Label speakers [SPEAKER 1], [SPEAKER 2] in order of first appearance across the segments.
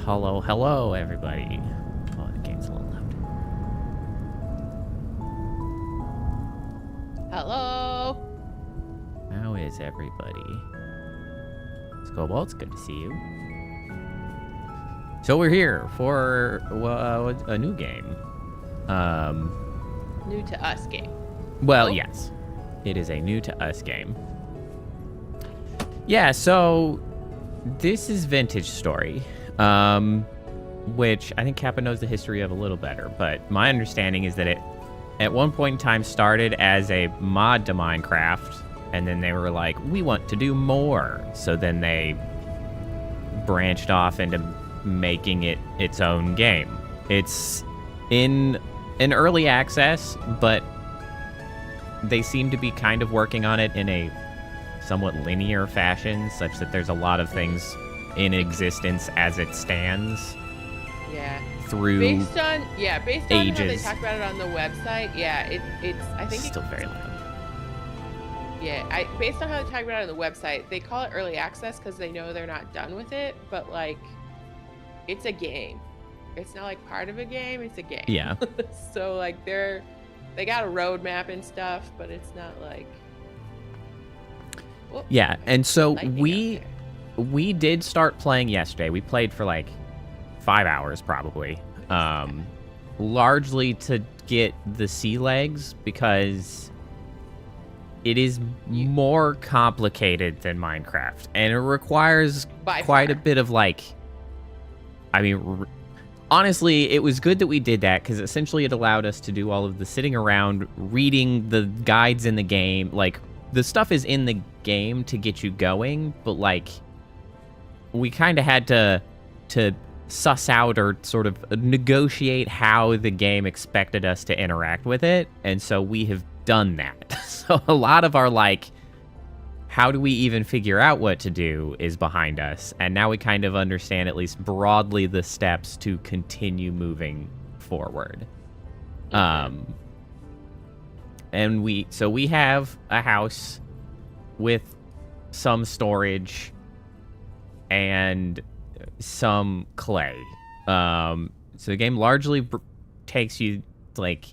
[SPEAKER 1] Hello, hello, everybody. Oh, the game's a little loud.
[SPEAKER 2] Hello.
[SPEAKER 1] How is everybody? Scobalt, it's good to see you. So we're here for a new game.
[SPEAKER 2] New to us game.
[SPEAKER 1] Well,
[SPEAKER 2] Oh.
[SPEAKER 1] yes. It is a new to us game. Yeah, so this is Vintage Story, which I think Cappa knows the history of a little better, but my understanding is that it at one point in time started as a mod to Minecraft, and then they were like, we want to do more. So then they branched off into making it its own game. It's in an early access, but they seem to be kind of working on it in a somewhat linear fashion, such that there's a lot of things in existence as it stands.
[SPEAKER 2] Yeah.
[SPEAKER 1] Through
[SPEAKER 2] Based on
[SPEAKER 1] ages.
[SPEAKER 2] how they talk about it on the website, it's I think
[SPEAKER 1] still very loud.
[SPEAKER 2] Based on how they talk about it on the website, they call it early access because they know they're not done with it, but like it's a game. It's not like part of a game, it's a game.
[SPEAKER 1] Yeah.
[SPEAKER 2] So like they got a roadmap and stuff, but it's not like
[SPEAKER 1] Yeah, and so
[SPEAKER 2] lightning out
[SPEAKER 1] we did start playing yesterday. We played for like 5 hours probably. Largely to get the sea legs because it is more complicated than Minecraft, and it requires
[SPEAKER 2] By
[SPEAKER 1] quite a
[SPEAKER 2] far.
[SPEAKER 1] bit of like, I mean, honestly, it was good that we did that because essentially it allowed us to do all of the sitting around, reading the guides in the game. Like, the stuff is in the game to get you going, but like, we kind of had to suss out or sort of negotiate how the game expected us to interact with it, and so we have done that. So a lot of our like, how do we even figure out what to do is behind us, and now we kind of understand at least broadly the steps to continue moving forward. And we have a house with some storage and some clay. So the game largely takes you like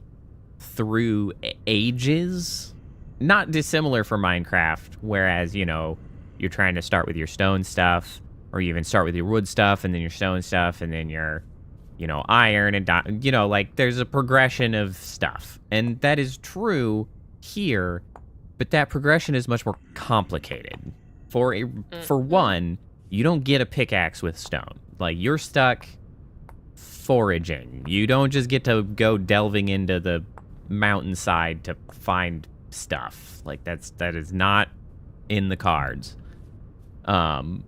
[SPEAKER 1] through ages, not dissimilar from Minecraft, whereas, you know, you're trying to start with your stone stuff, or you even start with your wood stuff and then your stone stuff and then your, you know, iron and, you know, like there's a progression of stuff. And that is true here, but that progression is much more complicated. For one, you don't get a pickaxe with stone. Like, you're stuck foraging. You don't just get to go delving into the mountainside to find stuff. Like, that is not in the cards. And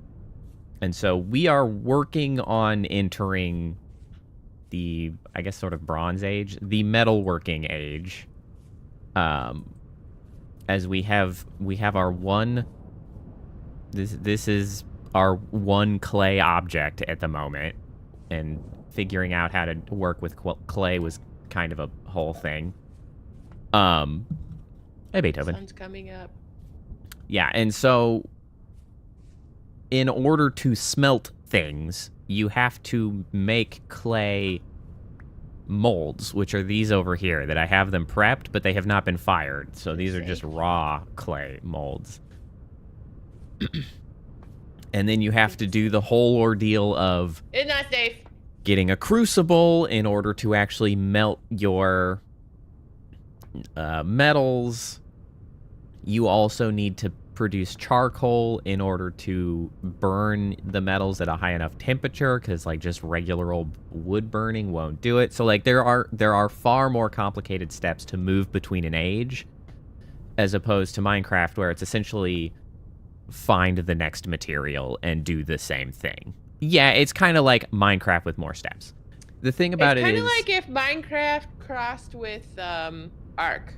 [SPEAKER 1] so we are working on entering the, I guess, sort of Bronze Age, the metalworking age. As we have our one, this is our one clay object at the moment, and figuring out how to work with clay was kind of a whole thing. Hey, Beethoven.
[SPEAKER 2] Sun's coming up.
[SPEAKER 1] Yeah, and so in order to smelt things, you have to make clay molds, which are these over here that I have them prepped, but they have not been fired. So these are just raw clay molds. And then you have to do the whole ordeal of
[SPEAKER 2] It's not safe.
[SPEAKER 1] getting a crucible in order to actually melt your metals. You also need to produce charcoal in order to burn the metals at a high enough temperature, because like just regular old wood burning won't do it. So like there are far more complicated steps to move between an age, as opposed to Minecraft, where it's essentially find the next material and do the same thing. Yeah, it's kind of like Minecraft with more steps. The thing about
[SPEAKER 2] it's
[SPEAKER 1] it is,
[SPEAKER 2] kind of like if Minecraft crossed with Ark.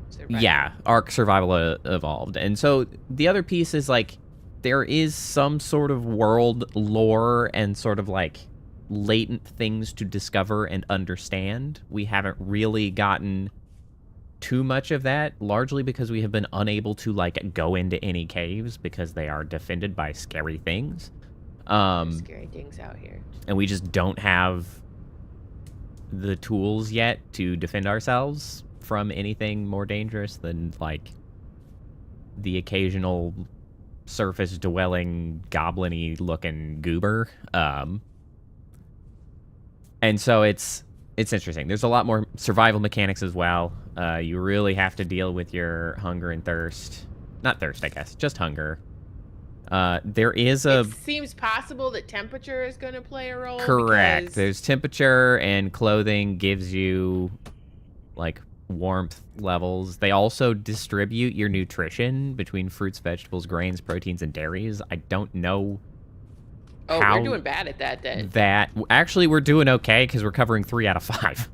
[SPEAKER 2] Survival.
[SPEAKER 1] Yeah, Ark Survival Evolved. And so the other piece is like, there is some sort of world lore and sort of like latent things to discover and understand. We haven't really gotten too much of that, largely because we have been unable to like go into any caves because they are defended by scary things.
[SPEAKER 2] There's scary things out here.
[SPEAKER 1] And we just don't have the tools yet to defend ourselves from anything more dangerous than, like, the occasional surface-dwelling, goblin-y looking goober. And so it's interesting. There's a lot more survival mechanics as well. You really have to deal with your hunger and thirst. Not thirst, I guess. Just hunger. There is a...
[SPEAKER 2] It seems possible that temperature is going to play a role.
[SPEAKER 1] Correct.
[SPEAKER 2] Because...
[SPEAKER 1] There's temperature, and clothing gives you, like, warmth levels. They also distribute your nutrition between fruits, vegetables, grains, proteins, and dairies. I don't know how...
[SPEAKER 2] we're doing bad at that, then.
[SPEAKER 1] Actually, we're doing okay, because we're covering 3 out of 5.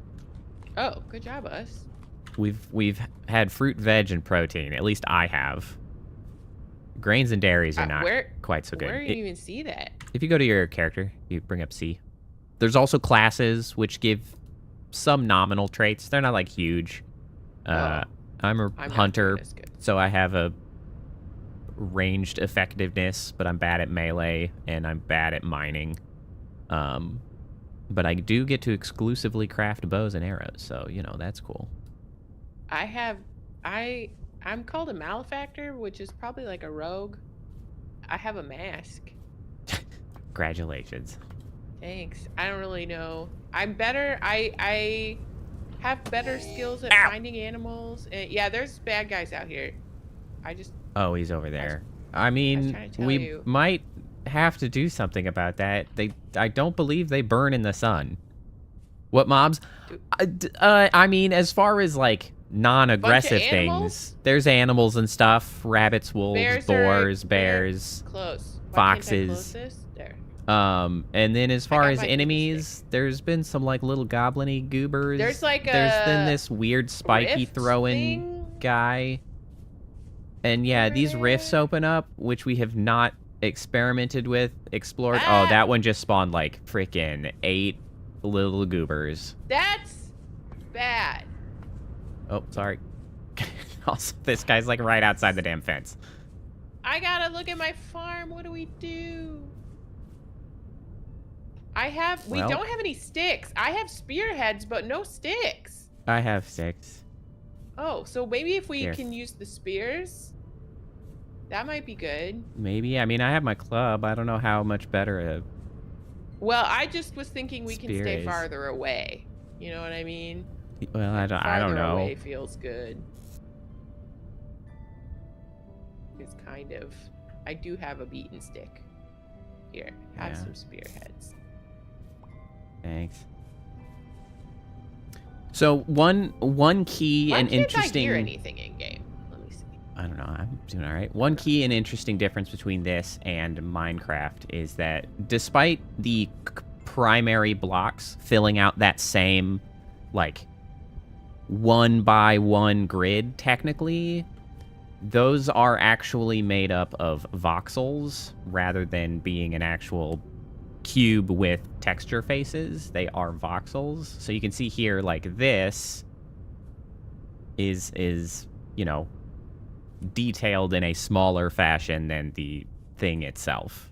[SPEAKER 2] Oh, good job, us.
[SPEAKER 1] We've had fruit, veg, and protein. At least I have. Grains and dairies are not quite so good.
[SPEAKER 2] Where do you even see that?
[SPEAKER 1] If you go to your character, you bring up C. There's also classes which give some nominal traits. They're not like huge. I'm a hunter, so I have a ranged effectiveness, but I'm bad at melee and I'm bad at mining. But I do get to exclusively craft bows and arrows, so you know that's cool.
[SPEAKER 2] I'm called a malefactor, which is probably like a rogue. I have a mask.
[SPEAKER 1] Congratulations.
[SPEAKER 2] Thanks. I don't really know. I'm better. I have better skills at finding animals. And yeah, there's bad guys out here.
[SPEAKER 1] Oh, he's over there. I mean, we might have to do something about that. I don't believe they burn in the sun. What mobs? I mean, as far as like non-aggressive things, there's animals and stuff: rabbits, wolves, boars, bears, foxes.
[SPEAKER 2] There.
[SPEAKER 1] And then as far as enemies, there's been some like little goblin-y goobers.
[SPEAKER 2] There's
[SPEAKER 1] been this weird spiky throwing guy. And yeah, these rifts open up, which we have not experimented with, explored. Oh, that one just spawned like freaking 8 little goobers.
[SPEAKER 2] That's bad.
[SPEAKER 1] Oh, sorry. Also, this guy's like right outside the damn fence.
[SPEAKER 2] I gotta look at my farm. What do we do? We don't have any sticks. I have spearheads, but no sticks.
[SPEAKER 1] I have sticks.
[SPEAKER 2] Oh, so maybe if we can use the spears, that might be good.
[SPEAKER 1] Maybe. I mean, I have my club. I don't know how much better
[SPEAKER 2] Well, I just was thinking we can stay farther away. You know what I mean?
[SPEAKER 1] Well, I don't know.
[SPEAKER 2] Farther away feels good. It's kind of... I do have a beaten stick. Here, have some spearheads.
[SPEAKER 1] Thanks. So one key and interesting...
[SPEAKER 2] I hear anything in game? Let me see.
[SPEAKER 1] I don't know. I'm doing all right. One key and interesting difference between this and Minecraft is that despite the primary blocks filling out that same, like, 1x1 grid, technically, those are actually made up of voxels rather than being an actual cube with texture faces. They are voxels. So you can see here, like, this is you know, detailed in a smaller fashion than the thing itself.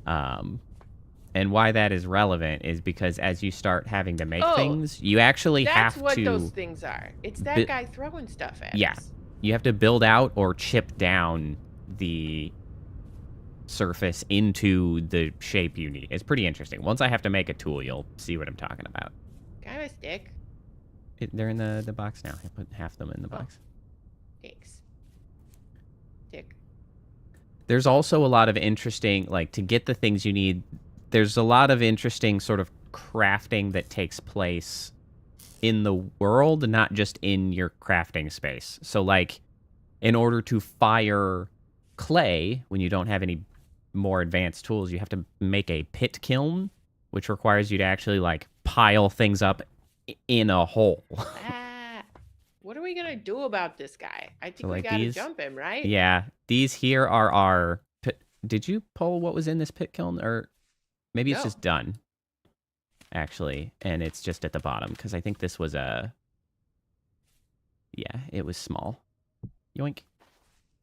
[SPEAKER 1] And why that is relevant is because as you start having to make things, you actually have to...
[SPEAKER 2] That's what those things are. It's that guy throwing stuff at us.
[SPEAKER 1] You have to build out or chip down the surface into the shape you need. It's pretty interesting. Once I have to make a tool, you'll see what I'm talking about.
[SPEAKER 2] Can I have a stick?
[SPEAKER 1] They're in the box now. I put half them in the box.
[SPEAKER 2] Thanks. Stick.
[SPEAKER 1] There's also a lot of interesting, like, to get the things you need, there's a lot of interesting sort of crafting that takes place in the world, not just in your crafting space. So, like, in order to fire clay, when you don't have any more advanced tools, you have to make a pit kiln, which requires you to actually, like, pile things up in a hole.
[SPEAKER 2] What are we gonna do about this guy? I think we gotta jump him, right?
[SPEAKER 1] Yeah, these here are our pit. Did you pull what was in this pit kiln? Or maybe it's just done, actually, and it's just at the bottom, because I think this was a... Yeah, it was small. Yoink.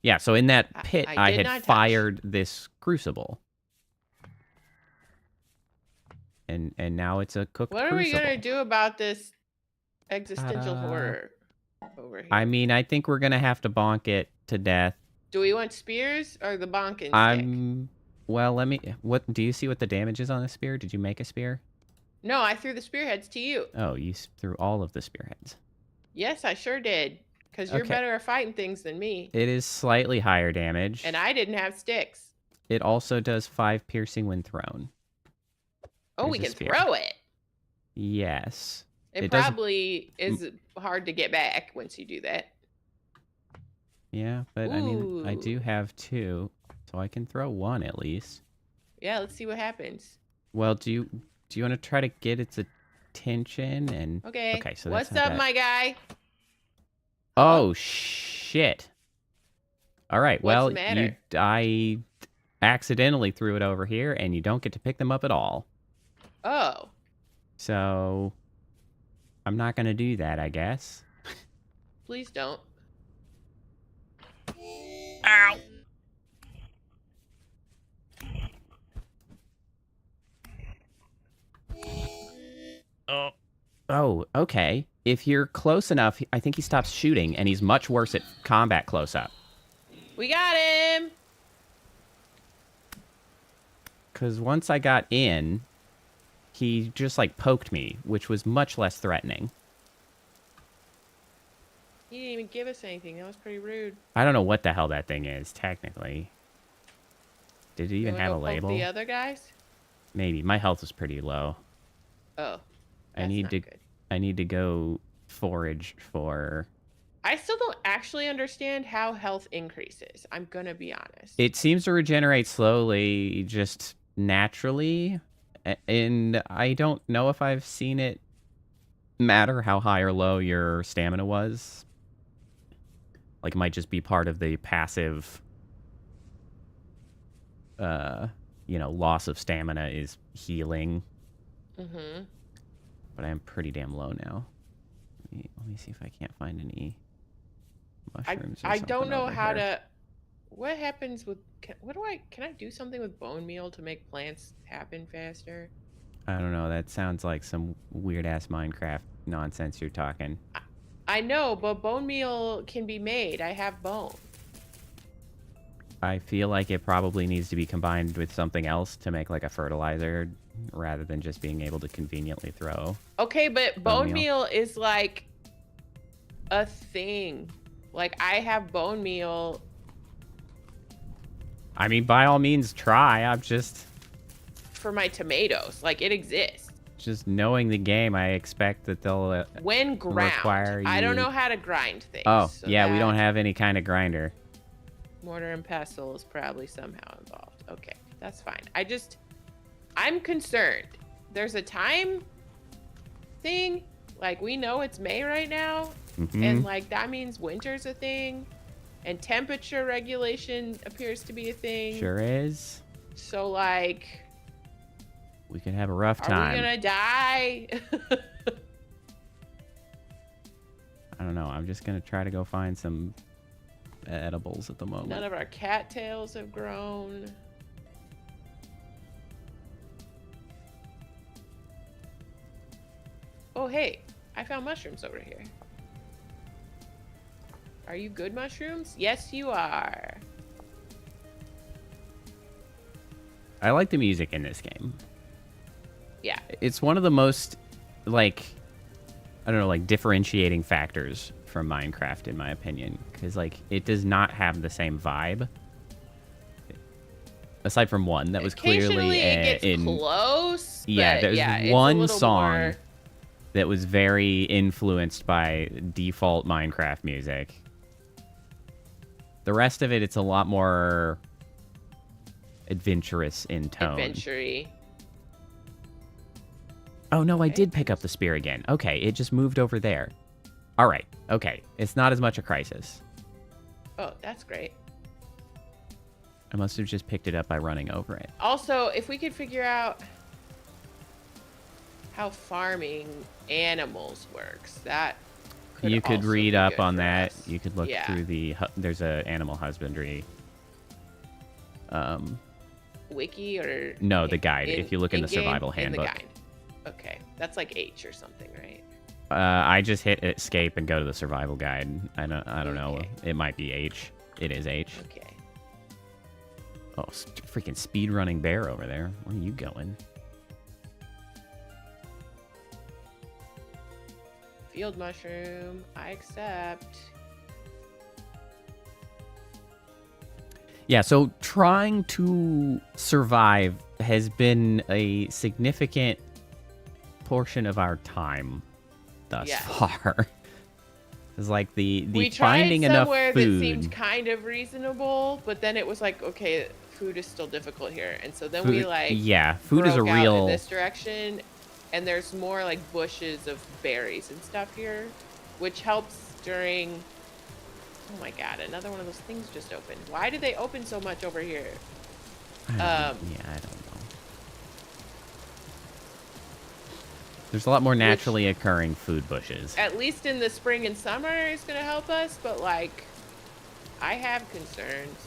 [SPEAKER 1] Yeah, so in that pit, I had fired this crucible. And now it's a cooked
[SPEAKER 2] What are we
[SPEAKER 1] crucible.
[SPEAKER 2] gonna do about this existential horror over here?
[SPEAKER 1] I mean, I think we're gonna have to bonk it to death.
[SPEAKER 2] Do we want spears or the bonking stick?
[SPEAKER 1] Well, let me. What do you see? What the damage is on a spear? Did you make a spear?
[SPEAKER 2] No, I threw the spearheads to you.
[SPEAKER 1] Oh, you threw all of the spearheads.
[SPEAKER 2] Yes, I sure did. Because you're better at fighting things than me.
[SPEAKER 1] It is slightly higher damage.
[SPEAKER 2] And I didn't have sticks.
[SPEAKER 1] It also does 5 piercing when thrown.
[SPEAKER 2] Oh, we can throw it.
[SPEAKER 1] Yes.
[SPEAKER 2] It probably is hard to get back once you do that.
[SPEAKER 1] Yeah, but I mean, I do have 2, so I can throw 1 at least.
[SPEAKER 2] Yeah, let's see what happens.
[SPEAKER 1] Well, do you want to try to get its attention and
[SPEAKER 2] Okay,
[SPEAKER 1] so
[SPEAKER 2] what's up, my guy?
[SPEAKER 1] Oh shit. All right,
[SPEAKER 2] What's the matter?
[SPEAKER 1] I accidentally threw it over here and you don't get to pick them up at all.
[SPEAKER 2] Oh.
[SPEAKER 1] So I'm not going to do that, I guess.
[SPEAKER 2] Please don't.
[SPEAKER 1] Ow. Oh, okay. If you're close enough, I think he stops shooting, and he's much worse at combat close-up.
[SPEAKER 2] We got him!
[SPEAKER 1] Because once I got in, he just, like, poked me, which was much less threatening.
[SPEAKER 2] He didn't even give us anything. That was pretty rude.
[SPEAKER 1] I don't know what the hell that thing is, technically. Did it even have a label?
[SPEAKER 2] The other guys?
[SPEAKER 1] Maybe. My health is pretty low.
[SPEAKER 2] Oh.
[SPEAKER 1] I need to go forage for...
[SPEAKER 2] I still don't actually understand how health increases. I'm gonna be honest.
[SPEAKER 1] It seems to regenerate slowly, just naturally. And I don't know if I've seen it matter how high or low your stamina was. Like, it might just be part of the passive... loss of stamina is healing.
[SPEAKER 2] Mm-hmm.
[SPEAKER 1] But I am pretty damn low now. Let me see if I can't find any mushrooms or
[SPEAKER 2] I don't know how
[SPEAKER 1] here.
[SPEAKER 2] to... What happens with... Can I do something with bone meal to make plants happen faster?
[SPEAKER 1] I don't know. That sounds like some weird-ass Minecraft nonsense you're talking.
[SPEAKER 2] I know, but bone meal can be made. I have bone.
[SPEAKER 1] I feel like it probably needs to be combined with something else to make like a fertilizer rather than just being able to conveniently throw.
[SPEAKER 2] Okay, but bone meal is like a thing. Like, I have bone meal.
[SPEAKER 1] I mean, by all means, try. I'm just...
[SPEAKER 2] For my tomatoes. Like, it exists.
[SPEAKER 1] Just knowing the game, I expect that they'll
[SPEAKER 2] when ground.
[SPEAKER 1] require you...
[SPEAKER 2] I don't know how to grind things.
[SPEAKER 1] Oh,
[SPEAKER 2] so
[SPEAKER 1] yeah, we don't have any kind of grinder.
[SPEAKER 2] Mortar and pestle is probably somehow involved. Okay, that's fine. I'm concerned. There's a time thing. Like, we know it's May right now.
[SPEAKER 1] Mm-hmm.
[SPEAKER 2] And, like, that means winter's a thing. And temperature regulation appears to be a thing.
[SPEAKER 1] Sure is.
[SPEAKER 2] So, like...
[SPEAKER 1] We could have a rough time.
[SPEAKER 2] Are we gonna die?
[SPEAKER 1] I don't know. I'm just gonna try to go find some edibles at the moment.
[SPEAKER 2] None of our cattails have grown. Oh, hey. I found mushrooms over here. Are you good mushrooms? Yes, you are.
[SPEAKER 1] I like the music in this game.
[SPEAKER 2] Yeah.
[SPEAKER 1] It's one of the most, like, I don't know, like, differentiating factors from Minecraft, in my opinion. Because, like, it does not have the same vibe. Aside from one that was clearly
[SPEAKER 2] it gets close.
[SPEAKER 1] Yeah, there's one song that was very influenced by default Minecraft music. The rest of it, it's a lot more adventurous in tone.
[SPEAKER 2] Adventure-y.
[SPEAKER 1] Oh, no, I did pick up the spear again. Okay, it just moved over there. All right, okay. It's not as much a crisis.
[SPEAKER 2] Oh, that's great.
[SPEAKER 1] I must have just picked it up by running over it.
[SPEAKER 2] Also, if we could figure out how farming animals works, that could
[SPEAKER 1] you could read up on that.
[SPEAKER 2] Us.
[SPEAKER 1] You could look through the... There's a animal husbandry...
[SPEAKER 2] wiki or...
[SPEAKER 1] No, the guide. If you look in the survival handbook.
[SPEAKER 2] Okay, that's like H or something, right?
[SPEAKER 1] I just hit escape and go to the survival guide. I don't know.
[SPEAKER 2] Okay.
[SPEAKER 1] It might be H. It is H.
[SPEAKER 2] Okay.
[SPEAKER 1] Oh, freaking speed running bear over there. Where are you going?
[SPEAKER 2] Field mushroom. I accept.
[SPEAKER 1] Yeah, so trying to survive has been a significant portion of our time thus far. It's like the
[SPEAKER 2] we
[SPEAKER 1] finding
[SPEAKER 2] tried
[SPEAKER 1] enough
[SPEAKER 2] somewhere
[SPEAKER 1] food.
[SPEAKER 2] that seemed kind of reasonable, but then it was like, okay, food is still difficult here, and so then we like
[SPEAKER 1] food is a
[SPEAKER 2] broke out
[SPEAKER 1] real
[SPEAKER 2] in this direction, and there's more like bushes of berries and stuff here, which helps during. Oh my god, another one of those things just opened. Why do they open so much over here?
[SPEAKER 1] I don't know. There's a lot more naturally occurring food bushes.
[SPEAKER 2] At least in the spring and summer is going to help us, but like, I have concerns.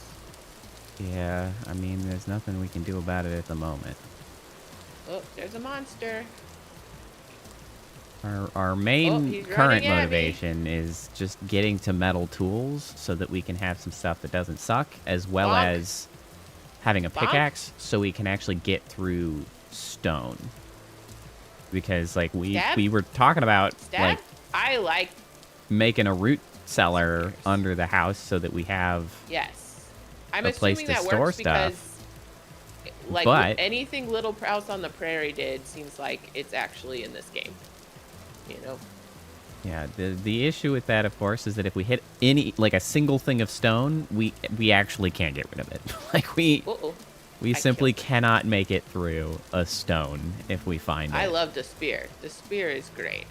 [SPEAKER 1] Yeah, I mean, there's nothing we can do about it at the moment.
[SPEAKER 2] Oh, there's a monster.
[SPEAKER 1] Our main current motivation is just getting to metal tools so that we can have some stuff that doesn't suck, as well as having a pickaxe so we can actually get through stone. Because like we were talking about like making a root cellar under the house so that we have
[SPEAKER 2] I'm
[SPEAKER 1] a place
[SPEAKER 2] assuming
[SPEAKER 1] to
[SPEAKER 2] that
[SPEAKER 1] store
[SPEAKER 2] works
[SPEAKER 1] stuff.
[SPEAKER 2] because like anything Little House on the Prairie did seems like it's actually in this game. You know.
[SPEAKER 1] Yeah, the issue with that, of course, is that if we hit a single thing of stone, we actually can't get rid of it. Like we simply cannot make it through a stone if we find it.
[SPEAKER 2] I love the spear. The spear is great.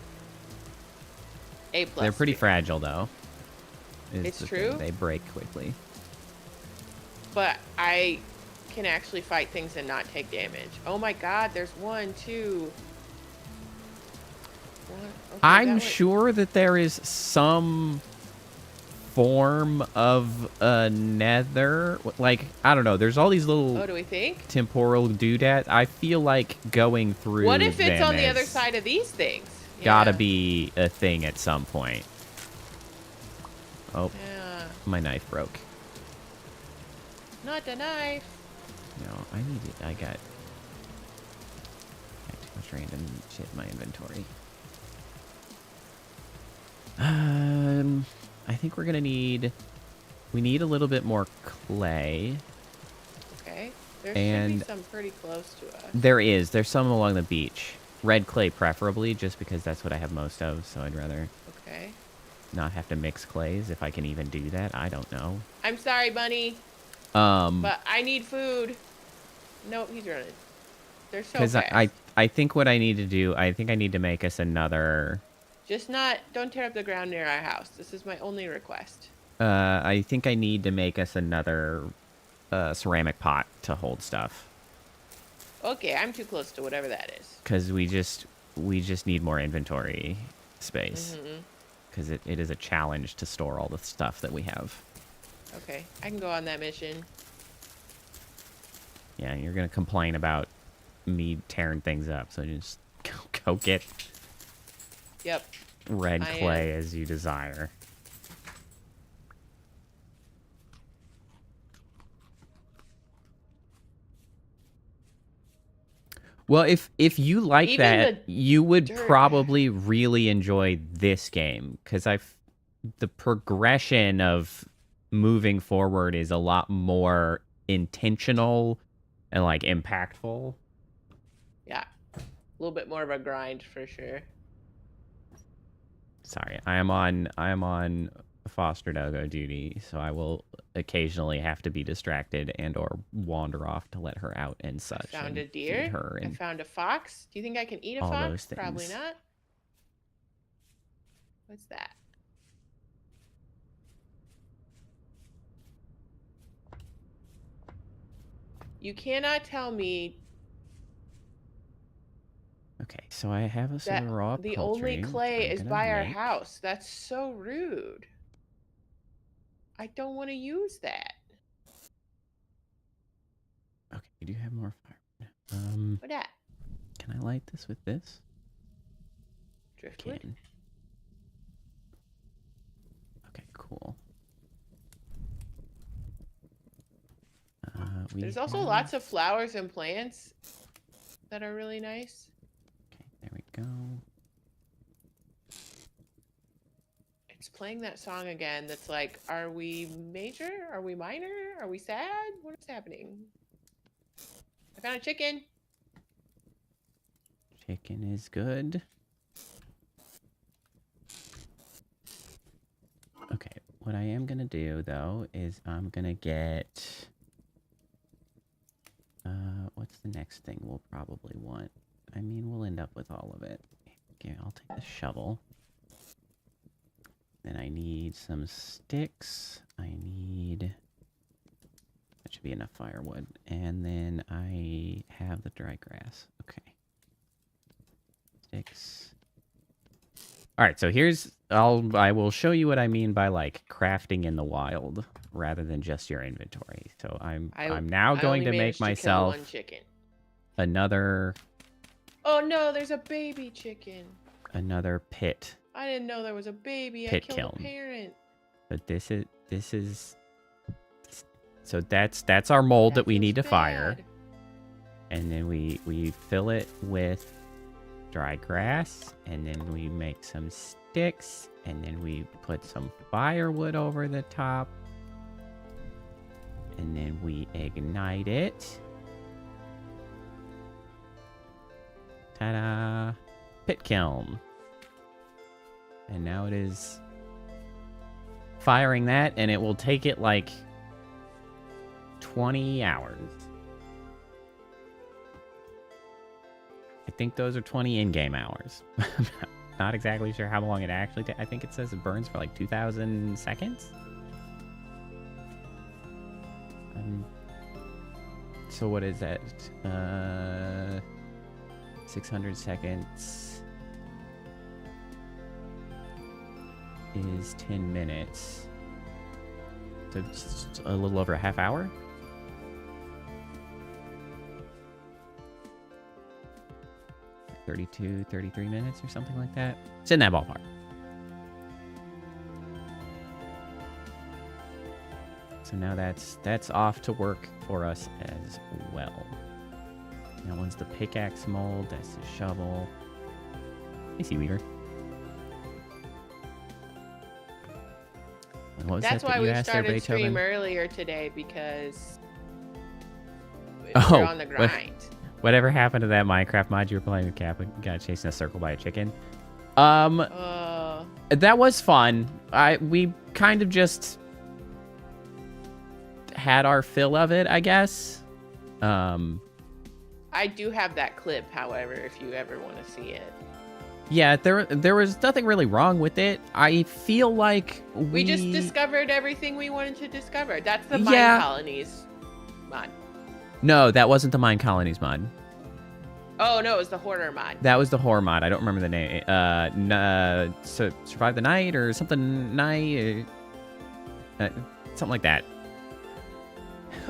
[SPEAKER 2] A+.
[SPEAKER 1] They're pretty fragile though.
[SPEAKER 2] It's true.
[SPEAKER 1] They break quickly.
[SPEAKER 2] But I can actually fight things and not take damage. Oh my god, there's 1, 2. Okay,
[SPEAKER 1] I'm sure that there is some form of a nether. Like, I don't know. There's all these little
[SPEAKER 2] do we think?
[SPEAKER 1] temporal doodads. I feel like going through
[SPEAKER 2] What if it's on the other side of these things?
[SPEAKER 1] Gotta be a thing at some point. Oh, my knife broke.
[SPEAKER 2] Not the knife.
[SPEAKER 1] No, I got too much random shit in my inventory. I think we're gonna need. We need a little bit more clay.
[SPEAKER 2] Okay. There should be some pretty close to us.
[SPEAKER 1] There's some along the beach. Red clay preferably, just because that's what I have most of, so I'd rather not have to mix clays if I can even do that. I don't know.
[SPEAKER 2] I'm sorry, Bunny. But I need food. Nope, he's running. They're so fast.
[SPEAKER 1] Because I think what I need to do, I think I need to make us another...
[SPEAKER 2] don't tear up the ground near our house. This is my only request.
[SPEAKER 1] I think I need to make us another ceramic pot to hold stuff.
[SPEAKER 2] Okay, I'm too close to whatever that is.
[SPEAKER 1] Because we just need more inventory space. Because it is a challenge to store all the stuff that we have.
[SPEAKER 2] Okay, I can go on that mission.
[SPEAKER 1] Yeah, you're going to complain about me tearing things up, so just go get red clay as you desire. Well, if you like even that, you would probably really enjoy this game, because the progression of moving forward is a lot more intentional and like impactful.
[SPEAKER 2] Yeah, a little bit more of a grind for sure.
[SPEAKER 1] Sorry, I am on foster doggo duty, so I will occasionally have to be distracted and or wander off to let her out and such.
[SPEAKER 2] I found a deer. I found a fox. Do you think I can eat a fox? Probably not. What's that? You cannot tell me.
[SPEAKER 1] Okay, so I have a sort of raw
[SPEAKER 2] the only clay is by our house. That's so rude. I don't want to use that.
[SPEAKER 1] Okay, you do have more fire.
[SPEAKER 2] What that?
[SPEAKER 1] Can I light this with this?
[SPEAKER 2] Driftwood.
[SPEAKER 1] Can. Okay, cool.
[SPEAKER 2] There's also lots of flowers and plants that are really nice.
[SPEAKER 1] Okay, there we go.
[SPEAKER 2] It's playing that song again that's like, are we major? Are we minor? Are we sad? What is happening? I found a chicken.
[SPEAKER 1] Chicken is good. Okay, what I am gonna do though is I'm gonna get what's the next thing we'll probably want? I mean, we'll end up with all of it. Okay, I'll take the shovel. Then I need some sticks. I need... That should be enough firewood. And then I have the dry grass. Okay. Sticks. Alright, so here's... I will show you what I mean by, like, crafting in the wild rather than just your inventory. So I'm now going to make myself
[SPEAKER 2] one chicken.
[SPEAKER 1] Another...
[SPEAKER 2] Oh no, there's a baby chicken.
[SPEAKER 1] Another pit.
[SPEAKER 2] I didn't know there was a baby.
[SPEAKER 1] Pit
[SPEAKER 2] I killed
[SPEAKER 1] kiln.
[SPEAKER 2] a parent.
[SPEAKER 1] But this is so that's our mold that we need to fire. And then we fill it with dry grass, and then we make some sticks, and then we put some firewood over the top. And then we ignite it. Ta-da! Pit kiln. And now it is firing that, and it will take it like 20 hours. I think those are 20 in-game hours. I'm not exactly sure how long it actually takes. I think it says it burns for like 2,000 seconds. So what is that? 600 seconds is 10 minutes. So it's a little over a half hour. Like 32, 33 minutes or something like that. It's in that ballpark. So now that's off to work for us as well. Now one's the pickaxe mold, that's the shovel. Hey, Seaweaver.
[SPEAKER 2] That's why we started stream earlier today, because we're on the grind.
[SPEAKER 1] Whatever happened to that Minecraft mod you were playing with Cappa? Got chased in a circle by a chicken. That was fun. We kind of just had our fill of it, I guess.
[SPEAKER 2] I do have that clip, however, if you ever want to see it.
[SPEAKER 1] Yeah, there was nothing really wrong with it. I feel like
[SPEAKER 2] we just discovered everything we wanted to discover. That's the Mine Colonies mod.
[SPEAKER 1] No, that wasn't the Mine Colonies mod.
[SPEAKER 2] Oh, no, it was the Hoarder mod.
[SPEAKER 1] That was the Horror mod. I don't remember the name. Survive the Night or something night. Something like that.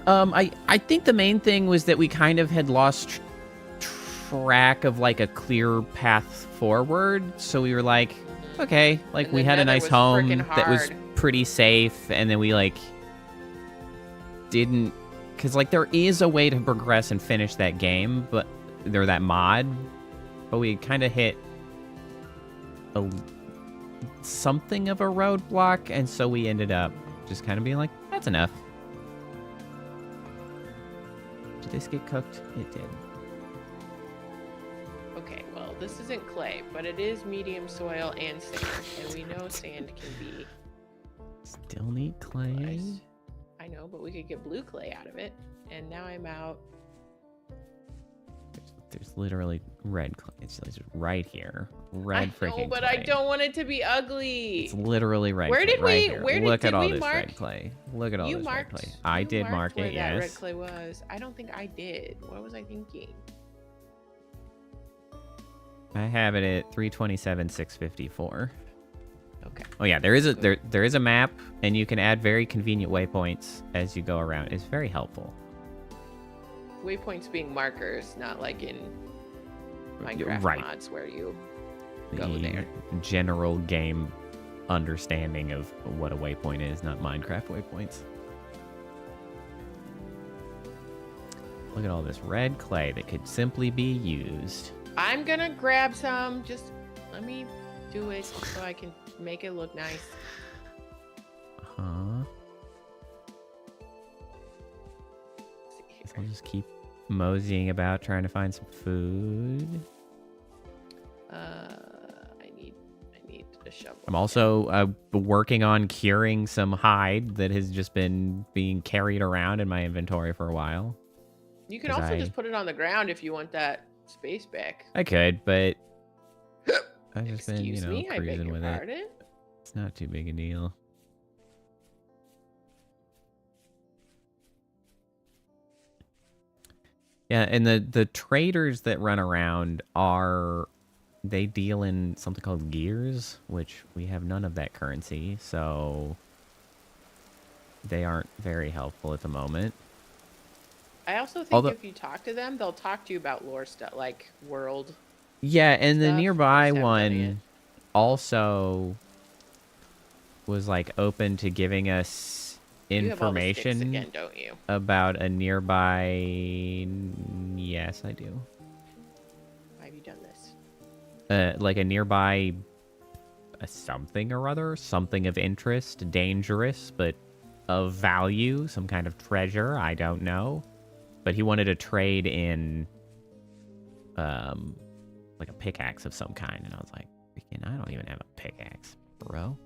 [SPEAKER 1] I think the main thing was that we kind of had lost track of like a clear path forward, so we were like, okay, like we had a nice home that was pretty safe, and then we like didn't, because like there is a way to progress and finish that game, but that mod, but we kind of hit something of a roadblock, and so we ended up just kind of being like, that's enough. Did this get cooked? It did.
[SPEAKER 2] Okay, well, this isn't clay, but it is medium soil and sand, and we know sand can be...
[SPEAKER 1] Still need clay.
[SPEAKER 2] I know, but we could get blue clay out of it, and now I'm out.
[SPEAKER 1] There's literally red clay. It's right here. Red freaking clay.
[SPEAKER 2] No, but I don't want it to be ugly.
[SPEAKER 1] It's literally red
[SPEAKER 2] clay.
[SPEAKER 1] Look at all this red clay. Look at all this red clay. I did mark it, yes.
[SPEAKER 2] That red clay was. I don't think I did. What was I thinking?
[SPEAKER 1] I have it at 327,654.
[SPEAKER 2] Okay.
[SPEAKER 1] Oh yeah, there is a map, and you can add very convenient waypoints as you go around. It's very helpful.
[SPEAKER 2] Waypoints being markers, not like in Minecraft
[SPEAKER 1] right.
[SPEAKER 2] mods where you go
[SPEAKER 1] The
[SPEAKER 2] there.
[SPEAKER 1] general game understanding of what a waypoint is, not Minecraft waypoints. Look at all this red clay that could simply be used.
[SPEAKER 2] I'm gonna grab some. Just let me do it so I can make it look nice.
[SPEAKER 1] Uh-huh.
[SPEAKER 2] Let's see
[SPEAKER 1] I'll
[SPEAKER 2] here.
[SPEAKER 1] just keep moseying about trying to find some food.
[SPEAKER 2] I need a shovel.
[SPEAKER 1] I'm also working on curing some hide that has just been being carried around in my inventory for a while.
[SPEAKER 2] You can
[SPEAKER 1] 'Cause
[SPEAKER 2] also
[SPEAKER 1] I-
[SPEAKER 2] just put it on the ground if you want that space back.
[SPEAKER 1] I could, but I've just been,
[SPEAKER 2] Excuse me, I beg
[SPEAKER 1] cruising
[SPEAKER 2] your
[SPEAKER 1] with
[SPEAKER 2] pardon.
[SPEAKER 1] it. It's not too big a deal. Yeah, and the traders that run around they deal in something called gears, which we have none of that currency, so they aren't very helpful at the moment.
[SPEAKER 2] I also think
[SPEAKER 1] Although-
[SPEAKER 2] if you talk to them, they'll talk to you about lore stuff, like world.
[SPEAKER 1] Yeah, and the
[SPEAKER 2] Stuff,
[SPEAKER 1] nearby
[SPEAKER 2] just haven't done it yet.
[SPEAKER 1] one also was like open to giving us
[SPEAKER 2] You have all the sticks
[SPEAKER 1] information
[SPEAKER 2] again, don't you?
[SPEAKER 1] about a nearby. Yes, I do.
[SPEAKER 2] Why have you done this?
[SPEAKER 1] Like a nearby something or other, something of interest, dangerous, but of value, some kind of treasure, I don't know. But he wanted to trade in like a pickaxe of some kind, and I was like, freaking, I don't even have a pickaxe, bro.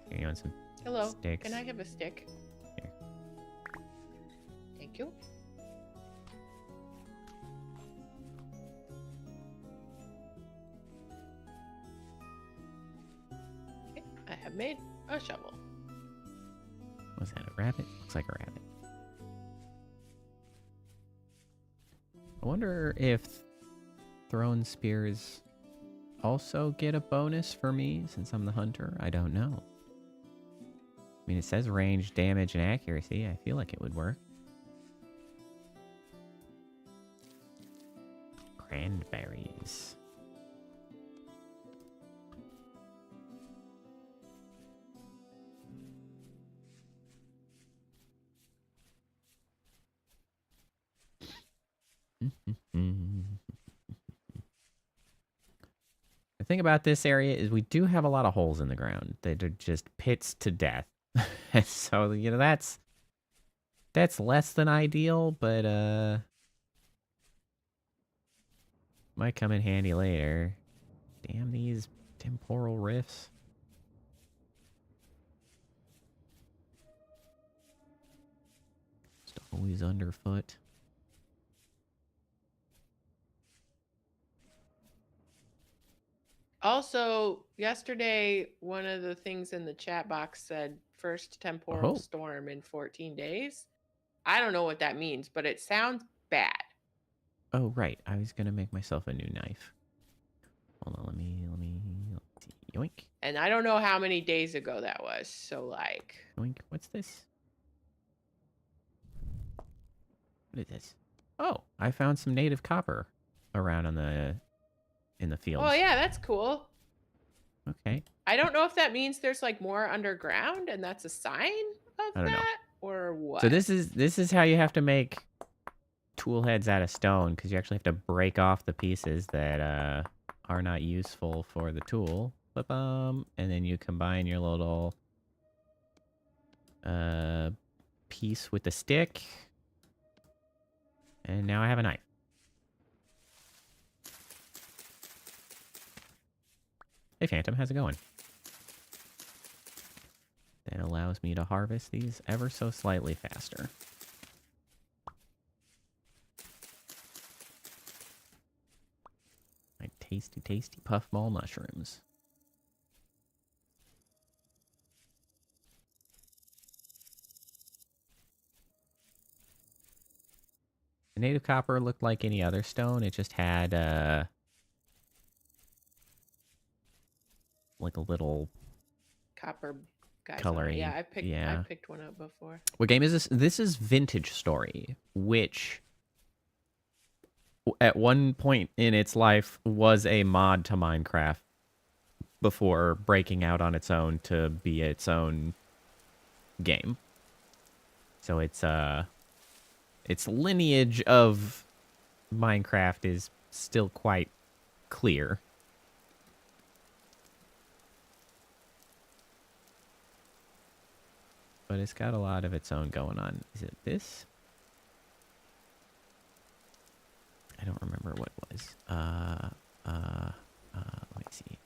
[SPEAKER 1] Here, you want some
[SPEAKER 2] Hello.
[SPEAKER 1] sticks?
[SPEAKER 2] Can I have a stick?
[SPEAKER 1] Here.
[SPEAKER 2] Thank you. Okay, I have made a shovel.
[SPEAKER 1] Was that a rabbit? Looks like a rabbit. I wonder if thrown spears also get a bonus for me since I'm the hunter. I don't know. I mean, it says range, damage, and accuracy. I feel like it would work. Cranberries. The thing about this area is we do have a lot of holes in the ground that are just pits to death. So, that's less than ideal, but might come in handy later. Damn these temporal rifts. Just always underfoot.
[SPEAKER 2] Also, yesterday, one of the things in the chat box said first temporal
[SPEAKER 1] Oh.
[SPEAKER 2] storm in 14 days. I don't know what that means, but it sounds bad.
[SPEAKER 1] Oh, right. I was gonna make myself a new knife. Hold on, let me let's see. Yoink.
[SPEAKER 2] And I don't know how many days ago that was. So, like,
[SPEAKER 1] Yoink. What's this? What is this? Oh, I found some native copper around in the fields.
[SPEAKER 2] oh, yeah, that's cool.
[SPEAKER 1] Okay.
[SPEAKER 2] I don't know if that means there's like more underground and that's a sign of
[SPEAKER 1] I don't know.
[SPEAKER 2] that or what.
[SPEAKER 1] So this is how you have to make tool heads out of stone, because you actually have to break off the pieces that are not useful for the tool. And then you combine your little piece with the stick. And now I have a knife. Hey Phantom, how's it going? That allows me to harvest these ever so slightly faster. My tasty, tasty puffball mushrooms. The native copper looked like any other stone. It just had like a little
[SPEAKER 2] Copper guys.
[SPEAKER 1] coloring.
[SPEAKER 2] Yeah, I
[SPEAKER 1] Yeah.
[SPEAKER 2] picked one up before.
[SPEAKER 1] What game is this? This is Vintage Story, which at one point in its life was a mod to Minecraft before breaking out on its own to be its own game. So its lineage of Minecraft is still quite clear. But it's got a lot of its own going on. Is it this? I don't remember what it was. Let me see.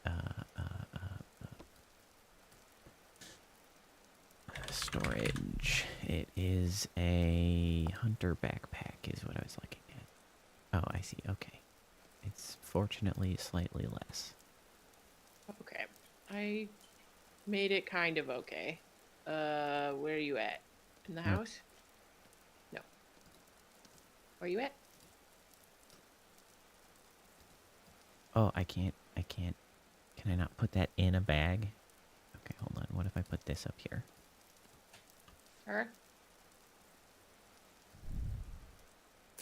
[SPEAKER 1] Storage. It is a hunter backpack is what I was looking at. Oh, I see. Okay. It's fortunately slightly less.
[SPEAKER 2] Okay. I made it kind of okay. Where are you at? In the house? No. Where are you at?
[SPEAKER 1] Oh, I can't. Can I not put that in a bag? Okay, hold on. What if I put this up here?
[SPEAKER 2] Her?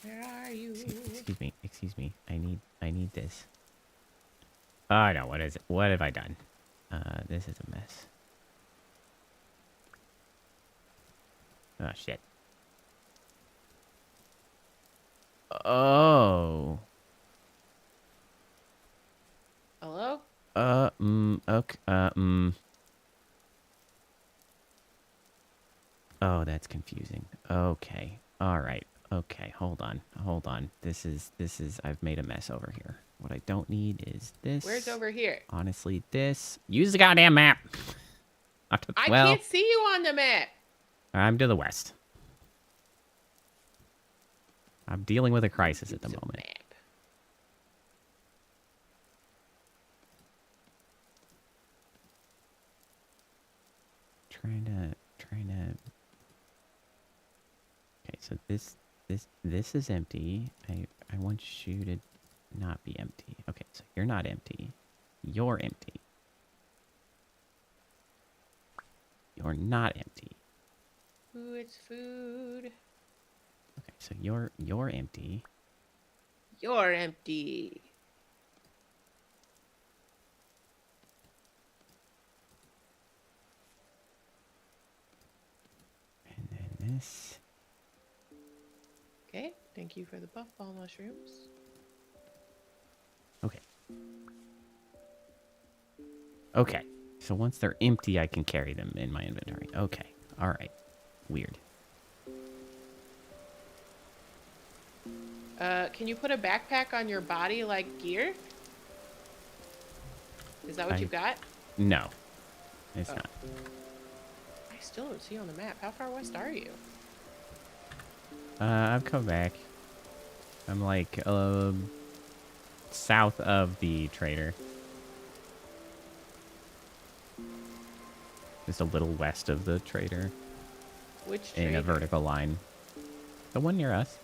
[SPEAKER 2] Where are you?
[SPEAKER 1] Excuse me. I need this. Oh no, what is it? What have I done? This is a mess. Oh shit. Oh.
[SPEAKER 2] Hello?
[SPEAKER 1] Okay. Oh, that's confusing. Okay. All right. Okay, hold on. This is I've made a mess over here. What I don't need is this.
[SPEAKER 2] Where's over here?
[SPEAKER 1] Honestly, this. Use the goddamn map.
[SPEAKER 2] I can't see you on the map.
[SPEAKER 1] I'm to the west. I'm dealing with a crisis at the
[SPEAKER 2] Use a
[SPEAKER 1] moment.
[SPEAKER 2] map.
[SPEAKER 1] Trying to. Okay, so this is empty. I want you to not be empty. Okay, so you're not empty. You're empty. You're not empty.
[SPEAKER 2] Ooh, it's food.
[SPEAKER 1] Okay, so you're empty.
[SPEAKER 2] You're empty.
[SPEAKER 1] And then this.
[SPEAKER 2] Okay, thank you for the puffball mushrooms.
[SPEAKER 1] Okay. Okay. So once they're empty, I can carry them in my inventory. Okay. All right. Weird.
[SPEAKER 2] Can you put a backpack on your body like gear? Is that what you've got?
[SPEAKER 1] No. It's not.
[SPEAKER 2] I still don't see you on the map. How far west are you?
[SPEAKER 1] I've come back. I'm like, south of the trader. Just a little west of the trader.
[SPEAKER 2] Which trader?
[SPEAKER 1] In a vertical line. The one near us.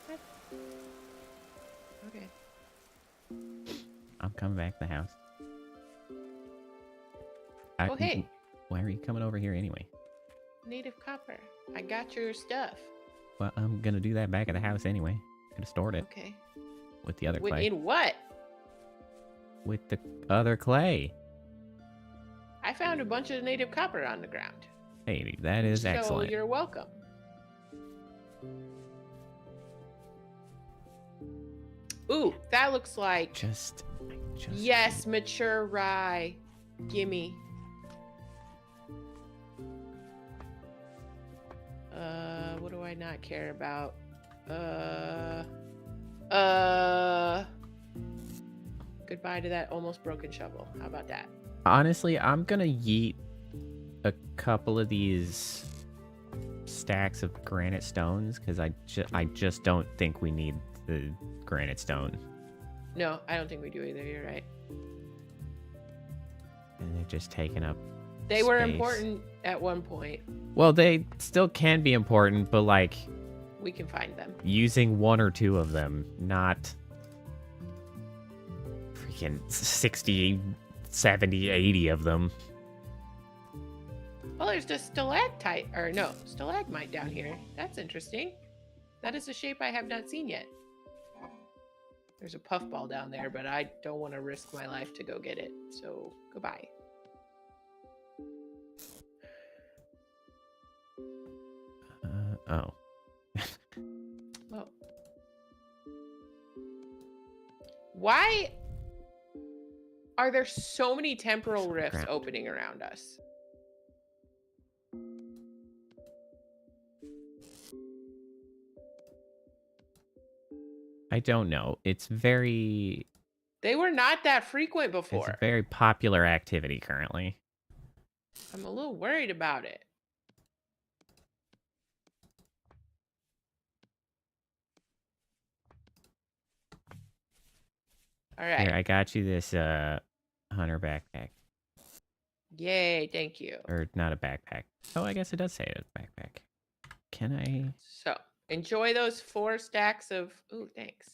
[SPEAKER 2] What? Okay.
[SPEAKER 1] I'm coming back to the house.
[SPEAKER 2] Oh, hey.
[SPEAKER 1] Why are you coming over here anyway?
[SPEAKER 2] Native copper. I got your stuff.
[SPEAKER 1] Well, I'm gonna do that back at the house anyway. Could have stored it.
[SPEAKER 2] Okay.
[SPEAKER 1] With the other clay.
[SPEAKER 2] In what?
[SPEAKER 1] With the other clay.
[SPEAKER 2] I found a bunch of native copper on the ground.
[SPEAKER 1] Hey, that is excellent.
[SPEAKER 2] So you're welcome. Ooh, that looks like...
[SPEAKER 1] Just...
[SPEAKER 2] Yes, mature rye. Gimme. What do I not care about? Goodbye to that almost broken shovel. How about that?
[SPEAKER 1] Honestly, I'm gonna yeet a couple of these stacks of granite stones because I just don't think we need the granite stone.
[SPEAKER 2] No, I don't think we do either. You're right.
[SPEAKER 1] And they're just taking up
[SPEAKER 2] They were important at one point.
[SPEAKER 1] Well, they still can be important, but like...
[SPEAKER 2] We can find them.
[SPEAKER 1] Using one or two of them, not... freaking 60, 70, 80 of them.
[SPEAKER 2] Well, there's just stalactite, or no, stalagmite down here. That's interesting. That is a shape I have not seen yet. There's a puffball down there, but I don't want to risk my life to go get it. So goodbye.
[SPEAKER 1] Oh.
[SPEAKER 2] Oh. Why are there so many temporal rifts opening around us?
[SPEAKER 1] I don't know. It's very...
[SPEAKER 2] They were not that frequent
[SPEAKER 1] It's
[SPEAKER 2] before.
[SPEAKER 1] a very popular activity currently.
[SPEAKER 2] I'm a little worried about it. All right.
[SPEAKER 1] Here, I got you this hunter backpack.
[SPEAKER 2] Yay, thank you.
[SPEAKER 1] Or not a backpack. Oh, I guess it does say it's a backpack. Can I...
[SPEAKER 2] So, enjoy those 4 stacks of... Ooh, thanks.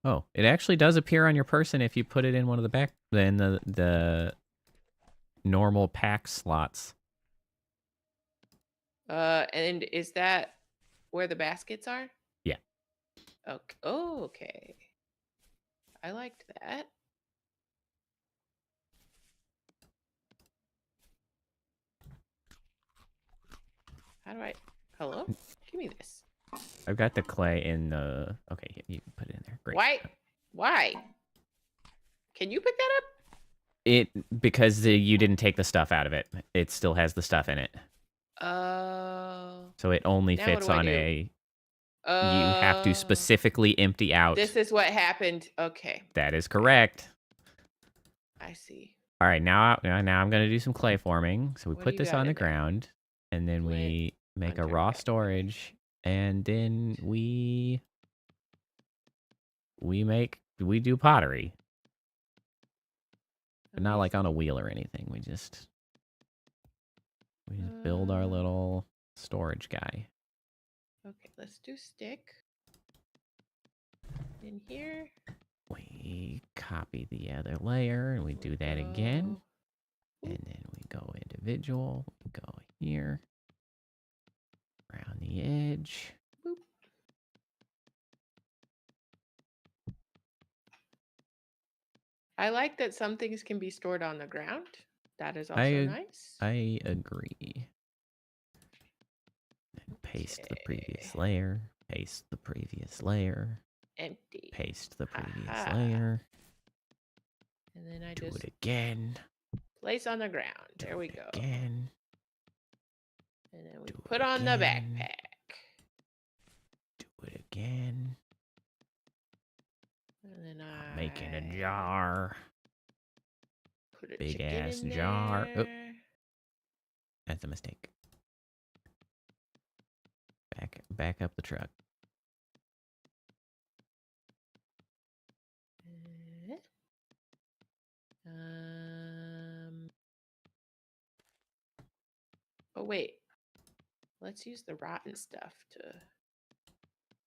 [SPEAKER 1] Oh, it actually does appear on your person if you put it in one of the normal pack slots.
[SPEAKER 2] And is that where the baskets are?
[SPEAKER 1] Yeah.
[SPEAKER 2] Okay. Oh, okay. I liked that. How do I... Hello? Give me this.
[SPEAKER 1] I've got the clay in the... Okay, you can put it in there. Great.
[SPEAKER 2] Why? Can you pick that up?
[SPEAKER 1] Because you didn't take the stuff out of it. It still has the stuff in it.
[SPEAKER 2] Oh.
[SPEAKER 1] So it only
[SPEAKER 2] Now
[SPEAKER 1] fits
[SPEAKER 2] what do I
[SPEAKER 1] on
[SPEAKER 2] do?
[SPEAKER 1] a... You have to specifically empty out.
[SPEAKER 2] This is what happened. Okay.
[SPEAKER 1] That is correct.
[SPEAKER 2] I see.
[SPEAKER 1] All right, now I'm going to do some clay forming. So we
[SPEAKER 2] What do
[SPEAKER 1] put
[SPEAKER 2] you
[SPEAKER 1] this
[SPEAKER 2] got
[SPEAKER 1] on the
[SPEAKER 2] in there?
[SPEAKER 1] ground, and then we make a raw storage, and then we do pottery. But not like on a wheel or anything. We just build our little storage guy.
[SPEAKER 2] Okay, let's do stick. In here.
[SPEAKER 1] We copy the other layer, and we do that again. And then we go individual. We go here. Around the edge.
[SPEAKER 2] Boop. I like that some things can be stored on the ground. That is also nice.
[SPEAKER 1] I agree. And paste the previous layer. Paste the previous layer.
[SPEAKER 2] Empty.
[SPEAKER 1] Paste the previous layer.
[SPEAKER 2] And then I
[SPEAKER 1] do
[SPEAKER 2] just
[SPEAKER 1] it again.
[SPEAKER 2] Place on the ground. There we go.
[SPEAKER 1] Again.
[SPEAKER 2] And then we put on the backpack.
[SPEAKER 1] Do it again.
[SPEAKER 2] And then I'm
[SPEAKER 1] making a jar.
[SPEAKER 2] Put a
[SPEAKER 1] big ass jar. Oh, that's a mistake. Back up the truck.
[SPEAKER 2] Oh wait. Let's use the rotten stuff to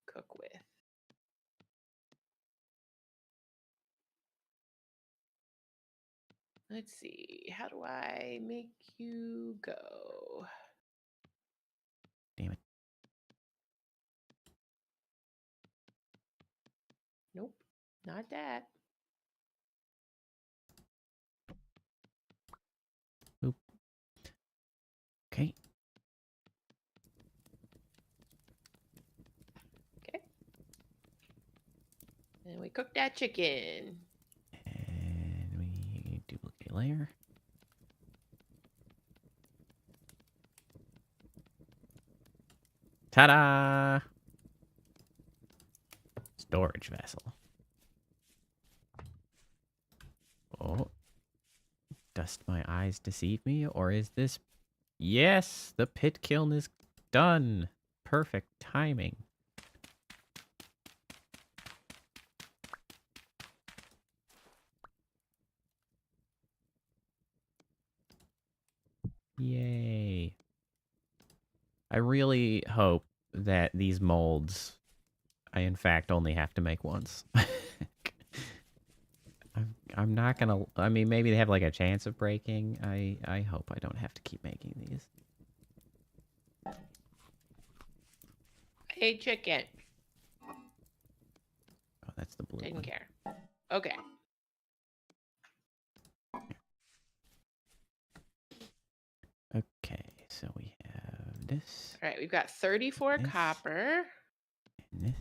[SPEAKER 2] cook with. Let's see. How do I make you go?
[SPEAKER 1] Damn it.
[SPEAKER 2] Nope. Not that.
[SPEAKER 1] Oop. Okay.
[SPEAKER 2] Okay. And we cook that chicken.
[SPEAKER 1] And we duplicate layer. Ta-da! Storage vessel. Oh. Dust my eyes deceive me? Or is this... Yes! The pit kiln is done! Perfect timing. Yay. I really hope that these molds I in fact only have to make once. I'm not gonna... I mean, maybe they have like a chance of breaking. I hope I don't have to keep making these.
[SPEAKER 2] Hey, chicken.
[SPEAKER 1] Oh, that's the blue
[SPEAKER 2] Didn't
[SPEAKER 1] one.
[SPEAKER 2] care. Okay.
[SPEAKER 1] Okay, so we have this.
[SPEAKER 2] All right, we've got 34
[SPEAKER 1] This.
[SPEAKER 2] copper.
[SPEAKER 1] And this.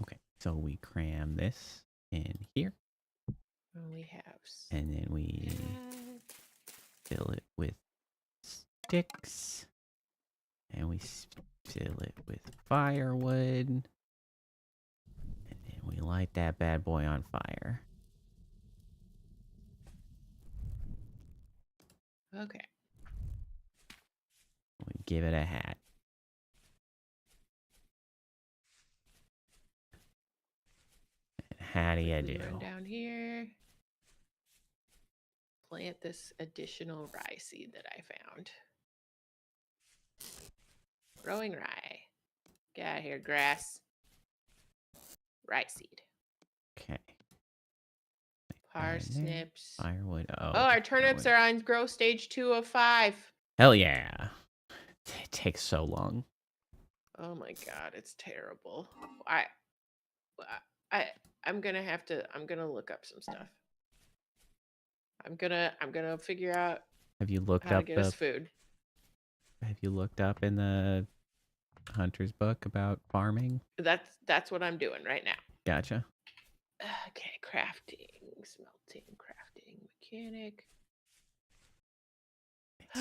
[SPEAKER 1] Okay, so we cram this in here.
[SPEAKER 2] And we have.
[SPEAKER 1] And then we fill it with sticks. And we fill it with firewood. And then we light that bad boy on fire.
[SPEAKER 2] Okay.
[SPEAKER 1] We give it a hat. And how do you do?
[SPEAKER 2] Run down here. Plant this additional rye seed that I found. Growing rye. Get out of here, grass. Rye seed.
[SPEAKER 1] Okay.
[SPEAKER 2] Parsnips.
[SPEAKER 1] Firewood.
[SPEAKER 2] Oh, our turnips are on grow stage 2 of 5.
[SPEAKER 1] Hell yeah. It takes so long.
[SPEAKER 2] Oh my god, it's terrible. I'm gonna look up some stuff. I'm gonna figure out
[SPEAKER 1] Have you looked
[SPEAKER 2] how to
[SPEAKER 1] up
[SPEAKER 2] get us food.
[SPEAKER 1] Have you looked up in the Hunter's book about farming?
[SPEAKER 2] That's what I'm doing right now.
[SPEAKER 1] Gotcha.
[SPEAKER 2] Okay, crafting, smelting, crafting, mechanic.
[SPEAKER 1] It's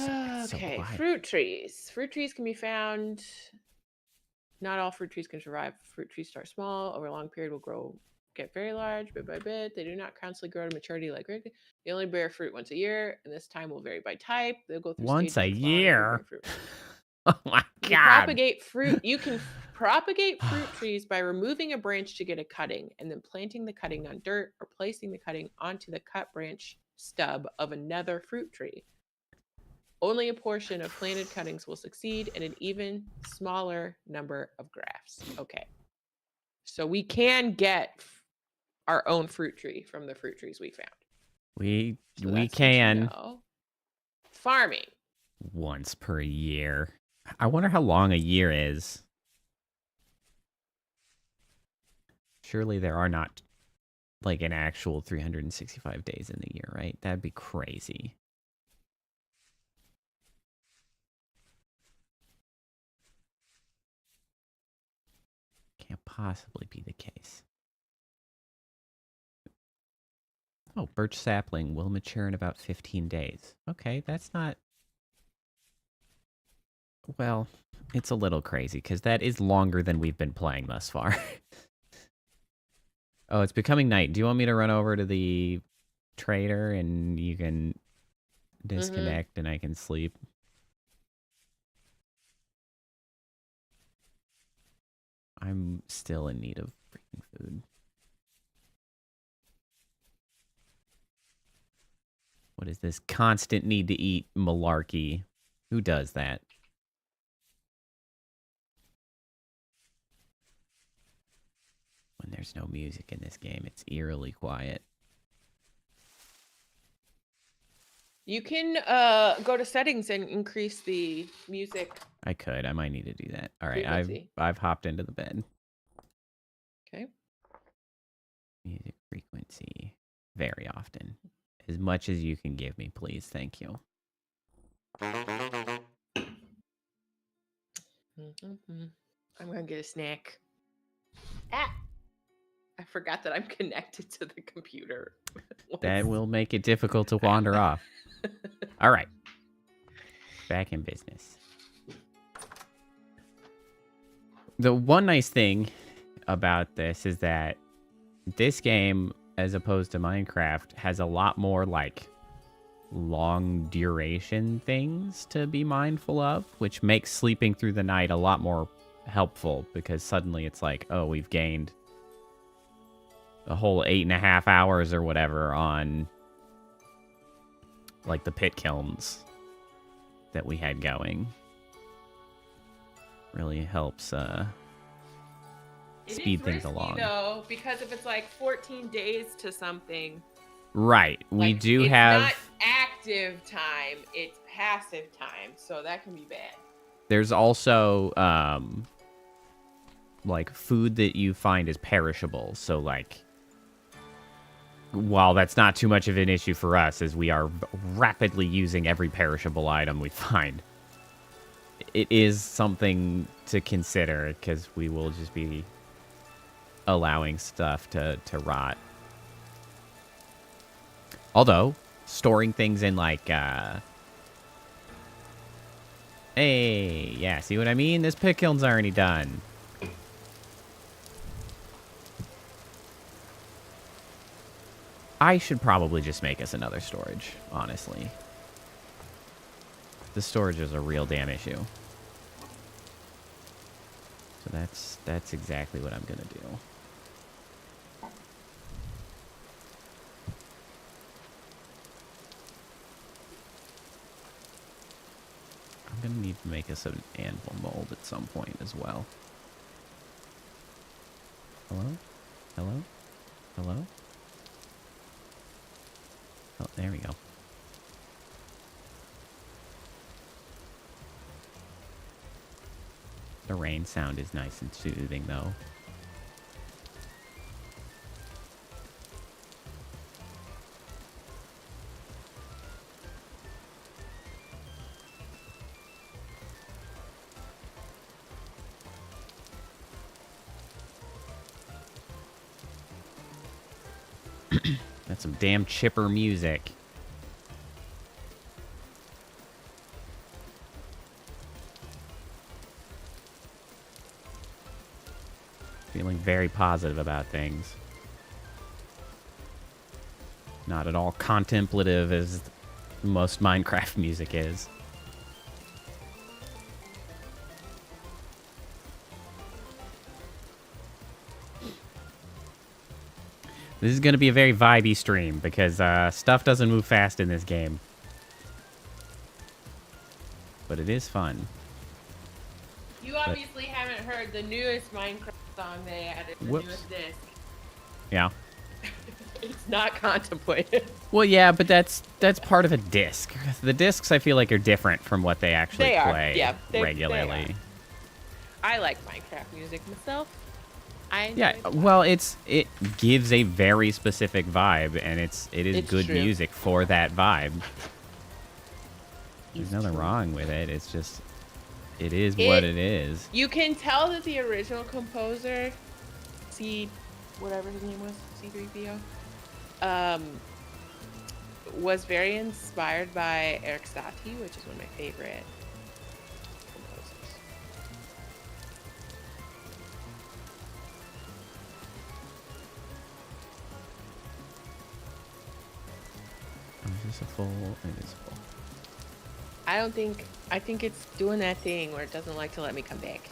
[SPEAKER 1] so
[SPEAKER 2] Okay,
[SPEAKER 1] quiet.
[SPEAKER 2] fruit trees. Fruit trees can be found. Not all fruit trees can survive. Fruit trees start small. Over a long period will get very large bit by bit. They do not constantly grow to maturity like regular. They only bear fruit once a year, and this time will vary by type. They'll go through
[SPEAKER 1] Once a
[SPEAKER 2] stages of flowering,
[SPEAKER 1] year?
[SPEAKER 2] fruit.
[SPEAKER 1] Oh my
[SPEAKER 2] You
[SPEAKER 1] god.
[SPEAKER 2] propagate fruit. You can propagate fruit trees by removing a branch to get a cutting, and then planting the cutting on dirt or placing the cutting onto the cut branch stub of another fruit tree. Only a portion of planted cuttings will succeed, and an even smaller number of grafts. Okay. So we can get our own fruit tree from the fruit trees we found.
[SPEAKER 1] We
[SPEAKER 2] So
[SPEAKER 1] we
[SPEAKER 2] that's good to
[SPEAKER 1] can
[SPEAKER 2] know. Farming.
[SPEAKER 1] once per year. I wonder how long a year is. Surely there are not like an actual 365 days in the year, right? That'd be crazy. Can't possibly be the case. Oh, birch sapling will mature in about 15 days. Okay, that's not... Well, it's a little crazy, because that is longer than we've been playing thus far. Oh, it's becoming night. Do you want me to run over to the trader and you can disconnect and I can sleep? I'm still in need of freaking food. What is this constant need to eat malarkey? Who does that? When there's no music in this game, it's eerily quiet.
[SPEAKER 2] You can go to settings and increase the music.
[SPEAKER 1] I could. I might need to do that. All right,
[SPEAKER 2] frequency.
[SPEAKER 1] I've hopped into the bed.
[SPEAKER 2] Okay.
[SPEAKER 1] Music frequency very often. As much as you can give me, please. Thank you.
[SPEAKER 2] I'm gonna get a snack. I forgot that I'm connected to the computer.
[SPEAKER 1] That will make it difficult to wander off. All right. Back in business. The one nice thing about this is that this game, as opposed to Minecraft, has a lot more, like, long duration things to be mindful of, which makes sleeping through the night a lot more helpful, because suddenly it's like, oh, we've gained a whole 8.5 hours or whatever on, like, the pit kilns that we had going. Really helps speed things along.
[SPEAKER 2] Though, because if it's like 14 days to something,
[SPEAKER 1] right? We
[SPEAKER 2] like,
[SPEAKER 1] do
[SPEAKER 2] it's
[SPEAKER 1] have
[SPEAKER 2] not active time; it's passive time, so that can be bad.
[SPEAKER 1] There's also like food that you find is perishable. So like, while that's not too much of an issue for us, as we are rapidly using every perishable item we find, it is something to consider because we will just be allowing stuff to rot. Although, storing things in like, hey, yeah, see what I mean? This pit kiln's already done. I should probably just make us another storage, honestly. The storage is a real damn issue. So that's exactly what I'm gonna do. I'm gonna need to make us an anvil mold at some point as well. Hello? Hello? Hello? Oh, there we go. The rain sound is nice and soothing, though. That's some damn chipper music. Feeling very positive about things. Not at all contemplative as most Minecraft music is. This is going to be a very vibey stream because stuff doesn't move fast in this game. But it is fun.
[SPEAKER 2] You obviously haven't heard the newest Minecraft song they added, the newest disc.
[SPEAKER 1] Yeah.
[SPEAKER 2] It's not contemplative.
[SPEAKER 1] Well, yeah, but that's part of a disc. The discs, I feel like, are different from what they actually play regularly.
[SPEAKER 2] They I like Minecraft music myself.
[SPEAKER 1] Well, it gives a very specific vibe, and it is good
[SPEAKER 2] true.
[SPEAKER 1] music for that vibe. There's
[SPEAKER 2] It's
[SPEAKER 1] nothing
[SPEAKER 2] true.
[SPEAKER 1] wrong with it. It's just, it is what it is.
[SPEAKER 2] You can tell that the original composer, whatever his name was, C3PO, was very inspired by Eric Satie, which is one of my favorite composers.
[SPEAKER 1] Is this a full? It is full.
[SPEAKER 2] I think it's doing that thing where it doesn't like to let me come back.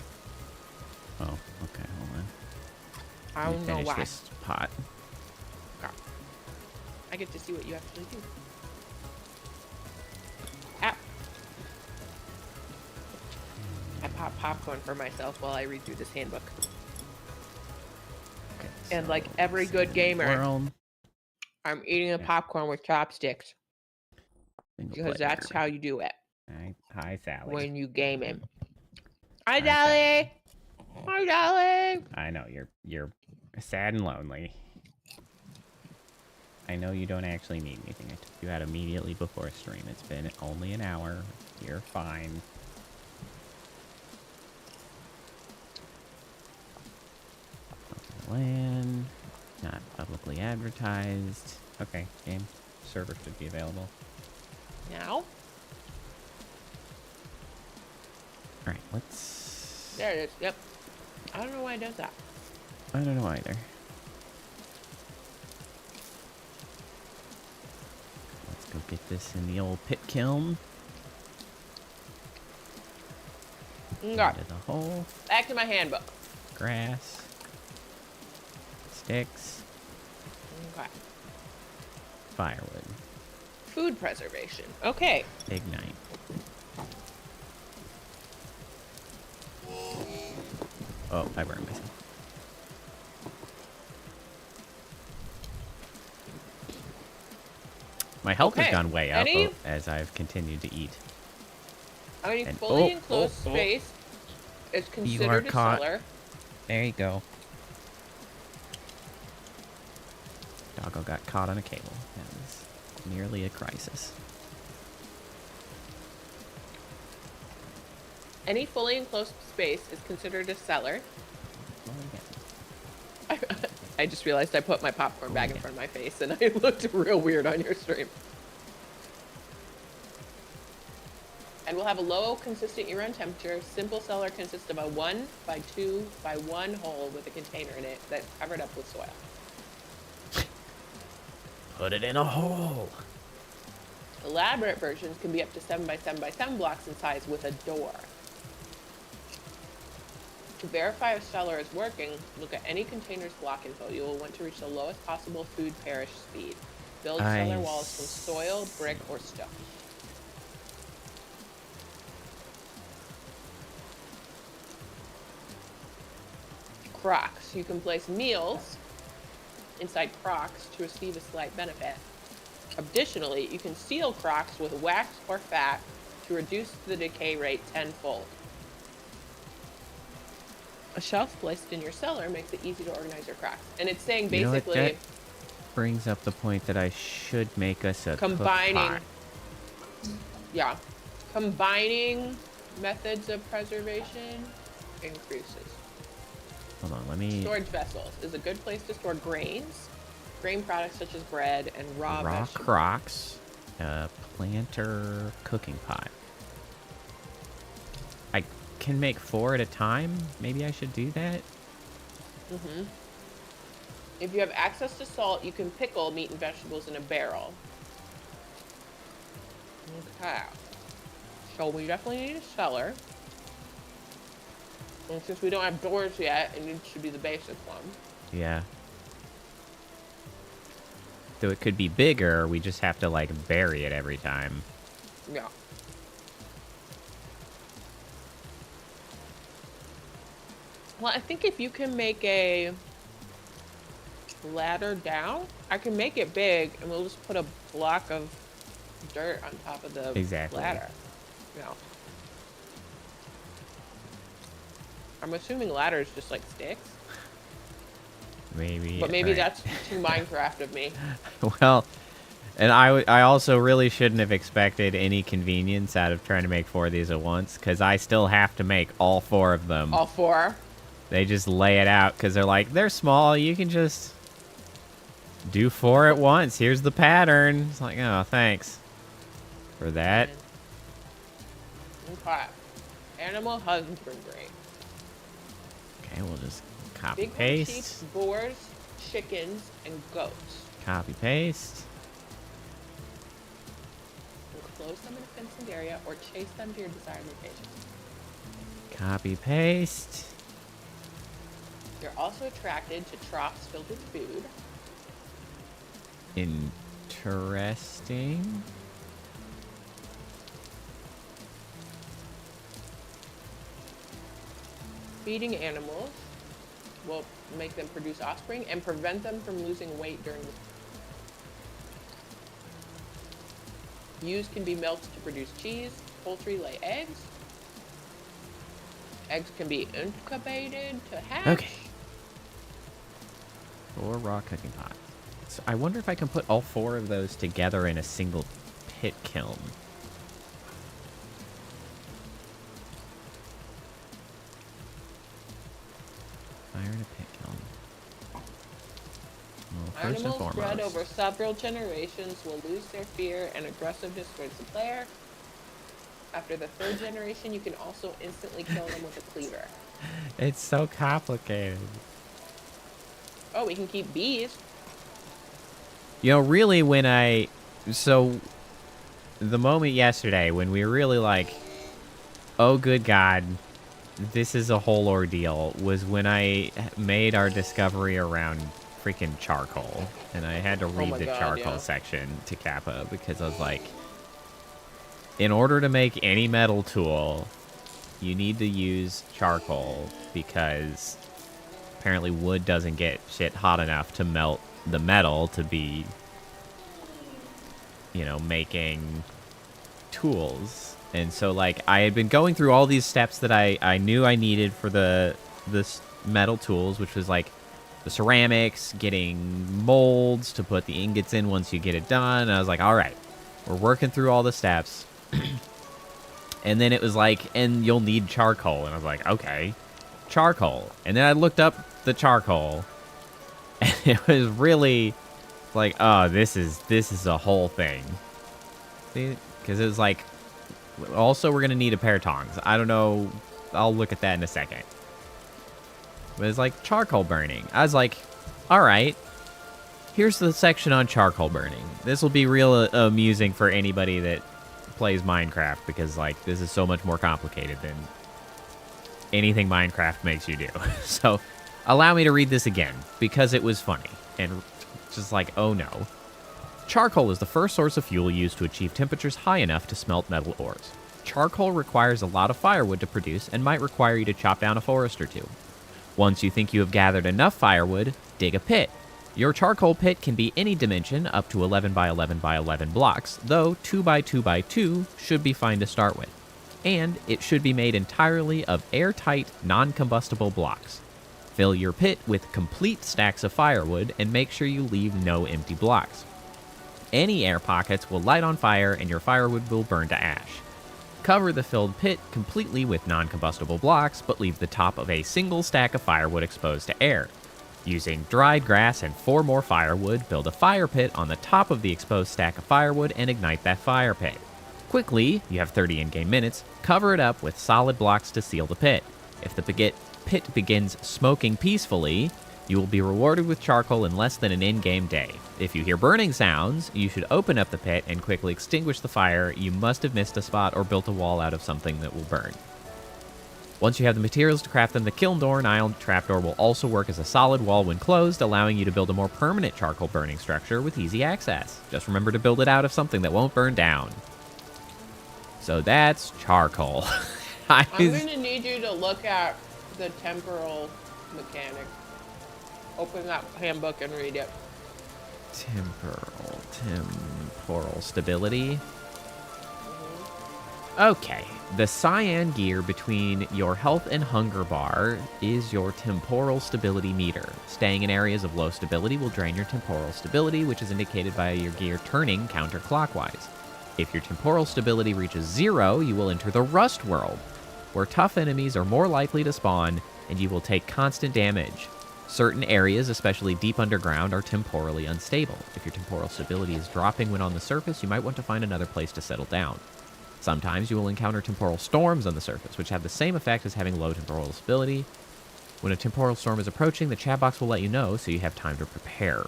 [SPEAKER 1] Oh, okay, hold on.
[SPEAKER 2] I
[SPEAKER 1] Let me
[SPEAKER 2] don't know
[SPEAKER 1] finish
[SPEAKER 2] why.
[SPEAKER 1] this pot.
[SPEAKER 2] I get to see what you actually do. Ah. I pop popcorn for myself while I read through this handbook.
[SPEAKER 1] Okay,
[SPEAKER 2] And
[SPEAKER 1] so
[SPEAKER 2] like every
[SPEAKER 1] let's
[SPEAKER 2] good
[SPEAKER 1] see.
[SPEAKER 2] gamer,
[SPEAKER 1] World,
[SPEAKER 2] I'm eating the
[SPEAKER 1] Yeah.
[SPEAKER 2] popcorn with chopsticks
[SPEAKER 1] single
[SPEAKER 2] because
[SPEAKER 1] player.
[SPEAKER 2] that's how you do it
[SPEAKER 1] Hi, Sally.
[SPEAKER 2] when you gaming. Hi,
[SPEAKER 1] Hi,
[SPEAKER 2] Dolly. Hi, Dolly.
[SPEAKER 1] I know you're sad and lonely. I know you don't actually need anything. I took you out immediately before stream. It's been only an hour. You're fine. Land. Not publicly advertised. Okay, game server should be available.
[SPEAKER 2] Now?
[SPEAKER 1] Alright, let's...
[SPEAKER 2] There it is. Yep. I don't know why it does that.
[SPEAKER 1] I don't know either. Let's go get this in the old pit kiln.
[SPEAKER 2] Okay.
[SPEAKER 1] Into the hole.
[SPEAKER 2] Back to my handbook.
[SPEAKER 1] Grass. Sticks.
[SPEAKER 2] Okay.
[SPEAKER 1] Firewood.
[SPEAKER 2] Food preservation. Okay.
[SPEAKER 1] Ignite. Oh, I burned myself. My health has
[SPEAKER 2] Okay.
[SPEAKER 1] gone way up
[SPEAKER 2] Any-
[SPEAKER 1] as I've continued to eat.
[SPEAKER 2] I mean,
[SPEAKER 1] And-
[SPEAKER 2] fully
[SPEAKER 1] oh,
[SPEAKER 2] enclosed
[SPEAKER 1] oh, oh.
[SPEAKER 2] space is
[SPEAKER 1] are
[SPEAKER 2] considered a
[SPEAKER 1] caught.
[SPEAKER 2] cellar.
[SPEAKER 1] There you go. Doggo got caught on a cable. That was nearly a crisis.
[SPEAKER 2] Any fully enclosed space is considered a cellar. I just realized I put my popcorn bag in front of my face and I looked real weird on your stream. And we'll have a low, consistent year-round temperature. Simple cellar consists of a 1 by 2 by 1 hole with a container in it that's covered up with soil.
[SPEAKER 1] Put it in a hole.
[SPEAKER 2] Elaborate versions can be up to 7 by 7 by 7 blocks in size with a door. To verify if cellar is working, look at any container's block info. You will want to reach the lowest possible food perish speed. Build cellar walls from soil, brick, or stone. Crocks. You can place meals inside crocks to receive a slight benefit. Additionally, you can seal crocks with wax or fat to reduce the decay rate tenfold. A shelf placed in your cellar makes it easy to organize your crocks. And it's saying basically...
[SPEAKER 1] that brings up the point that I should make us a
[SPEAKER 2] combining...
[SPEAKER 1] cook pot.
[SPEAKER 2] Yeah. Combining methods of preservation increases.
[SPEAKER 1] Hold on, let me...
[SPEAKER 2] Storage vessels is a good place to store grains. Grain products such as bread and raw vegetables.
[SPEAKER 1] crocks. Planter cooking pot. I can make 4 at a time. Maybe I should do that.
[SPEAKER 2] Mm-hmm. If you have access to salt, you can pickle meat and vegetables in a barrel. Okay. So we definitely need a cellar. And since we don't have doors yet, it needs to be the basic one.
[SPEAKER 1] Yeah. So it could be bigger, we just have to, like, bury it every time.
[SPEAKER 2] Yeah. Well, I think if you can make a ladder down, I can make it big, and we'll just put a block of dirt on top of the ladder. Yeah. I'm assuming ladders just like sticks.
[SPEAKER 1] Maybe.
[SPEAKER 2] But maybe that's too Minecraft of me.
[SPEAKER 1] Well, and I also really shouldn't have expected any convenience out of trying to make 4 of these at once, because I still have to make all 4 of them.
[SPEAKER 2] All 4?
[SPEAKER 1] They just lay it out, because they're like, they're small, you can just do 4 at once. Here's the pattern. It's like, oh, thanks for that.
[SPEAKER 2] Okay. Animal husbandry.
[SPEAKER 1] Okay, we'll just copy
[SPEAKER 2] Big
[SPEAKER 1] paste.
[SPEAKER 2] sheep, boars, chickens, and goats.
[SPEAKER 1] Copy paste.
[SPEAKER 2] Enclose them in a fenced area or chase them to your desired location.
[SPEAKER 1] Copy paste.
[SPEAKER 2] You're also attracted to troughs filled with food.
[SPEAKER 1] Interesting.
[SPEAKER 2] Feeding animals will make them produce offspring and prevent them from losing weight during the... Ewes can be milked to produce cheese. Poultry lay eggs. Eggs can be incubated to hatch.
[SPEAKER 1] Okay. 4 raw cooking pots. So I wonder if I can put all 4 of those together in a single pit kiln. Fire in a pit kiln. Well, first and
[SPEAKER 2] Animals
[SPEAKER 1] foremost.
[SPEAKER 2] bred over several generations will lose their fear and aggressiveness towards the player. After the 3rd generation, you can also instantly kill them with a cleaver.
[SPEAKER 1] It's so complicated.
[SPEAKER 2] Oh, we can keep bees.
[SPEAKER 1] You know, really, so the moment yesterday when we were really like, oh, good God, this is a whole ordeal, was when I made our discovery around freaking charcoal. And I had to read the charcoal section to Cappa because I was like, in order to make any metal tool, you need to use charcoal because apparently wood doesn't get shit hot enough to melt the metal to be, you know, making tools. And so, like, I had been going through all these steps that I knew I needed for the metal tools, which was like the ceramics, getting molds to put the ingots in once you get it done. And I was like, all right, we're working through all the steps. And then it was like, and you'll need charcoal. And I was like, okay, charcoal. And then I looked up the charcoal, and it was really like, oh, this is a whole thing. See, because it was like, also we're gonna need a pair of tongs. I don't know. I'll look at that in a second. But it's like charcoal burning. I was like, all right, here's the section on charcoal burning. This will be real amusing for anybody that plays Minecraft, because like this is so much more complicated than anything Minecraft makes you do. So allow me to read this again, because it was funny and just like, oh no. Charcoal is the first source of fuel used to achieve temperatures high enough to smelt metal ores. Charcoal requires a lot of firewood to produce and might require you to chop down a forest or two. Once you think you have gathered enough firewood, dig a pit. Your charcoal pit can be any dimension up to 11 by 11 by 11 blocks, though 2 by 2 by 2 should be fine to start with. And it should be made entirely of airtight, non-combustible blocks. Fill your pit with complete stacks of firewood and make sure you leave no empty blocks. Any air pockets will light on fire and your firewood will burn to ash. Cover the filled pit completely with non-combustible blocks, but leave the top of a single stack of firewood exposed to air. Using dried grass and 4 more firewood, build a fire pit on the top of the exposed stack of firewood and ignite that fire pit. Quickly, you have 30 in-game minutes, cover it up with solid blocks to seal the pit. If the pit begins smoking peacefully, you will be rewarded with charcoal in less than an in-game day. If you hear burning sounds, you should open up the pit and quickly extinguish the fire. You must have missed a spot or built a wall out of something that will burn. Once you have the materials to craft them, the kiln door and iron trapdoor will also work as a solid wall when closed, allowing you to build a more permanent charcoal burning structure with easy access. Just remember to build it out of something that won't burn down. So that's charcoal.
[SPEAKER 2] I'm going to need you to look at the temporal mechanic. Open that handbook and read it. Temporal stability.
[SPEAKER 1] Okay, the cyan gear between your health and hunger bar is your temporal stability meter. Staying in areas of low stability will drain your temporal stability, which is indicated by your gear turning counterclockwise. If your temporal stability reaches 0, you will enter the rust world, where tough enemies are more likely to spawn, and you will take constant damage. Certain areas, especially deep underground, are temporally unstable. If your temporal stability is dropping when on the surface, you might want to find another place to settle down. Sometimes you will encounter temporal storms on the surface, which have the same effect as having low temporal stability. When a temporal storm is approaching, the chat box will let you know, so you have time to prepare.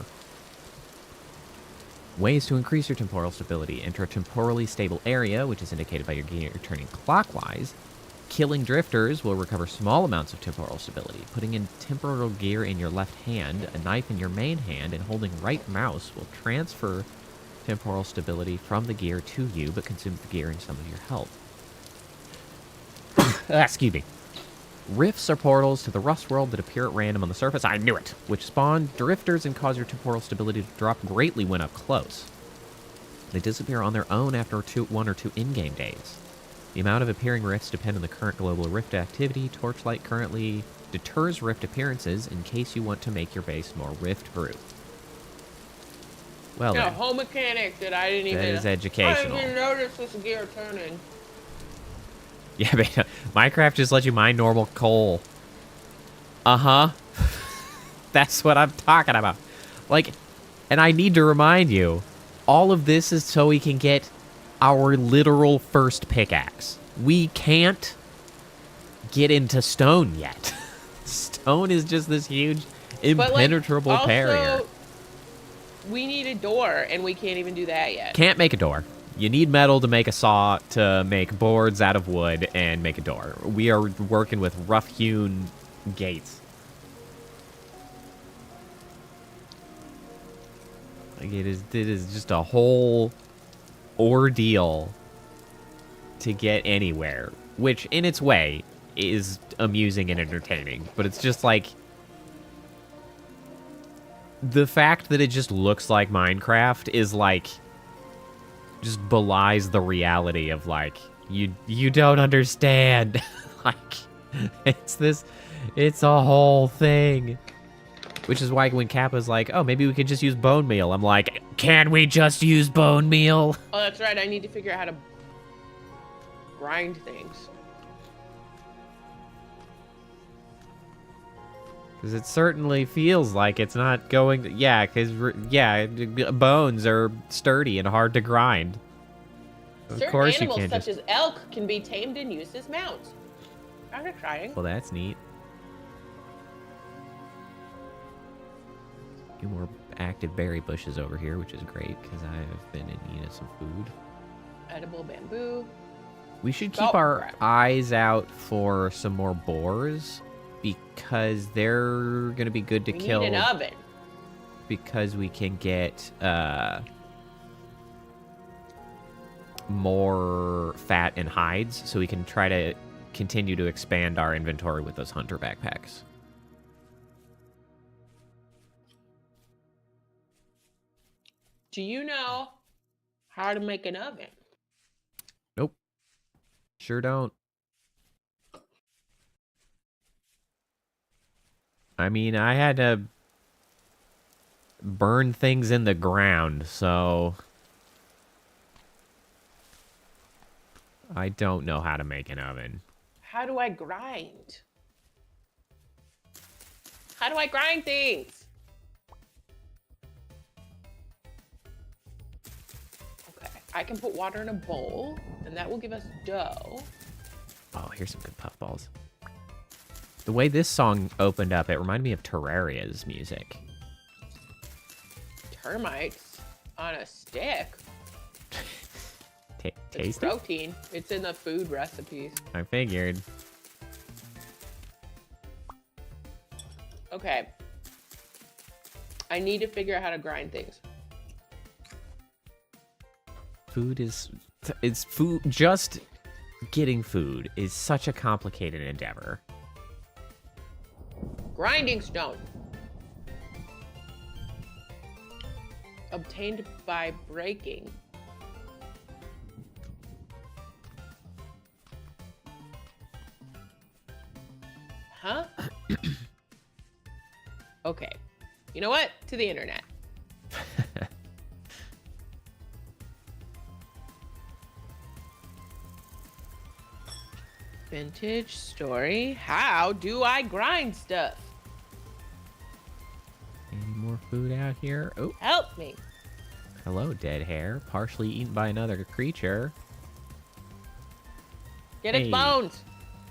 [SPEAKER 1] Ways to increase your temporal stability. Enter a temporally stable area, which is indicated by your gear turning clockwise. Killing drifters will recover small amounts of temporal stability. Putting in temporal gear in your left hand, a knife in your main hand, and holding right mouse will transfer temporal stability from the gear to you, but consumes the gear and some of your health. Excuse me. Rifts are portals to the rust world that appear at random on the surface. I knew it! Which spawn drifters and cause your temporal stability to drop greatly when up close. They disappear on their own after 1 or 2 in-game days. The amount of appearing rifts depend on the current global rift activity. Torchlight currently deters rift appearances in case you want to make your base more rift-proof. Well,
[SPEAKER 2] yeah, whole mechanic that I didn't even.
[SPEAKER 1] That is educational.
[SPEAKER 2] I didn't even notice this gear turning.
[SPEAKER 1] Yeah, but Minecraft just lets you mine normal coal. Uh-huh. That's what I'm talking about. Like, and I need to remind you, all of this is so we can get our literal first pickaxe. We can't get into stone yet. Stone is just this huge, impenetrable barrier.
[SPEAKER 2] We need a door, and we can't even do that yet.
[SPEAKER 1] Can't make a door. You need metal to make a saw, to make boards out of wood, and make a door. We are working with rough-hewn gates. Like it is just a whole ordeal to get anywhere, which in its way is amusing and entertaining, but it's just like the fact that it just looks like Minecraft is like just belies the reality of like you don't understand. Like It's a whole thing. Which is why when Kappa's like, oh, maybe we could just use bone meal. I'm like, can we just use bone meal?
[SPEAKER 2] Oh, that's right. I need to figure out how to grind things.
[SPEAKER 1] Because it certainly feels like it's not going to, yeah, because, yeah, bones are sturdy and hard to grind.
[SPEAKER 2] Certain
[SPEAKER 1] Of course
[SPEAKER 2] animals,
[SPEAKER 1] you can't
[SPEAKER 2] such
[SPEAKER 1] just...
[SPEAKER 2] as elk, can be tamed and used as mounts. Kind of exciting.
[SPEAKER 1] Well, that's neat. A few more active berry bushes over here, which is great, because I've been in need of some food.
[SPEAKER 2] Edible bamboo.
[SPEAKER 1] We should keep our eyes out for some more boars, because they're going to be good to kill.
[SPEAKER 2] We need an oven.
[SPEAKER 1] Because we can get more fat and hides, so we can try to continue to expand our inventory with those hunter backpacks.
[SPEAKER 2] Do you know how to make an oven?
[SPEAKER 1] Nope. Sure don't. I mean, I had to burn things in the ground, so I don't know how to make an oven.
[SPEAKER 2] How do I grind? How do I grind things? Okay, I can put water in a bowl, and that will give us dough.
[SPEAKER 1] Oh, here's some good puffballs. The way this song opened up, it reminded me of Terraria's music.
[SPEAKER 2] Termites on a stick.
[SPEAKER 1] Tasty?
[SPEAKER 2] It's protein. It's in the food recipes.
[SPEAKER 1] I figured.
[SPEAKER 2] Okay. I need to figure out how to grind things.
[SPEAKER 1] Food is... It's food... Just getting food is such a complicated endeavor.
[SPEAKER 2] Grinding stone. Obtained by breaking. Huh? Okay. You know what? To the internet. Vintage story. How do I grind stuff?
[SPEAKER 1] Any more food out here? Oh,
[SPEAKER 2] Help me.
[SPEAKER 1] hello, dead hair. Partially eaten by another creature.
[SPEAKER 2] Get its
[SPEAKER 1] Hey.
[SPEAKER 2] bones.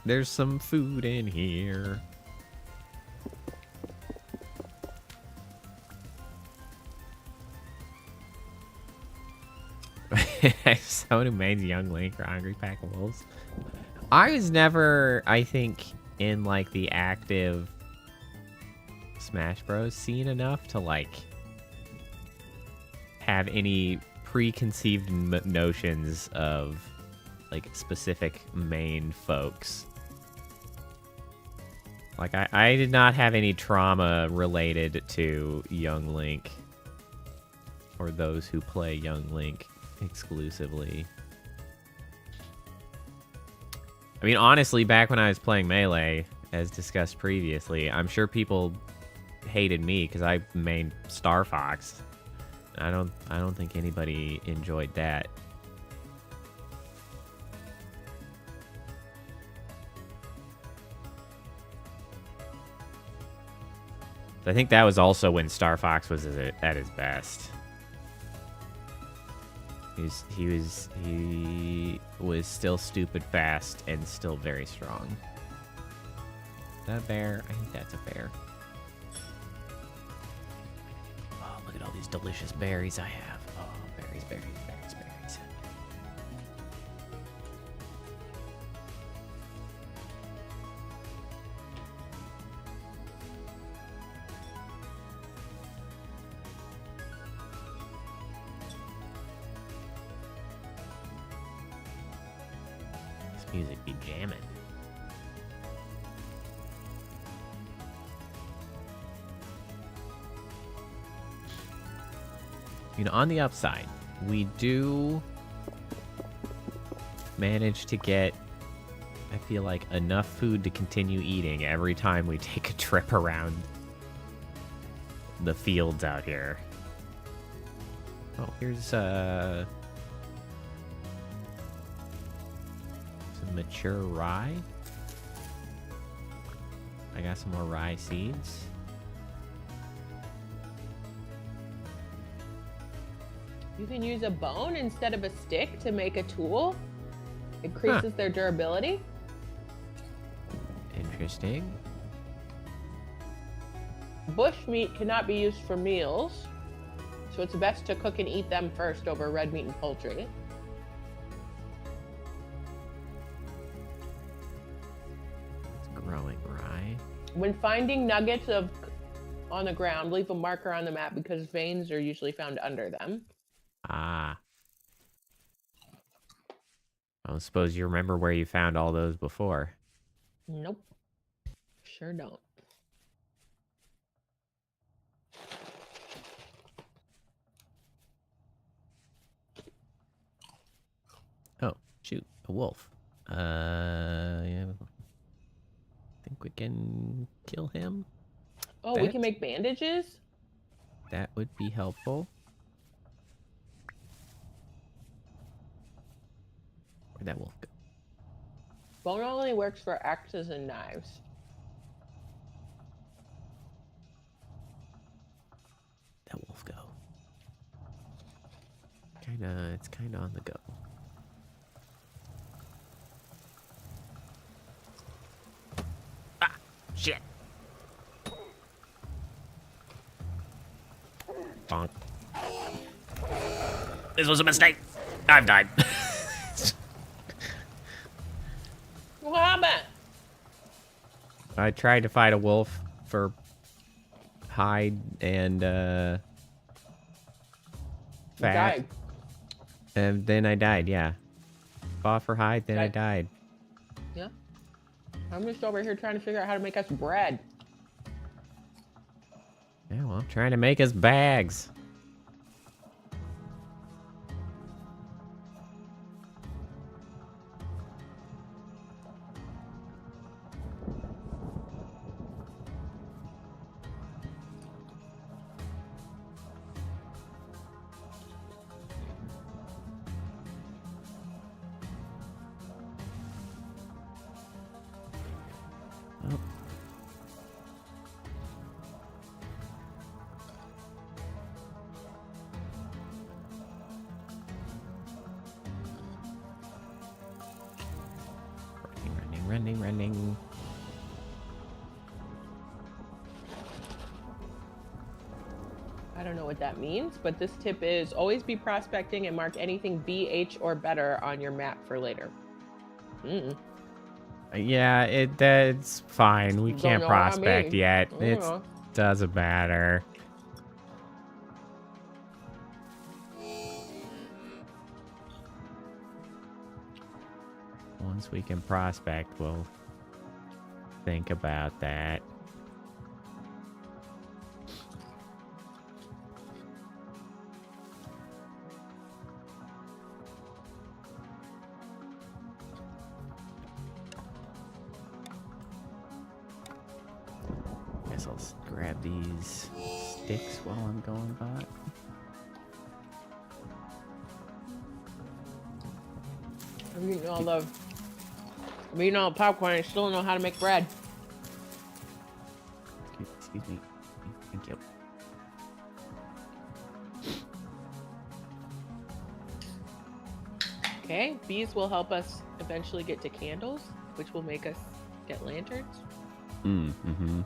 [SPEAKER 1] There's some food in here. Someone who made Young Link or Hungry Pack of Wolves. I was never, I think, in like the active Smash Bros scene enough to like have any preconceived notions of like specific main folks. Like I did not have any trauma related to Young Link or those who play Young Link exclusively. I mean, honestly, back when I was playing Melee, as discussed previously, I'm sure people hated me because I made Star Fox. I don't think anybody enjoyed that. I think that was also when Star Fox was at his best. He was still stupid fast and still very strong. Is that a bear? I think that's a bear. Oh, look at all these delicious berries I have. Oh, berries, berries, berries, berries. Music be jamming. You know, on the upside, we do manage to get I feel like enough food to continue eating every time we take a trip around the fields out here. Oh, here's some mature rye. I got some more rye seeds.
[SPEAKER 2] You can use a bone instead of a stick to make a tool. Increases their durability.
[SPEAKER 1] Interesting.
[SPEAKER 2] Bush meat cannot be used for meals, so it's best to cook and eat them first over red meat and poultry.
[SPEAKER 1] It's growing rye.
[SPEAKER 2] When finding nuggets on the ground, leave a marker on the map because veins are usually found under them.
[SPEAKER 1] Ah. I don't suppose you remember where you found all those before.
[SPEAKER 2] Nope. Sure don't.
[SPEAKER 1] Oh, shoot. A wolf. Yeah. Think we can kill him?
[SPEAKER 2] Oh, we can make bandages?
[SPEAKER 1] That would be helpful. Where'd that wolf go?
[SPEAKER 2] Bone only works for axes and knives.
[SPEAKER 1] That wolf go? It's kinda on the go. Ah, shit. Bonk. This was a mistake. I've died.
[SPEAKER 2] What happened?
[SPEAKER 1] I tried to fight a wolf for hide and fat.
[SPEAKER 2] Died.
[SPEAKER 1] And then I died, yeah. Fought for hide, then I died.
[SPEAKER 2] Yeah. I'm just over here trying to figure out how to make us bread.
[SPEAKER 1] Yeah, well, I'm trying to make us bags. Oh. Running.
[SPEAKER 2] I don't know what that means, but this tip is always be prospecting and mark anything B, H, or better on your map for later.
[SPEAKER 1] Yeah, that's fine. We
[SPEAKER 2] Don't
[SPEAKER 1] can't
[SPEAKER 2] know what I
[SPEAKER 1] prospect
[SPEAKER 2] mean.
[SPEAKER 1] yet. It
[SPEAKER 2] Yeah.
[SPEAKER 1] doesn't matter. Once we can prospect, we'll think about that. Guess I'll grab these sticks while I'm going by.
[SPEAKER 2] I'm eating all the popcorn and still don't know how to make bread.
[SPEAKER 1] Excuse me. Thank you.
[SPEAKER 2] Okay, bees will help us eventually get to candles, which will make us get lanterns.
[SPEAKER 1] Mm-hmm.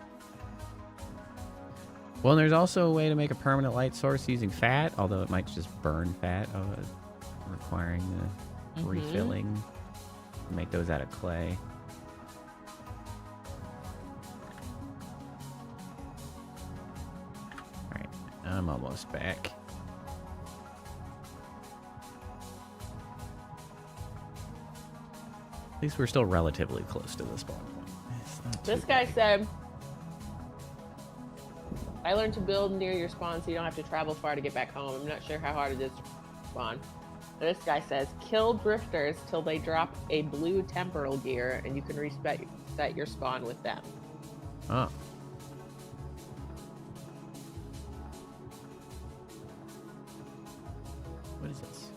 [SPEAKER 1] Well, there's also a way to make a permanent light source using fat, although it might just burn fat, requiring the refilling. Make those out of clay. Alright, I'm almost back. At least we're still relatively close to the spawn point.
[SPEAKER 2] This guy said, I learned to build near your spawn so you don't have to travel far to get back home. I'm not sure how hard it is to spawn. This guy says, kill drifters till they drop a blue temporal gear, and you can reset your spawn with them.
[SPEAKER 1] Oh. What is this?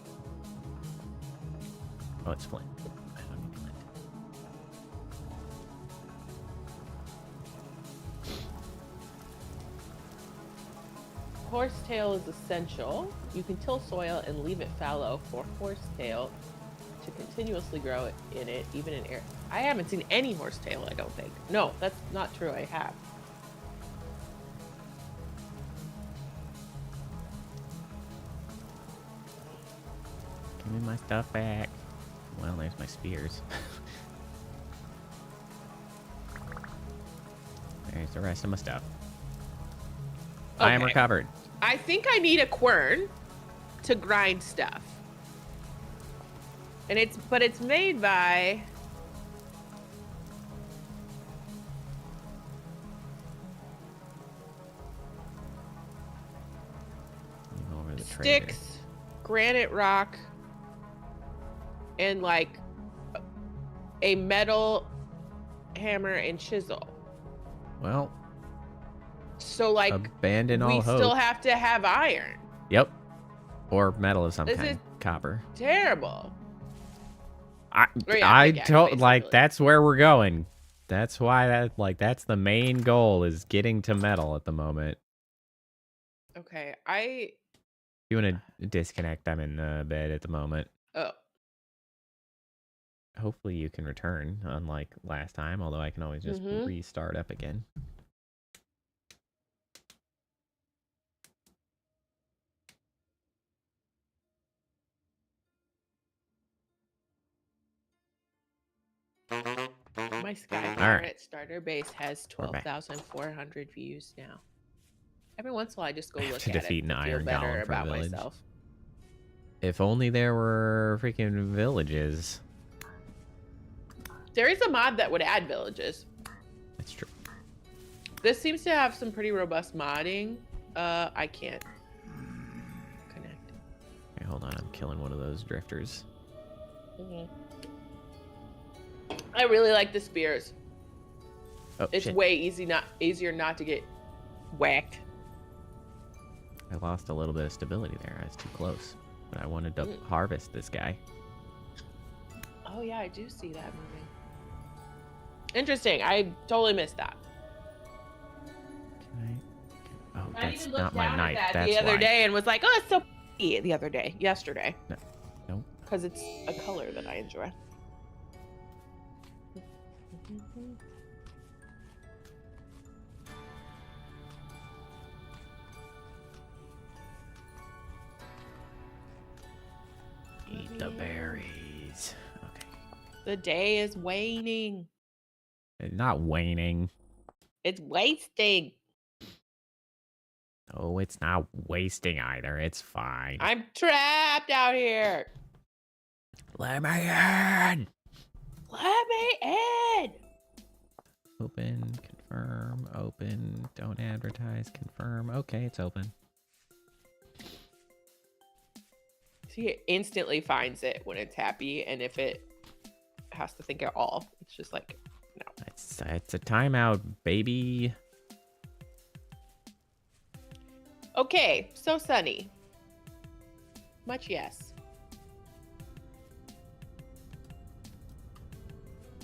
[SPEAKER 1] Oh, it's flint. I don't need flint.
[SPEAKER 2] Horsetail is essential. You can till soil and leave it fallow for horsetail to continuously grow in it, even in air. I haven't seen any horsetail, I don't think. No, that's not true. I have.
[SPEAKER 1] Give me my stuff back. Well, there's my spears. There's the rest of my stuff. I am
[SPEAKER 2] Okay.
[SPEAKER 1] recovered.
[SPEAKER 2] I think I need a quern to grind stuff. And it's made by
[SPEAKER 1] Over the trader.
[SPEAKER 2] sticks, granite rock, and like a metal hammer and chisel.
[SPEAKER 1] Well,
[SPEAKER 2] So like
[SPEAKER 1] abandon all
[SPEAKER 2] we
[SPEAKER 1] hope.
[SPEAKER 2] still have to have iron.
[SPEAKER 1] Yep. Or metal of some
[SPEAKER 2] This
[SPEAKER 1] kind.
[SPEAKER 2] is
[SPEAKER 1] Copper.
[SPEAKER 2] terrible.
[SPEAKER 1] I
[SPEAKER 2] pickaxe,
[SPEAKER 1] told like
[SPEAKER 2] basically.
[SPEAKER 1] that's where we're going. That's why that's the main goal is getting to metal at the moment.
[SPEAKER 2] Okay,
[SPEAKER 1] You want to disconnect? I'm in bed at the moment.
[SPEAKER 2] oh,
[SPEAKER 1] Hopefully you can return, unlike last time. Although I can always just restart up again.
[SPEAKER 2] my Sky
[SPEAKER 1] All
[SPEAKER 2] Pirate
[SPEAKER 1] right.
[SPEAKER 2] starter base has
[SPEAKER 1] We're back.
[SPEAKER 2] 12,400 views now. Every once in a while, I just go
[SPEAKER 1] I have
[SPEAKER 2] look
[SPEAKER 1] to
[SPEAKER 2] at
[SPEAKER 1] defeat
[SPEAKER 2] it
[SPEAKER 1] an
[SPEAKER 2] to feel
[SPEAKER 1] iron
[SPEAKER 2] better
[SPEAKER 1] golem for a
[SPEAKER 2] about
[SPEAKER 1] village.
[SPEAKER 2] myself.
[SPEAKER 1] If only there were freaking villages.
[SPEAKER 2] There is a mod that would add villages.
[SPEAKER 1] That's true.
[SPEAKER 2] This seems to have some pretty robust modding. I can't connect.
[SPEAKER 1] Okay, hold on. I'm killing one of those drifters.
[SPEAKER 2] I really like the spears.
[SPEAKER 1] Oh,
[SPEAKER 2] It's
[SPEAKER 1] shit.
[SPEAKER 2] way easier not to get whacked.
[SPEAKER 1] I lost a little bit of stability there. I was too close. But I wanted to harvest this guy.
[SPEAKER 2] Oh yeah, I do see that moving. Interesting. I totally missed that.
[SPEAKER 1] Oh,
[SPEAKER 2] I
[SPEAKER 1] that's
[SPEAKER 2] even looked
[SPEAKER 1] not my
[SPEAKER 2] down
[SPEAKER 1] knife.
[SPEAKER 2] at that
[SPEAKER 1] That's
[SPEAKER 2] the other
[SPEAKER 1] why.
[SPEAKER 2] day and was like, "Oh, it's so pretty." The other day, yesterday.
[SPEAKER 1] No.
[SPEAKER 2] Because it's a color that I enjoy.
[SPEAKER 1] Eat the berries. Okay.
[SPEAKER 2] The day is waning.
[SPEAKER 1] Not waning.
[SPEAKER 2] It's wasting.
[SPEAKER 1] Oh, it's not wasting either. It's fine.
[SPEAKER 2] I'm trapped out here.
[SPEAKER 1] Let me in.
[SPEAKER 2] Let me in.
[SPEAKER 1] Open, confirm, open, don't advertise, confirm. Okay, it's open.
[SPEAKER 2] See, it instantly finds it when it's happy, and if it has to think at all, it's just like, no.
[SPEAKER 1] It's a timeout, baby.
[SPEAKER 2] Okay, so Sunny. Much yes.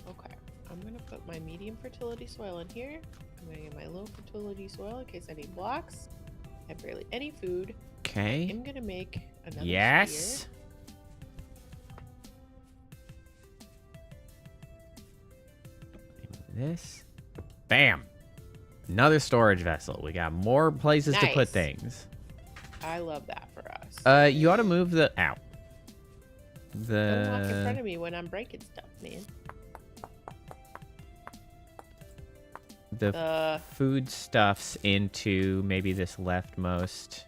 [SPEAKER 2] Okay, I'm gonna put my medium fertility soil in here. I'm gonna get my low fertility soil in case I need blocks. I have barely any food.
[SPEAKER 1] Okay.
[SPEAKER 2] I'm gonna make another
[SPEAKER 1] Yes.
[SPEAKER 2] spear.
[SPEAKER 1] This. Bam. Another storage vessel. We got more places to put
[SPEAKER 2] Nice.
[SPEAKER 1] things.
[SPEAKER 2] I love that for us.
[SPEAKER 1] You ought to move the out.
[SPEAKER 2] Don't walk in front
[SPEAKER 1] The
[SPEAKER 2] of me when I'm breaking stuff, man.
[SPEAKER 1] the food stuffs into maybe this leftmost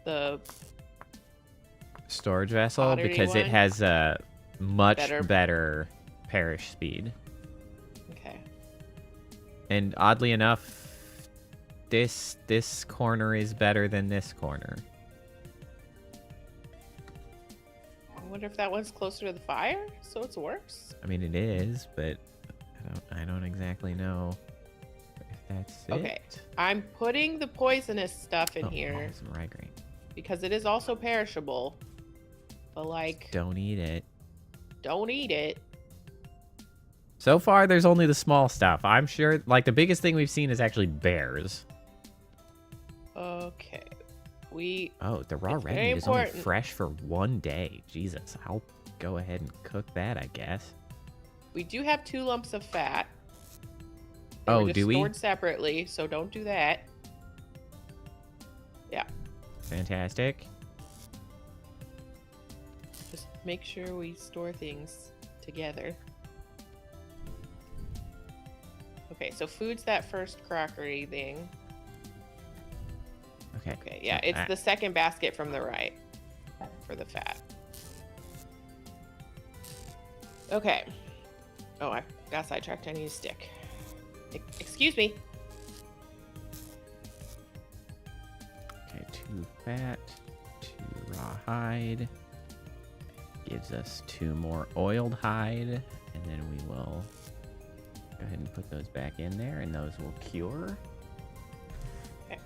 [SPEAKER 2] The
[SPEAKER 1] storage vessel
[SPEAKER 2] pottery
[SPEAKER 1] because it
[SPEAKER 2] one?
[SPEAKER 1] has a much
[SPEAKER 2] Better-
[SPEAKER 1] better perish speed.
[SPEAKER 2] okay.
[SPEAKER 1] And oddly enough, this corner is better than this corner.
[SPEAKER 2] wonder if that one's closer to the fire, so it's worse.
[SPEAKER 1] I mean, it is, but I don't exactly know if that's it.
[SPEAKER 2] Okay, I'm putting the poisonous stuff in here
[SPEAKER 1] some rye grain.
[SPEAKER 2] because it is also perishable. But like,
[SPEAKER 1] Don't eat it.
[SPEAKER 2] don't eat it.
[SPEAKER 1] So far, there's only the small stuff. I'm sure, like, the biggest thing we've seen is actually bears.
[SPEAKER 2] Okay,
[SPEAKER 1] Oh, the raw
[SPEAKER 2] It's
[SPEAKER 1] red
[SPEAKER 2] very
[SPEAKER 1] meat is only
[SPEAKER 2] important.
[SPEAKER 1] fresh for 1 day. Jesus, I'll go ahead and cook that, I guess.
[SPEAKER 2] we do have 2 lumps of fat. They
[SPEAKER 1] Oh,
[SPEAKER 2] were just
[SPEAKER 1] do we?
[SPEAKER 2] stored separately, so don't do that. Yeah,
[SPEAKER 1] Fantastic.
[SPEAKER 2] just make sure we store things together. Okay, so food's that first crockery thing.
[SPEAKER 1] Okay.
[SPEAKER 2] Okay, yeah, it's the second basket from the right for the fat. Okay. Oh, I got sidetracked. I need a stick. Excuse me.
[SPEAKER 1] Okay, 2 fat, 2 raw hide. Gives us 2 more oiled hide. And then we will go ahead and put those back in there, and those will cure.
[SPEAKER 2] Okay.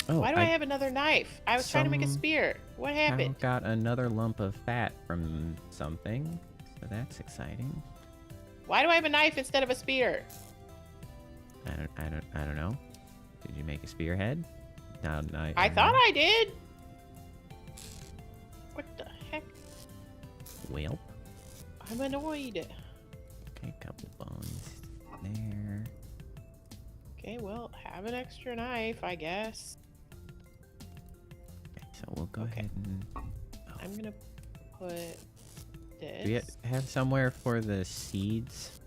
[SPEAKER 1] Oh,
[SPEAKER 2] Why do I have another knife? I was trying to make a
[SPEAKER 1] some-
[SPEAKER 2] spear. What
[SPEAKER 1] I
[SPEAKER 2] happened?
[SPEAKER 1] got another lump of fat from something, so that's exciting.
[SPEAKER 2] Why do I have a knife instead of a spear?
[SPEAKER 1] I don't know. Did you make a spearhead? No,
[SPEAKER 2] I thought I did. What the heck?
[SPEAKER 1] Well,
[SPEAKER 2] I'm annoyed.
[SPEAKER 1] okay, a couple bones there.
[SPEAKER 2] Okay, well, have an extra knife, I guess.
[SPEAKER 1] Okay, so we'll go
[SPEAKER 2] Okay.
[SPEAKER 1] ahead and.
[SPEAKER 2] I'm gonna put this.
[SPEAKER 1] Do we have somewhere for the seeds?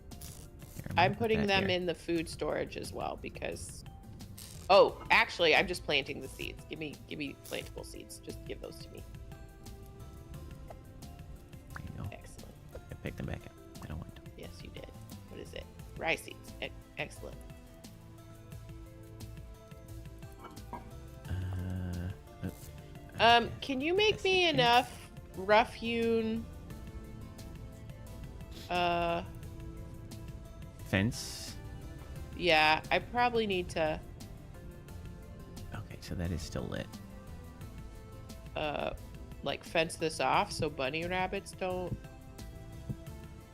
[SPEAKER 1] Here, gonna
[SPEAKER 2] I'm
[SPEAKER 1] put
[SPEAKER 2] putting
[SPEAKER 1] that
[SPEAKER 2] them
[SPEAKER 1] here.
[SPEAKER 2] in the food storage as well because. Oh, actually, I'm just planting the seeds. Give me plantable seeds. Just give those to me.
[SPEAKER 1] There you go.
[SPEAKER 2] Excellent.
[SPEAKER 1] I picked them back up. I don't want them.
[SPEAKER 2] Yes, you did. What is it? Rice seeds. Excellent. Can you make me
[SPEAKER 1] okay.
[SPEAKER 2] enough rough-hewn
[SPEAKER 1] Fence.
[SPEAKER 2] yeah, I probably need to
[SPEAKER 1] Okay, so that is still lit.
[SPEAKER 2] like fence this off so bunny rabbits don't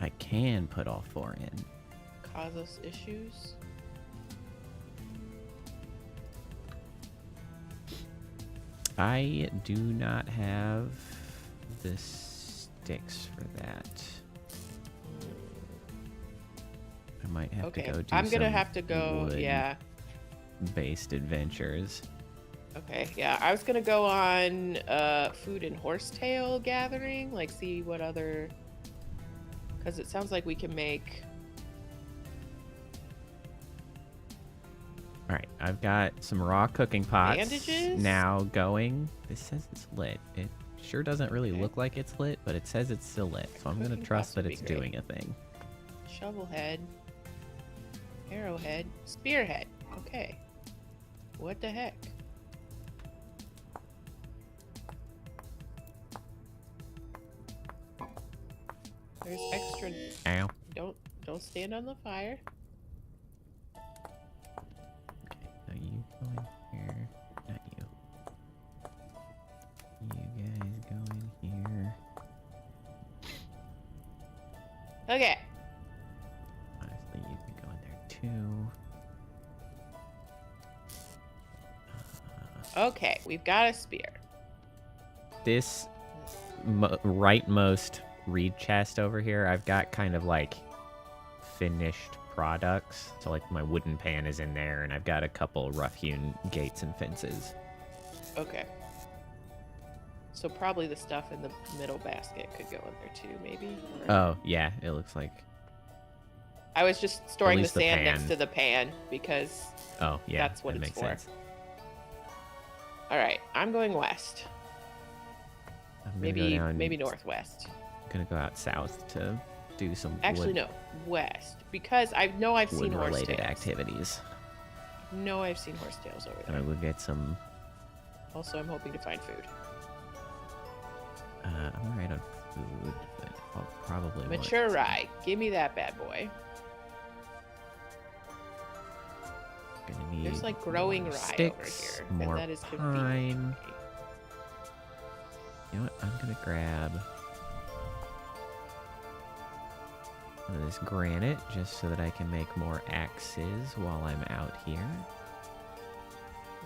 [SPEAKER 1] I can put all 4 in.
[SPEAKER 2] cause us issues.
[SPEAKER 1] I do not have the sticks for that. I might have to
[SPEAKER 2] Okay,
[SPEAKER 1] go do
[SPEAKER 2] I'm gonna
[SPEAKER 1] some
[SPEAKER 2] have to go. Yeah.
[SPEAKER 1] based adventures.
[SPEAKER 2] Okay. Yeah, I was gonna go on food and horsetail gathering, like see what other, because it sounds like we can make.
[SPEAKER 1] All right, I've got some raw cooking pots
[SPEAKER 2] Bandages?
[SPEAKER 1] now going. This says it's lit. It sure doesn't really
[SPEAKER 2] Okay.
[SPEAKER 1] look like it's lit, but it says it's still lit. So I'm gonna
[SPEAKER 2] Cooking
[SPEAKER 1] trust
[SPEAKER 2] pots would
[SPEAKER 1] that
[SPEAKER 2] be
[SPEAKER 1] it's
[SPEAKER 2] great.
[SPEAKER 1] doing a thing.
[SPEAKER 2] Shovel head, arrowhead, spearhead. Okay. What the heck? There's extra.
[SPEAKER 1] Ow.
[SPEAKER 2] Don't stand on the fire.
[SPEAKER 1] So you go in here. Not you. You guys go in here.
[SPEAKER 2] Okay.
[SPEAKER 1] Honestly, you can go in there too.
[SPEAKER 2] Okay, we've got a spear.
[SPEAKER 1] This rightmost reed chest over here, I've got kind of like finished products. So like my wooden pan is in there, and I've got a couple rough-hewn gates and fences.
[SPEAKER 2] Okay. So probably the stuff in the middle basket could go in there too, maybe? Or-
[SPEAKER 1] Oh yeah, it looks like.
[SPEAKER 2] I was just storing the
[SPEAKER 1] least the
[SPEAKER 2] sand next
[SPEAKER 1] pan.
[SPEAKER 2] to the pan because.
[SPEAKER 1] Oh yeah,
[SPEAKER 2] That's what
[SPEAKER 1] that
[SPEAKER 2] it's
[SPEAKER 1] makes
[SPEAKER 2] for.
[SPEAKER 1] sense.
[SPEAKER 2] All right, I'm going west.
[SPEAKER 1] I'm gonna go down,
[SPEAKER 2] Maybe northwest.
[SPEAKER 1] Gonna go out south to do some
[SPEAKER 2] Actually, no, west because I know I've seen
[SPEAKER 1] wood-related
[SPEAKER 2] horsetails.
[SPEAKER 1] activities.
[SPEAKER 2] No, I've seen horsetails over
[SPEAKER 1] And
[SPEAKER 2] there.
[SPEAKER 1] I will get some.
[SPEAKER 2] Also, I'm hoping to find food.
[SPEAKER 1] I'm alright on food, but I'll probably
[SPEAKER 2] Mature
[SPEAKER 1] want
[SPEAKER 2] rye. Give me that bad boy.
[SPEAKER 1] Gonna need
[SPEAKER 2] There's like growing
[SPEAKER 1] more
[SPEAKER 2] rye
[SPEAKER 1] sticks,
[SPEAKER 2] over here,
[SPEAKER 1] more
[SPEAKER 2] and that is
[SPEAKER 1] pine.
[SPEAKER 2] convenient.
[SPEAKER 1] You know what? I'm gonna grab this granite just so that I can make more axes while I'm out here.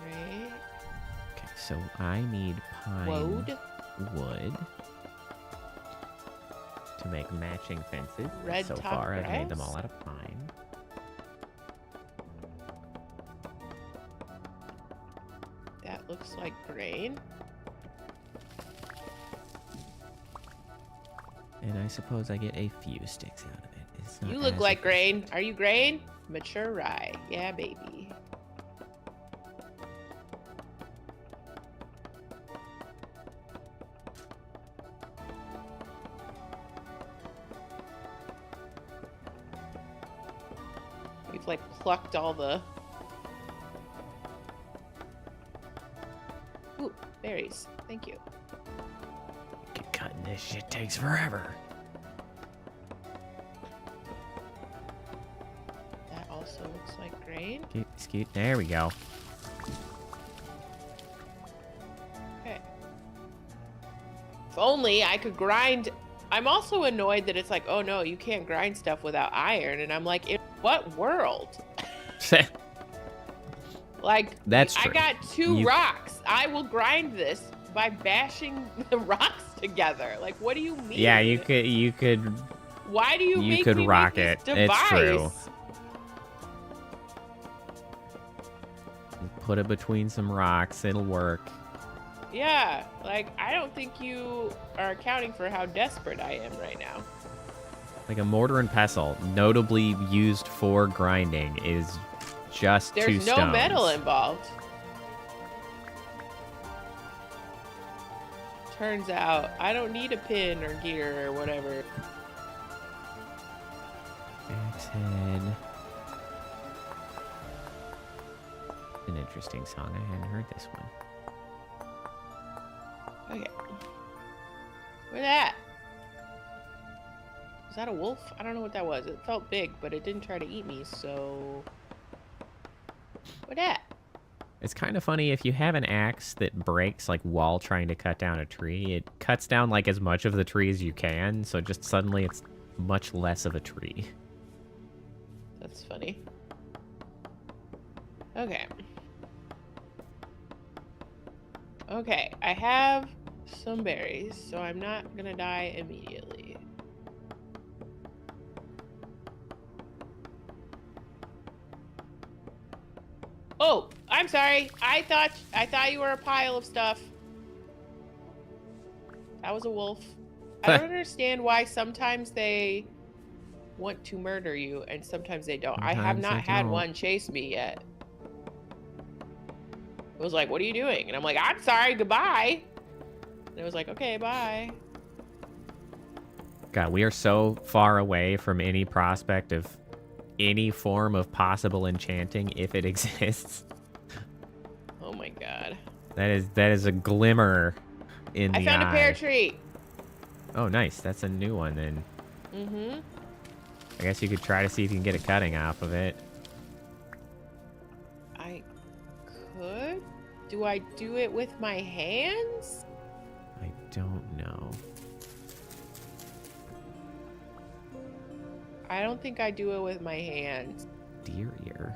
[SPEAKER 2] Right.
[SPEAKER 1] Okay, so I need pine wood to make matching fences.
[SPEAKER 2] Red
[SPEAKER 1] So
[SPEAKER 2] top
[SPEAKER 1] far, I've made them
[SPEAKER 2] grass?
[SPEAKER 1] all out of pine.
[SPEAKER 2] That looks like grain.
[SPEAKER 1] And I suppose I get a few sticks out of it. It's not
[SPEAKER 2] You look
[SPEAKER 1] as
[SPEAKER 2] like
[SPEAKER 1] efficient.
[SPEAKER 2] grain. Are you grain? Mature rye. Yeah, baby. We've like plucked all the... Ooh, berries. Thank you.
[SPEAKER 1] Cutting this shit takes forever.
[SPEAKER 2] That also looks like grain.
[SPEAKER 1] Scoot. There we go.
[SPEAKER 2] Okay. If only I could grind. I'm also annoyed that it's like, oh no, you can't grind stuff without iron. And I'm like, in what world? Like,
[SPEAKER 1] That's
[SPEAKER 2] I
[SPEAKER 1] true.
[SPEAKER 2] got two rocks. I will grind this by bashing the rocks together. Like, what do you mean?
[SPEAKER 1] Yeah, you could
[SPEAKER 2] Why do you make
[SPEAKER 1] could
[SPEAKER 2] me
[SPEAKER 1] rock
[SPEAKER 2] make this
[SPEAKER 1] it. It's true.
[SPEAKER 2] device?
[SPEAKER 1] put it between some rocks. It'll work.
[SPEAKER 2] Yeah, like, I don't think you are accounting for how desperate I am right now.
[SPEAKER 1] Like a mortar and pestle, notably used for grinding, is just two
[SPEAKER 2] There's no
[SPEAKER 1] stones.
[SPEAKER 2] metal involved. Turns out I don't need a pin or gear or whatever.
[SPEAKER 1] Axe head. An interesting song. I hadn't heard this one.
[SPEAKER 2] Okay. Where's that? Was that a wolf? I don't know what that was. It felt big, but it didn't try to eat me, so... Where that?
[SPEAKER 1] It's kind of funny if you have an axe that breaks like while trying to cut down a tree, it cuts down like as much of the tree as you can, so just suddenly it's much less of a tree.
[SPEAKER 2] That's funny. Okay. Okay, I have some berries, so I'm not gonna die immediately. Oh, I'm sorry. I thought you were a pile of stuff. That was a wolf. I don't understand why sometimes they want to murder you and sometimes they don't. I have
[SPEAKER 1] Sometimes
[SPEAKER 2] not
[SPEAKER 1] they
[SPEAKER 2] had
[SPEAKER 1] don't.
[SPEAKER 2] one chase me yet. It was like, what are you doing? And I'm like, I'm sorry, goodbye. And it was like, okay, bye.
[SPEAKER 1] God, we are so far away from any prospect of any form of possible enchanting if it exists.
[SPEAKER 2] Oh my god.
[SPEAKER 1] That is a glimmer in the
[SPEAKER 2] I found a pear
[SPEAKER 1] eye.
[SPEAKER 2] tree.
[SPEAKER 1] Oh, nice. That's a new one then.
[SPEAKER 2] Mm-hmm.
[SPEAKER 1] I guess you could try to see if you can get a cutting off of it.
[SPEAKER 2] I could? Do I do it with my hands?
[SPEAKER 1] I don't know.
[SPEAKER 2] I don't think I do it with my hands.
[SPEAKER 1] Deer ear.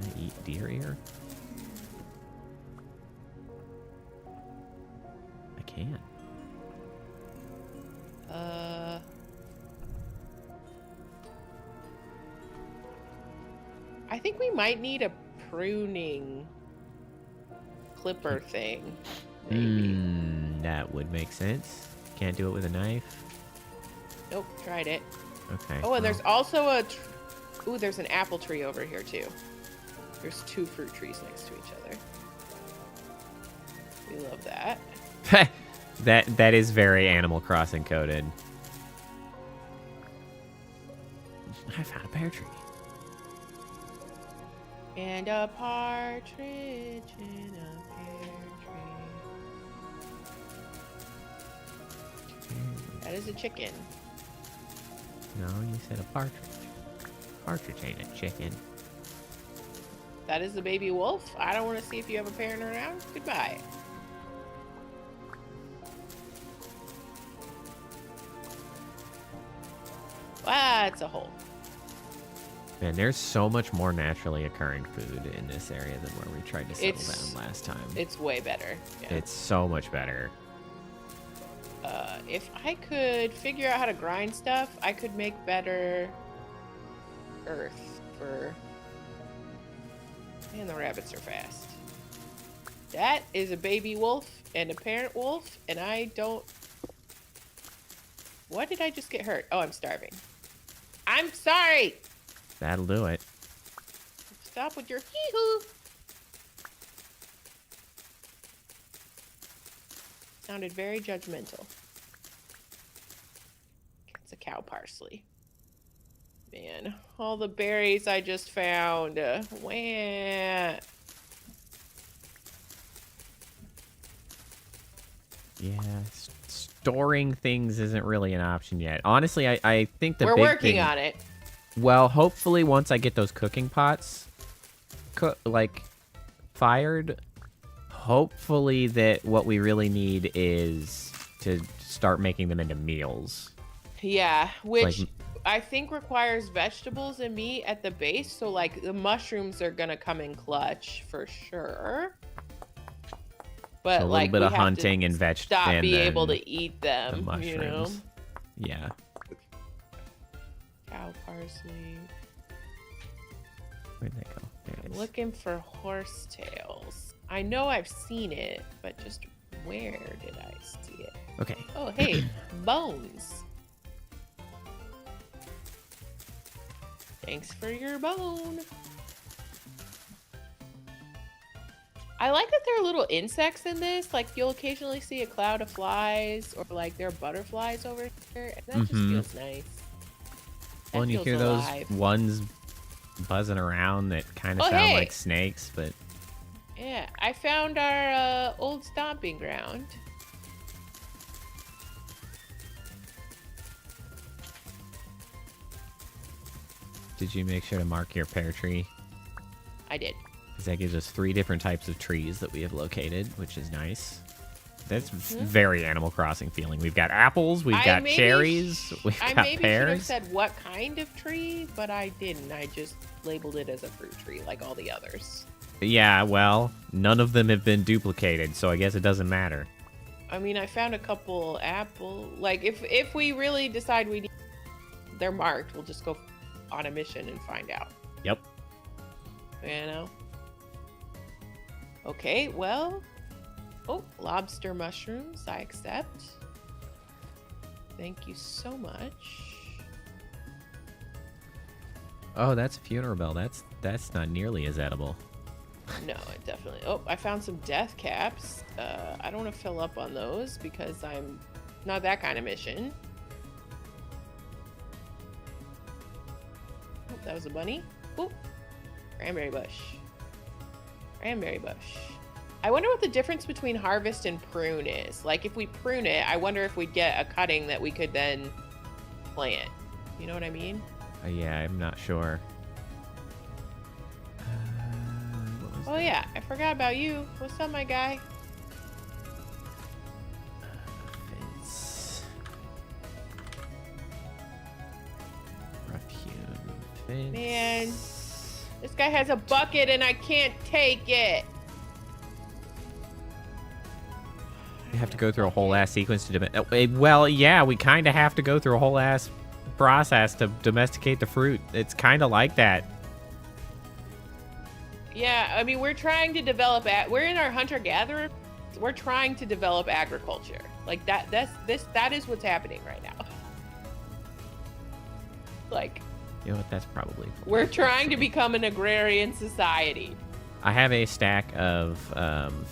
[SPEAKER 1] Can I eat deer ear? I can.
[SPEAKER 2] I think we might need a pruning clipper thing. Maybe.
[SPEAKER 1] That would make sense. Can't do it with a knife.
[SPEAKER 2] Nope, tried it.
[SPEAKER 1] Okay.
[SPEAKER 2] Oh, and
[SPEAKER 1] well,
[SPEAKER 2] there's also a... Ooh, there's an apple tree over here, too. There's two fruit trees next to each other. We love that.
[SPEAKER 1] that is very Animal Crossing coded. I found a pear tree.
[SPEAKER 2] And a partridge in a pear tree. is a chicken.
[SPEAKER 1] No, you said a partridge. Partridge ain't a chicken.
[SPEAKER 2] That is the baby wolf. I don't want to see if you have a parent around. Goodbye. Ah, it's a hole.
[SPEAKER 1] Man, there's so much more naturally occurring food in this area than where we tried to settle down last time.
[SPEAKER 2] It's way better. Yeah.
[SPEAKER 1] It's so much better.
[SPEAKER 2] If I could figure out how to grind stuff, I could make better earth for... Man, the rabbits are fast. That is a baby wolf and a parent wolf, and I don't... What did I just get hurt? Oh, I'm starving. I'm sorry!
[SPEAKER 1] That'll do it.
[SPEAKER 2] Stop with your hee-hoo! Sounded very judgmental. It's a cow parsley. Man, all the berries I just found. Wah.
[SPEAKER 1] Yeah, storing things isn't really an option yet. Honestly, I think the
[SPEAKER 2] We're
[SPEAKER 1] big
[SPEAKER 2] working
[SPEAKER 1] thing,
[SPEAKER 2] on it.
[SPEAKER 1] Well, hopefully once I get those cooking pots fired, hopefully that what we really need is to start making them into meals.
[SPEAKER 2] Yeah, which
[SPEAKER 1] Like-
[SPEAKER 2] I think requires vegetables and meat at the base. So, like, the mushrooms are going to come in clutch for sure. But,
[SPEAKER 1] So a little
[SPEAKER 2] like,
[SPEAKER 1] bit
[SPEAKER 2] we
[SPEAKER 1] of
[SPEAKER 2] have to
[SPEAKER 1] hunting and
[SPEAKER 2] stop
[SPEAKER 1] and
[SPEAKER 2] being
[SPEAKER 1] then
[SPEAKER 2] able to eat
[SPEAKER 1] the
[SPEAKER 2] them,
[SPEAKER 1] mushrooms.
[SPEAKER 2] you know?
[SPEAKER 1] Yeah.
[SPEAKER 2] Cow parsley.
[SPEAKER 1] Where'd that go? There it
[SPEAKER 2] I'm
[SPEAKER 1] is.
[SPEAKER 2] looking for horsetails. I know I've seen it, but just where did I see it?
[SPEAKER 1] Okay.
[SPEAKER 2] Oh, hey, bones. Thanks for your bone. I like that there are little insects in this. Like, you'll occasionally see a cloud of flies, or like there are butterflies over here, and that just feels nice.
[SPEAKER 1] Well, and you
[SPEAKER 2] feels
[SPEAKER 1] hear
[SPEAKER 2] alive.
[SPEAKER 1] those ones buzzing around that kind of
[SPEAKER 2] Oh,
[SPEAKER 1] sound
[SPEAKER 2] hey.
[SPEAKER 1] like snakes, but
[SPEAKER 2] Yeah, I found our old stomping ground.
[SPEAKER 1] did you make sure to mark your pear tree?
[SPEAKER 2] I did.
[SPEAKER 1] Because that gives us 3 different types of trees that we have located, which is nice. That's very Animal Crossing feeling. We've got apples, we've got cherries, we've
[SPEAKER 2] I
[SPEAKER 1] got
[SPEAKER 2] maybe should have
[SPEAKER 1] pears.
[SPEAKER 2] said what kind of tree, but I didn't. I just labeled it as a fruit tree like all the others.
[SPEAKER 1] Yeah, well, none of them have been duplicated, so I guess it doesn't matter.
[SPEAKER 2] I mean, I found a couple apple. Like, if we really decide we need, they're marked, we'll just go on a mission and find out.
[SPEAKER 1] Yep.
[SPEAKER 2] You know? Okay, well. Oh, lobster mushrooms, I accept. Thank you so much.
[SPEAKER 1] Oh, that's a funeral bell. That's not nearly as edible.
[SPEAKER 2] No, it definitely. Oh, I found some death caps. I don't want to fill up on those because I'm not that kind of mission. Oh, that was a bunny. Oh, cranberry bush. Cranberry bush. I wonder what the difference between harvest and prune is. Like, if we prune it, I wonder if we'd get a cutting that we could then plant. You know what I mean?
[SPEAKER 1] Yeah, I'm not sure. What was
[SPEAKER 2] Oh, yeah. I forgot about you. What's up, my guy?
[SPEAKER 1] Fence. Rough-hewn fence.
[SPEAKER 2] Man. This guy has a bucket and I can't take it.
[SPEAKER 1] You have to go through a whole ass sequence to well, yeah, we kind of have to go through a whole ass process to domesticate the fruit. It's kind of like that.
[SPEAKER 2] Yeah, I mean, we're trying to develop. We're in our hunter-gatherer. We're trying to develop agriculture. Like that. That is what's happening right now. Like,
[SPEAKER 1] You know what? That's probably.
[SPEAKER 2] we're trying to become an agrarian society.
[SPEAKER 1] I have a stack of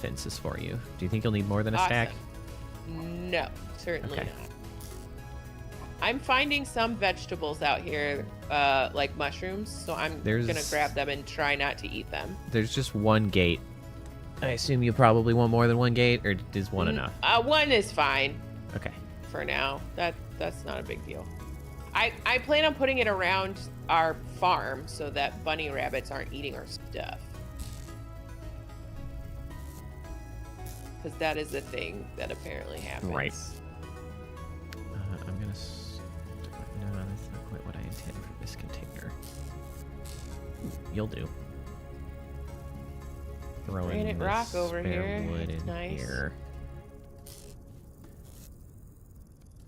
[SPEAKER 1] fences for you. Do you think you'll need more than a stack?
[SPEAKER 2] Awesome. No, certainly
[SPEAKER 1] Okay.
[SPEAKER 2] not. I'm finding some vegetables out here, like mushrooms, so I'm gonna grab them and try not to eat them.
[SPEAKER 1] There's just one gate. I assume you probably want more than one gate, or is one enough?
[SPEAKER 2] One is fine.
[SPEAKER 1] Okay.
[SPEAKER 2] for now. That's not a big deal. I plan on putting it around our farm so that bunny rabbits aren't eating our stuff. Because that is the thing that apparently happens.
[SPEAKER 1] Right. I'm gonna. No, that's not quite what I intend for this container. You'll do. Throw in
[SPEAKER 2] Granite
[SPEAKER 1] this
[SPEAKER 2] rock over
[SPEAKER 1] spare
[SPEAKER 2] here.
[SPEAKER 1] wood in
[SPEAKER 2] Nice.
[SPEAKER 1] here.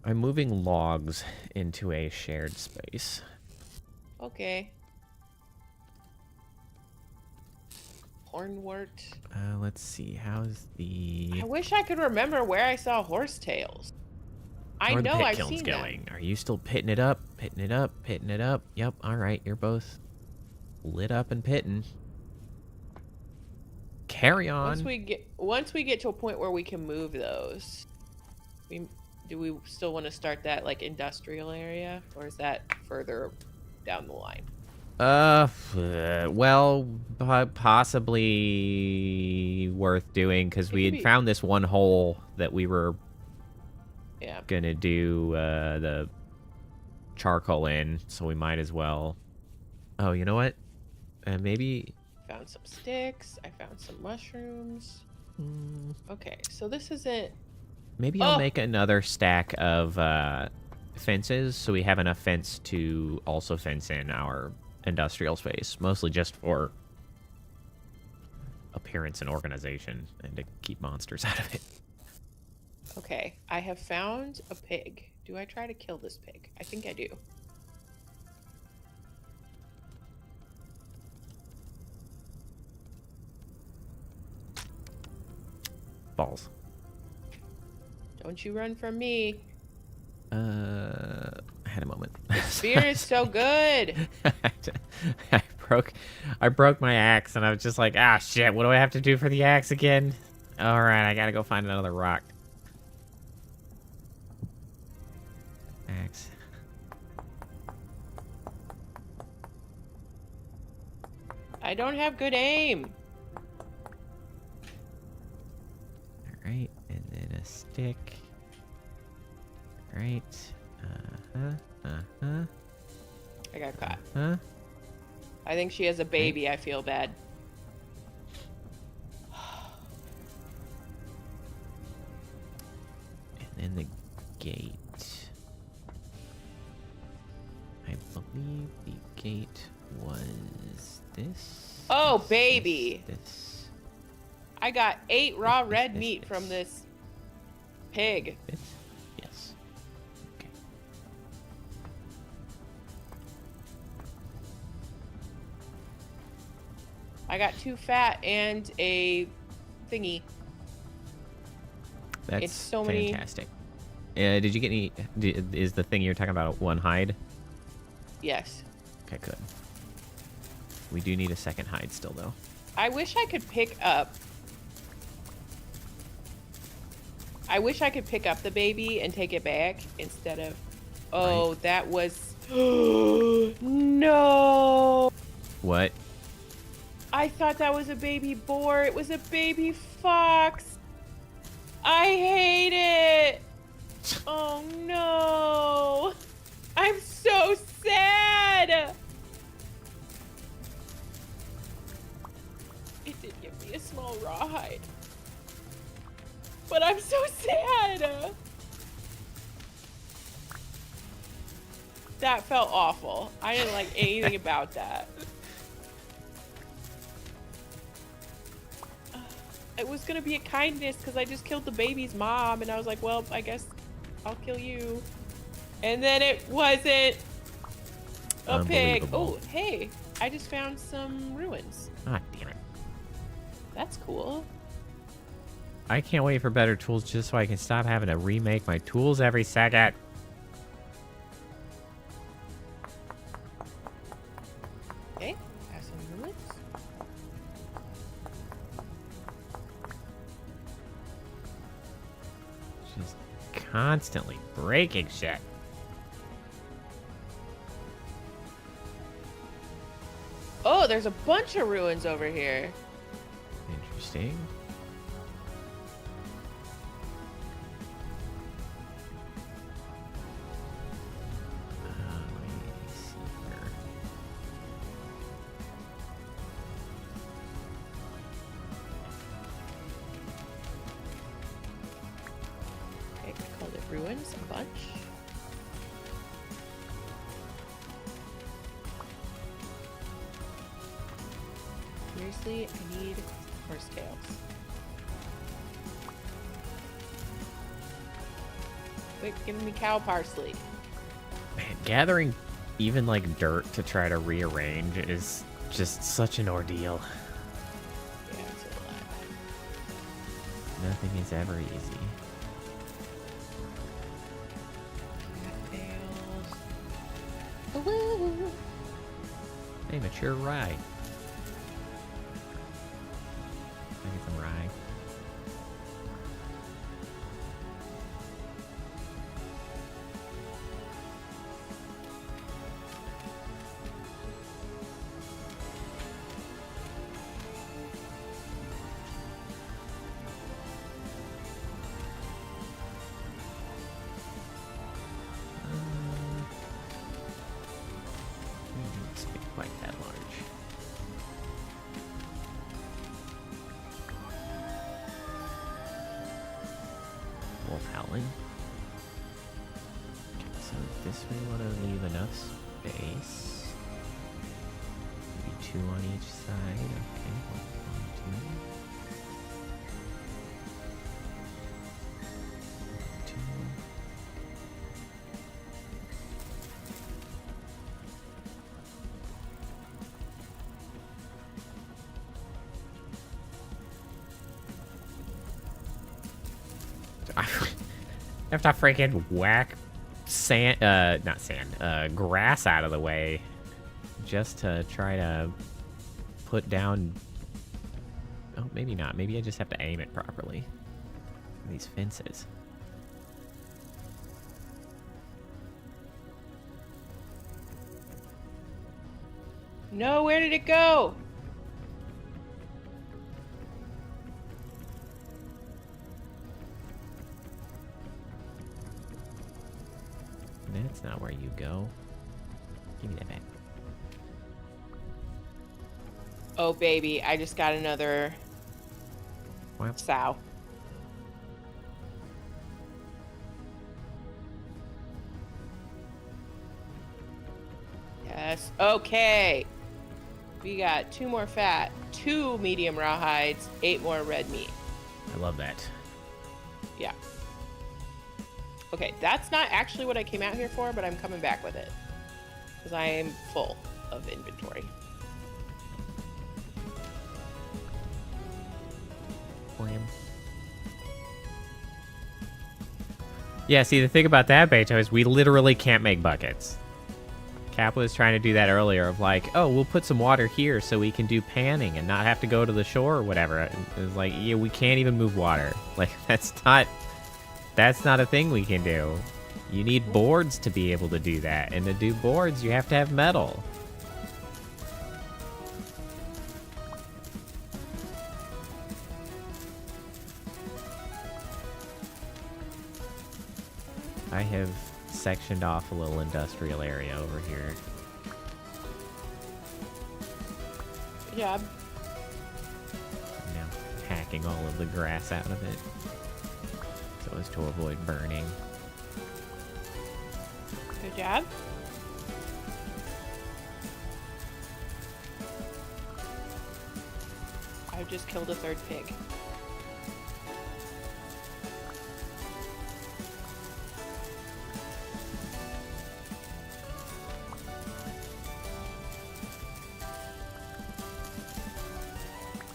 [SPEAKER 1] I'm moving logs into a shared space.
[SPEAKER 2] Okay. Hornwort.
[SPEAKER 1] Let's see. How's the
[SPEAKER 2] I wish I could remember where I saw horsetails. I
[SPEAKER 1] How are the
[SPEAKER 2] know
[SPEAKER 1] pit
[SPEAKER 2] I've
[SPEAKER 1] kilns
[SPEAKER 2] seen
[SPEAKER 1] going?
[SPEAKER 2] them.
[SPEAKER 1] Are you still pitting it up? Pitting it up? Pitting it up? Yep. All right. You're both lit up and pitting. Carry on.
[SPEAKER 2] Once we get to a point where we can move those, do we still want to start that like industrial area, or is that further down the line?
[SPEAKER 1] Well, possibly worth doing because we had found this one hole that we were gonna do the charcoal in, so we might as well. Oh, you know what? Maybe.
[SPEAKER 2] Found some sticks. I found some mushrooms. Okay, so this isn't.
[SPEAKER 1] Maybe I'll make another stack of fences so we have enough fence to also fence in our industrial space, mostly just for appearance and organization and to keep monsters out of it.
[SPEAKER 2] Okay, I have found a pig. Do I try to kill this pig? I think I do.
[SPEAKER 1] Balls.
[SPEAKER 2] Don't you run from me.
[SPEAKER 1] I had a moment.
[SPEAKER 2] Spear is so good.
[SPEAKER 1] I broke my axe and I was just like, ah, shit, what do I have to do for the axe again? All right, I gotta go find another rock. Axe.
[SPEAKER 2] I don't have good aim.
[SPEAKER 1] All right, and then a stick. All right.
[SPEAKER 2] I got caught.
[SPEAKER 1] Huh?
[SPEAKER 2] I think she has a baby. I feel bad.
[SPEAKER 1] And then the gate. I believe the gate was this.
[SPEAKER 2] Oh, baby.
[SPEAKER 1] This.
[SPEAKER 2] I got 8 raw red meat from this pig.
[SPEAKER 1] This. Yes. Okay.
[SPEAKER 2] I got 2 fat and a thingy.
[SPEAKER 1] That's
[SPEAKER 2] It's so many-
[SPEAKER 1] fantastic. Did you get any? Is the thing you're talking about one hide?
[SPEAKER 2] Yes.
[SPEAKER 1] Okay, good. We do need a second hide still, though.
[SPEAKER 2] I wish I could pick up. I wish I could pick up the baby and take it back instead of. Oh,
[SPEAKER 1] Right.
[SPEAKER 2] that was. No.
[SPEAKER 1] What?
[SPEAKER 2] I thought that was a baby boar. It was a baby fox. I hate it. Oh no. I'm so sad. It did give me a small rawhide. But I'm so sad. That felt awful. I didn't like anything about that. It was gonna be a kindness because I just killed the baby's mom, and I was like, well, I guess I'll kill you. And then it wasn't a pig.
[SPEAKER 1] Unbelievable.
[SPEAKER 2] Oh, hey, I just found some ruins.
[SPEAKER 1] Ah, damn it.
[SPEAKER 2] That's cool.
[SPEAKER 1] I can't wait for better tools just so I can stop having to remake my tools every second.
[SPEAKER 2] Okay, have some ruins.
[SPEAKER 1] Just constantly breaking shit.
[SPEAKER 2] Oh, there's a bunch of ruins over here.
[SPEAKER 1] Interesting.
[SPEAKER 2] ruins a bunch. Seriously, I need horsetails. Quick, give me cow parsley.
[SPEAKER 1] Man, gathering even like dirt to try to rearrange is just such an ordeal.
[SPEAKER 2] Yeah, it's a lot.
[SPEAKER 1] Nothing is ever easy.
[SPEAKER 2] Cattails.
[SPEAKER 1] Hey, mature rye. I get some rye. It's not quite that large. Wolf howling. So this we want to leave enough space. Maybe 2 on each side. Okay, 1, 2. 2. I have to freaking whack sand, not sand, grass out of the way just to try to put down. Oh, maybe not. Maybe I just have to aim it properly. These fences.
[SPEAKER 2] No, where did it go?
[SPEAKER 1] That's not where you go. Give me that back.
[SPEAKER 2] Oh, baby, I just got another
[SPEAKER 1] Wow.
[SPEAKER 2] sow. Yes. Okay. We got 2 more fat, 2 medium rawhides, 8 more red meat.
[SPEAKER 1] I love that.
[SPEAKER 2] Yeah. Okay, that's not actually what I came out here for, but I'm coming back with it. Because I am full of inventory.
[SPEAKER 1] Wham. Yeah, see, the thing about that, Beto, is we literally can't make buckets. Cappa was trying to do that earlier of like, oh, we'll put some water here so we can do panning and not have to go to the shore or whatever. It was like, yeah, we can't even move water. Like, that's not a thing we can do. You need boards to be able to do that. And to do boards, you have to have metal. I have sectioned off a little industrial area over here.
[SPEAKER 2] Good job.
[SPEAKER 1] I'm now hacking all of the grass out of it so as to avoid burning.
[SPEAKER 2] Good job. I just killed a 3rd pig.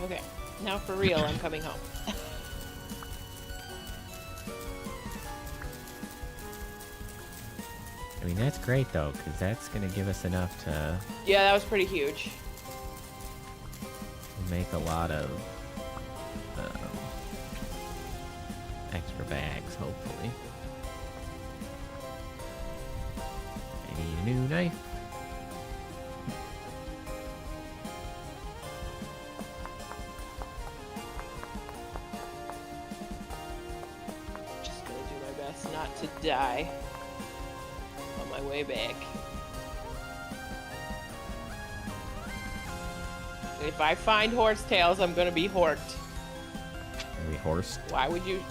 [SPEAKER 2] Okay, now for real, I'm coming home.
[SPEAKER 1] I mean, that's great, though, because that's going to give us enough to
[SPEAKER 2] Yeah, that was pretty huge.
[SPEAKER 1] make a lot of extra bags, hopefully. I need a new knife.
[SPEAKER 2] Just gonna do my best not to die on my way back. If I find horsetails, I'm gonna be horked.
[SPEAKER 1] Are we horsed?
[SPEAKER 2] Why would you?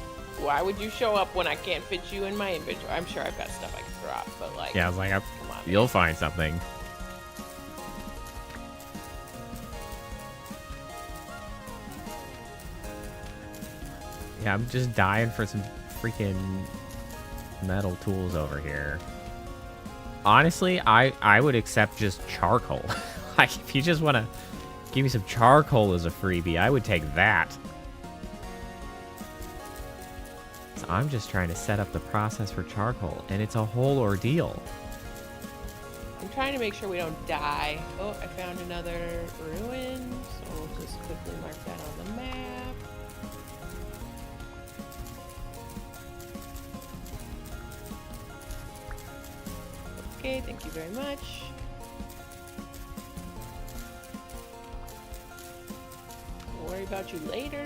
[SPEAKER 2] Why would you show up when I can't fit you in my inventory? I'm sure I've got stuff I can drop, but like...
[SPEAKER 1] Yeah, I was like,
[SPEAKER 2] come on,
[SPEAKER 1] you'll
[SPEAKER 2] man.
[SPEAKER 1] find something. Yeah, I'm just dying for some freaking metal tools over here. Honestly, I would accept just charcoal. Like, if you just want to give me some charcoal as a freebie, I would take that. So I'm just trying to set up the process for charcoal, and it's a whole ordeal.
[SPEAKER 2] I'm trying to make sure we don't die. Oh, I found another ruin, so we'll just quickly mark that on the map. Okay, thank you very much. We'll worry about you later.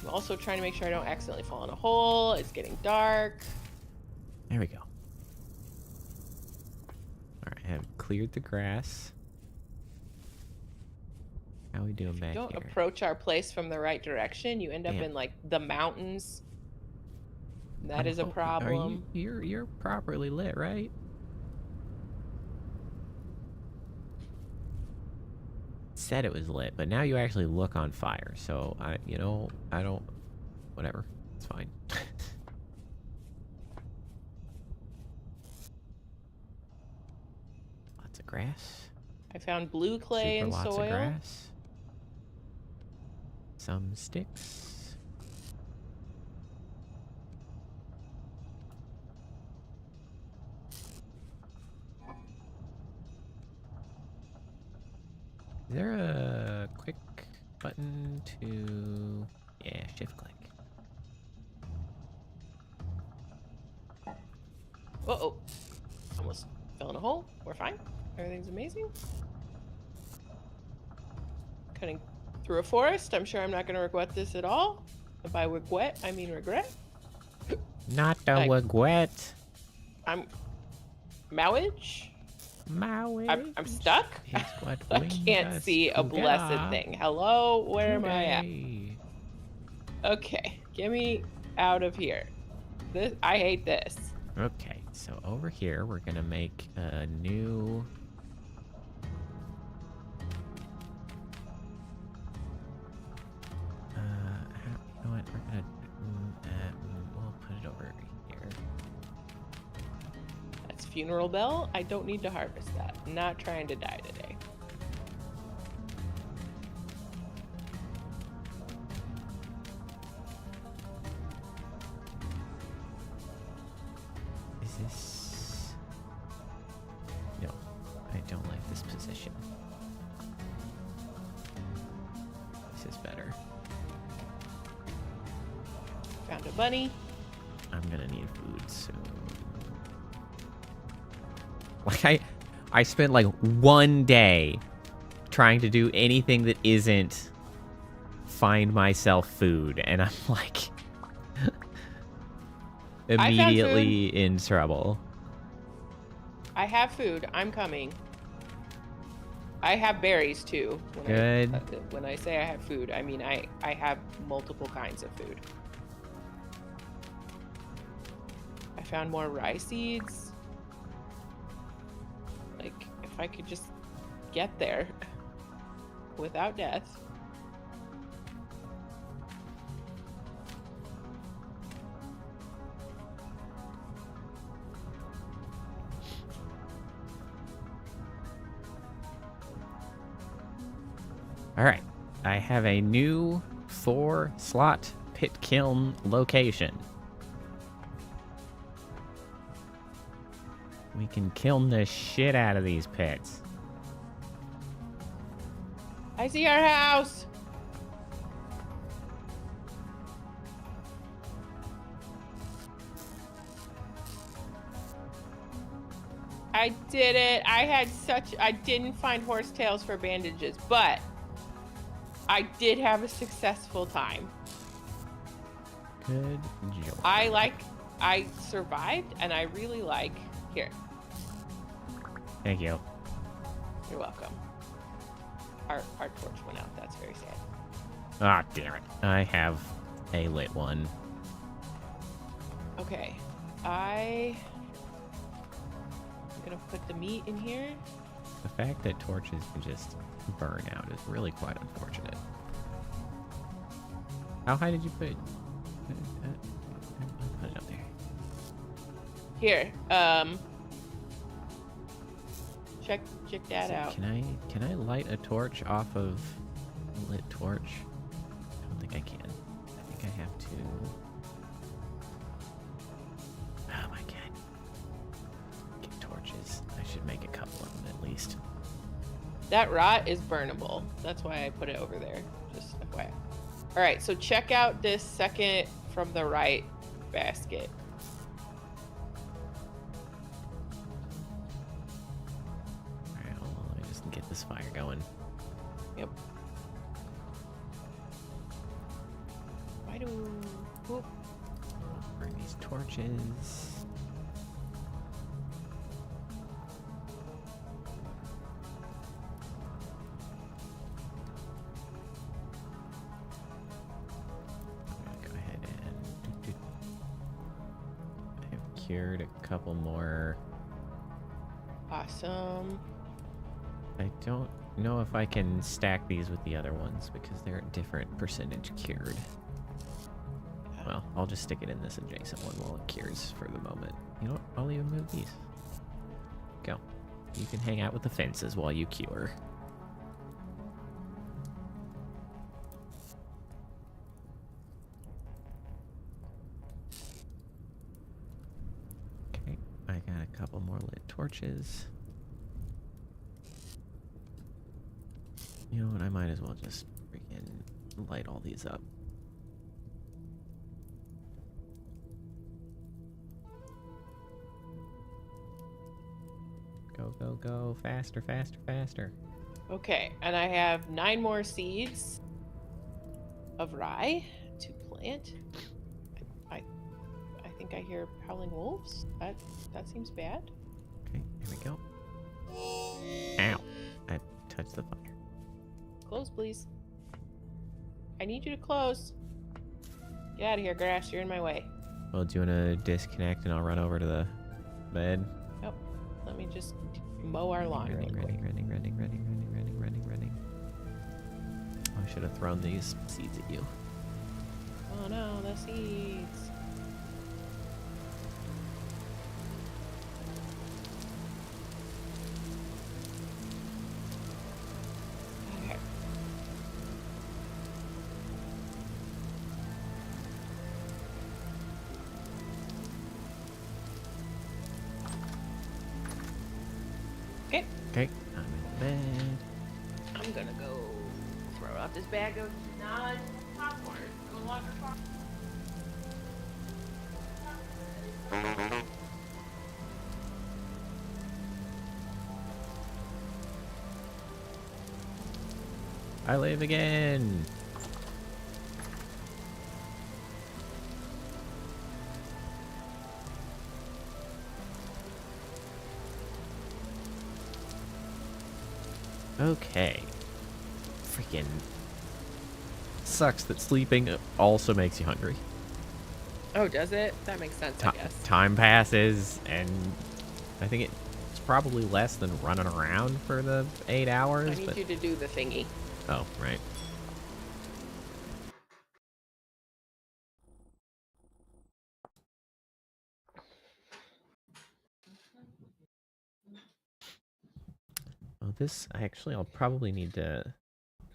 [SPEAKER 2] I'm also trying to make sure I don't accidentally fall in a hole. It's getting dark.
[SPEAKER 1] There we go. All right, I have cleared the grass. How we doing back
[SPEAKER 2] Don't
[SPEAKER 1] here?
[SPEAKER 2] approach our place from the right direction. You end up
[SPEAKER 1] Damn.
[SPEAKER 2] in like the mountains. That is a
[SPEAKER 1] Are
[SPEAKER 2] problem.
[SPEAKER 1] you're properly lit, right? Said it was lit, but now you actually look on fire. So I don't. Whatever, it's fine. Lots of grass.
[SPEAKER 2] I found blue clay
[SPEAKER 1] Super
[SPEAKER 2] and
[SPEAKER 1] lots
[SPEAKER 2] soil.
[SPEAKER 1] of grass. Some sticks. Is there a quick button to... Yeah, shift click.
[SPEAKER 2] Uh-oh. Almost fell in a hole. We're fine. Everything's amazing. Cutting through a forest. I'm sure I'm not going to regret this at all. And by regret, I mean regret.
[SPEAKER 1] Not a
[SPEAKER 2] Like-
[SPEAKER 1] regret.
[SPEAKER 2] I'm... Mowage?
[SPEAKER 1] Maui.
[SPEAKER 2] I'm stuck?
[SPEAKER 1] Is what
[SPEAKER 2] I
[SPEAKER 1] brings
[SPEAKER 2] can't
[SPEAKER 1] us
[SPEAKER 2] see a blessed
[SPEAKER 1] together
[SPEAKER 2] thing. Hello? Where am I at?
[SPEAKER 1] today.
[SPEAKER 2] Okay. Get me out of here. This I hate this.
[SPEAKER 1] Okay, so over here we're gonna make a new... you know what? We're gonna we'll put it over here.
[SPEAKER 2] That's funeral bell. I don't need to harvest that. I'm not trying to die today.
[SPEAKER 1] Is this... No, I don't like this position. This is better.
[SPEAKER 2] Found a bunny.
[SPEAKER 1] I'm gonna need food soon. Like, I spent like one day trying to do anything that isn't find myself food, and I'm like immediately in trouble.
[SPEAKER 2] I have food. I'm coming. I have berries too.
[SPEAKER 1] Good.
[SPEAKER 2] When I say I have food, I mean I have multiple kinds of food. I found more rye seeds. Like, if I could just get there without death.
[SPEAKER 1] All right, I have a new 4-slot pit kiln location. We can kiln the shit out of these pits.
[SPEAKER 2] I see our house. I did it. I didn't find horsetails for bandages, but I did have a successful time.
[SPEAKER 1] Good job.
[SPEAKER 2] I survived, and I really like, here,
[SPEAKER 1] Thank you.
[SPEAKER 2] you're welcome. Our torch went out. That's very sad.
[SPEAKER 1] Ah, damn it. I have a lit one.
[SPEAKER 2] Okay. I'm gonna put the meat in here.
[SPEAKER 1] The fact that torches can just burn out is really quite unfortunate. How high did you put it? Put it up there.
[SPEAKER 2] Here. Check that out.
[SPEAKER 1] Can I light a torch off of a lit torch? I don't think I can. I think I have to. Oh my god. Get torches. I should make a couple of them at least.
[SPEAKER 2] That rot is burnable. That's why I put it over there. Just FYI. All right, so check out this second from the right basket.
[SPEAKER 1] Alright, hold on. Let me just get this fire going.
[SPEAKER 2] Yep. Why do... Whoop.
[SPEAKER 1] Bring these torches. Cured a couple more.
[SPEAKER 2] Awesome.
[SPEAKER 1] I don't know if I can stack these with the other ones because they're at different percentage cured. Well, I'll just stick it in this adjacent one while it cures for the moment. You know what? I'll even move these. Go. You can hang out with the fences while you cure. I got a couple more lit torches. You know what? I might as well just freaking light all these up. Go, go, go. Faster, faster, faster.
[SPEAKER 2] Okay, and I have 9 more seeds of rye to plant. I think I hear howling wolves. That seems bad.
[SPEAKER 1] Okay, here we go. Ow. I touched the fire.
[SPEAKER 2] Close, please. I need you to close. Get out of here, grass. You're in my way.
[SPEAKER 1] Well, do you want to disconnect and I'll run over to the bed?
[SPEAKER 2] Nope. Let me just mow our lawn real quick.
[SPEAKER 1] Running. Oh, I should have thrown these seeds at you.
[SPEAKER 2] Oh no, the seeds. Okay. Okay.
[SPEAKER 1] Okay, I'm in bed.
[SPEAKER 2] I'm gonna go throw out this bag of non-popcorn. Go water popcorn.
[SPEAKER 1] I live again. Okay. Freaking sucks that sleeping also makes you hungry.
[SPEAKER 2] Oh, does it? That makes sense, I guess.
[SPEAKER 1] Time passes, and I think it's probably less than running around for the 8 hours.
[SPEAKER 2] I need you to do the thingy.
[SPEAKER 1] Oh, right. Well, I'll probably need to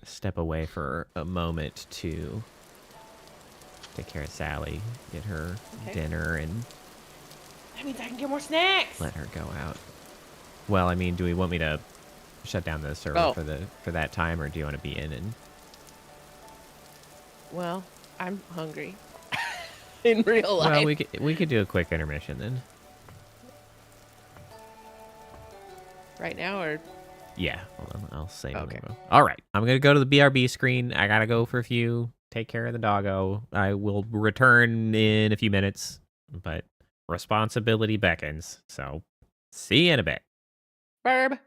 [SPEAKER 1] step away for a moment to take care of Sally, get her dinner, and
[SPEAKER 2] That means I can get more snacks.
[SPEAKER 1] let her go out. Well, I mean, do we want me to shut down the server for that time, or do you want to be in and...
[SPEAKER 2] Well, I'm hungry. In real life.
[SPEAKER 1] Well, we could do a quick intermission then.
[SPEAKER 2] Right now, or...
[SPEAKER 1] Yeah, hold on, I'll save
[SPEAKER 2] Okay.
[SPEAKER 1] it. All right, I'm going to go to the BRB screen. I got to go for a few, take care of the doggo. I will return in a few minutes, but responsibility beckons. So, see you in a bit.
[SPEAKER 2] Burb.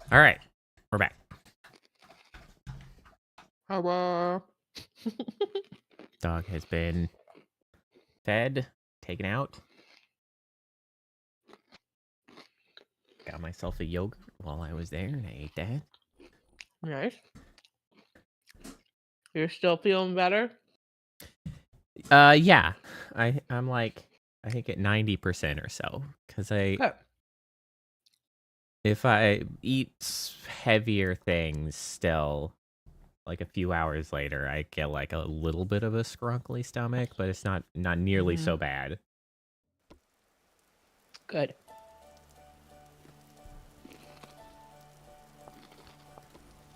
[SPEAKER 1] All right, we're back.
[SPEAKER 2] Hello.
[SPEAKER 1] Dog has been fed, taken out. Got myself a yogurt while I was there, and I ate that.
[SPEAKER 2] Nice. You're still feeling better?
[SPEAKER 1] Yeah. I'm like, I think at 90% or so, because
[SPEAKER 2] Good.
[SPEAKER 1] if I eat heavier things still, like a few hours later, I get like a little bit of a scrunkly stomach, but it's not nearly so bad.
[SPEAKER 2] Good.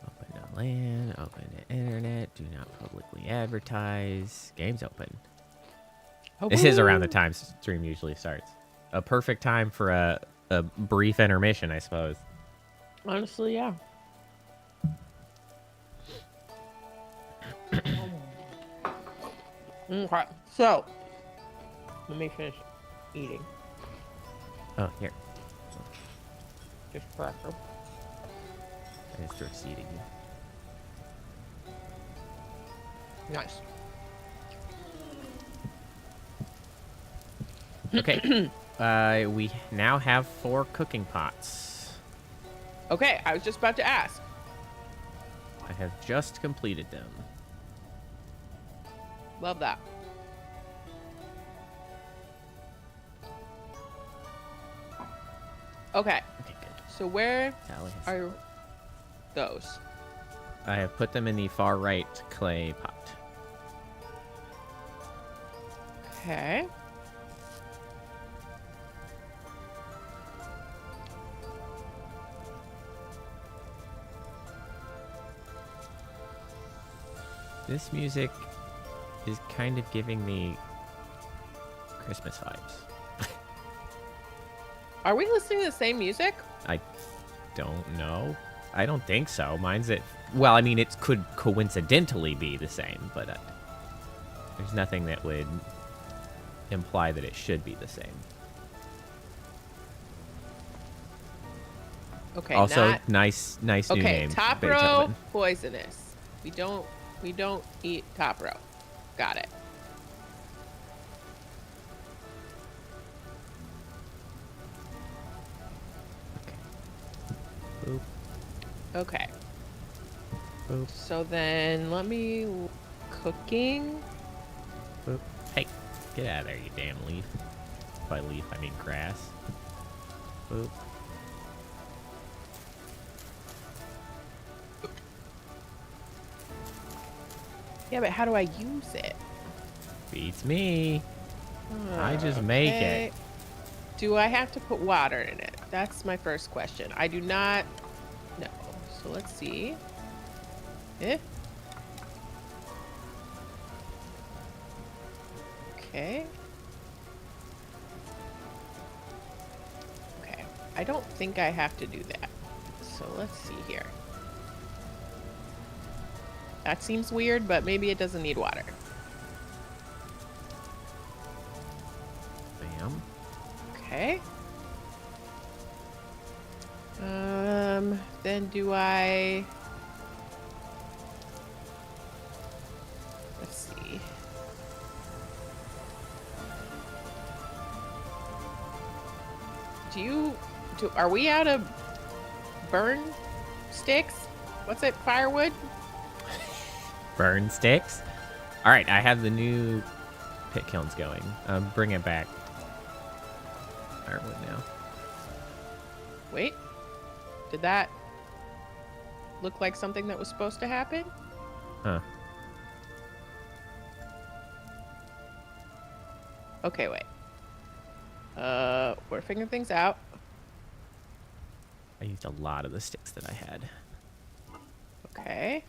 [SPEAKER 1] Open to LAN, open to internet, do not publicly advertise. Game's open.
[SPEAKER 2] Oh,
[SPEAKER 1] This is around the time stream usually starts. A perfect time for a brief intermission, I suppose.
[SPEAKER 2] honestly, yeah. Okay, so let me finish eating.
[SPEAKER 1] Oh, here.
[SPEAKER 2] Just cracker.
[SPEAKER 1] I just start eating.
[SPEAKER 2] Nice.
[SPEAKER 1] Okay. We now have 4 cooking pots.
[SPEAKER 2] Okay, I was just about to ask.
[SPEAKER 1] I have just completed them.
[SPEAKER 2] Love that. Okay,
[SPEAKER 1] Okay, good.
[SPEAKER 2] so where
[SPEAKER 1] Sally has
[SPEAKER 2] are those?
[SPEAKER 1] I have put them in the far right clay pot.
[SPEAKER 2] Okay.
[SPEAKER 1] This music is kind of giving me Christmas vibes.
[SPEAKER 2] Are we listening to the same music?
[SPEAKER 1] I don't know. I don't think so. Mine's it. Well, I mean, it could coincidentally be the same, but there's nothing that would imply that it should be the same.
[SPEAKER 2] Okay.
[SPEAKER 1] Also, nice new
[SPEAKER 2] okay,
[SPEAKER 1] name.
[SPEAKER 2] top row,
[SPEAKER 1] Beethoven.
[SPEAKER 2] poisonous. We don't eat top row. Got it.
[SPEAKER 1] Boop,
[SPEAKER 2] Okay.
[SPEAKER 1] boop,
[SPEAKER 2] So then let me cooking.
[SPEAKER 1] boop. Hey, Get out of there, you damn leaf. By leaf, I mean grass. Boop.
[SPEAKER 2] Yeah, but how do I use it?
[SPEAKER 1] Beats me. I just make it.
[SPEAKER 2] Do I have to put water in it? That's my first question. I do not know. So let's see. Eh? Okay. Okay. I don't think I have to do that. So let's see here. That seems weird, but maybe it doesn't need water.
[SPEAKER 1] Bam.
[SPEAKER 2] Okay. Then do I... Let's see. Are we out of burn sticks? What's it? Firewood?
[SPEAKER 1] Burn sticks. All right, I have the new pit kilns going. Bring it back. Firewood now.
[SPEAKER 2] Wait. Did that look like something that was supposed to happen?
[SPEAKER 1] Huh.
[SPEAKER 2] Okay, wait. We're figuring things out.
[SPEAKER 1] I used a lot of the sticks that I had.
[SPEAKER 2] Okay.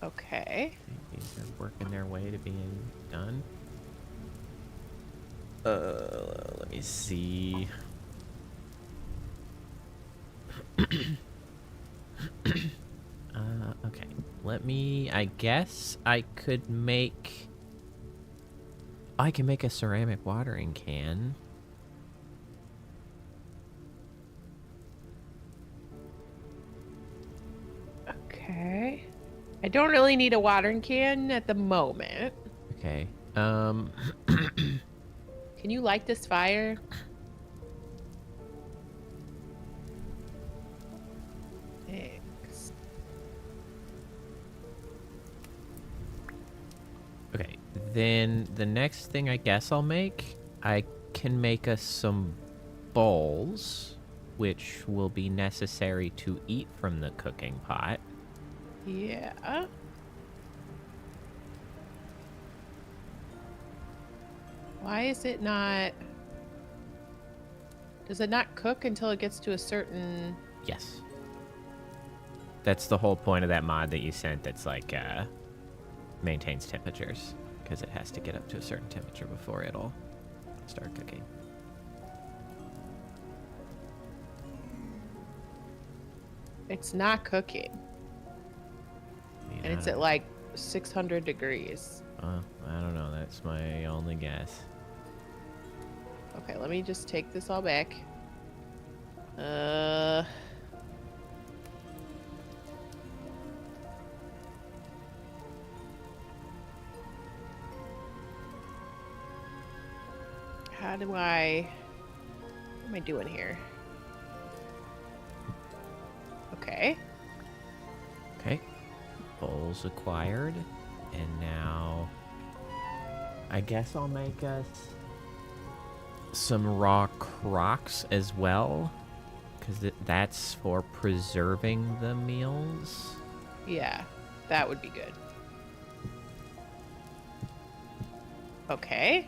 [SPEAKER 2] Okay.
[SPEAKER 1] These are working their way to being done. Let me see. Okay. I guess I could make... I can make a ceramic watering can.
[SPEAKER 2] Okay. I don't really need a watering can at the moment.
[SPEAKER 1] Okay.
[SPEAKER 2] Can you light this fire? Thanks.
[SPEAKER 1] Okay. Then the next thing I guess I can make us some bowls, which will be necessary to eat from the cooking pot.
[SPEAKER 2] Yeah. Why is it not... Does it not cook until it gets to a certain...
[SPEAKER 1] Yes. That's the whole point of that mod that you sent that's like, maintains temperatures. Because it has to get up to a certain temperature before it'll start cooking.
[SPEAKER 2] It's not cooking.
[SPEAKER 1] Yeah,
[SPEAKER 2] And it's at like 600 degrees.
[SPEAKER 1] I don't know. That's my only guess.
[SPEAKER 2] Okay, let me just take this all back. How do I... What am I doing here? Okay.
[SPEAKER 1] Okay. Bowls acquired. And now... I guess I'll make us some raw crocks as well. Because that's for preserving the meals.
[SPEAKER 2] Yeah, that would be good. Okay.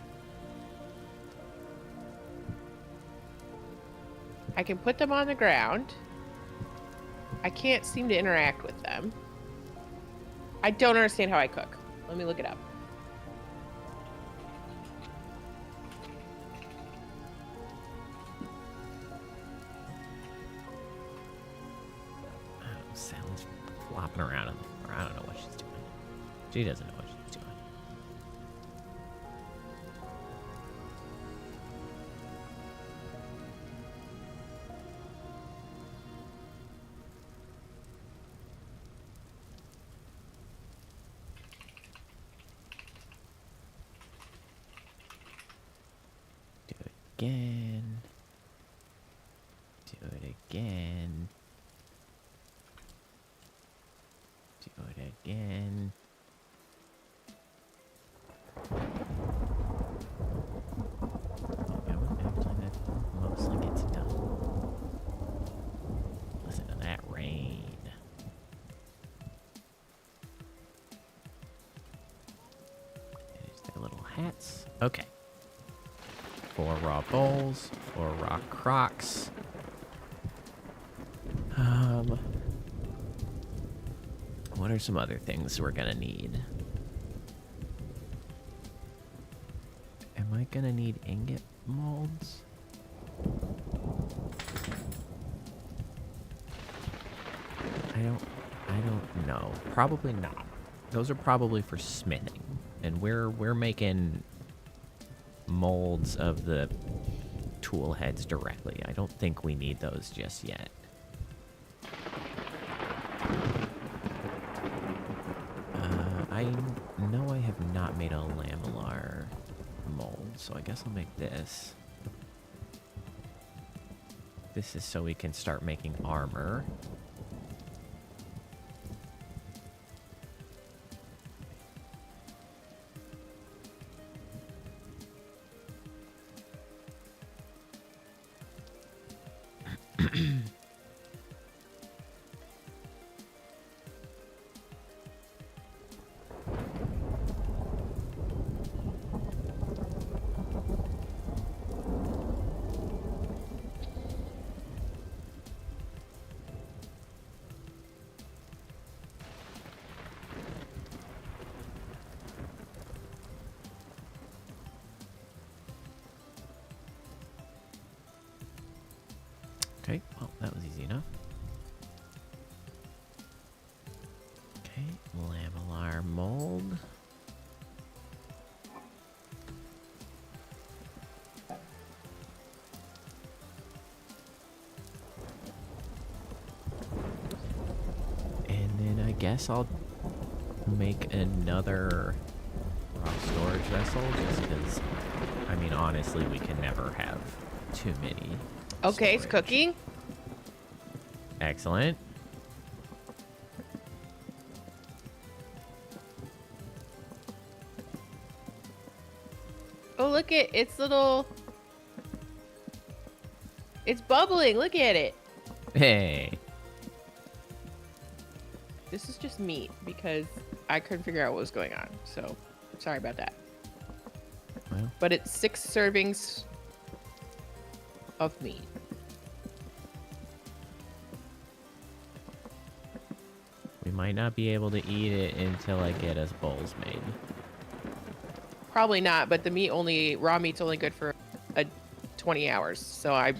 [SPEAKER 2] I can put them on the ground. I can't seem to interact with them. I don't understand how I cook. Let me look it up.
[SPEAKER 1] Sally's flopping around on the floor. I don't know what she's doing. She doesn't know what she's doing. Do it again. Do it again. Do it again. Yes. Okay. 4 raw bowls, 4 raw crocks. What are some other things we're gonna need? Am I gonna need ingot molds? I don't know. Probably not. Those are probably for smithing, and we're making molds of the tool heads directly. I don't think we need those just yet. I know I have not made a lamellar mold, so I guess I'll make this. This is so we can start making armor. Okay, well, that was easy enough. Okay, lamellar mold. And then I guess I'll make another rock storage vessel, just because, I mean, honestly, we can never have too many.
[SPEAKER 2] Okay, it's
[SPEAKER 1] storage.
[SPEAKER 2] cooking.
[SPEAKER 1] Excellent.
[SPEAKER 2] Oh, look at its little. It's bubbling. Look at it.
[SPEAKER 1] Hey.
[SPEAKER 2] This is just meat because I couldn't figure out what was going on. So, sorry about that.
[SPEAKER 1] Well,
[SPEAKER 2] But it's 6 servings of meat.
[SPEAKER 1] we might not be able to eat it until I get us bowls made.
[SPEAKER 2] Probably not, but the raw meat's only good for 20 hours. So I'm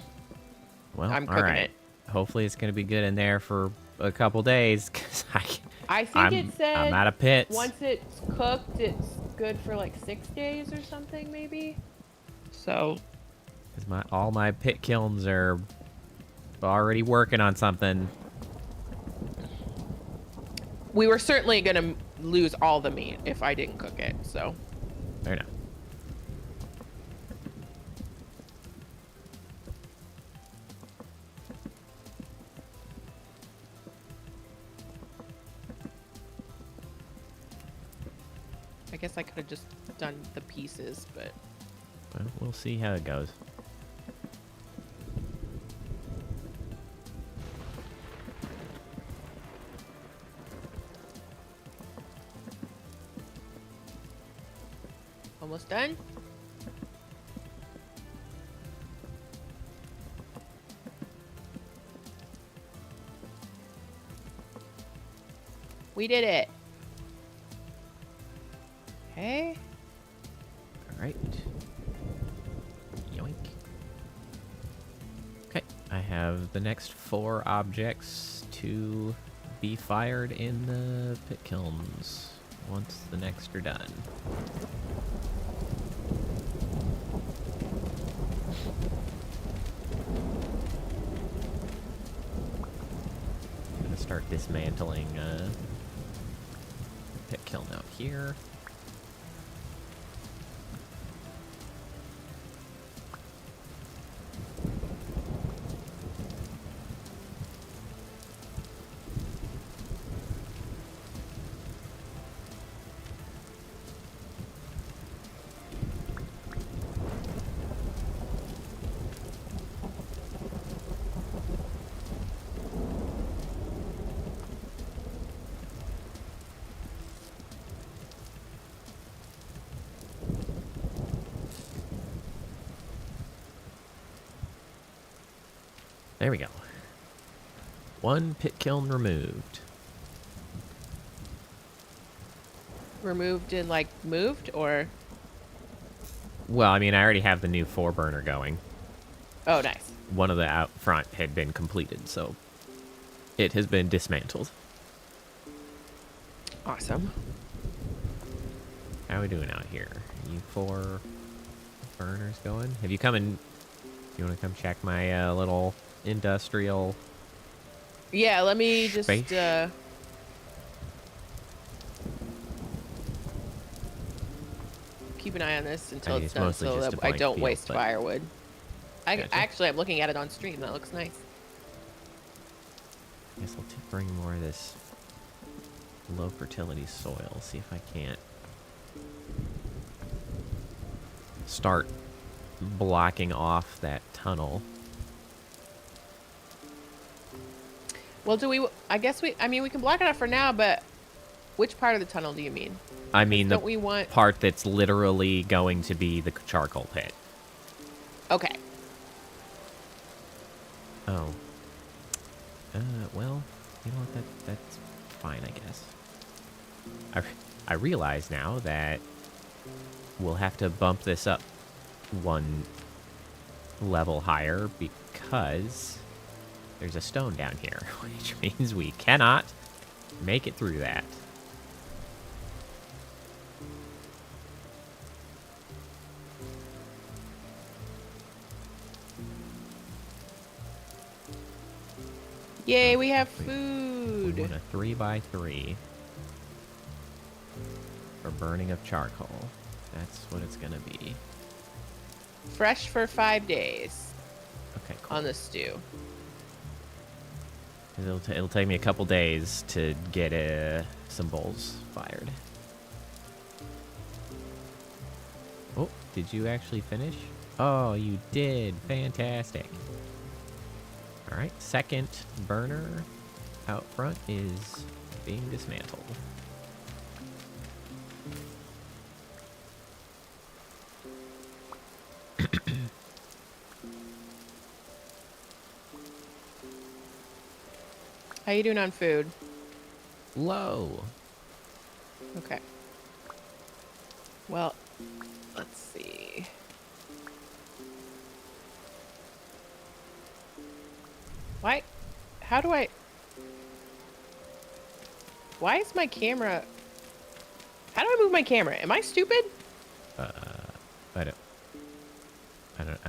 [SPEAKER 1] Well,
[SPEAKER 2] cooking
[SPEAKER 1] all right.
[SPEAKER 2] it.
[SPEAKER 1] Hopefully it's going to be good in there for a couple days, because
[SPEAKER 2] I think it said
[SPEAKER 1] I'm out of pits.
[SPEAKER 2] once it's cooked, it's good for like 6 days or something, maybe. So,
[SPEAKER 1] Because all my pit kilns are already working on something.
[SPEAKER 2] we were certainly going to lose all the meat if I didn't cook it. So,
[SPEAKER 1] Fair enough.
[SPEAKER 2] I guess I could have just done the pieces, but
[SPEAKER 1] Well, we'll see how it goes.
[SPEAKER 2] almost done. We did it. Okay.
[SPEAKER 1] All right. Yoink. Okay, I have the next 4 objects to be fired in the pit kilns once the next are done. I'm gonna start dismantling pit kiln out here. There we go. 1 pit kiln removed.
[SPEAKER 2] Removed and like moved, or?
[SPEAKER 1] Well, I mean, I already have the new 4 burner going.
[SPEAKER 2] Oh, nice.
[SPEAKER 1] One of the out front had been completed, so it has been dismantled.
[SPEAKER 2] Awesome.
[SPEAKER 1] How are we doing out here? You 4 burners going? Have you come in? You want to come check my little industrial?
[SPEAKER 2] Yeah, let me just
[SPEAKER 1] space?
[SPEAKER 2] keep an eye on this until
[SPEAKER 1] I mean,
[SPEAKER 2] it's
[SPEAKER 1] it's
[SPEAKER 2] done,
[SPEAKER 1] mostly
[SPEAKER 2] so
[SPEAKER 1] just
[SPEAKER 2] that
[SPEAKER 1] a
[SPEAKER 2] I
[SPEAKER 1] blank
[SPEAKER 2] don't
[SPEAKER 1] field,
[SPEAKER 2] waste
[SPEAKER 1] but-
[SPEAKER 2] firewood.
[SPEAKER 1] Gotcha.
[SPEAKER 2] Actually, I'm looking at it on stream. That looks nice.
[SPEAKER 1] I guess I'll bring more of this low fertility soil. See if I can't start blocking off that tunnel.
[SPEAKER 2] Well, I mean, we can block it off for now, but which part of the tunnel do you mean?
[SPEAKER 1] I mean, the
[SPEAKER 2] Don't we want...
[SPEAKER 1] part that's literally going to be the charcoal pit.
[SPEAKER 2] Okay.
[SPEAKER 1] Oh. Well, you know what? That's fine, I guess. I realize now that we'll have to bump this up 1 level higher because there's a stone down here, which means we cannot make it through that.
[SPEAKER 2] Yay, we have
[SPEAKER 1] We
[SPEAKER 2] food.
[SPEAKER 1] want a 3x3 for burning of charcoal. That's what it's gonna be.
[SPEAKER 2] Fresh for 5 days
[SPEAKER 1] Okay, cool.
[SPEAKER 2] on the stew.
[SPEAKER 1] It'll take me a couple days to get some bowls fired. Oh, did you actually finish? Oh, you did. Fantastic. All right, 2nd burner out front is being dismantled.
[SPEAKER 2] How you doing on food?
[SPEAKER 1] Low.
[SPEAKER 2] Okay. Well, let's see. Why? How do I... Why is my camera... How do I move my camera? Am I stupid?
[SPEAKER 1] I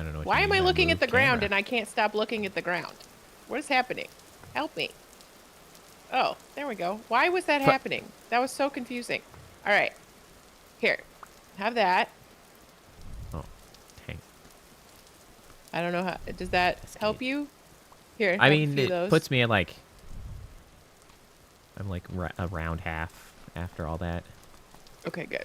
[SPEAKER 1] don't know what
[SPEAKER 2] Why
[SPEAKER 1] you
[SPEAKER 2] am
[SPEAKER 1] mean
[SPEAKER 2] I
[SPEAKER 1] by
[SPEAKER 2] looking at
[SPEAKER 1] move
[SPEAKER 2] the ground
[SPEAKER 1] camera.
[SPEAKER 2] and I can't stop looking at the ground? What is happening? Help me. Oh, there we go. Why was that happening? That was so confusing. All right. Here. Have that.
[SPEAKER 1] Oh, dang.
[SPEAKER 2] I don't know how... Does that help you? Here,
[SPEAKER 1] I
[SPEAKER 2] have a
[SPEAKER 1] mean,
[SPEAKER 2] few of
[SPEAKER 1] it
[SPEAKER 2] those.
[SPEAKER 1] puts me at like... I'm like around half after all that.
[SPEAKER 2] Okay, good.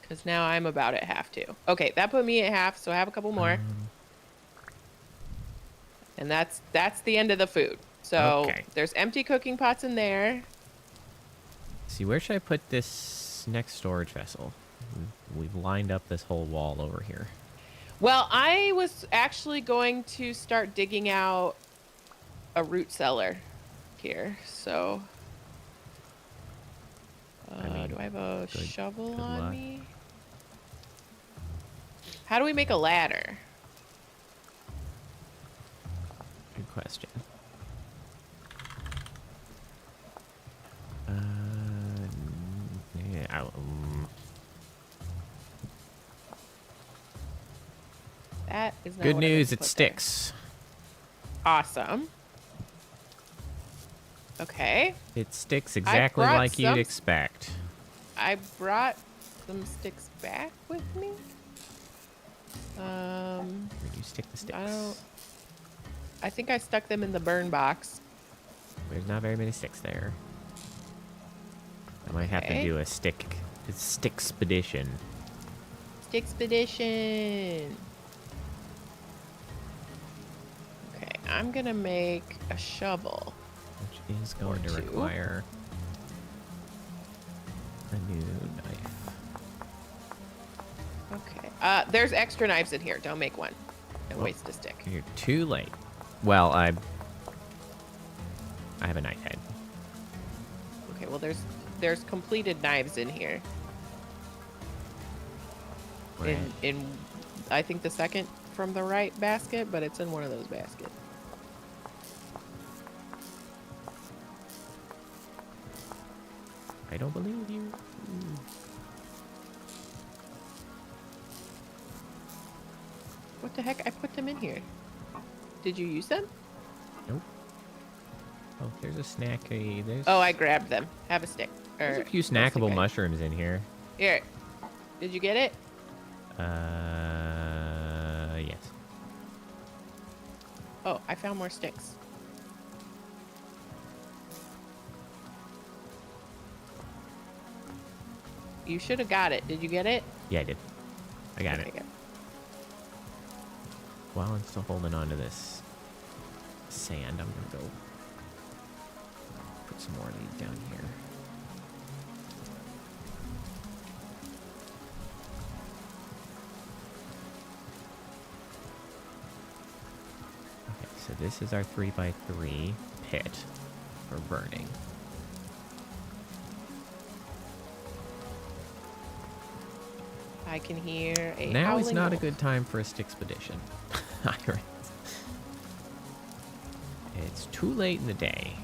[SPEAKER 2] Because now I'm about at half too. Okay, that put me at half, so I have a couple more. And that's the end of the food. So
[SPEAKER 1] Okay.
[SPEAKER 2] there's empty cooking pots in there.
[SPEAKER 1] See, where should I put this next storage vessel? We've lined up this whole wall over here.
[SPEAKER 2] Well, I was actually going to start digging out a root cellar here. So,
[SPEAKER 1] I mean,
[SPEAKER 2] do I have a shovel
[SPEAKER 1] good
[SPEAKER 2] on
[SPEAKER 1] luck.
[SPEAKER 2] me? How do we make a ladder?
[SPEAKER 1] Good question. Yeah.
[SPEAKER 2] That is not
[SPEAKER 1] Good
[SPEAKER 2] what I meant
[SPEAKER 1] news,
[SPEAKER 2] to
[SPEAKER 1] it
[SPEAKER 2] put there.
[SPEAKER 1] sticks.
[SPEAKER 2] Awesome. Okay.
[SPEAKER 1] It sticks exactly
[SPEAKER 2] brought
[SPEAKER 1] like you'd
[SPEAKER 2] some-
[SPEAKER 1] expect.
[SPEAKER 2] I brought some sticks back with me.
[SPEAKER 1] Where do you stick the sticks?
[SPEAKER 2] I think I stuck them in the burn box.
[SPEAKER 1] There's not very many sticks there. I might have to
[SPEAKER 2] Okay.
[SPEAKER 1] do a stick expedition.
[SPEAKER 2] Stickspedition. Okay, I'm gonna make a shovel.
[SPEAKER 1] Which is going to
[SPEAKER 2] Or two.
[SPEAKER 1] require a new knife.
[SPEAKER 2] Okay. There's extra knives in here. Don't make one. and waste a stick.
[SPEAKER 1] You're too late. Well, I have a knife head.
[SPEAKER 2] Okay, well there's completed knives in here.
[SPEAKER 1] Right.
[SPEAKER 2] In I think the second from the right basket, but it's in one of those baskets.
[SPEAKER 1] I don't believe you.
[SPEAKER 2] What the heck? I put them in here. Did you use them?
[SPEAKER 1] Nope. Oh, there's a snack. There's.
[SPEAKER 2] Oh, I grabbed them. Have a stick.
[SPEAKER 1] There's a few
[SPEAKER 2] stick
[SPEAKER 1] snackable
[SPEAKER 2] I-
[SPEAKER 1] mushrooms in here.
[SPEAKER 2] Here. Did you get it?
[SPEAKER 1] Yes.
[SPEAKER 2] Oh, I found more sticks. You should have got it. Did you get it?
[SPEAKER 1] Yeah, I did. I got
[SPEAKER 2] Okay,
[SPEAKER 1] it.
[SPEAKER 2] good.
[SPEAKER 1] While I'm still holding on to this sand, I'm gonna go put some more of these down here. Okay, so this is our 3x3 pit for burning.
[SPEAKER 2] I can hear a
[SPEAKER 1] Now is
[SPEAKER 2] howling
[SPEAKER 1] not a
[SPEAKER 2] wolf.
[SPEAKER 1] good time for a stick expedition. It's too late in the day.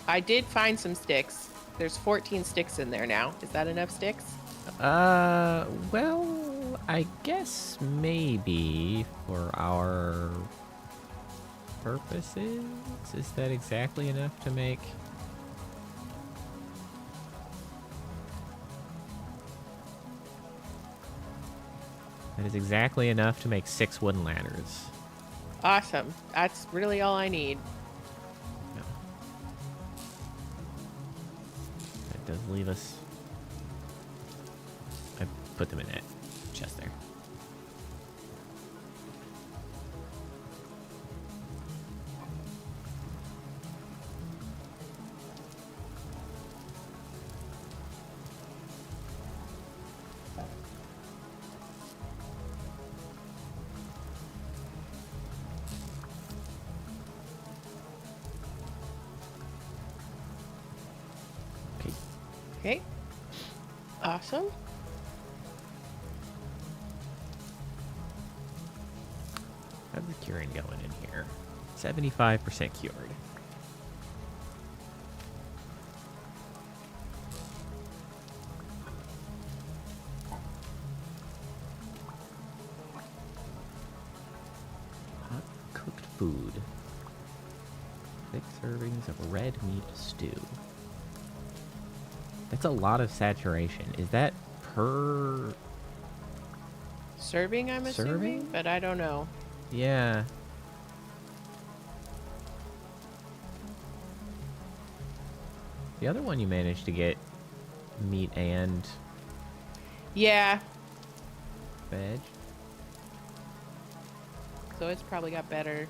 [SPEAKER 2] I did find some sticks. There's 14 sticks in there now. Is that enough sticks?
[SPEAKER 1] Well, I guess maybe for our purposes. Is that exactly enough to make? That is exactly enough to make 6 wooden ladders.
[SPEAKER 2] Awesome. That's really all I need.
[SPEAKER 1] No. That does leave us. I put them in that chest there. Okay.
[SPEAKER 2] Okay. Awesome.
[SPEAKER 1] How's the curing going in here? 75% cured. Hot cooked food. 6 servings of red meat stew. That's a lot of saturation. Is that per...
[SPEAKER 2] Serving, I'm assuming,
[SPEAKER 1] Serving?
[SPEAKER 2] but I don't know.
[SPEAKER 1] Yeah. The other one you managed to get meat and
[SPEAKER 2] Yeah,
[SPEAKER 1] veg.
[SPEAKER 2] so it's probably got better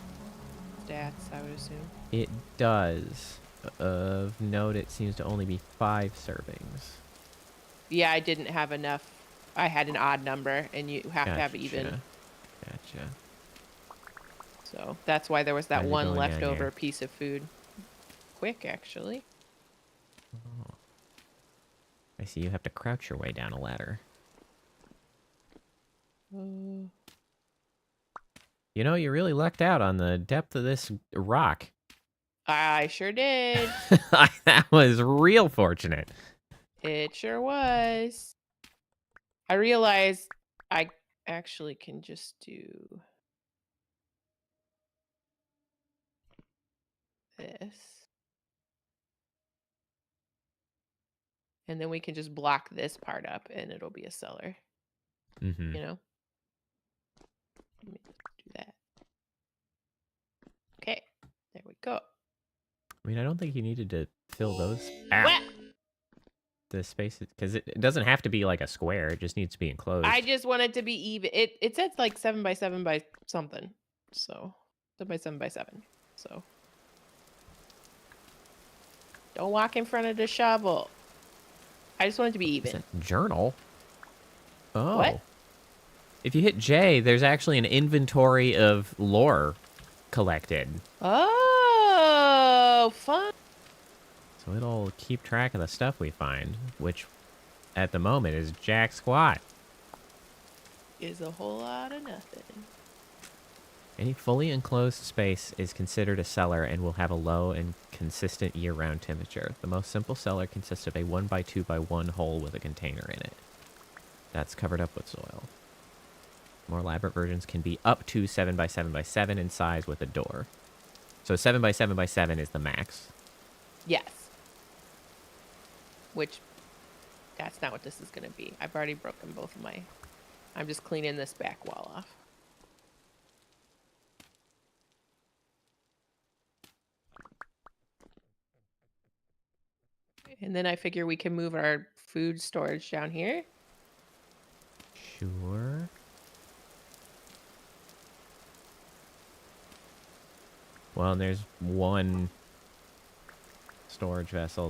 [SPEAKER 2] stats, I would assume.
[SPEAKER 1] It does. Of note, it seems to only be 5 servings.
[SPEAKER 2] Yeah, I didn't have enough. I had an odd number, and you have to have even.
[SPEAKER 1] Gotcha.
[SPEAKER 2] So that's why there was that
[SPEAKER 1] How's it
[SPEAKER 2] one
[SPEAKER 1] going down
[SPEAKER 2] leftover
[SPEAKER 1] here?
[SPEAKER 2] piece of food. Quick, actually.
[SPEAKER 1] Oh. I see you have to crouch your way down a ladder. You know, you really lucked out on the depth of this rock.
[SPEAKER 2] I sure did.
[SPEAKER 1] That was real fortunate.
[SPEAKER 2] It sure was. I realized I actually can just do this. And then we can just block this part up and it'll be a cellar.
[SPEAKER 1] Mm-hmm.
[SPEAKER 2] You know? Let me do that. Okay. There we go.
[SPEAKER 1] I mean, I don't think you needed to fill those
[SPEAKER 2] What?
[SPEAKER 1] the spaces, because it doesn't have to be like a square. It just needs to be enclosed.
[SPEAKER 2] I just want it to be even. It says like 7 by 7 by something. So 7 by 7 by 7. So don't walk in front of the shovel. I just want it to be
[SPEAKER 1] It's
[SPEAKER 2] even.
[SPEAKER 1] a journal. Oh.
[SPEAKER 2] What?
[SPEAKER 1] If you hit J, there's actually an inventory of lore collected.
[SPEAKER 2] Oh, fun.
[SPEAKER 1] So it'll keep track of the stuff we find, which at the moment is jack squat.
[SPEAKER 2] Is a whole lot of nothing.
[SPEAKER 1] Any fully enclosed space is considered a cellar and will have a low and consistent year-round temperature. The most simple cellar consists of a 1x2x1 hole with a container in it. That's covered up with soil. More elaborate versions can be up to 7x7x7 in size with a door. So 7x7x7 is the max.
[SPEAKER 2] Yes. Which, that's not what this is going to be. I've already broken both of my... I'm just cleaning this back wall off. And then I figure we can move our food storage down here.
[SPEAKER 1] Sure. Well, and there's one storage vessel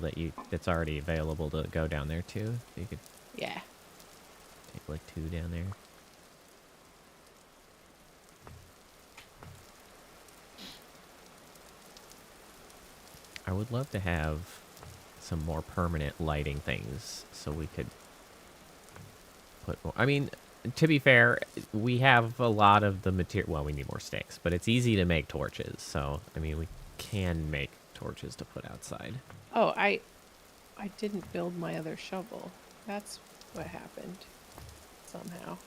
[SPEAKER 1] that's already available to go down there too. You could
[SPEAKER 2] Yeah.
[SPEAKER 1] take like 2 down there. I would love to have some more permanent lighting things so we could put more. I mean, to be fair, we have a lot of the material. Well, we need more sticks, but it's easy to make torches. So, I mean, we can make torches to put outside.
[SPEAKER 2] Oh, I didn't build my other shovel. That's what happened. Somehow.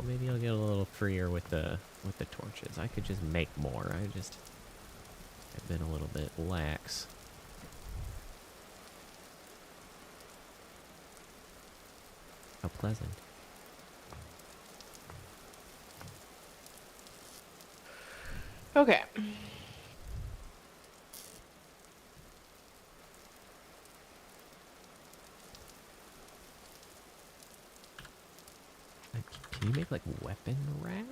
[SPEAKER 1] Maybe I'll get a little freer with the torches. I could just make more. I've been a little bit lax. How pleasant.
[SPEAKER 2] Okay.
[SPEAKER 1] Can you make like weapon racks?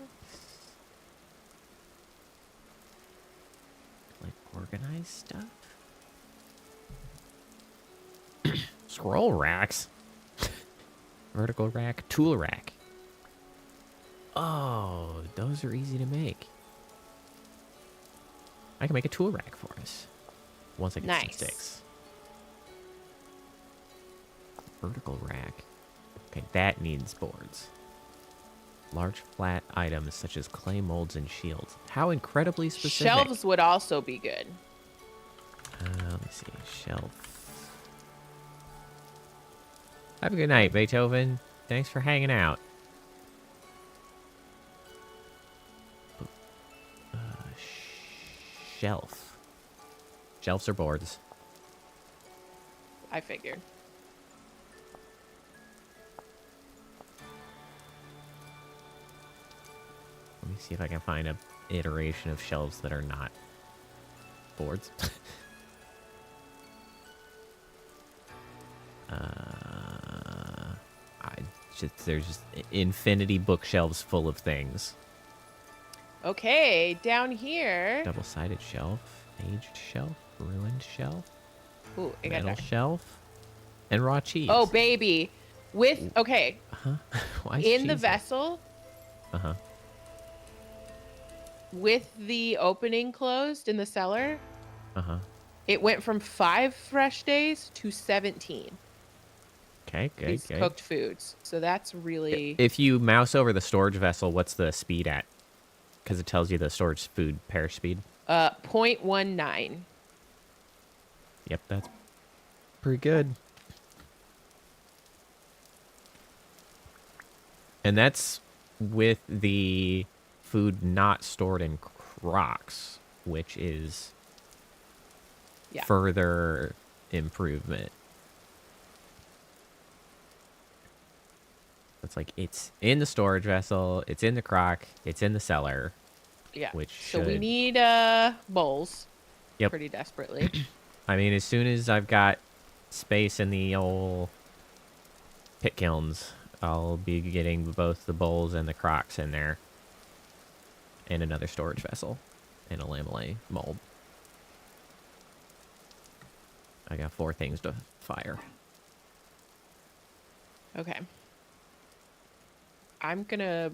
[SPEAKER 1] Like organized stuff? Scroll racks? Vertical rack, tool rack. Oh, those are easy to make. I can make a tool rack for us. Once I get some
[SPEAKER 2] Nice.
[SPEAKER 1] sticks. Vertical rack. Okay, that needs boards. Large flat items such as clay molds and shields. How incredibly specific.
[SPEAKER 2] Shelves would also be good.
[SPEAKER 1] Let me see. Shelf. Have a good night, Beethoven. Thanks for hanging out. Shelf. Shelves or boards?
[SPEAKER 2] I figured.
[SPEAKER 1] Let me see if I can find a iteration of shelves that are not boards. There's just infinity bookshelves full of things.
[SPEAKER 2] Okay, down here.
[SPEAKER 1] Double-sided shelf, aged shelf, ruined shelf,
[SPEAKER 2] Ooh, I got
[SPEAKER 1] metal
[SPEAKER 2] that.
[SPEAKER 1] shelf, and raw cheese.
[SPEAKER 2] Oh, baby. With, okay.
[SPEAKER 1] Huh? Why is
[SPEAKER 2] In the
[SPEAKER 1] cheese
[SPEAKER 2] vessel,
[SPEAKER 1] Uh-huh.
[SPEAKER 2] with the opening closed in the cellar,
[SPEAKER 1] Uh-huh.
[SPEAKER 2] it went from 5 fresh days to 17.
[SPEAKER 1] Okay, good,
[SPEAKER 2] These
[SPEAKER 1] good.
[SPEAKER 2] cooked foods. So that's really...
[SPEAKER 1] If you mouse over the storage vessel, what's the speed at? Because it tells you the storage food perish speed.
[SPEAKER 2] 0.19.
[SPEAKER 1] Yep, that's pretty good. And that's with the food not stored in crocks, which is further improvement. It's like it's in the storage vessel, it's in the crock, it's in the cellar.
[SPEAKER 2] Yeah.
[SPEAKER 1] Which
[SPEAKER 2] So we
[SPEAKER 1] should-
[SPEAKER 2] need bowls.
[SPEAKER 1] Yep.
[SPEAKER 2] Pretty desperately.
[SPEAKER 1] I mean, as soon as I've got space in the old pit kilns, I'll be getting both the bowls and the crocks in there. And another storage vessel. And a lamellar mold. I got 4 things to fire.
[SPEAKER 2] Okay. I'm gonna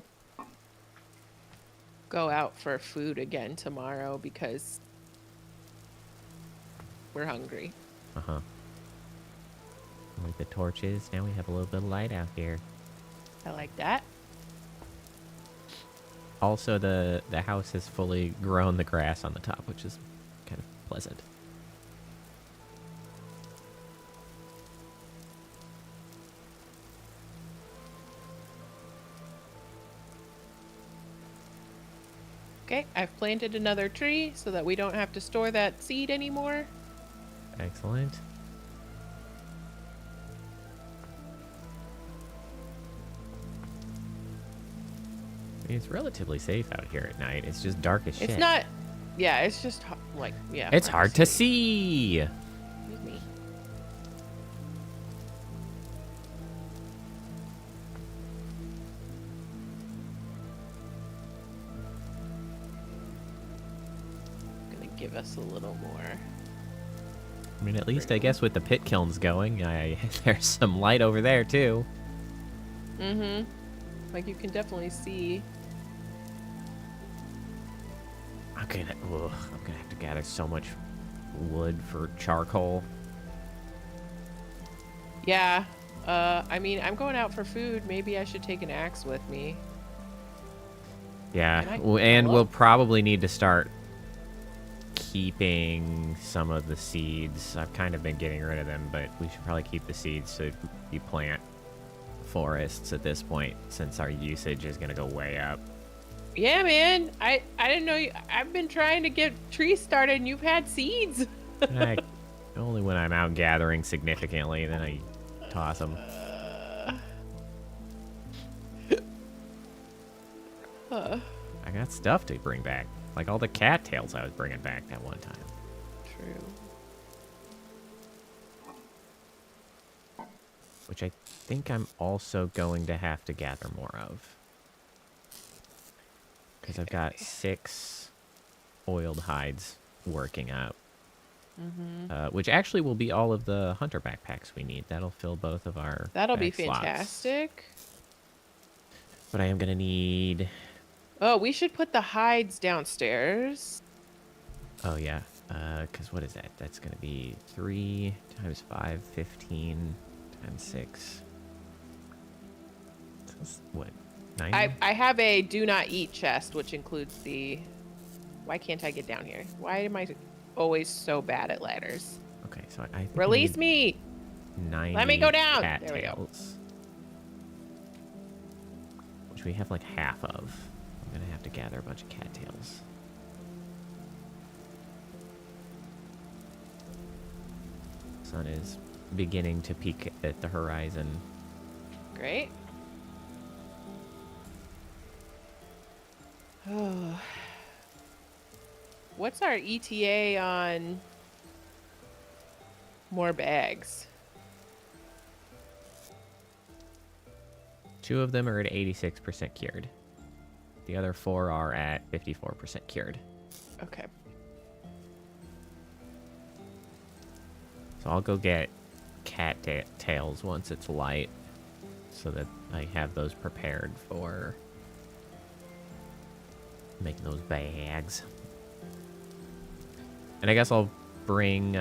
[SPEAKER 2] go out for food again tomorrow because we're hungry.
[SPEAKER 1] Uh-huh. With the torches, now we have a little bit of light out here.
[SPEAKER 2] I like that.
[SPEAKER 1] Also, the house has fully grown the grass on the top, which is kind of pleasant.
[SPEAKER 2] Okay, I've planted another tree so that we don't have to store that seed anymore.
[SPEAKER 1] Excellent. I mean, it's relatively safe out here at night. It's just dark as shit.
[SPEAKER 2] It's not. Yeah, it's just like, yeah.
[SPEAKER 1] It's hard to see.
[SPEAKER 2] Excuse me. Gonna give us a little more.
[SPEAKER 1] I mean, at least I guess with the pit kilns going, there's some light over there too.
[SPEAKER 2] Mm-hmm. Like you can definitely see.
[SPEAKER 1] I'm gonna have to gather so much wood for charcoal.
[SPEAKER 2] Yeah. I mean, I'm going out for food. Maybe I should take an axe with me.
[SPEAKER 1] Yeah,
[SPEAKER 2] Can I-
[SPEAKER 1] and
[SPEAKER 2] Hello?
[SPEAKER 1] we'll probably need to start keeping some of the seeds. I've kind of been getting rid of them, but we should probably keep the seeds so you plant forests at this point, since our usage is going to go way up.
[SPEAKER 2] Yeah, man. I didn't know you. I've been trying to get trees started, and you've had seeds.
[SPEAKER 1] Only when I'm out gathering significantly, then I toss them. I got stuff to bring back, like all the cattails I was bringing back that one time.
[SPEAKER 2] True.
[SPEAKER 1] Which I think I'm also going to have to gather more of. Because I've got 6 oiled hides working out. Which actually will be all of the hunter backpacks we need. That'll fill both of our
[SPEAKER 2] That'll be
[SPEAKER 1] back slots.
[SPEAKER 2] fantastic.
[SPEAKER 1] But I am going to need...
[SPEAKER 2] Oh, we should put the hides downstairs.
[SPEAKER 1] Oh, yeah. Because what is that? That's going to be 3 times 5, 15 times 6. That's what? 90?
[SPEAKER 2] I have a do not eat chest, which includes the... Why can't I get down here? Why am I always so bad at ladders?
[SPEAKER 1] Okay, so I think
[SPEAKER 2] Release me!
[SPEAKER 1] 90
[SPEAKER 2] Let me go down! There we go.
[SPEAKER 1] cattails. Which we have like half of. I'm going to have to gather a bunch of cattails. Sun is beginning to peak at the horizon.
[SPEAKER 2] Great. Oh. What's our ETA on more bags?
[SPEAKER 1] 2 of them are at 86% cured. The other 4 are at 54% cured.
[SPEAKER 2] Okay.
[SPEAKER 1] So I'll go get tails once it's light, so that I have those prepared for making those bags. And I guess I'll bring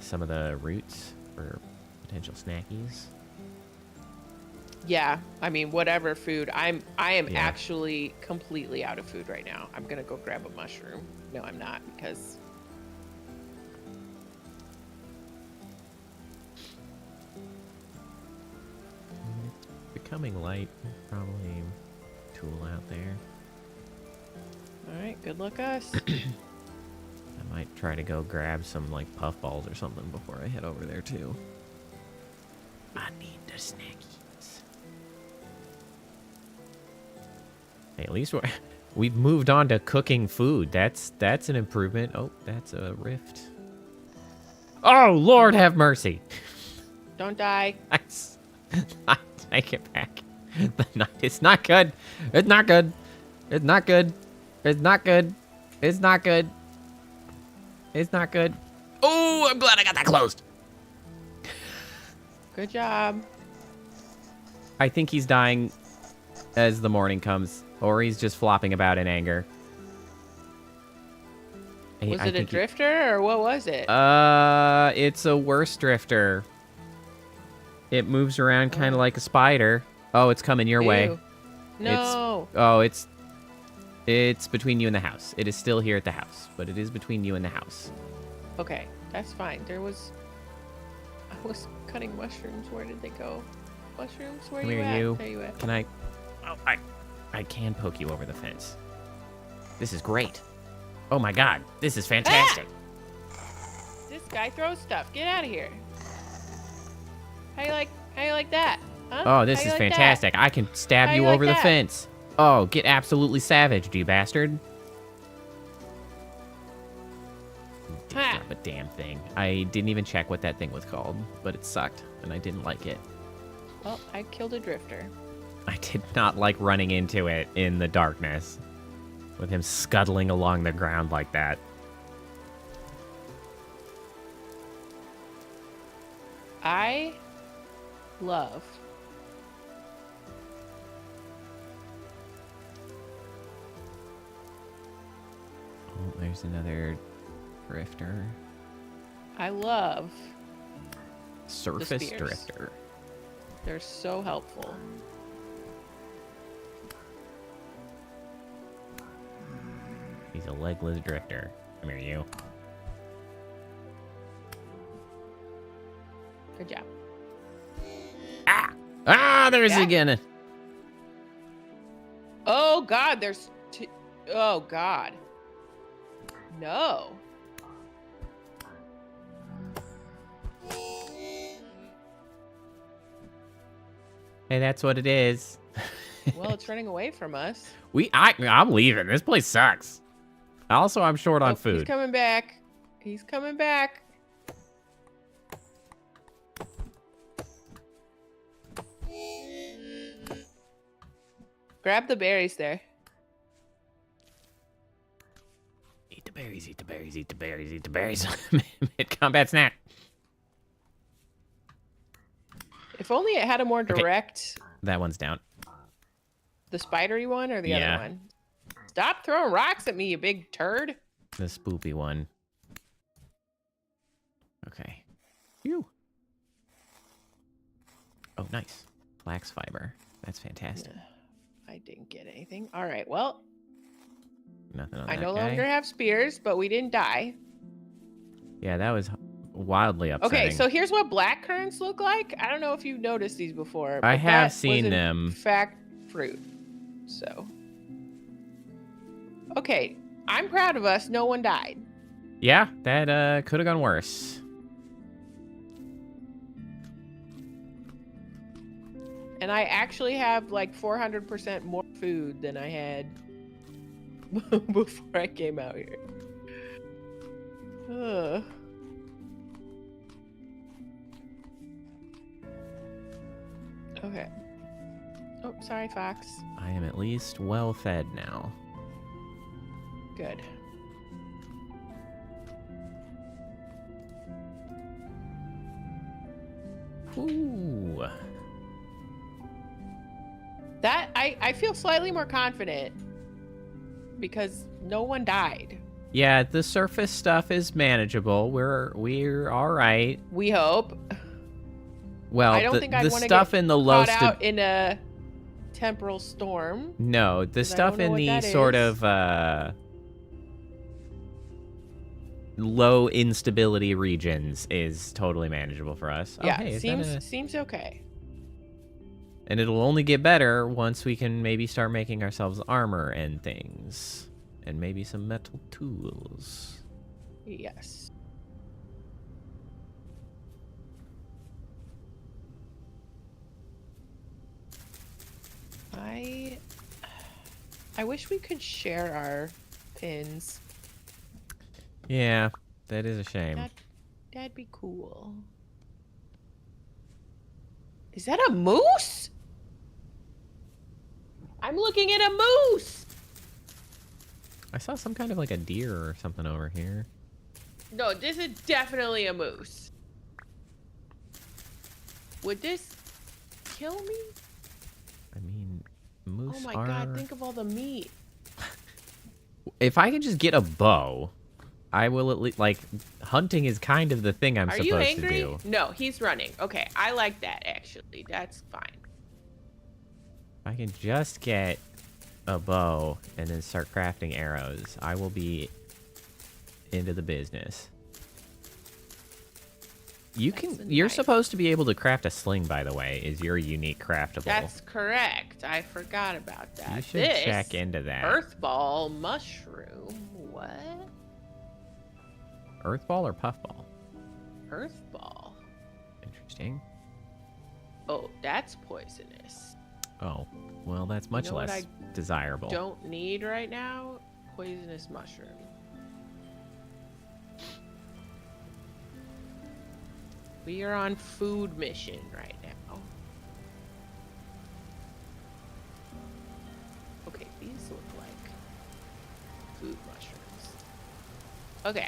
[SPEAKER 1] some of the roots for potential snackies.
[SPEAKER 2] Yeah, I mean, whatever food. I am
[SPEAKER 1] Yeah.
[SPEAKER 2] actually completely out of food right now. I'm gonna go grab a mushroom. No, I'm not, because
[SPEAKER 1] Becoming light, probably tool out there.
[SPEAKER 2] all right, good luck us.
[SPEAKER 1] I might try to go grab some like puffballs or something before I head over there too. I need the snackies. Hey, at least we've moved on to cooking food. That's an improvement. Oh, that's a rift. Oh, Lord have mercy.
[SPEAKER 2] Don't die.
[SPEAKER 1] I take it back. It's not good. It's not good. It's not good. It's not good. It's not good. It's not good. Oh, I'm glad I got that closed.
[SPEAKER 2] Good job.
[SPEAKER 1] I think he's dying as the morning comes, or he's just flopping about in anger.
[SPEAKER 2] Was it a drifter or what was it?
[SPEAKER 1] It's a worse drifter. It moves around kind of like a spider. Oh, it's coming your way.
[SPEAKER 2] No.
[SPEAKER 1] It's between you and the house. It is still here at the house, but it is between you and the house.
[SPEAKER 2] Okay, that's fine. I was cutting mushrooms. Where did they go? Mushrooms, where you at? There you at.
[SPEAKER 1] Can I? Oh, I can poke you over the fence. This is great. Oh my god, this is fantastic.
[SPEAKER 2] This guy throws stuff. Get out of here. How you like that? Huh?
[SPEAKER 1] Oh, this is fantastic. I can stab you over the fence. Oh, get absolutely savaged, you bastard. Didn't drop a damn thing. I didn't even check what that thing was called, but it sucked, and I didn't like it.
[SPEAKER 2] Well, I killed a drifter.
[SPEAKER 1] I did not like running into it in the darkness, with him scuttling along the ground like that.
[SPEAKER 2] I love
[SPEAKER 1] Oh, there's another drifter.
[SPEAKER 2] I love
[SPEAKER 1] Surface drifter.
[SPEAKER 2] They're so helpful.
[SPEAKER 1] He's a legless drifter. Come here, you.
[SPEAKER 2] Good job.
[SPEAKER 1] Ah, there's again.
[SPEAKER 2] Oh God, there's oh God. No.
[SPEAKER 1] Hey, that's what it is.
[SPEAKER 2] Well, it's running away from us.
[SPEAKER 1] I'm leaving. This place sucks. Also, I'm short on food.
[SPEAKER 2] He's coming back. He's coming back. Grab the berries there.
[SPEAKER 1] Eat the berries, eat the berries, eat the berries, eat the berries. Mid-combat snack.
[SPEAKER 2] If only it had a more direct...
[SPEAKER 1] Okay. That one's down.
[SPEAKER 2] The spidery one or the other one? Stop throwing rocks at me, you big turd.
[SPEAKER 1] The spoopy one. Okay. Phew. Oh, nice. Flax fiber. That's fantastic.
[SPEAKER 2] I didn't get anything. All right, well.
[SPEAKER 1] Nothing on
[SPEAKER 2] I
[SPEAKER 1] that
[SPEAKER 2] no
[SPEAKER 1] guy.
[SPEAKER 2] longer have spears, but we didn't die.
[SPEAKER 1] Yeah, that was wildly upsetting.
[SPEAKER 2] Okay, so here's what black currants look like. I don't know if you've noticed these before.
[SPEAKER 1] I have seen them.
[SPEAKER 2] In fact, fruit. So. Okay, I'm proud of us. No one died.
[SPEAKER 1] Yeah, that could have gone worse.
[SPEAKER 2] And I actually have like 400% more food than I had before I came out here. Okay. Oh, sorry, Fox.
[SPEAKER 1] I am at least well fed now.
[SPEAKER 2] Good.
[SPEAKER 1] Ooh.
[SPEAKER 2] That I feel slightly more confident because no one died.
[SPEAKER 1] Yeah, the surface stuff is manageable. We're all right.
[SPEAKER 2] We hope.
[SPEAKER 1] Well,
[SPEAKER 2] I don't think I'd want to
[SPEAKER 1] stuff
[SPEAKER 2] get
[SPEAKER 1] in the low
[SPEAKER 2] caught out in a temporal storm.
[SPEAKER 1] No, the stuff in the sort of low instability regions is totally manageable for us.
[SPEAKER 2] Yeah,
[SPEAKER 1] oh, hey,
[SPEAKER 2] seems okay.
[SPEAKER 1] And it'll only get better once we can maybe start making ourselves armor and things. And maybe some metal tools.
[SPEAKER 2] Yes. I wish we could share our pins.
[SPEAKER 1] Yeah, that is a shame.
[SPEAKER 2] That'd be cool. Is that a moose? I'm looking at a moose.
[SPEAKER 1] I saw some kind of like a deer or something over here.
[SPEAKER 2] No, this is definitely a moose. Would this kill me?
[SPEAKER 1] Moose
[SPEAKER 2] Oh my
[SPEAKER 1] are...
[SPEAKER 2] god, think of all the meat.
[SPEAKER 1] If I can just get a bow, I will at least, like, hunting is kind of the thing I'm
[SPEAKER 2] Are you
[SPEAKER 1] supposed to
[SPEAKER 2] angry?
[SPEAKER 1] do.
[SPEAKER 2] No, he's running. Okay, I like that, actually. That's fine.
[SPEAKER 1] If I can just get a bow and then start crafting arrows, I will be into the business. You're supposed to be able to craft a sling, by the way. Is your unique craftable?
[SPEAKER 2] That's correct. I forgot about that.
[SPEAKER 1] You should check into that.
[SPEAKER 2] Earth ball mushroom. What?
[SPEAKER 1] Earth ball or puff ball?
[SPEAKER 2] Earth ball.
[SPEAKER 1] Interesting.
[SPEAKER 2] Oh, that's poisonous.
[SPEAKER 1] Oh, well, that's much
[SPEAKER 2] what
[SPEAKER 1] less desirable.
[SPEAKER 2] Don't need right now? Poisonous mushroom. We are on food mission right now. Okay, these look like food mushrooms. Okay.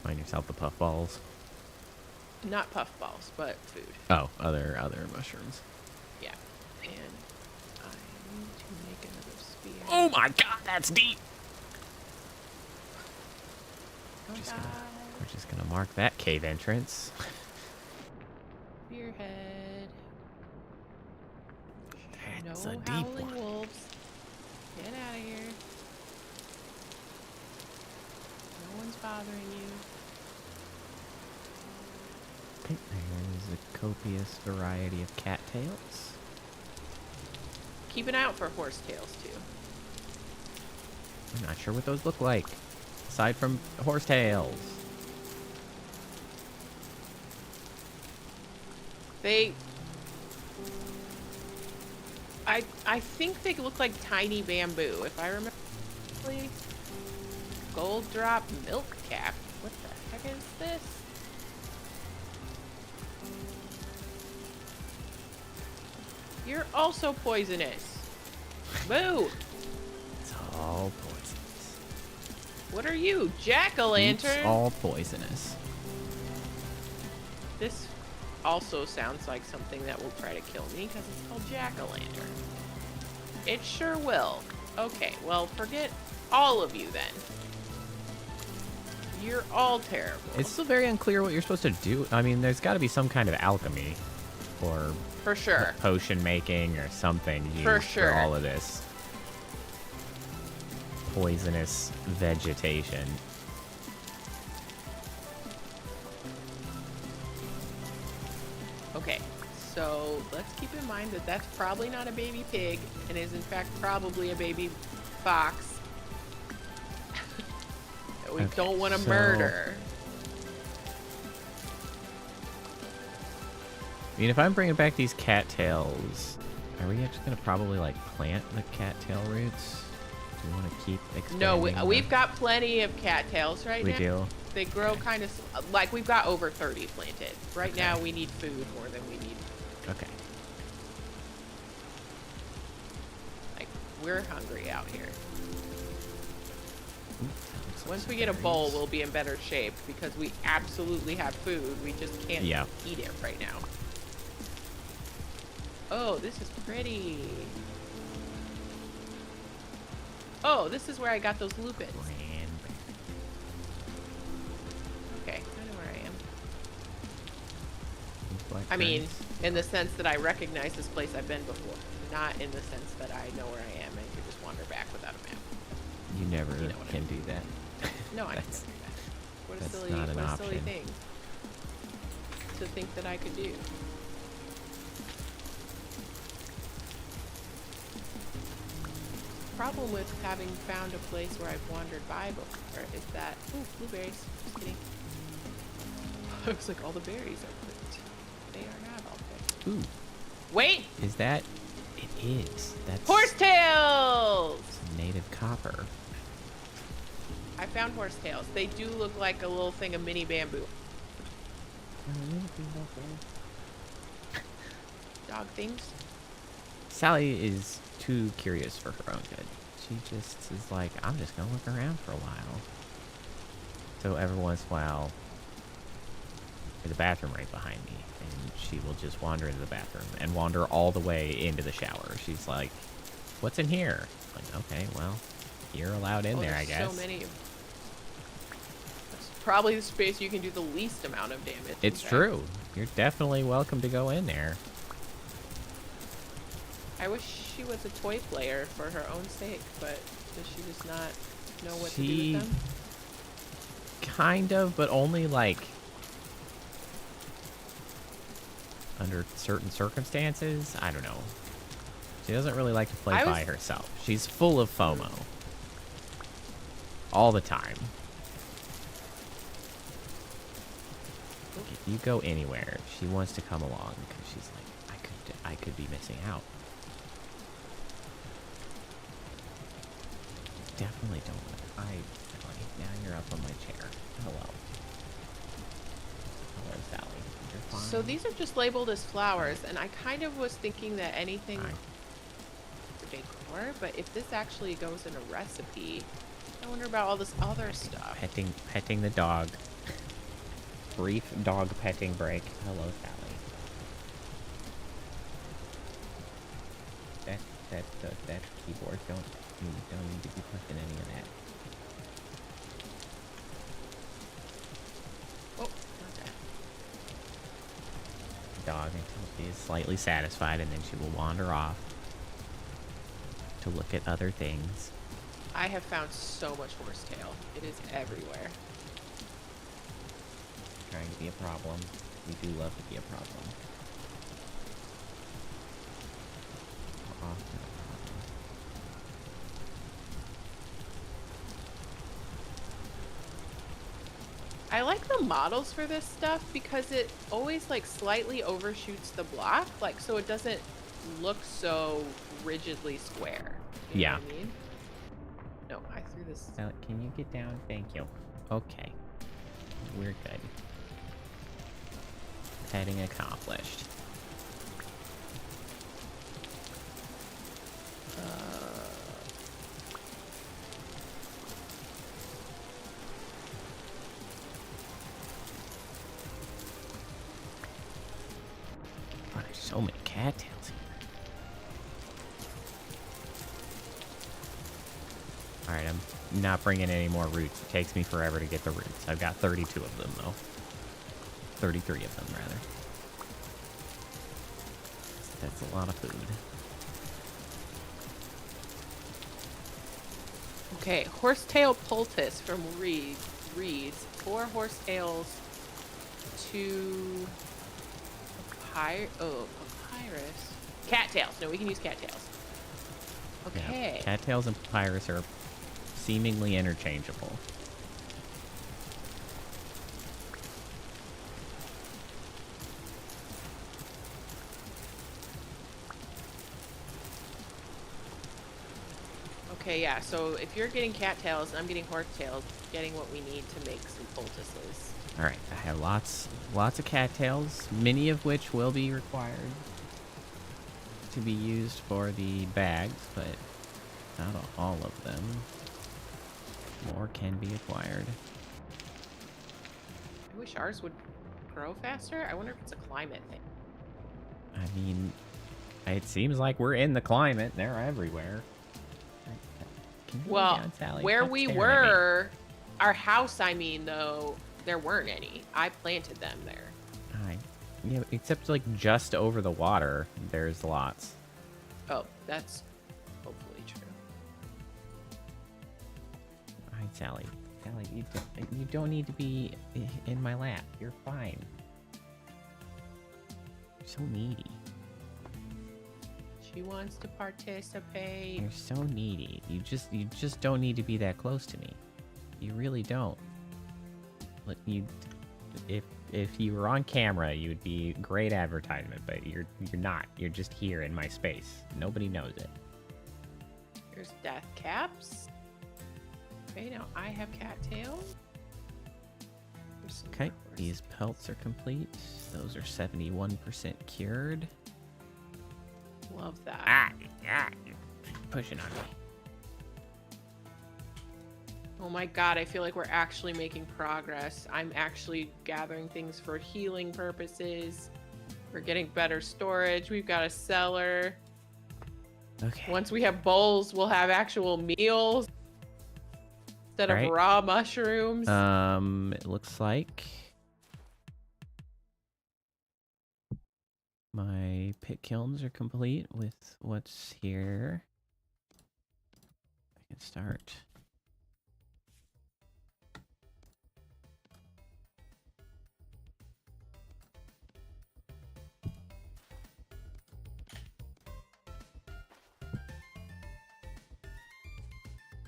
[SPEAKER 1] Find yourself the puff balls.
[SPEAKER 2] Not puff balls, but food.
[SPEAKER 1] Oh, other mushrooms.
[SPEAKER 2] Yeah. And I need to make another spear.
[SPEAKER 1] Oh my god, that's deep!
[SPEAKER 2] Oh god.
[SPEAKER 1] We're just gonna mark that cave entrance.
[SPEAKER 2] Spearhead.
[SPEAKER 1] That's
[SPEAKER 2] no
[SPEAKER 1] a deep
[SPEAKER 2] howling
[SPEAKER 1] one.
[SPEAKER 2] wolves. Get out of here. No one's bothering you.
[SPEAKER 1] Okay, there is a copious variety of cattails.
[SPEAKER 2] Keep an eye out for horsetails too.
[SPEAKER 1] I'm not sure what those look like, aside from horsetails.
[SPEAKER 2] I think they look like tiny bamboo, if I remember correctly. Gold drop milk cap. What the heck is this? You're also poisonous. Boo!
[SPEAKER 1] It's all poisonous.
[SPEAKER 2] What are you, jack-o'-lantern?
[SPEAKER 1] It's all poisonous.
[SPEAKER 2] This also sounds like something that will try to kill me because it's called jack-o'-lantern. It sure will. Okay, well, forget all of you then. You're all terrible.
[SPEAKER 1] It's still very unclear what you're supposed to do. I mean, there's got to be some kind of alchemy or
[SPEAKER 2] for sure
[SPEAKER 1] potion making or something used
[SPEAKER 2] for
[SPEAKER 1] all of this poisonous vegetation.
[SPEAKER 2] Okay, so let's keep in mind that that's probably not a baby pig and is in fact probably a baby fox that we don't want to murder.
[SPEAKER 1] I mean, if I'm bringing back these cattails, are we just gonna probably like plant the cattail roots? Do we want to keep expanding?
[SPEAKER 2] No, we've got plenty of cattails right now.
[SPEAKER 1] We do.
[SPEAKER 2] They grow kind of like we've got over 30 planted. Right now we need food more than we need.
[SPEAKER 1] Okay.
[SPEAKER 2] Like we're hungry out here. Once we get a bowl, we'll be in better shape because we absolutely have food. We just can't eat it right now. Oh, this is pretty. Oh, this is where I got those lupins. Okay, I know where I am. I mean, in the sense that I recognize this place I've been before. Not in the sense that I know where I am and can just wander back without a map.
[SPEAKER 1] You never can do that.
[SPEAKER 2] No, I can't do that. What a silly thing to think that I could do. Problem with having found a place where I've wandered by before is that blueberries. Just kidding. I was like, all the berries are picked. They are not all picked.
[SPEAKER 1] Ooh.
[SPEAKER 2] Wait!
[SPEAKER 1] Is that? It is. That's
[SPEAKER 2] horsetails!
[SPEAKER 1] Native copper.
[SPEAKER 2] I found horsetails. They do look like a little thing of mini bamboo. Dog things.
[SPEAKER 1] Sally is too curious for her own good. She just is like, I'm just gonna look around for a while. So every once in a while, There's a bathroom right behind me, and she will just wander into the bathroom and wander all the way into the shower. She's like, "What's in here?" I'm like, okay, well, you're allowed in there, I guess.
[SPEAKER 2] So many. That's probably the space you can do the least amount of damage.
[SPEAKER 1] It's true. You're definitely welcome to go in there.
[SPEAKER 2] I wish she was a toy player for her own sake, but does she just not know what to do with them?
[SPEAKER 1] Kind of, but only like under certain circumstances. I don't know. She doesn't really like to play by herself. She's full of FOMO. All the time. If you go anywhere, she wants to come along because she's like, I could be missing out. Definitely don't want to. Now you're up on my chair. Hello. Hello, Sally. You're fine.
[SPEAKER 2] So these are just labeled as flowers, and I kind of was thinking that anything for decor, but if this actually goes in a recipe, I wonder about all this other stuff.
[SPEAKER 1] Petting the dog. Brief dog petting break. Hello, Sally. That keyboard. Don't need to be pushing any of that.
[SPEAKER 2] Oh, okay.
[SPEAKER 1] Dog until she is slightly satisfied, and then she will wander off to look at other things.
[SPEAKER 2] I have found so much horsetail. It is everywhere.
[SPEAKER 1] Trying to be a problem. We do love to be a problem. How often a problem?
[SPEAKER 2] I like the models for this stuff because it always like slightly overshoots the block, like so it doesn't look so rigidly square. You know what I mean? No, I threw this.
[SPEAKER 1] Now, can you get down? Thank you. Okay. We're good. Heading accomplished. Oh, there's so many cattails here. Alright, I'm not bringing any more roots. It takes me forever to get the roots. I've got 32 of them, though. 33 of them, rather. That's a lot of food.
[SPEAKER 2] Okay, horsetail poultice from reads 4 horsetails, 2 papyrus. Cattails. No, we can use cattails. Okay.
[SPEAKER 1] Yeah, cattails and papyrus are seemingly interchangeable.
[SPEAKER 2] Okay, yeah, so if you're getting cattails and I'm getting horsetails, getting what we need to make some poultices.
[SPEAKER 1] Alright, I have lots of cattails, many of which will be required to be used for the bags, but not all of them. More can be acquired.
[SPEAKER 2] I wish ours would grow faster. I wonder if it's a climate thing.
[SPEAKER 1] I mean, it seems like we're in the climate. They're everywhere. Can you
[SPEAKER 2] Well,
[SPEAKER 1] lay down, Sally?
[SPEAKER 2] where
[SPEAKER 1] Stop
[SPEAKER 2] we
[SPEAKER 1] staring at me.
[SPEAKER 2] were, our house, I mean, though, there weren't any. I planted them there.
[SPEAKER 1] Yeah, except like just over the water, there's lots.
[SPEAKER 2] Oh, that's hopefully true.
[SPEAKER 1] All right, Sally. Sally, you don't need to be in my lap. You're fine. You're so needy.
[SPEAKER 2] She wants to participate.
[SPEAKER 1] You're so needy. You just don't need to be that close to me. You really don't. Like if you were on camera, you would be great advertisement, but you're not. You're just here in my space. Nobody knows it.
[SPEAKER 2] Here's death caps. Okay, now I have cattails.
[SPEAKER 1] Okay, these pelts are complete. Those are 71% cured.
[SPEAKER 2] Love that.
[SPEAKER 1] You're pushing on me.
[SPEAKER 2] Oh my god, I feel like we're actually making progress. I'm actually gathering things for healing purposes. We're getting better storage. We've got a cellar.
[SPEAKER 1] Okay.
[SPEAKER 2] Once we have bowls, we'll have actual meals instead of raw mushrooms.
[SPEAKER 1] It looks like my pit kilns are complete with what's here. I can start.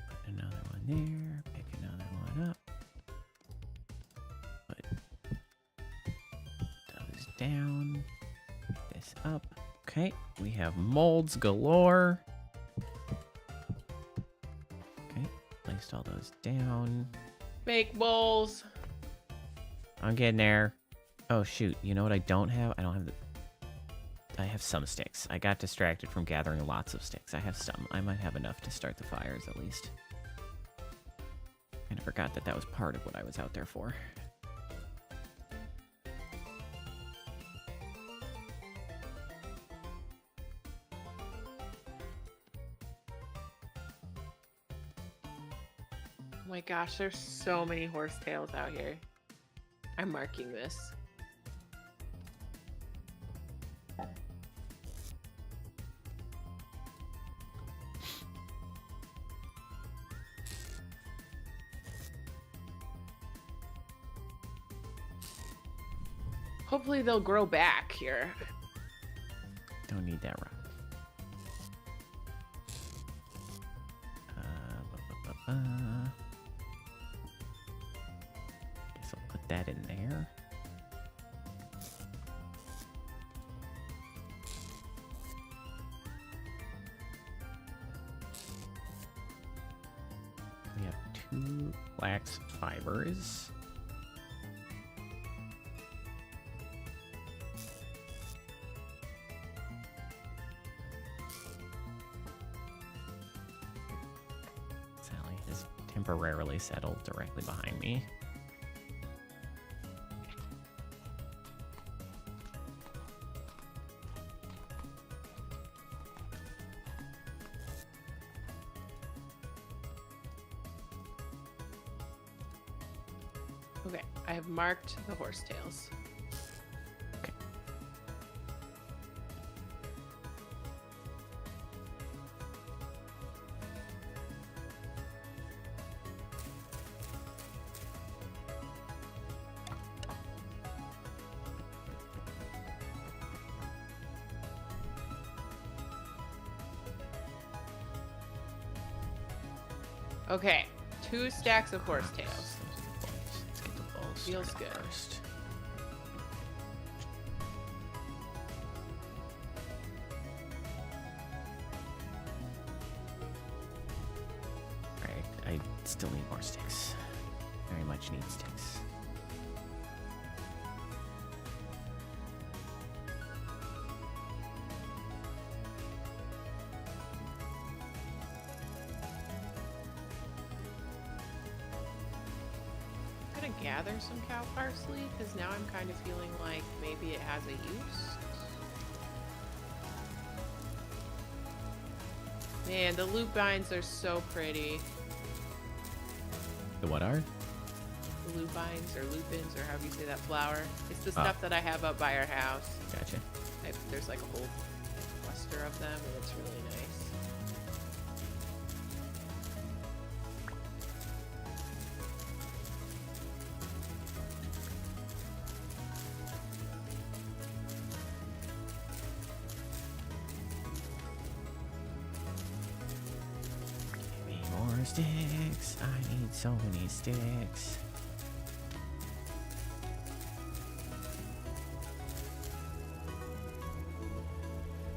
[SPEAKER 1] Put another one there. Pick another one up. Put those down. Pick this up. Okay, we have molds galore. Okay, placed all those down.
[SPEAKER 2] Make bowls.
[SPEAKER 1] I'm getting there. Oh shoot, you know what I don't have? I don't have the... I have some sticks. I got distracted from gathering lots of sticks. I have some. I might have enough to start the fires at least. And I forgot that that was part of what I was out there for.
[SPEAKER 2] Oh my gosh, there's so many horsetails out here. I'm marking this. Hopefully they'll grow back here.
[SPEAKER 1] Don't need that rock. Guess I'll put that in there. We have 2 flax fibers. Sally has temporarily settled directly behind me.
[SPEAKER 2] Okay, I have marked the horsetails.
[SPEAKER 1] Okay.
[SPEAKER 2] Okay, 2 stacks of horsetails.
[SPEAKER 1] Let's get the balls
[SPEAKER 2] Feels
[SPEAKER 1] started
[SPEAKER 2] good.
[SPEAKER 1] first. Alright, I still need more sticks. Very much need sticks.
[SPEAKER 2] I'm gonna gather some cow parsley because now I'm kind of feeling like maybe it has a use. Man, the lupines are so pretty.
[SPEAKER 1] The what are?
[SPEAKER 2] The lupines or lupins or however you say that flower. It's the stuff that I have up by our house.
[SPEAKER 1] Gotcha.
[SPEAKER 2] There's like a whole cluster of them and it's really nice.
[SPEAKER 1] Give me more sticks. I need so many sticks.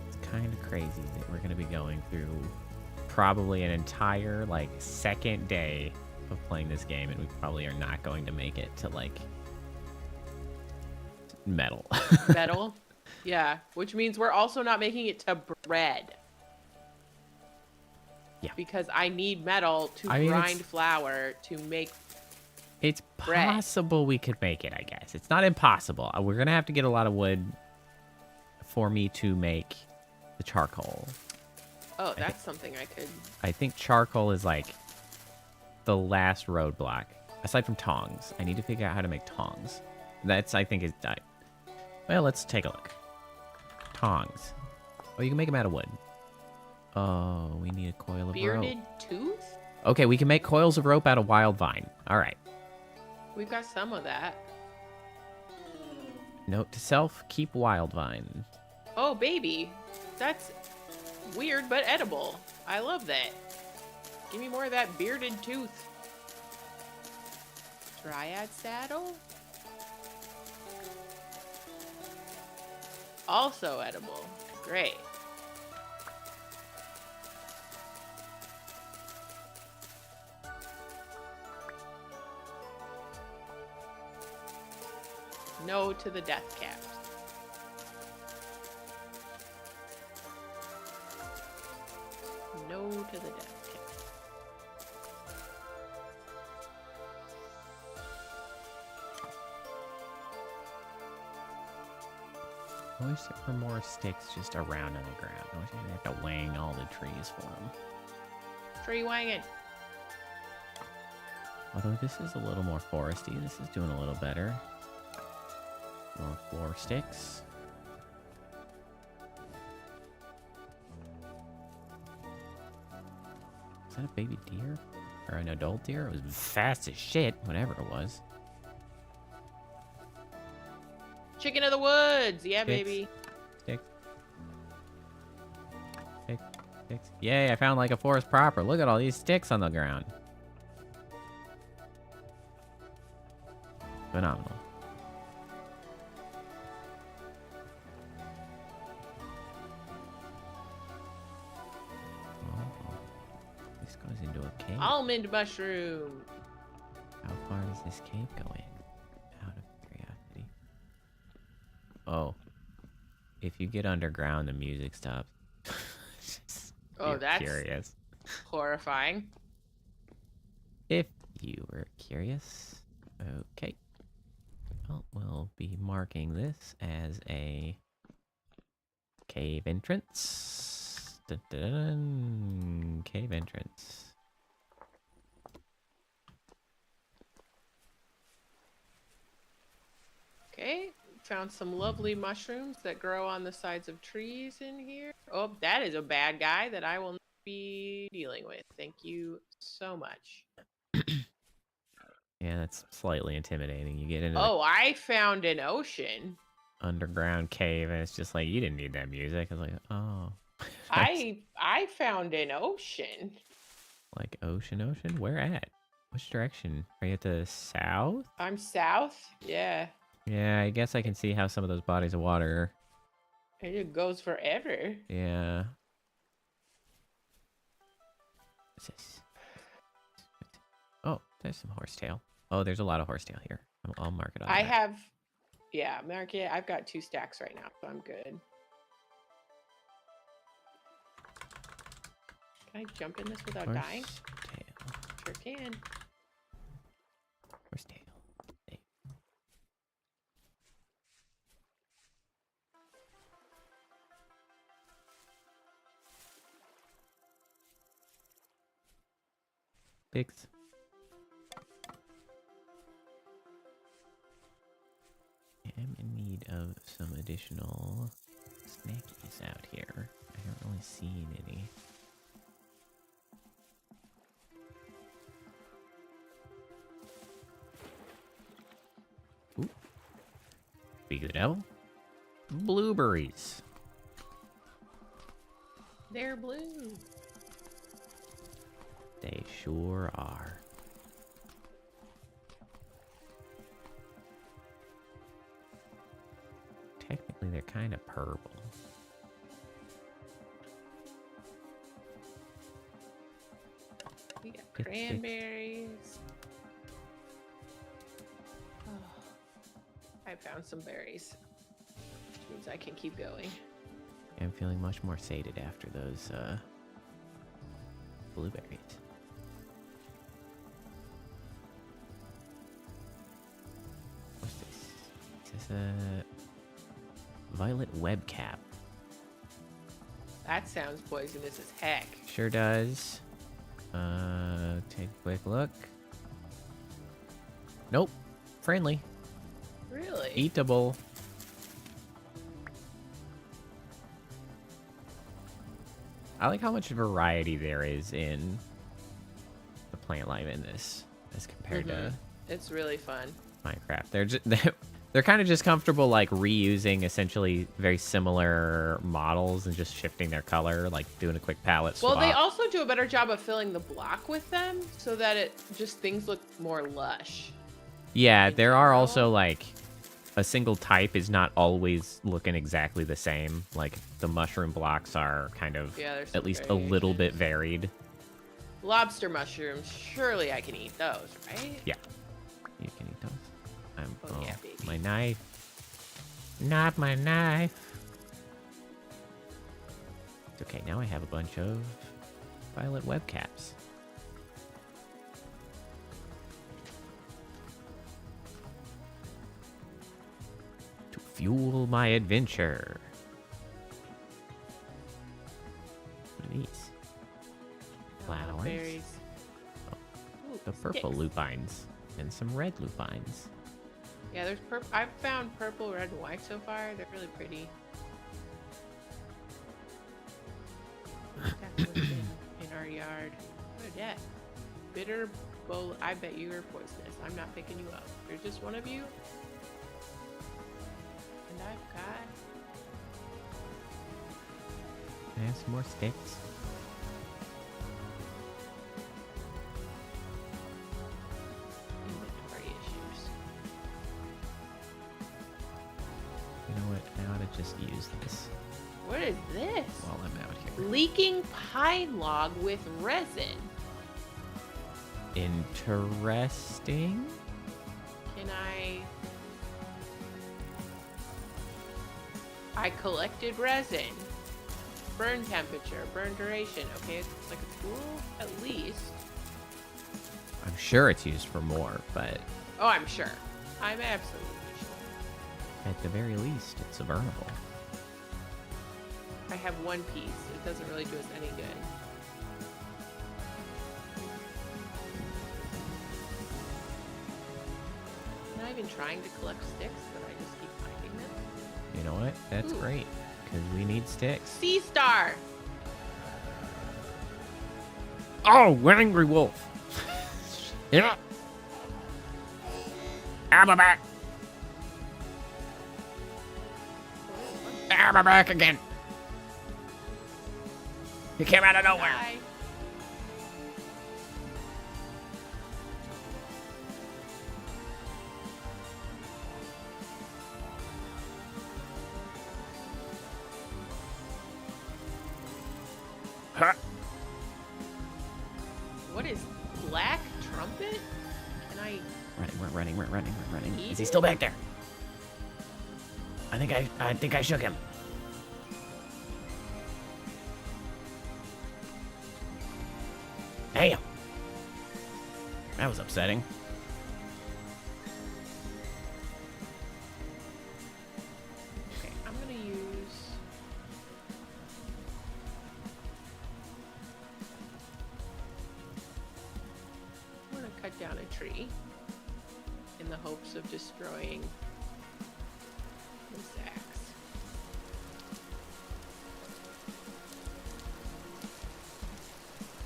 [SPEAKER 1] It's kind of crazy that we're going to be going through probably an entire, like, second day of playing this game, and we probably are not going to make it to, like, metal.
[SPEAKER 2] Metal? Yeah, which means we're also not making it to bread.
[SPEAKER 1] Yeah.
[SPEAKER 2] Because I need metal to grind flour to make
[SPEAKER 1] It's
[SPEAKER 2] bread.
[SPEAKER 1] possible we could make it, I guess. It's not impossible. We're going to have to get a lot of wood for me to make the charcoal.
[SPEAKER 2] Oh, that's something I could...
[SPEAKER 1] I think charcoal is like the last roadblock. Aside from tongs. I need to figure out how to make tongs. That's, I think, is... Well, let's take a look. Tongs. Oh, you can make them out of wood. Oh, we need a coil of
[SPEAKER 2] Bearded
[SPEAKER 1] rope.
[SPEAKER 2] tooth?
[SPEAKER 1] Okay, we can make coils of rope out of wild vine. All right.
[SPEAKER 2] We've got some of that.
[SPEAKER 1] Note to self, keep wild vine.
[SPEAKER 2] Oh, baby. That's weird, but edible. I love that. Give me more of that bearded tooth. Dryad saddle? Also edible. Great. No to the death caps. No to the death caps.
[SPEAKER 1] I wish there were more sticks just around on the ground. I wish I didn't have to wang all the trees for them.
[SPEAKER 2] Tree wanging.
[SPEAKER 1] Although this is a little more foresty. This is doing a little better. More floor sticks. Is that a baby deer? Or an adult deer? It was fast as shit, whatever it was.
[SPEAKER 2] Chicken of the woods. Yeah,
[SPEAKER 1] Sticks.
[SPEAKER 2] baby.
[SPEAKER 1] Sticks. Sticks. Sticks. Yay, I found like a forest proper. Look at all these sticks on the ground. Phenomenal. Oh, this goes into a cave.
[SPEAKER 2] Almond mushroom.
[SPEAKER 1] How far does this cave go in? Out of curiosity. Oh. If you get underground, the music stops.
[SPEAKER 2] Oh, that's
[SPEAKER 1] curious.
[SPEAKER 2] horrifying.
[SPEAKER 1] If you were curious. Okay. Well, we'll be marking this as a cave entrance. Dun-dun-dun. Cave entrance.
[SPEAKER 2] Okay. Found some lovely mushrooms that grow on the sides of trees in here. Oh, that is a bad guy that I will not be dealing with. Thank you so much.
[SPEAKER 1] Yeah, that's slightly intimidating. You get into
[SPEAKER 2] Oh, I found an ocean.
[SPEAKER 1] the underground cave, and it's just like, you didn't need that music. I was like, oh.
[SPEAKER 2] I found an ocean.
[SPEAKER 1] Like ocean? Where at? Which direction? Are you at the south?
[SPEAKER 2] I'm south. Yeah.
[SPEAKER 1] Yeah, I guess I can see how some of those bodies of water.
[SPEAKER 2] It goes forever.
[SPEAKER 1] Yeah. What's this? Oh, there's some horsetail. Oh, there's a lot of horsetail here. I'll mark it on.
[SPEAKER 2] I have, yeah, mark it. I've got 2 stacks right now, so I'm good. Can I jump in this without dying? Sure can.
[SPEAKER 1] Horsetail. Hey. Pigs. I'm in need of some additional snackies out here. I don't really see any. Ooh. Speak of the devil. Blueberries.
[SPEAKER 2] They're blue.
[SPEAKER 1] They sure are. Technically, they're kind of purple.
[SPEAKER 2] We got cranberries. Oh, I found some berries, which means I can keep going.
[SPEAKER 1] I'm feeling much more sated after those blueberries. What's this? Is this a violet web cap?
[SPEAKER 2] That sounds poisonous as heck.
[SPEAKER 1] Sure does. Take a quick look. Nope. Friendly.
[SPEAKER 2] Really?
[SPEAKER 1] Eatable. I like how much variety there is in the plant life in this as compared to
[SPEAKER 2] It's really fun.
[SPEAKER 1] Minecraft. They're kind of just comfortable like reusing essentially very similar models and just shifting their color, like doing a quick palette swap.
[SPEAKER 2] Well, they also do a better job of filling the block with them so that it just things look more lush.
[SPEAKER 1] Yeah,
[SPEAKER 2] in
[SPEAKER 1] there are
[SPEAKER 2] general.
[SPEAKER 1] also like a single type is not always looking exactly the same. Like the mushroom blocks are kind of
[SPEAKER 2] there's
[SPEAKER 1] at
[SPEAKER 2] some
[SPEAKER 1] least a little bit
[SPEAKER 2] variations.
[SPEAKER 1] varied.
[SPEAKER 2] Lobster mushrooms, surely I can eat those, right?
[SPEAKER 1] Yeah, you can eat those.
[SPEAKER 2] Oh, yeah, baby.
[SPEAKER 1] My knife. Not my knife. It's okay, now I have a bunch of violet web caps. To fuel my adventure. What are these? Flowers.
[SPEAKER 2] Berries.
[SPEAKER 1] Oh,
[SPEAKER 2] Ooh,
[SPEAKER 1] the purple
[SPEAKER 2] sticks.
[SPEAKER 1] lupines and some red lupines.
[SPEAKER 2] Yeah, there's purple. I've found purple, red, and white so far. They're really pretty. That's what's in our yard. What is that? Bitter bowl. I bet you are poisonous. I'm not picking you up. There's just one of you. And I've got.
[SPEAKER 1] I have some more sticks.
[SPEAKER 2] Inventory issues.
[SPEAKER 1] You know what? I ought to just use this
[SPEAKER 2] What is this?
[SPEAKER 1] while I'm out here.
[SPEAKER 2] Leaking pine log with resin.
[SPEAKER 1] Interesting.
[SPEAKER 2] Can I collected resin. Burn temperature, burn duration. Okay, it's like a tool at least.
[SPEAKER 1] I'm sure it's used for more, but
[SPEAKER 2] Oh, I'm sure. I'm absolutely sure.
[SPEAKER 1] at the very least, it's a burnable.
[SPEAKER 2] I have one piece. It doesn't really do us any good. I'm not even trying to collect sticks, but I just keep finding them.
[SPEAKER 1] You know what? That's
[SPEAKER 2] Ooh.
[SPEAKER 1] great, because we need sticks.
[SPEAKER 2] Sea star.
[SPEAKER 1] Oh, angry wolf. Yeah. I'm back. I'm back again. He came out of nowhere.
[SPEAKER 2] Die.
[SPEAKER 1] Huh.
[SPEAKER 2] What is black trumpet? Can I?
[SPEAKER 1] We're running.
[SPEAKER 2] Eat
[SPEAKER 1] Is he
[SPEAKER 2] it?
[SPEAKER 1] still back there? I think I shook him. Damn. That was upsetting.
[SPEAKER 2] Okay, I'm gonna use. I'm gonna cut down a tree in the hopes of destroying this axe.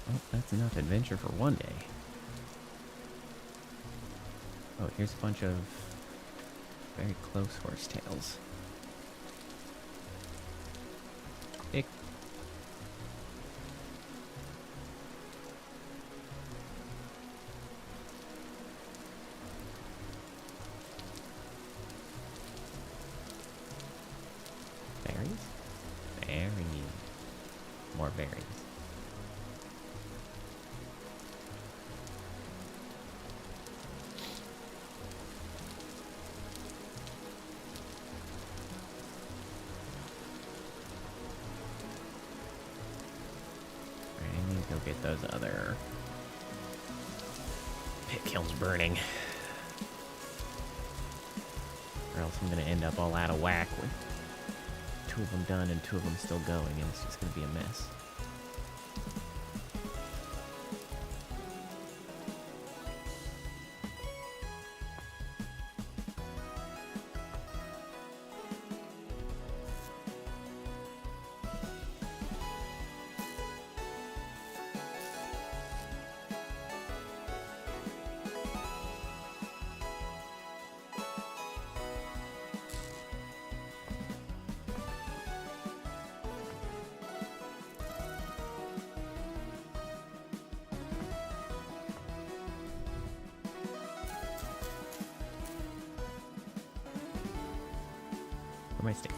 [SPEAKER 1] Well, that's enough adventure for one day. Oh, here's a bunch of very close horsetails. Ick. Berries? Berries. More berries. I need to go get those other pit kilns burning. Or else I'm going to end up all out of whack with 2 of them done and 2 of them still going, and it's just going to be a mess. Where am I sticking?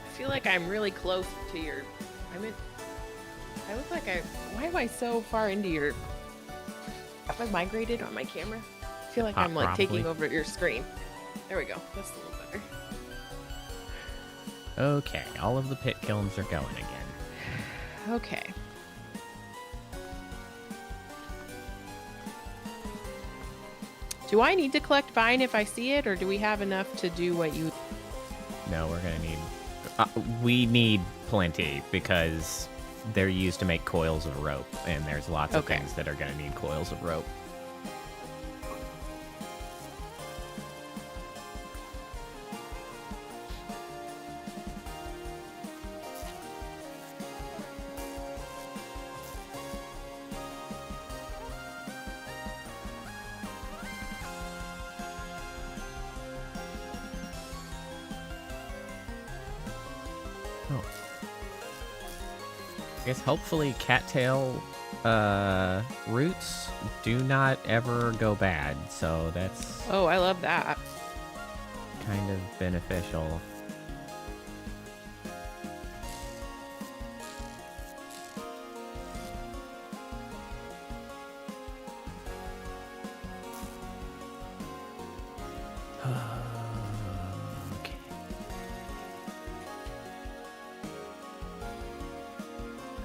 [SPEAKER 2] I feel like I'm really close to your. I look like Why am I so far into your? Have I migrated on my camera? I feel like I'm like
[SPEAKER 1] Probably.
[SPEAKER 2] taking over your screen. There we go. That's a little better.
[SPEAKER 1] Okay, all of the pit kilns are going again.
[SPEAKER 2] Okay. Do I need to collect vine if I see it, or do we have enough to do what you?
[SPEAKER 1] No, we're gonna need. We need plenty because they're used to make coils of rope, and there's lots of things that are gonna need coils of rope. Oh. I guess hopefully cattail roots do not ever go bad, so that's
[SPEAKER 2] Oh, I love that.
[SPEAKER 1] kind of beneficial. Okay.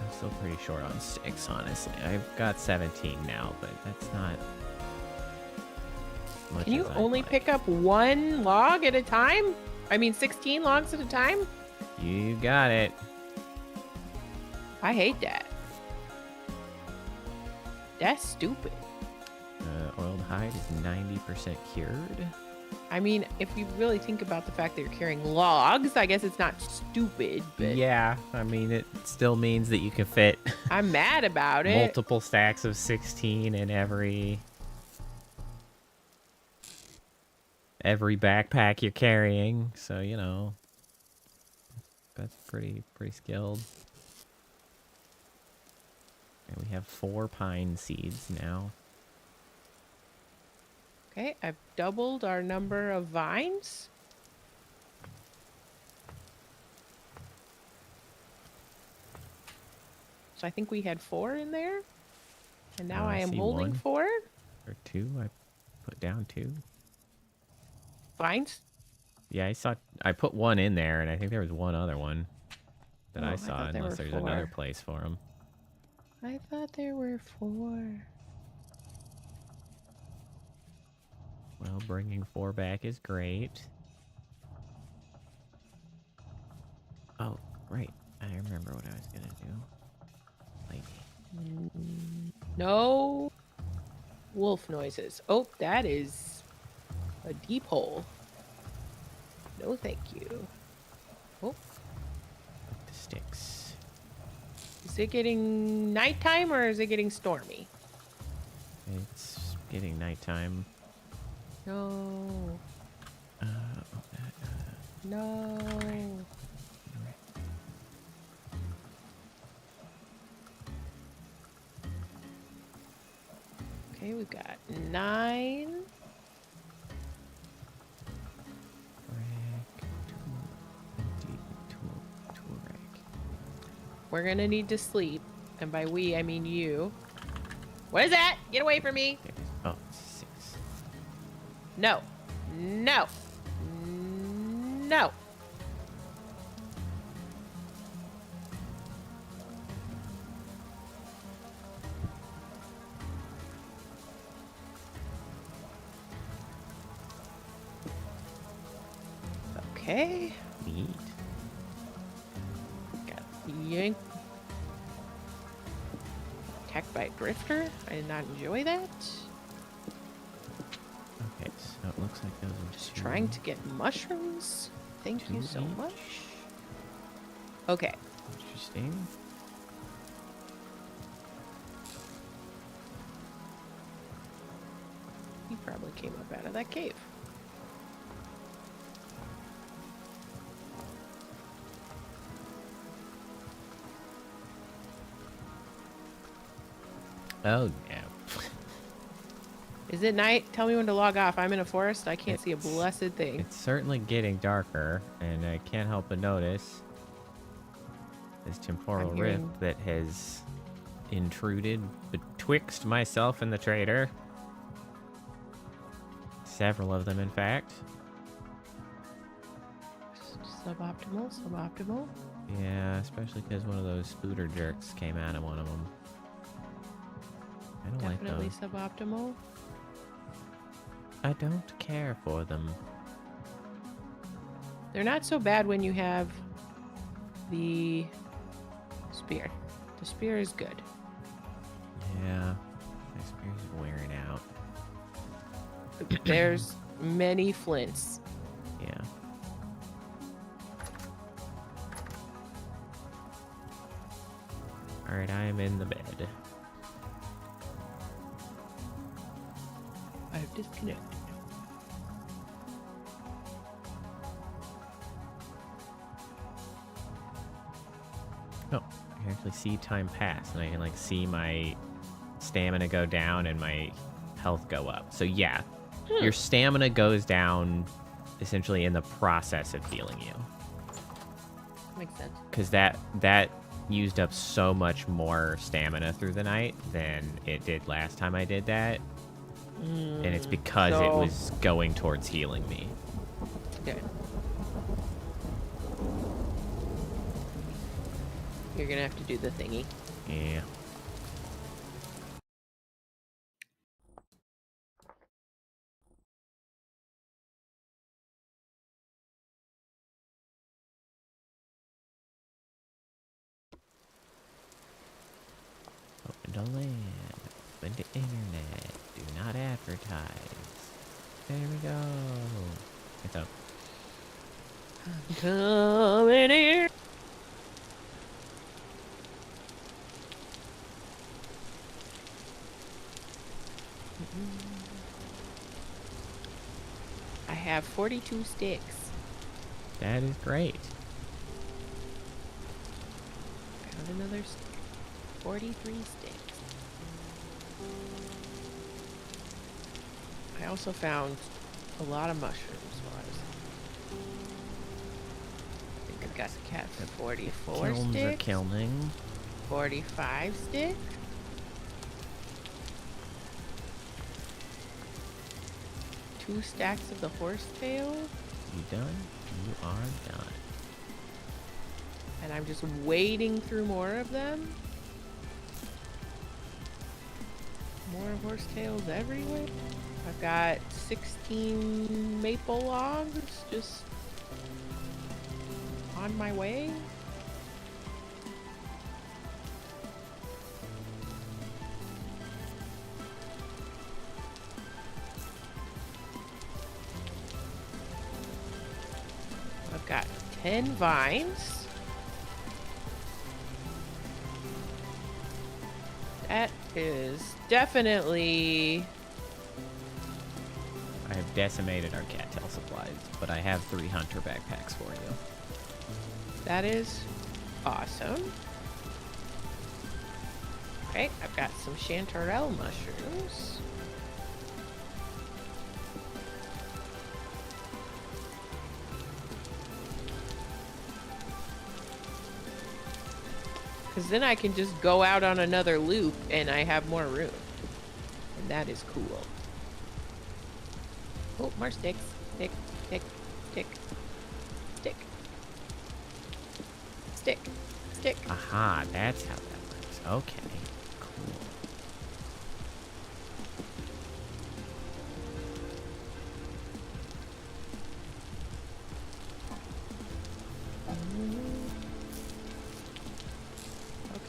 [SPEAKER 1] I'm still pretty short on sticks, honestly. I've got 17 now, but that's not much.
[SPEAKER 2] Can you
[SPEAKER 1] as I'd
[SPEAKER 2] only
[SPEAKER 1] like.
[SPEAKER 2] pick up one log at a time? I mean, 16 logs at a time?
[SPEAKER 1] You got it.
[SPEAKER 2] I hate that. That's stupid.
[SPEAKER 1] Oiled hide is 90% cured.
[SPEAKER 2] I mean, if you really think about the fact that you're carrying logs, I guess it's not stupid, but
[SPEAKER 1] Yeah, I mean, it still means that you can fit
[SPEAKER 2] I'm mad about it.
[SPEAKER 1] multiple stacks of 16 in every backpack you're carrying. So, you know, that's pretty skilled. And we have 4 pine seeds now.
[SPEAKER 2] Okay, I've doubled our number of vines. So I think we had 4 in there. And now I am
[SPEAKER 1] see
[SPEAKER 2] holding
[SPEAKER 1] 1.
[SPEAKER 2] 4
[SPEAKER 1] Or 2. I put down 2.
[SPEAKER 2] vines.
[SPEAKER 1] Yeah, I put 1 in there, and I think there was 1 other one that
[SPEAKER 2] Oh,
[SPEAKER 1] I
[SPEAKER 2] I
[SPEAKER 1] saw,
[SPEAKER 2] thought there
[SPEAKER 1] unless
[SPEAKER 2] were
[SPEAKER 1] there's another
[SPEAKER 2] 4.
[SPEAKER 1] place for them.
[SPEAKER 2] I thought there were 4.
[SPEAKER 1] Well, bringing 4 back is great. Oh, right. I remember what I was gonna do. Lightning.
[SPEAKER 2] No wolf noises. Oh, that is a deep hole. No, thank you. Oh,
[SPEAKER 1] The sticks.
[SPEAKER 2] is it getting nighttime or is it getting stormy?
[SPEAKER 1] It's getting nighttime.
[SPEAKER 2] No. No. Okay, we've got 9. We're gonna need to sleep. And by we, I mean you. What is that? Get away from me.
[SPEAKER 1] Oh, 6.
[SPEAKER 2] No. No. No. Okay.
[SPEAKER 1] Neat.
[SPEAKER 2] Got yank. Attacked by a drifter. I did not enjoy that.
[SPEAKER 1] Okay, so it looks like those are
[SPEAKER 2] Just
[SPEAKER 1] 2.
[SPEAKER 2] trying to get mushrooms. Thank you
[SPEAKER 1] 2
[SPEAKER 2] so
[SPEAKER 1] each.
[SPEAKER 2] much. Okay.
[SPEAKER 1] Interesting.
[SPEAKER 2] He probably came up out of that cave.
[SPEAKER 1] Oh, no.
[SPEAKER 2] Is it night? Tell me when to log off. I'm in a forest. I can't see a blessed thing.
[SPEAKER 1] It's certainly getting darker, and I can't help but notice this temporal
[SPEAKER 2] I'm hearing-
[SPEAKER 1] rift that has intruded betwixt myself and the trader. Several of them, in fact.
[SPEAKER 2] Suboptimal, suboptimal.
[SPEAKER 1] Yeah, especially because one of those spooter jerks came out of one of them. I don't
[SPEAKER 2] Definitely
[SPEAKER 1] like those.
[SPEAKER 2] suboptimal.
[SPEAKER 1] I don't care for them.
[SPEAKER 2] They're not so bad when you have the spear. The spear is good.
[SPEAKER 1] Yeah, my spear's wearing out.
[SPEAKER 2] There's many flints.
[SPEAKER 1] Yeah. Alright, I am in the bed.
[SPEAKER 2] I've disconnected.
[SPEAKER 1] Oh, I can actually see time pass, and I can like see my stamina go down and my health go up. So yeah, your stamina goes down essentially in the process of healing you,
[SPEAKER 2] Makes sense.
[SPEAKER 1] because that used up so much more stamina through the night than it did last time I did that, and it's because it
[SPEAKER 2] so-
[SPEAKER 1] was going towards healing me.
[SPEAKER 2] Okay. You're gonna have to do the thingy.
[SPEAKER 1] Yeah. Open to land. Open to internet. Do not advertise. There we go. What's up?
[SPEAKER 2] Coming here. I have 42 sticks.
[SPEAKER 1] That is great.
[SPEAKER 2] Found another stick. 43 sticks. I also found a lot of mushrooms while I was. I think I've got cat for 44
[SPEAKER 1] Kilns are
[SPEAKER 2] sticks.
[SPEAKER 1] kilning.
[SPEAKER 2] 45 sticks. Two stacks of the horsetail.
[SPEAKER 1] You done? You are done.
[SPEAKER 2] And I'm just wading through more of them. More horsetails everywhere. I've got 16 maple logs just on my way. I've got 10 vines. That is definitely...
[SPEAKER 1] I have decimated our cattail supplies, but I have 3 hunter backpacks for you.
[SPEAKER 2] That is awesome. Okay, I've got some chanterelle mushrooms. Because then I can just go out on another loop and I have more room. And that is cool. Oh, more sticks. Stick, stick, stick, stick, stick, stick.
[SPEAKER 1] Aha, that's how that works. Okay, cool.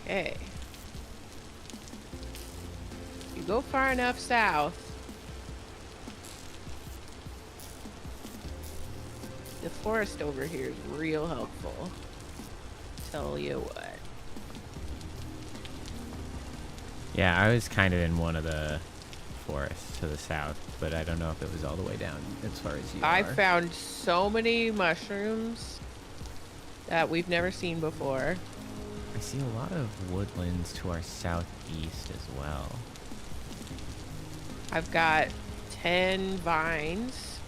[SPEAKER 2] Okay. You go far enough south, the forest over here is real helpful. Tell you what.
[SPEAKER 1] Yeah, I was kind of in one of the forests to the south, but I don't know if it was all the way down as far as you
[SPEAKER 2] I
[SPEAKER 1] are.
[SPEAKER 2] found so many mushrooms that we've never seen before.
[SPEAKER 1] I see a lot of woodlands to our southeast as well.
[SPEAKER 2] I've got 10 vines,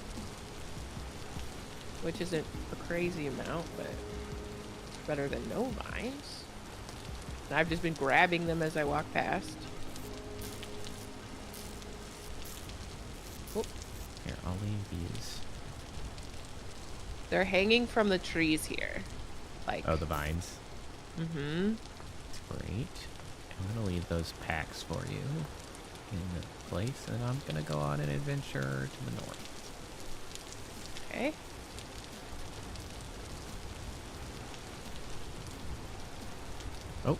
[SPEAKER 2] which isn't a crazy amount, but it's better than no vines. And I've just been grabbing them as I walk past. Oh,
[SPEAKER 1] Here, I'll leave these.
[SPEAKER 2] they're hanging from the trees here. Like,
[SPEAKER 1] Oh, the vines.
[SPEAKER 2] mm-hmm.
[SPEAKER 1] That's great. I'm gonna leave those packs for you in the place, and I'm gonna go on an adventure to the north.
[SPEAKER 2] Okay.
[SPEAKER 1] Oh.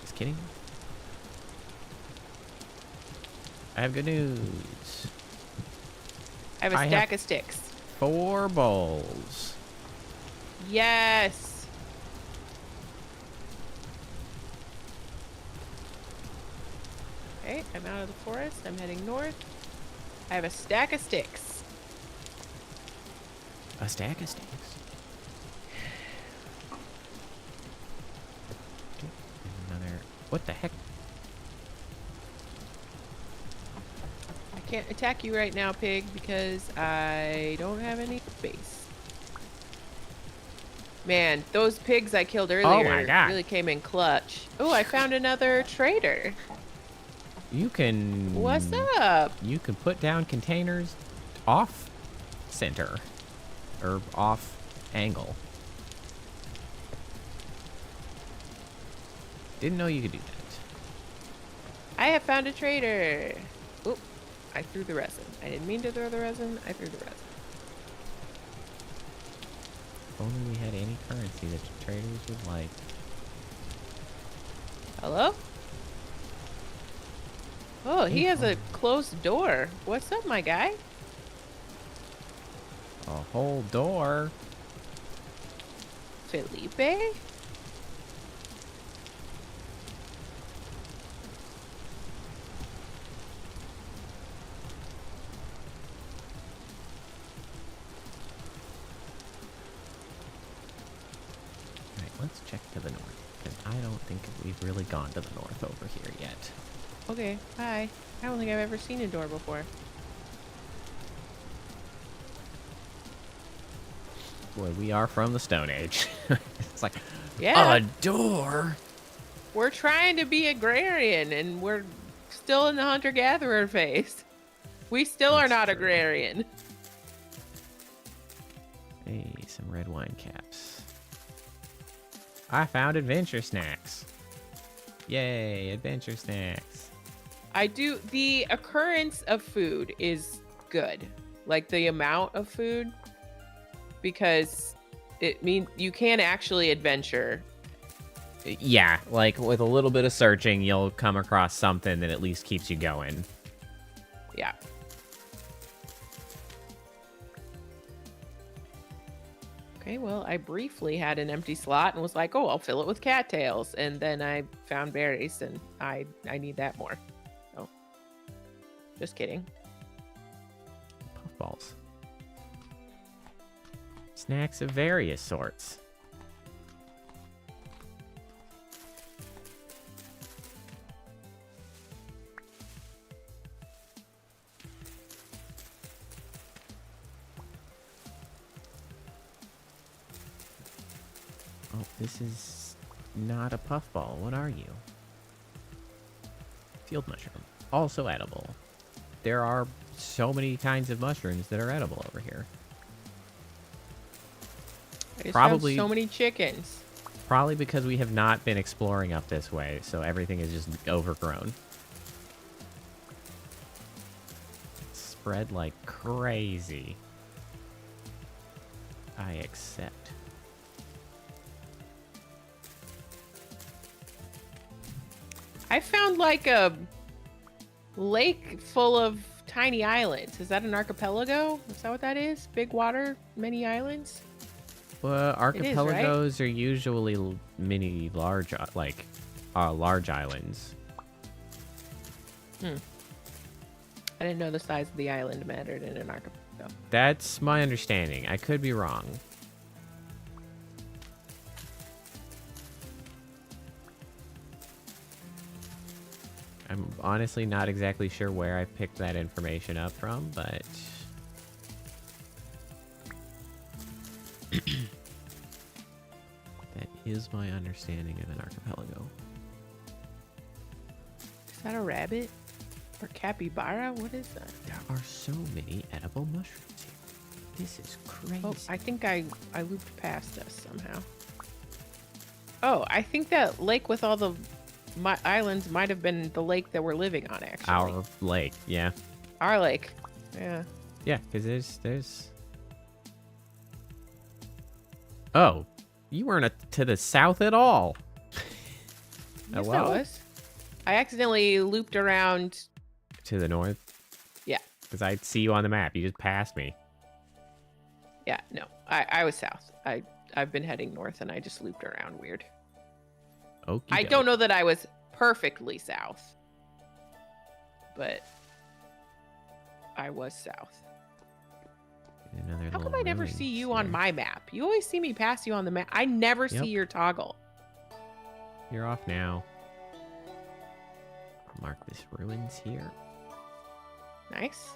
[SPEAKER 1] Just kidding. I have good news.
[SPEAKER 2] I have a stack of sticks.
[SPEAKER 1] 4 bowls.
[SPEAKER 2] Yes. Okay, I'm out of the forest. I'm heading north. I have a stack of sticks.
[SPEAKER 1] A stack of sticks. Okay, another. What the heck?
[SPEAKER 2] I can't attack you right now, pig, because I don't have any space. Man, those pigs I killed earlier
[SPEAKER 1] my God.
[SPEAKER 2] really came in clutch. Oh, I found another trader.
[SPEAKER 1] You can.
[SPEAKER 2] What's up?
[SPEAKER 1] You can put down containers off center or off angle. Didn't know you could do that.
[SPEAKER 2] I have found a trader. Oop, I threw the resin. I didn't mean to throw the resin. I threw the resin.
[SPEAKER 1] If only we had any currency that the traders would like.
[SPEAKER 2] Hello? Oh, he has a closed door. What's up, my guy?
[SPEAKER 1] A whole door.
[SPEAKER 2] Felipe?
[SPEAKER 1] Alright, let's check to the north, because I don't think we've really gone to the north over here yet.
[SPEAKER 2] Okay, hi. I don't think I've ever seen a door before.
[SPEAKER 1] Boy, we are from the Stone Age. It's like,
[SPEAKER 2] Yeah.
[SPEAKER 1] a door?
[SPEAKER 2] We're trying to be agrarian, and we're still in the hunter-gatherer phase. We still are
[SPEAKER 1] That's
[SPEAKER 2] not
[SPEAKER 1] true.
[SPEAKER 2] agrarian.
[SPEAKER 1] Hey, some red wine caps. I found adventure snacks. Yay, adventure snacks.
[SPEAKER 2] The occurrence of food is good. Like the amount of food, because it means you can actually adventure.
[SPEAKER 1] Yeah, like with a little bit of searching, you'll come across something that at least keeps you going.
[SPEAKER 2] Yeah. Okay, well, I briefly had an empty slot and was like, oh, I'll fill it with cattails. And then I found berries, and I need that more. Oh, just kidding.
[SPEAKER 1] Puffballs. Snacks of various sorts. Oh, this is not a puffball. What are you? Field mushroom. Also edible. There are so many kinds of mushrooms that are edible over here.
[SPEAKER 2] I just
[SPEAKER 1] Probably
[SPEAKER 2] found so many chickens.
[SPEAKER 1] Probably because we have not been exploring up this way, so everything is just overgrown. It's spread like crazy. I accept.
[SPEAKER 2] I found like a lake full of tiny islands. Is that an archipelago? Is that what that is? Big water, many islands?
[SPEAKER 1] Well, archipelagos
[SPEAKER 2] right?
[SPEAKER 1] are usually mini large, large islands.
[SPEAKER 2] I didn't know the size of the island mattered in an archipelago.
[SPEAKER 1] That's my understanding. I could be wrong. I'm honestly not exactly sure where I picked that information up from, but... that is my understanding of an archipelago.
[SPEAKER 2] Is that a rabbit? Or capybara? What is that?
[SPEAKER 1] There are so many edible mushrooms here. This is crazy.
[SPEAKER 2] Oh, I think I looped past us somehow. Oh, I think that lake with all the islands might have been the lake that we're living on, actually.
[SPEAKER 1] Our lake, yeah.
[SPEAKER 2] Our lake. Yeah.
[SPEAKER 1] Yeah, because there's... Oh, you weren't to the south at all.
[SPEAKER 2] Yes,
[SPEAKER 1] Hello?
[SPEAKER 2] I was. I accidentally looped around.
[SPEAKER 1] To the north?
[SPEAKER 2] Yeah.
[SPEAKER 1] Because I see you on the map. You just passed me.
[SPEAKER 2] Yeah, no. I was south. I've been heading north and I just looped around weird. I don't know that I was perfectly south. But I was south.
[SPEAKER 1] Another
[SPEAKER 2] How come
[SPEAKER 1] little
[SPEAKER 2] I never
[SPEAKER 1] ruins
[SPEAKER 2] see you
[SPEAKER 1] here.
[SPEAKER 2] on my map? You always see me pass you on the map. I never see your toggle.
[SPEAKER 1] You're off now. I'll mark this ruins here.
[SPEAKER 2] Nice.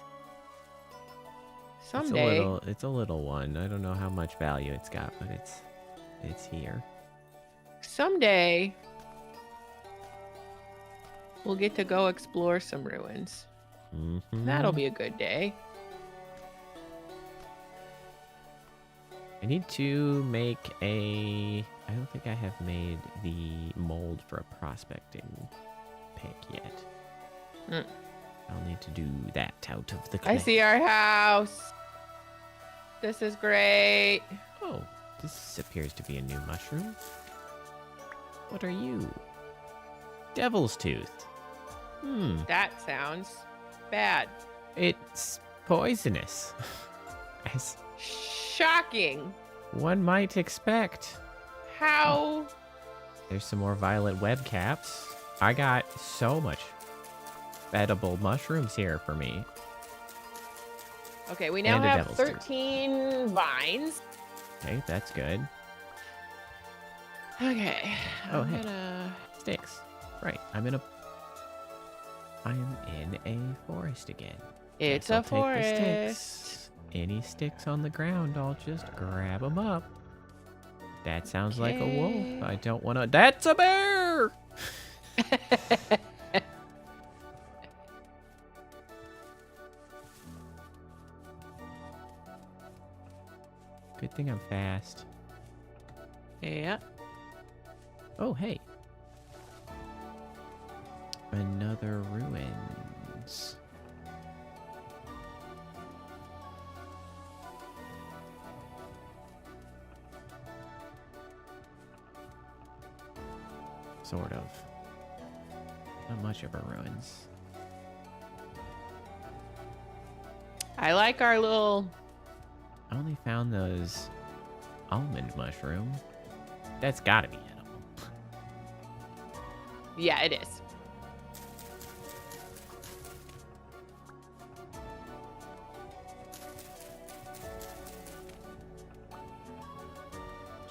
[SPEAKER 2] Someday.
[SPEAKER 1] It's a little one. I don't know how much value it's got, but it's here.
[SPEAKER 2] Someday. We'll get to go explore some ruins.
[SPEAKER 1] Mm-hmm.
[SPEAKER 2] That'll be a good day.
[SPEAKER 1] I need to make a... I don't think I have made the mold for a prospecting pick yet. I'll need to do that out of the clay.
[SPEAKER 2] I see our house. This is great.
[SPEAKER 1] Oh, this appears to be a new mushroom. What are you? Devil's tooth.
[SPEAKER 2] That sounds bad.
[SPEAKER 1] It's poisonous. As
[SPEAKER 2] Shocking.
[SPEAKER 1] one might expect.
[SPEAKER 2] How?
[SPEAKER 1] There's some more violet web caps. I got so much edible mushrooms here for me.
[SPEAKER 2] Okay, we now
[SPEAKER 1] And a
[SPEAKER 2] have
[SPEAKER 1] devil's tooth.
[SPEAKER 2] 13 vines.
[SPEAKER 1] Okay, that's good.
[SPEAKER 2] Okay.
[SPEAKER 1] Oh,
[SPEAKER 2] I'm
[SPEAKER 1] hey.
[SPEAKER 2] gonna...
[SPEAKER 1] Sticks. Right, I am in a forest again.
[SPEAKER 2] It's
[SPEAKER 1] Guess
[SPEAKER 2] a
[SPEAKER 1] I'll take the
[SPEAKER 2] forest.
[SPEAKER 1] sticks. Any sticks on the ground, I'll just grab them up. That sounds like a wolf.
[SPEAKER 2] Okay.
[SPEAKER 1] I don't want to... That's a bear! Good thing I'm fast.
[SPEAKER 2] Yeah.
[SPEAKER 1] Oh, hey. Another ruins. Sort of. Not much of a ruins.
[SPEAKER 2] I like our little...
[SPEAKER 1] I only found those almond mushroom. That's gotta be edible.
[SPEAKER 2] Yeah, it is.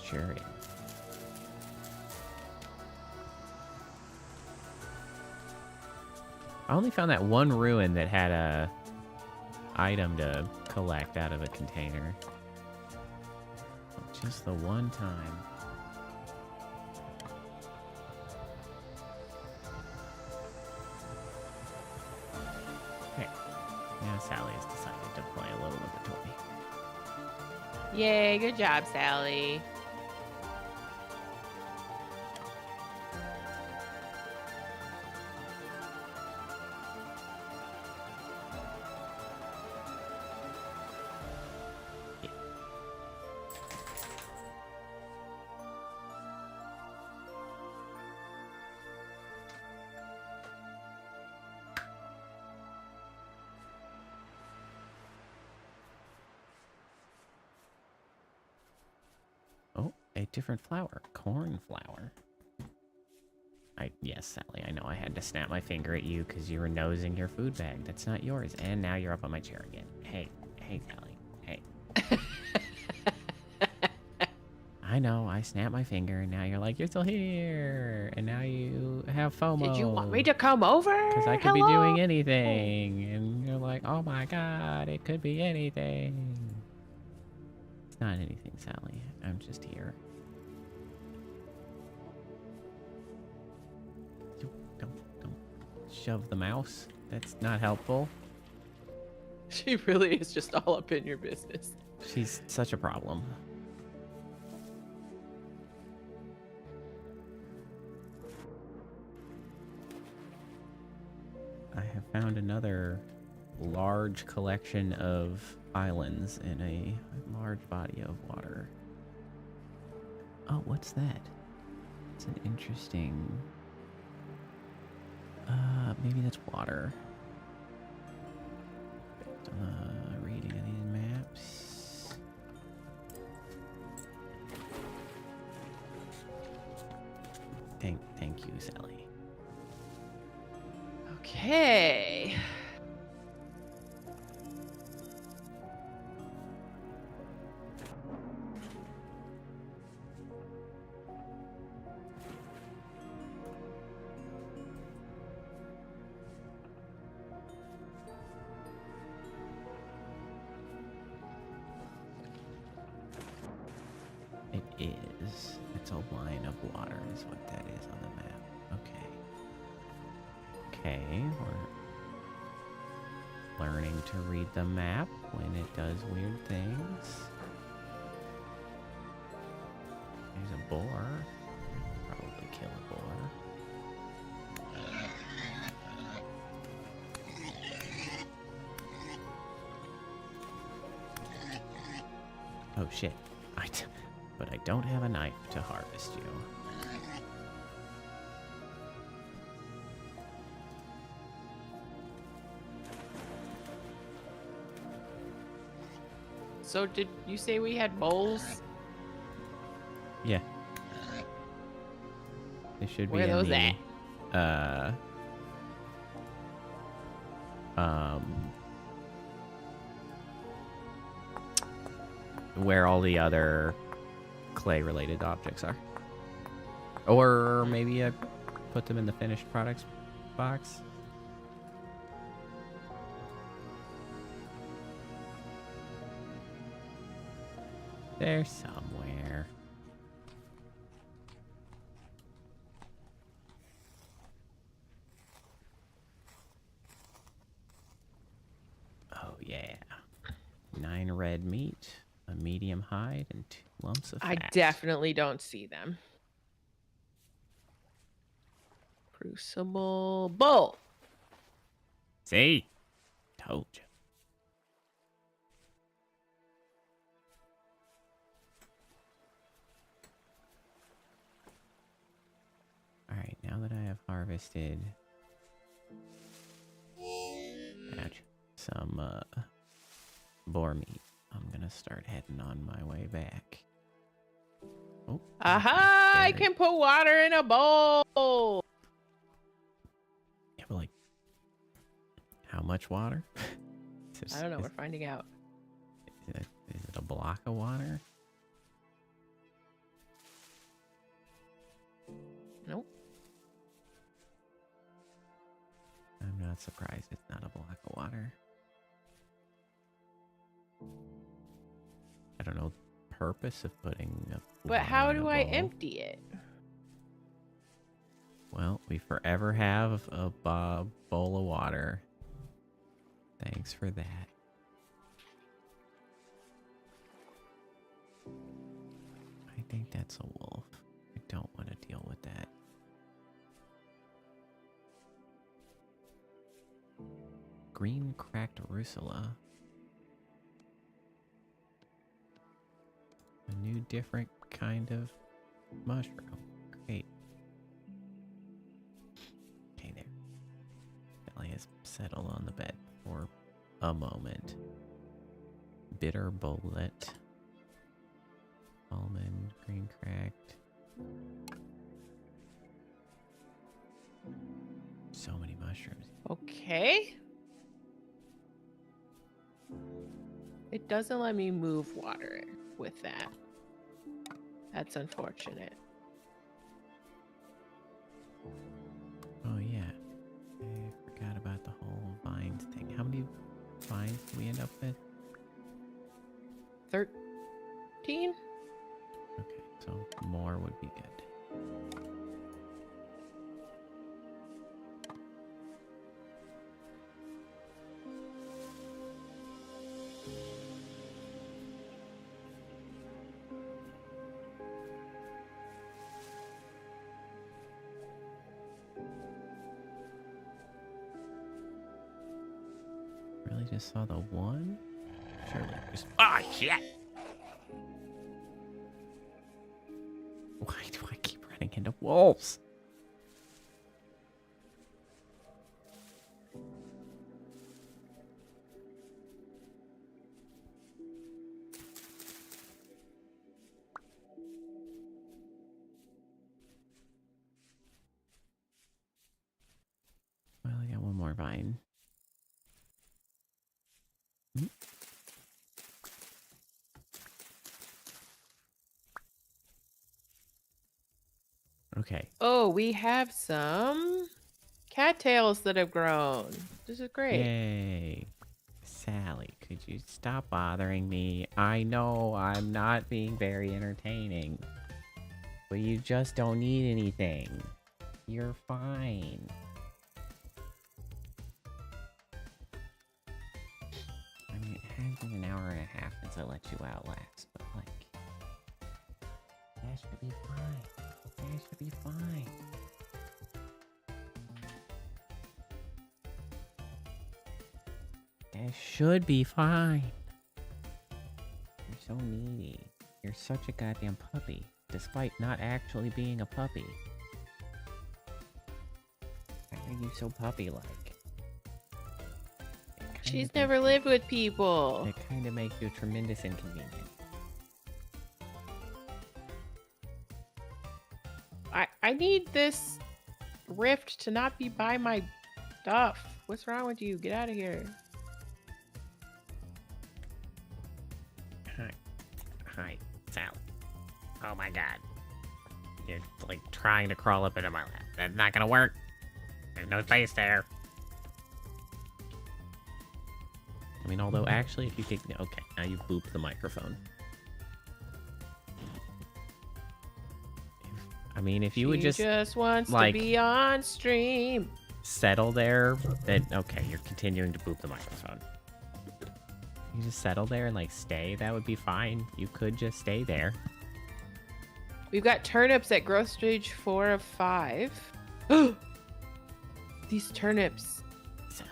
[SPEAKER 1] Sure. I only found that one ruin that had a item to collect out of a container. Just the one time. Sally has decided to play a little with the toy.
[SPEAKER 2] Yay, good job, Sally.
[SPEAKER 1] Oh, a different flower. Cornflower. Yes, Sally, I know I had to snap my finger at you because you were nosing your food bag. That's not yours. And now you're up on my chair again. Hey, Sally. Hey. I know, I snapped my finger and now you're like, you're still here. And now you have FOMO.
[SPEAKER 2] Did you want me to come over?
[SPEAKER 1] Because I could be doing anything. And you're like, oh my god, it could be anything. It's not anything, Sally. I'm just here. Don't shove the mouse. That's not helpful.
[SPEAKER 2] She really is just all up in your business.
[SPEAKER 1] She's such a problem. I have found another large collection of islands in a large body of water. Oh, what's that? It's an interesting... maybe that's water. Reading of these maps. Thank you, Sally.
[SPEAKER 2] Okay.
[SPEAKER 1] It is. It's a line of water is what that is on the map. Okay. Okay, we're learning to read the map when it does weird things. There's a boar. Probably kill a boar. Oh shit. But I don't have a knife to harvest you.
[SPEAKER 2] So did you say we had moles?
[SPEAKER 1] Yeah. They should be
[SPEAKER 2] Where are
[SPEAKER 1] in
[SPEAKER 2] those
[SPEAKER 1] the, where all the other clay-related objects are. Or maybe I put them in the finished products box. They're somewhere. Oh yeah. 9 red meat, a medium hide, and 2 lumps of fat.
[SPEAKER 2] I definitely don't see them. Crucible bull.
[SPEAKER 1] See? Told you. Alright, now that I have harvested some boar meat, I'm gonna start heading on my way back. Oh,
[SPEAKER 2] Aha! I can put water in a bowl.
[SPEAKER 1] Yeah, but like, how much water?
[SPEAKER 2] I don't know. We're finding out.
[SPEAKER 1] Is it a block of water?
[SPEAKER 2] Nope.
[SPEAKER 1] I'm not surprised it's not a block of water. I don't know the purpose of putting a
[SPEAKER 2] But how do I
[SPEAKER 1] bowl.
[SPEAKER 2] empty it?
[SPEAKER 1] Well, we forever have a bowl of water. Thanks for that. I think that's a wolf. I don't want to deal with that. Green cracked rusula. A new different kind of mushroom. Great. Okay, there. Sally has settled on the bed for a moment. Bitter bullet. Almond, green cracked. So many mushrooms.
[SPEAKER 2] Okay. It doesn't let me move water with that. That's unfortunate.
[SPEAKER 1] Oh yeah. I forgot about the whole vines thing. How many vines do we end up with?
[SPEAKER 2] 13?
[SPEAKER 1] Okay, so more would be good. Really just saw the one? Surely just... Oh, shit! Why do I keep running into wolves? Well, I got one more vine. Okay.
[SPEAKER 2] Oh, we have some cattails that have grown. This is great.
[SPEAKER 1] Yay. Sally, could you stop bothering me? I know I'm not being very entertaining. But you just don't need anything. You're fine. I mean, it has been an hour and a half since I let you out last, but like... that should be fine. That should be fine. That should be fine. You're so needy. You're such a goddamn puppy, despite not actually being a puppy. Why are you so puppy-like?
[SPEAKER 2] She's never lived with people.
[SPEAKER 1] It kind of makes you a tremendous inconvenience.
[SPEAKER 2] I need this rift to not be by my stuff. What's wrong with you? Get out of here.
[SPEAKER 1] Hi, Sally. Oh my god. You're like trying to crawl up into my lap. That's not gonna work. There's no space there. I mean, although actually, if you take... Okay, now you booped the microphone. I mean, if you would just...
[SPEAKER 2] She just wants
[SPEAKER 1] like,
[SPEAKER 2] to be on stream.
[SPEAKER 1] Settle there, then... Okay, you're continuing to boop the microphone. You just settle there and, like, stay. That would be fine. You could just stay there.
[SPEAKER 2] We've got turnips at growth stage 4 of 5. These turnips.
[SPEAKER 1] Sally.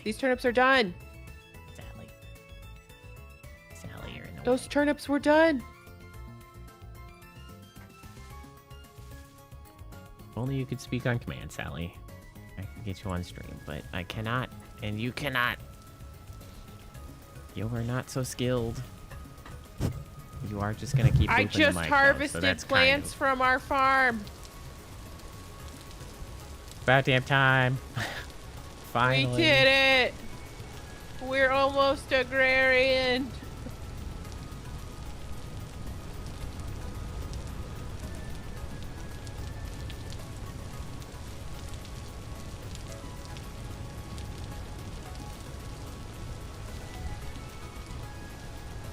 [SPEAKER 2] These turnips are done.
[SPEAKER 1] Sally, you're in the
[SPEAKER 2] Those
[SPEAKER 1] way.
[SPEAKER 2] turnips were done.
[SPEAKER 1] If only you could speak on command, Sally. I could get you on stream, but I cannot, and you cannot. You are not so skilled. You are just gonna keep.
[SPEAKER 2] I
[SPEAKER 1] booping the
[SPEAKER 2] just
[SPEAKER 1] mic,
[SPEAKER 2] harvested
[SPEAKER 1] though, so that's
[SPEAKER 2] plants from our farm.
[SPEAKER 1] About damn time. Finally.
[SPEAKER 2] We did it. We're almost agrarian.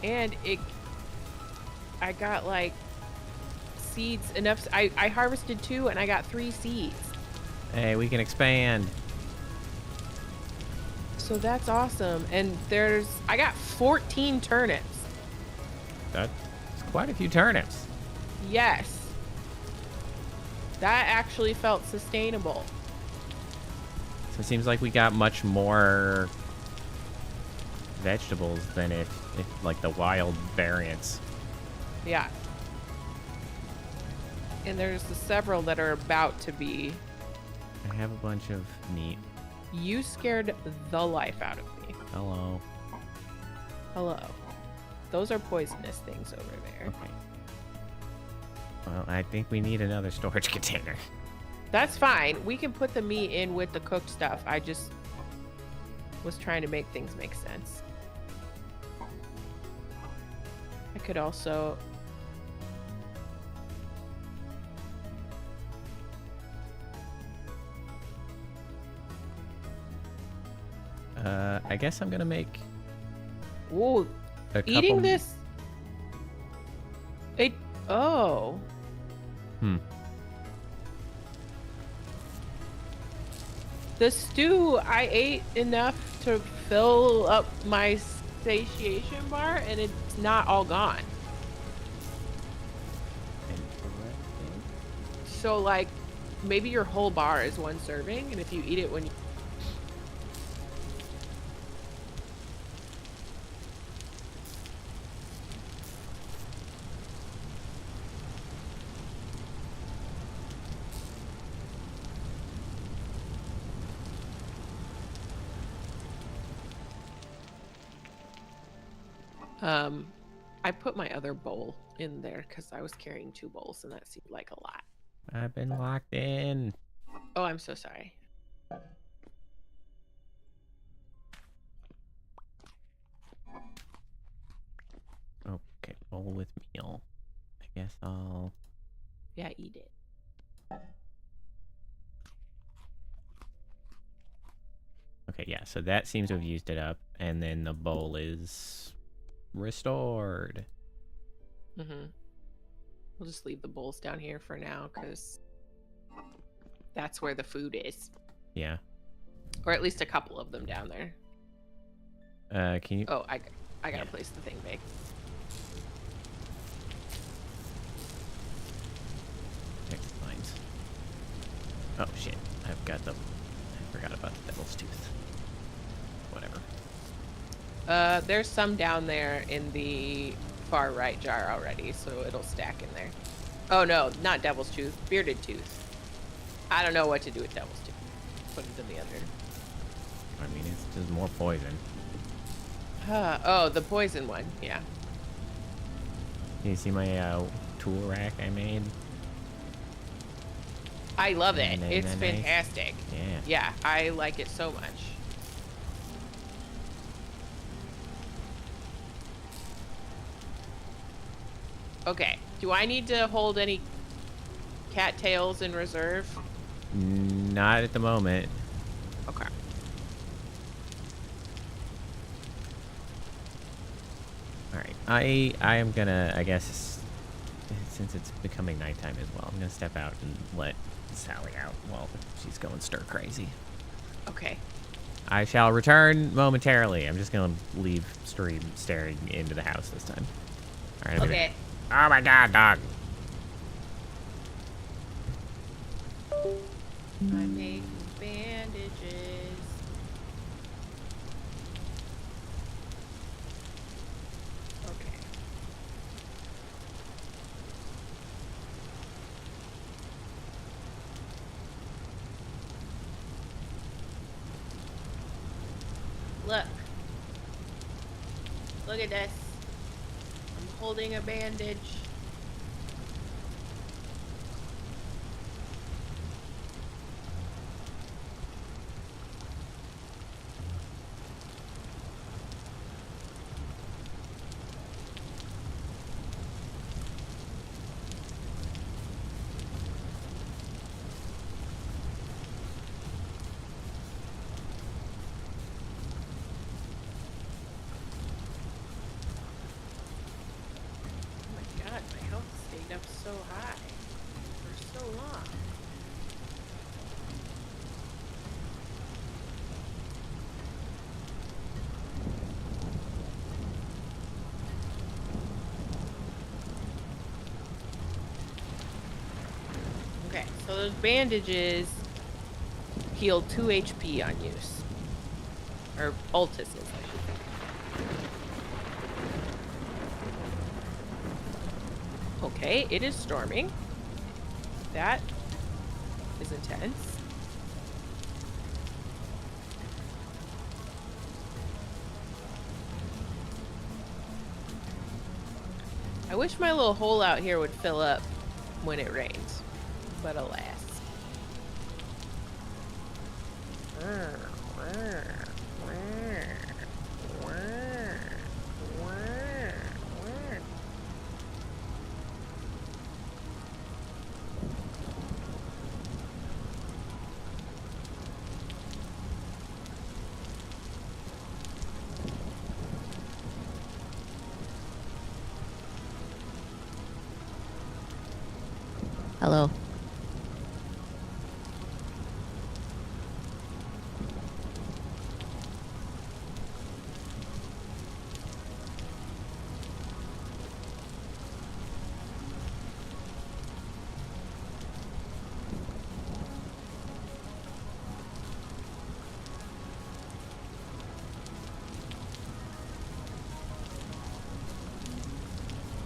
[SPEAKER 2] And I got like seeds enough. I harvested 2 and I got 3 seeds.
[SPEAKER 1] Hey, we can expand.
[SPEAKER 2] So that's awesome. And I got 14 turnips.
[SPEAKER 1] That's quite a few turnips.
[SPEAKER 2] Yes. That actually felt sustainable.
[SPEAKER 1] So it seems like we got much more vegetables than if like the wild variants.
[SPEAKER 2] Yeah. And there's several that are about to be.
[SPEAKER 1] I have a bunch of meat.
[SPEAKER 2] You scared the life out of me.
[SPEAKER 1] Hello.
[SPEAKER 2] Hello. Those are poisonous things over there.
[SPEAKER 1] Okay. Well, I think we need another storage container.
[SPEAKER 2] That's fine. We can put the meat in with the cooked stuff. I just was trying to make things make sense. I could also...
[SPEAKER 1] I guess I'm gonna make...
[SPEAKER 2] Ooh, eating this... Oh. The stew, I ate enough to fill up my satiation bar, and it's not all gone. So, like, maybe your whole bar is one serving, and if you eat it when you... I put my other bowl in there because I was carrying 2 bowls, and that seemed like a lot.
[SPEAKER 1] I've been locked in.
[SPEAKER 2] Oh, I'm so sorry.
[SPEAKER 1] Okay, bowl with meal. I guess I'll...
[SPEAKER 2] Yeah, eat it.
[SPEAKER 1] Okay, yeah, so that seems to have used it up, and then the bowl is restored.
[SPEAKER 2] Mm-hmm. We'll just leave the bowls down here for now, because that's where the food is.
[SPEAKER 1] Yeah.
[SPEAKER 2] Or at least a couple of them down there.
[SPEAKER 1] Can you...
[SPEAKER 2] Oh, I gotta place the thing big.
[SPEAKER 1] Next lines. Oh, shit. I've got the... I forgot about the devil's tooth. Whatever.
[SPEAKER 2] There's some down there in the far right jar already, so it'll stack in there. Oh, no, not devil's tooth. Bearded tooth. I don't know what to do with devil's tooth. Put it in the other.
[SPEAKER 1] I mean, it's just more poison.
[SPEAKER 2] Oh, the poison one. Yeah.
[SPEAKER 1] Can you see my tool rack I made?
[SPEAKER 2] I love it.
[SPEAKER 1] Isn't
[SPEAKER 2] It's
[SPEAKER 1] that nice?
[SPEAKER 2] fantastic.
[SPEAKER 1] Yeah.
[SPEAKER 2] Yeah, I like it so much. Okay. Do I need to hold any cattails in reserve?
[SPEAKER 1] Not at the moment.
[SPEAKER 2] Okay.
[SPEAKER 1] All right. I am gonna, I guess, since it's becoming nighttime as well, I'm gonna step out and let Sally out while she's going stir crazy.
[SPEAKER 2] Okay.
[SPEAKER 1] I shall return momentarily. I'm just gonna leave stream staring into the house this time. All right.
[SPEAKER 2] Okay.
[SPEAKER 1] Oh my God, dog.
[SPEAKER 2] I'm making bandages. Okay. Look. Look at this. I'm holding a bandage. So those bandages heal 2 HP on use. Or poultices, I should say. Okay, it is storming. That is intense. I wish my little hole out here would fill up when it rains, but alas. Hello.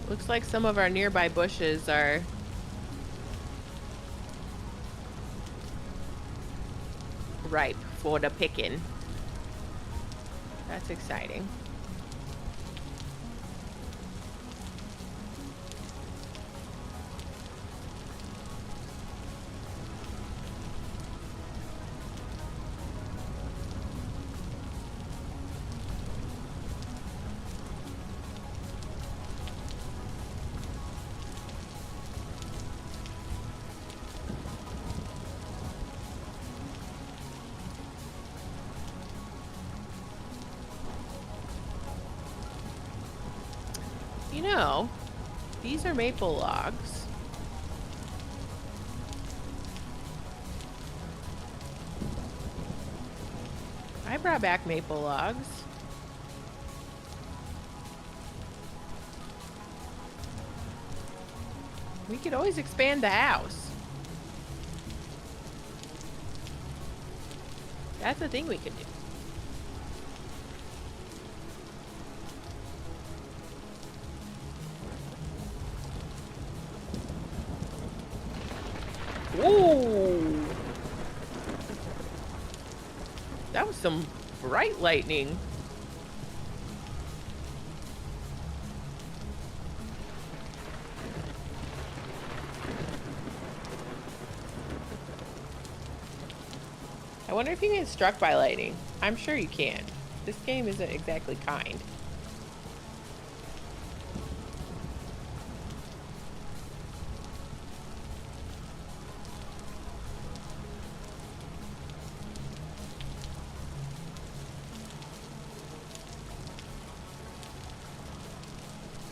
[SPEAKER 2] Looks like some of our nearby bushes are ripe for the picking. That's exciting. You know, these are maple logs. I brought back maple logs. We could always expand the house. That's the thing we could do. Whoa! That was some bright lightning. I wonder if you get struck by lightning. I'm sure you can. This game isn't exactly kind.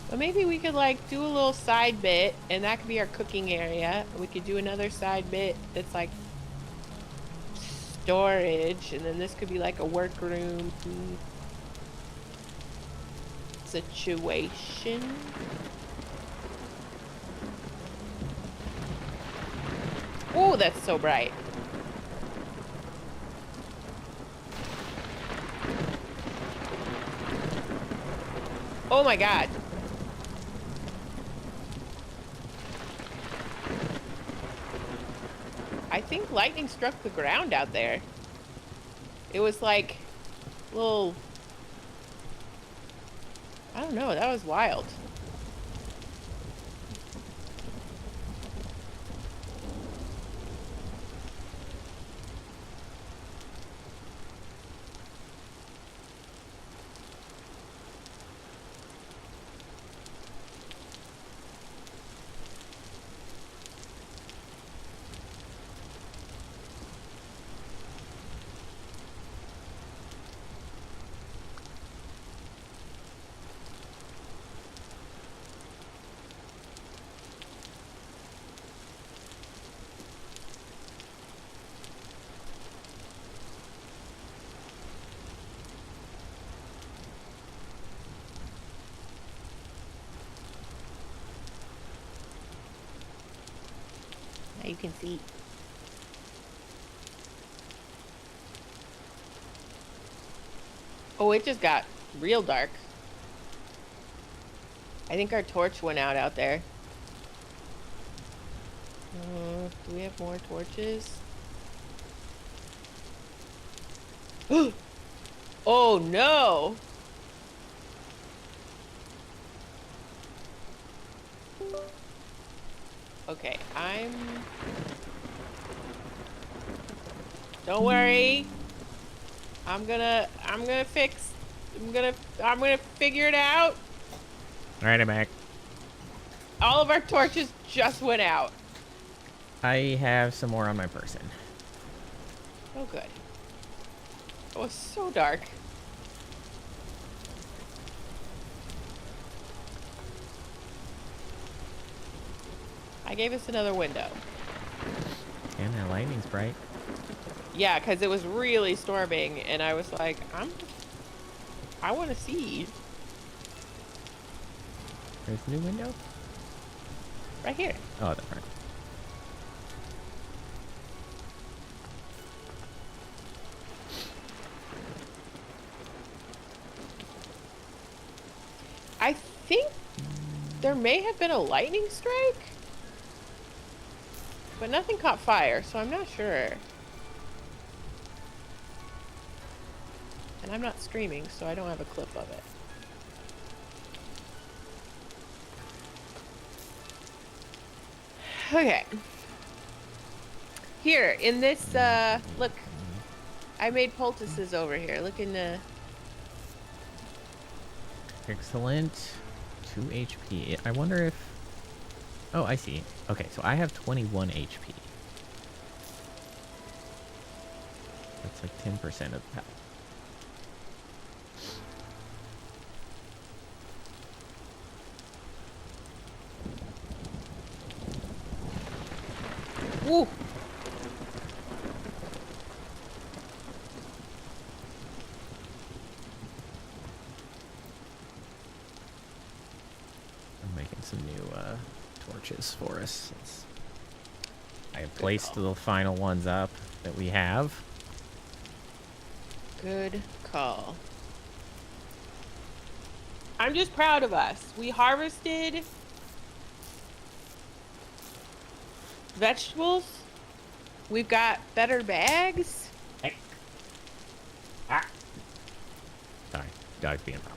[SPEAKER 2] But maybe we could like do a little side bit and that could be our cooking area. We could do another side bit that's like storage, and then this could be like a workroom situation. Oh, that's so bright. Oh my God. I think lightning struck the ground out there. It was like little, I don't know, that was wild. you can see. Oh, it just got real dark. I think our torch went out there. Do we have more torches? Oh no! Okay, don't worry. I'm gonna figure it out.
[SPEAKER 1] All right, I'm back.
[SPEAKER 2] All of our torches just went out.
[SPEAKER 1] I have some more on my person.
[SPEAKER 2] Oh, good. It was so dark. I gave us another window.
[SPEAKER 1] And that lightning's bright.
[SPEAKER 2] Yeah, because it was really storming, and I was like, I want to see.
[SPEAKER 1] There's a new window?
[SPEAKER 2] Right here.
[SPEAKER 1] Oh, the front.
[SPEAKER 2] I think there may have been a lightning strike, but nothing caught fire, so I'm not sure. And I'm not streaming, so I don't have a clip of it. Okay. Here, in this, look. I made poultices over here. Look in the...
[SPEAKER 1] Excellent. 2 HP. I wonder if... Oh, I see. Okay, so I have 21 HP. That's like 10% of the health.
[SPEAKER 2] Woo!
[SPEAKER 1] I'm making some new torches for us. I have placed the final ones up that we have.
[SPEAKER 2] Good call. I'm just proud of us. We harvested vegetables. We've got better bags.
[SPEAKER 1] Hey. Ah. Sorry, dog's being a problem.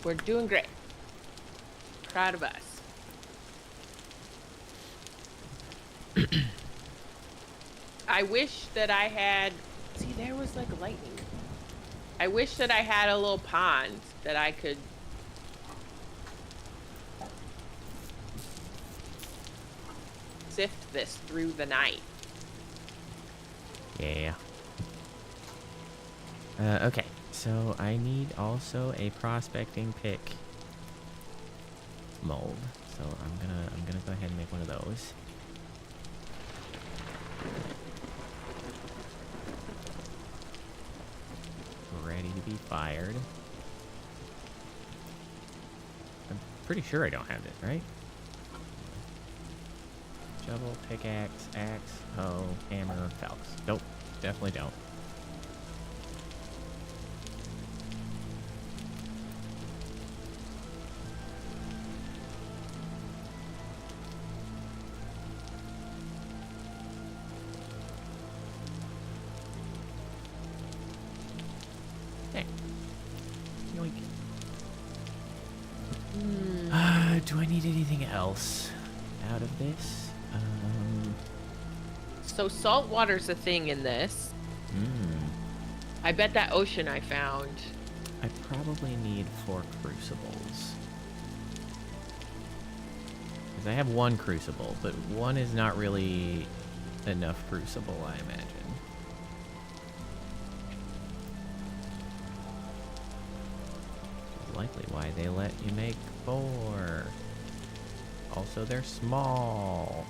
[SPEAKER 2] We're doing great. Proud of us. I wish that I had... See, there was like lightning. I wish that I had a little pond that I could... sift this through the night.
[SPEAKER 1] Yeah. Okay, so I need also a prospecting pick mold. So I'm gonna go ahead and make one of those. Ready to be fired. I'm pretty sure I don't have this, right? Shovel, pickaxe, axe, hoe, hammer, falcon. Nope, definitely don't. Hey. Yoink. Do I need anything else out of this?
[SPEAKER 2] So salt water's a thing in this. I bet that ocean I found.
[SPEAKER 1] I probably need 4 crucibles. Because I have 1 crucible, but 1 is not really enough crucible, I imagine. Likely why they let you make 4. Also, they're small.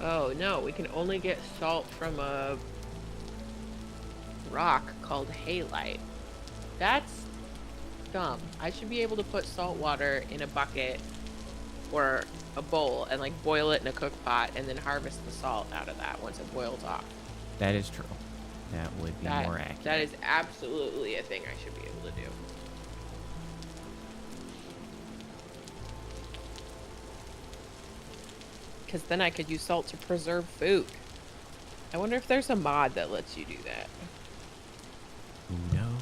[SPEAKER 2] Oh no, we can only get salt from a rock called halite. That's dumb. I should be able to put salt water in a bucket or a bowl and like boil it in a cook pot and then harvest the salt out of that once it boils off.
[SPEAKER 1] That is true. That would be more accurate.
[SPEAKER 2] That is absolutely a thing I should be able to do. Because then I could use salt to preserve food. I wonder if there's a mod that lets you do that.
[SPEAKER 1] Who knows?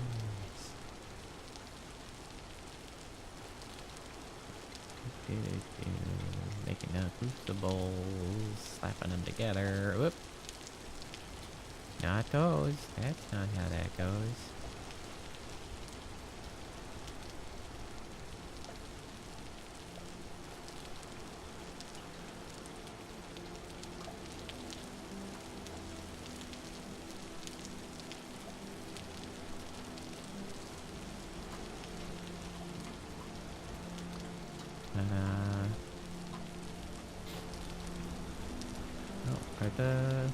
[SPEAKER 1] Making up crucibles, slapping them together. Whoop. Not those. That's not how that goes. Oh, are the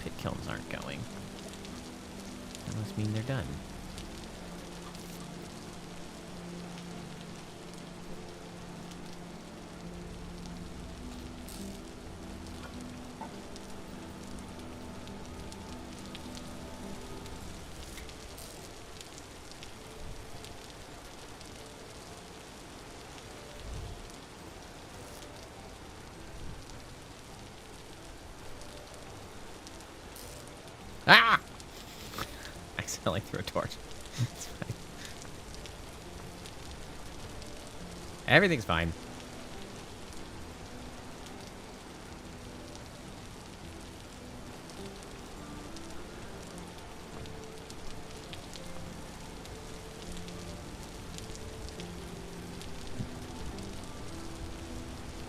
[SPEAKER 1] pit kilns aren't going? That must mean they're done. Ah! I accidentally threw a torch. It's fine. Everything's fine.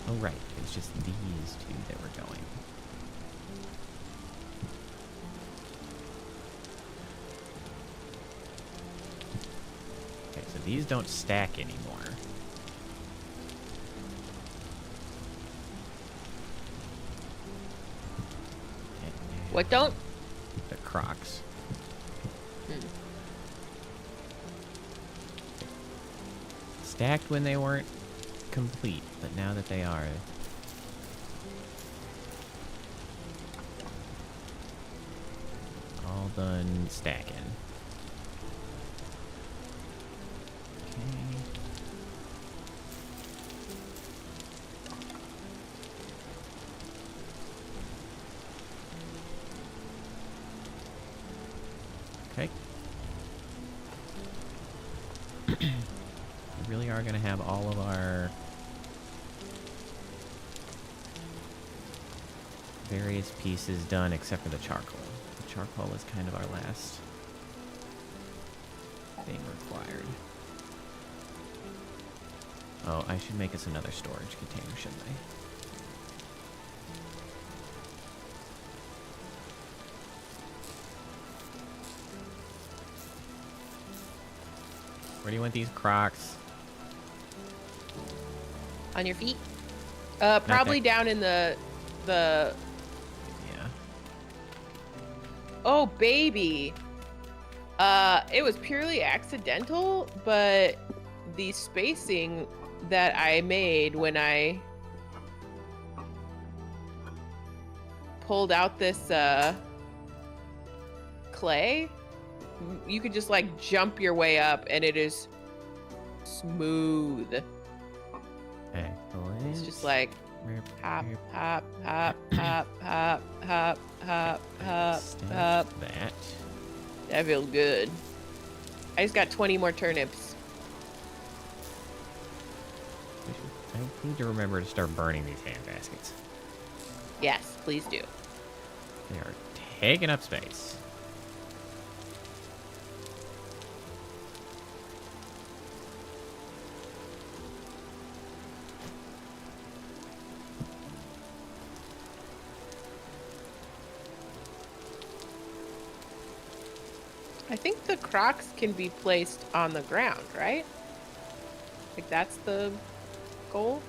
[SPEAKER 1] Oh, right. It's just these two that were going. Okay, so these don't stack anymore.
[SPEAKER 2] What don't?
[SPEAKER 1] The Crocs. Stacked when they weren't complete, but now that they are, all done stacking. Okay. We really are gonna have all of our various pieces done except for the charcoal. The charcoal is kind of our last thing required. Oh, I should make us another storage container, shouldn't I? Where do you want these Crocs?
[SPEAKER 2] On your feet? Probably down in the...
[SPEAKER 1] Yeah.
[SPEAKER 2] Oh, baby. It was purely accidental, but the spacing that I made when I pulled out this clay, you could just like jump your way up and it is smooth.
[SPEAKER 1] Excellent.
[SPEAKER 2] It's just like hop, hop, hop, hop, hop, hop, hop, hop, hop.
[SPEAKER 1] That.
[SPEAKER 2] That feels good. I just got 20 more turnips.
[SPEAKER 1] I need to remember to start burning these hand baskets.
[SPEAKER 2] Yes, please do.
[SPEAKER 1] They are taking up space.
[SPEAKER 2] I think the Crocs can be placed on the ground, right? Like that's the goal?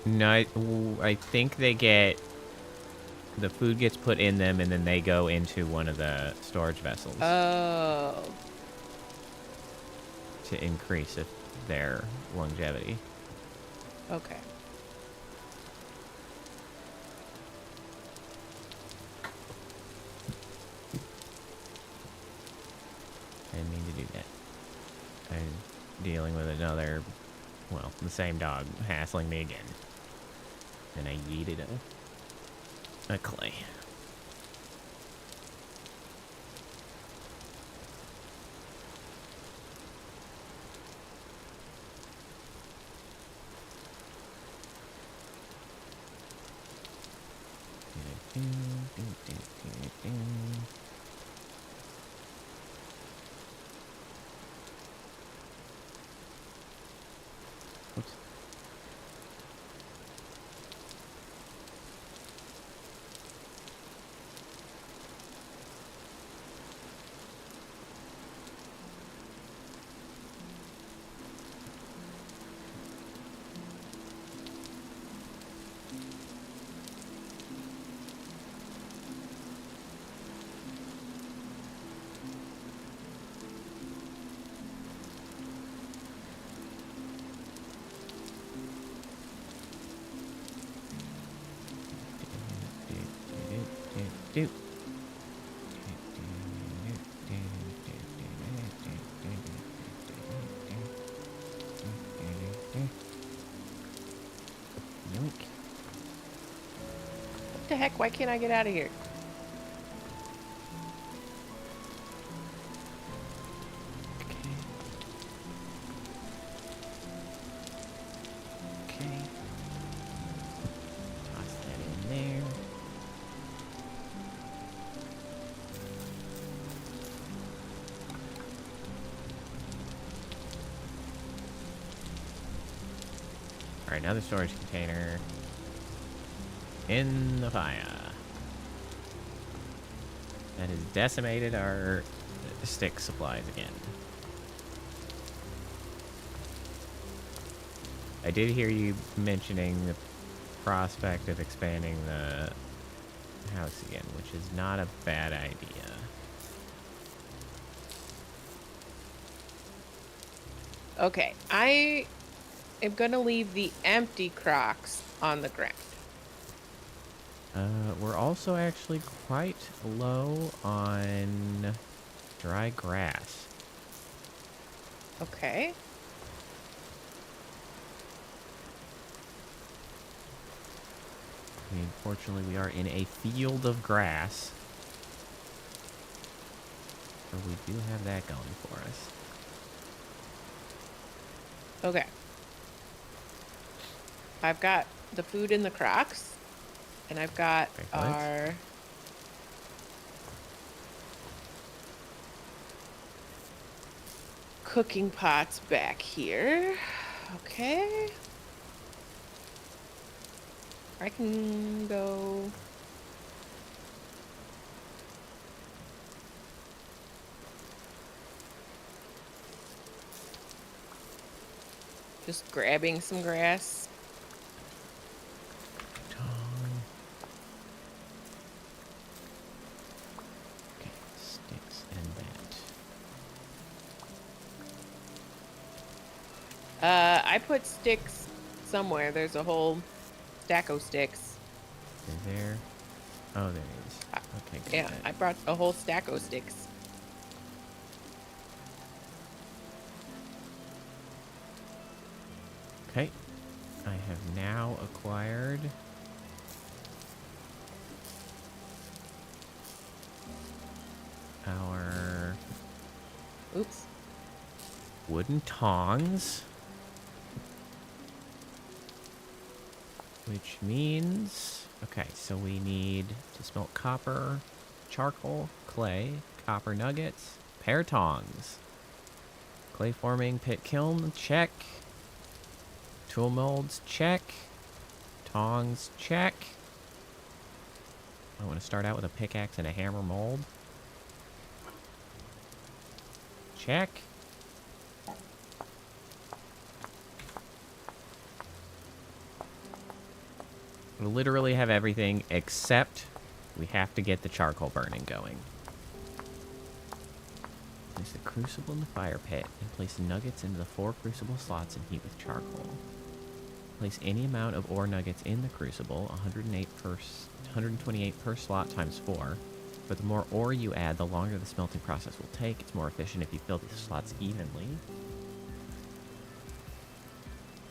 [SPEAKER 1] No, I think they get the food gets put in them, and then they go into one of the storage vessels
[SPEAKER 2] Oh.
[SPEAKER 1] to increase their longevity.
[SPEAKER 2] Okay.
[SPEAKER 1] I didn't mean to do that. I'm dealing with another, well, the same dog hassling me again. And I yeeted a clay. Oops.
[SPEAKER 2] What the heck? Why can't I get out of here?
[SPEAKER 1] Okay. Toss that in there. All right, another storage container in the fire. That has decimated our stick supplies again. I did hear you mentioning the prospect of expanding the house again, which is not a bad idea.
[SPEAKER 2] Okay, I am gonna leave the empty Crocs on the ground.
[SPEAKER 1] We're also actually quite low on dry grass.
[SPEAKER 2] Okay.
[SPEAKER 1] I mean, fortunately, we are in a field of grass. So we do have that going for us.
[SPEAKER 2] Okay. I've got the food in the Crocs, and I've got our cooking pots back here. Okay. I can go. Just grabbing some grass.
[SPEAKER 1] Okay, sticks and that.
[SPEAKER 2] I put sticks somewhere. There's a whole stack of sticks.
[SPEAKER 1] Is there? Oh, there it is. Okay, good.
[SPEAKER 2] Yeah, I brought a whole stack of sticks.
[SPEAKER 1] Okay. I have now acquired our
[SPEAKER 2] Oops.
[SPEAKER 1] wooden tongs, which means, okay, so we need to smelt copper, charcoal, clay, copper nuggets, pear tongs, clay forming pit kiln, check, tool molds, check, tongs, check. I want to start out with a pickaxe and a hammer mold. Check. We literally have everything except We have to get the charcoal burning going. Place the crucible in the fire pit and place nuggets into the 4 crucible slots and heat with charcoal. Place any amount of ore nuggets in the crucible, 128 per slot times 4. But the more ore you add, the longer the smelting process will take. It's more efficient if you fill these slots evenly.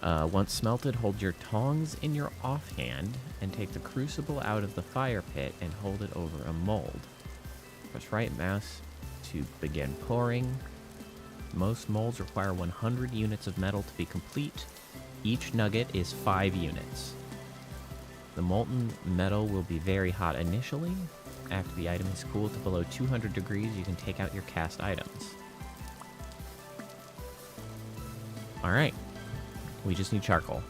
[SPEAKER 1] Once smelted, hold your tongs in your offhand and take the crucible out of the fire pit and hold it over a mold. Press right mouse to begin pouring. Most molds require 100 units of metal to be complete. Each nugget is 5 units. The molten metal will be very hot initially. After the item is cooled to below 200 degrees, you can take out your cast items. Alright. We just need charcoal.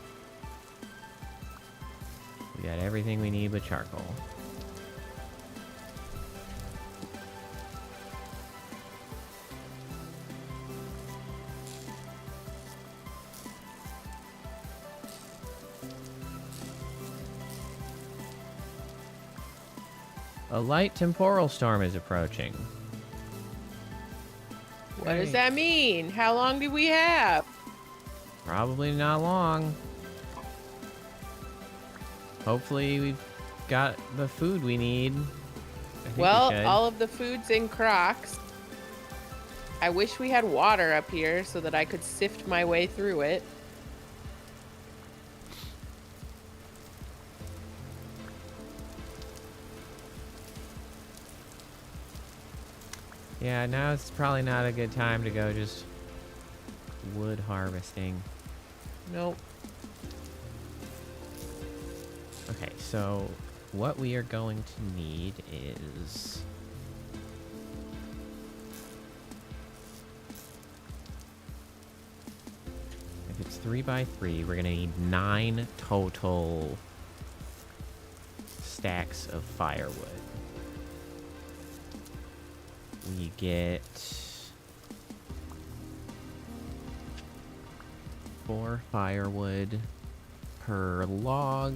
[SPEAKER 1] We got everything we need but charcoal. A light temporal storm is approaching.
[SPEAKER 2] What does that mean? How long do we have?
[SPEAKER 1] Probably not long. Hopefully we've got the food we need.
[SPEAKER 2] Well, all of the food's in Crocs. I wish we had water up here so that I could sift my way through it.
[SPEAKER 1] Yeah, now it's probably not a good time to go just wood harvesting.
[SPEAKER 2] Nope.
[SPEAKER 1] Okay, so what we are going to need is... If it's 3x3, we're going to need 9 total stacks of firewood. We get 4 firewood per log.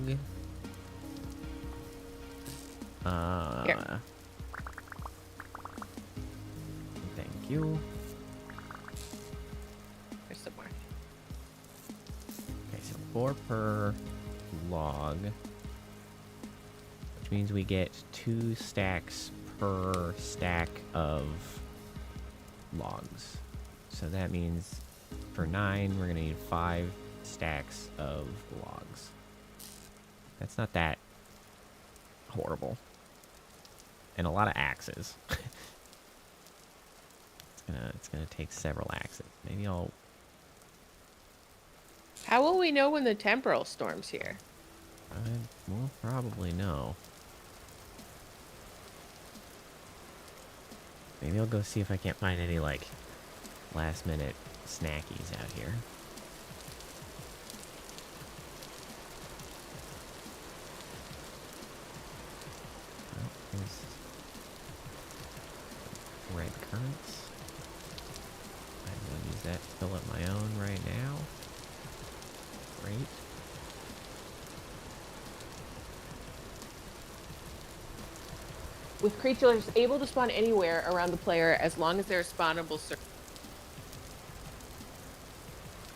[SPEAKER 2] Here.
[SPEAKER 1] Thank you.
[SPEAKER 2] There's some more.
[SPEAKER 1] Okay, so 4 per log, which means we get 2 stacks per stack of logs. So that means for 9, we're gonna need 5 stacks of logs. That's not that horrible. And a lot of axes. It's gonna take several axes. Maybe I'll...
[SPEAKER 2] How will we know when the temporal storm's here?
[SPEAKER 1] We'll probably know. Maybe I'll go see if I can't find any, like, last-minute snackies out here. Oh, there's red currants. I'm gonna use that to fill up my own right now. Great.
[SPEAKER 2] With creatures able to spawn anywhere around the player as long as they're spawnable.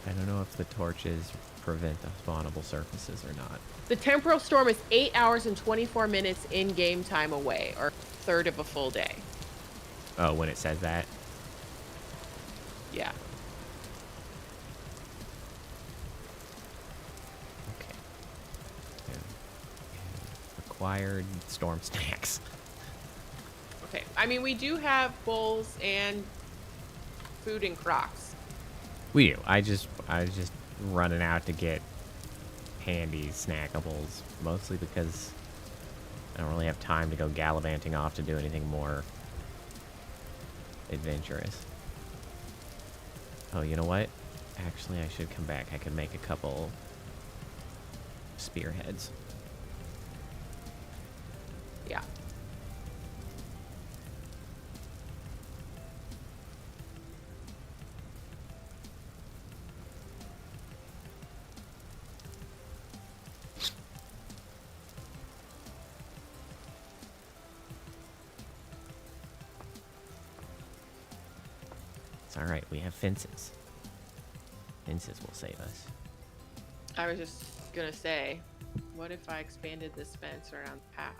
[SPEAKER 1] I don't know if the torches prevent the spawnable surfaces or not.
[SPEAKER 2] The temporal storm is 8 hours and 24 minutes in game time away, or a third of a full day.
[SPEAKER 1] Oh, when it says that?
[SPEAKER 2] Yeah.
[SPEAKER 1] Okay. And required storm stacks.
[SPEAKER 2] Okay. I mean, we do have bowls and food in Crocs.
[SPEAKER 1] We do. I was just running out to get handy snackables, mostly because I don't really have time to go gallivanting off to do anything more adventurous. Oh, you know what? Actually, I should come back. I could make a couple spearheads.
[SPEAKER 2] Yeah.
[SPEAKER 1] It's all right. We have fences. Fences will save us.
[SPEAKER 2] I was just gonna say, what if I expanded this fence around the path?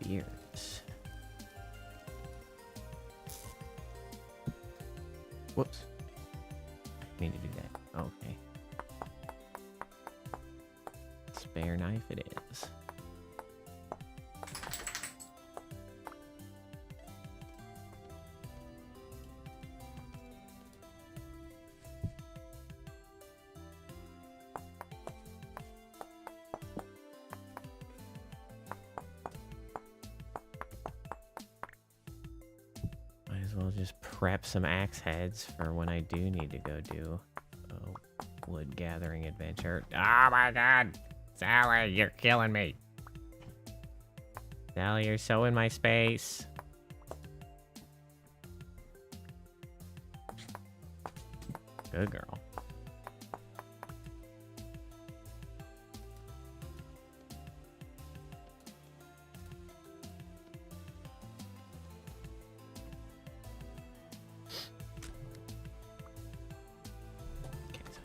[SPEAKER 1] Beards. Whoops. Need to do that. Okay. Spare knife it is. Might as well just prep some axe heads for when I do need to go do a wood gathering adventure. Oh my god! Sally, you're killing me! Sally, you're so in my space. Good girl.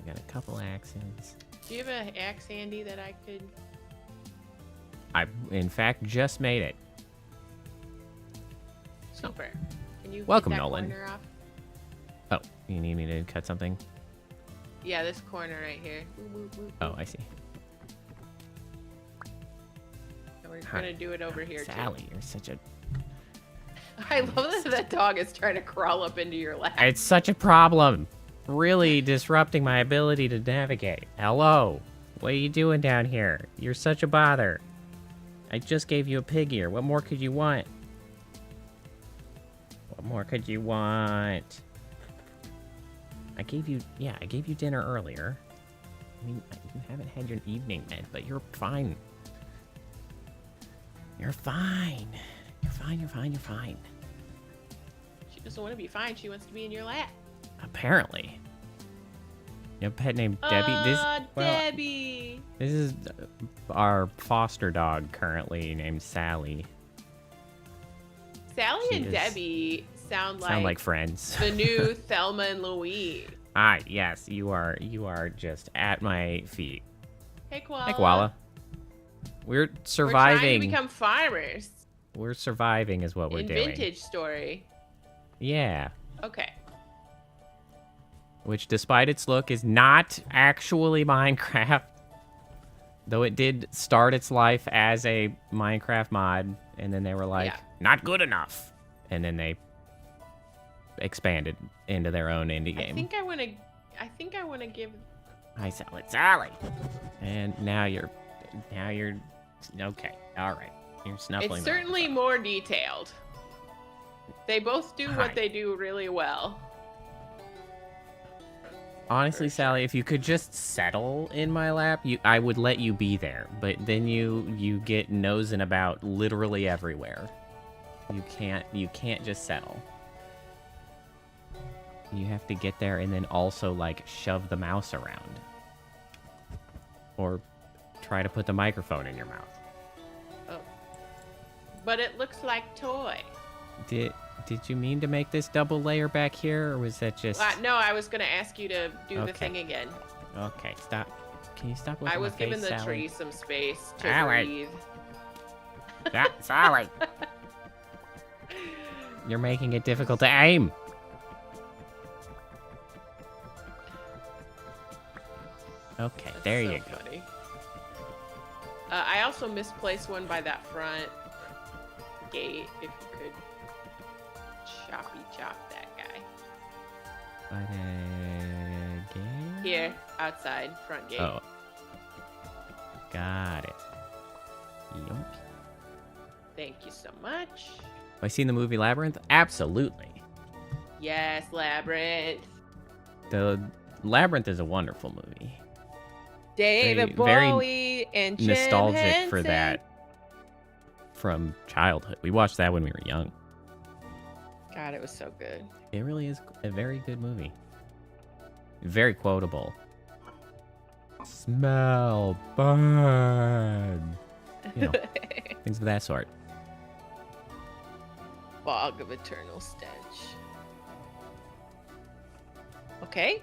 [SPEAKER 1] Got a couple axes.
[SPEAKER 2] Do you have an axe handy that I could?
[SPEAKER 1] I, in fact, just made it.
[SPEAKER 2] Super. Can you
[SPEAKER 1] Welcome,
[SPEAKER 2] get that
[SPEAKER 1] Nolan.
[SPEAKER 2] corner off?
[SPEAKER 1] Oh, you need me to cut something?
[SPEAKER 2] Yeah, this corner right here. Woo, woo, woo,
[SPEAKER 1] Oh,
[SPEAKER 2] woo.
[SPEAKER 1] I see.
[SPEAKER 2] And we're gonna do it over here
[SPEAKER 1] Sally, you're such a...
[SPEAKER 2] too. I love that that dog is trying to crawl up into your lap.
[SPEAKER 1] It's such a problem. Really disrupting my ability to navigate. Hello. What are you doing down here? You're such a bother. I just gave you a pig ear. What more could you want? What more could you want? I gave you dinner earlier. I mean, you haven't had your evening med, but you're fine. You're fine. You're fine, you're fine, you're fine.
[SPEAKER 2] She doesn't want to be fine. She wants to be in your lap.
[SPEAKER 1] Apparently. You have a pet named Debbie.
[SPEAKER 2] Debbie.
[SPEAKER 1] This is our foster dog currently named Sally.
[SPEAKER 2] Sally
[SPEAKER 1] She
[SPEAKER 2] and
[SPEAKER 1] is-
[SPEAKER 2] Debbie sound like
[SPEAKER 1] friends.
[SPEAKER 2] the new Thelma and Louise.
[SPEAKER 1] Ah, yes, you are just at my feet.
[SPEAKER 2] Hey, Koala.
[SPEAKER 1] Hey, Koala. We're
[SPEAKER 2] We're trying
[SPEAKER 1] surviving.
[SPEAKER 2] to become farmers.
[SPEAKER 1] We're surviving is what we're
[SPEAKER 2] in
[SPEAKER 1] doing.
[SPEAKER 2] Vintage Story.
[SPEAKER 1] Yeah.
[SPEAKER 2] Okay.
[SPEAKER 1] Which, despite its look, is not actually Minecraft. Though it did start its life as a Minecraft mod, and then they were like,
[SPEAKER 2] Yeah.
[SPEAKER 1] not good enough. And then they expanded into their own indie game.
[SPEAKER 2] I think I want to give.
[SPEAKER 1] Hi, Sally. And now you're okay. All right. You're snuffling.
[SPEAKER 2] It's
[SPEAKER 1] the
[SPEAKER 2] certainly
[SPEAKER 1] microphone.
[SPEAKER 2] more detailed. They both do
[SPEAKER 1] Hi.
[SPEAKER 2] what they do really well.
[SPEAKER 1] Honestly,
[SPEAKER 2] For
[SPEAKER 1] Sally, if you could just settle in my lap, I would let you be there. But then you get nosing about literally everywhere. You can't just settle. You have to get there and then also like shove the mouse around. Or try to put the microphone in your mouth.
[SPEAKER 2] Oh. But it looks like toy.
[SPEAKER 1] Did you mean to make this double layer back here, or was that just...
[SPEAKER 2] No, I was gonna ask you to do the
[SPEAKER 1] Okay.
[SPEAKER 2] thing again.
[SPEAKER 1] Okay, stop. Can you stop looking
[SPEAKER 2] I
[SPEAKER 1] at
[SPEAKER 2] was
[SPEAKER 1] my
[SPEAKER 2] giving
[SPEAKER 1] face,
[SPEAKER 2] the
[SPEAKER 1] Sally?
[SPEAKER 2] tree some space to
[SPEAKER 1] Sally.
[SPEAKER 2] breathe.
[SPEAKER 1] Sally. You're making it difficult to aim. Okay,
[SPEAKER 2] That's
[SPEAKER 1] there
[SPEAKER 2] so
[SPEAKER 1] you go.
[SPEAKER 2] funny. I also misplaced one by that front gate. If you could choppy chop that guy.
[SPEAKER 1] But again...
[SPEAKER 2] Here, outside, front gate.
[SPEAKER 1] Oh. Got it. Yup.
[SPEAKER 2] Thank you so much.
[SPEAKER 1] Have I seen the movie Labyrinth? Absolutely.
[SPEAKER 2] Yes, Labyrinth.
[SPEAKER 1] The Labyrinth is a wonderful movie.
[SPEAKER 2] David
[SPEAKER 1] Very
[SPEAKER 2] Bowie and Jim
[SPEAKER 1] Nostalgic for
[SPEAKER 2] Henson.
[SPEAKER 1] that from childhood. We watched that when we were young.
[SPEAKER 2] God, it was so good.
[SPEAKER 1] It really is a very good movie. Very quotable. Smell, burn. You know, things of that sort.
[SPEAKER 2] Fog of eternal stench. Okay.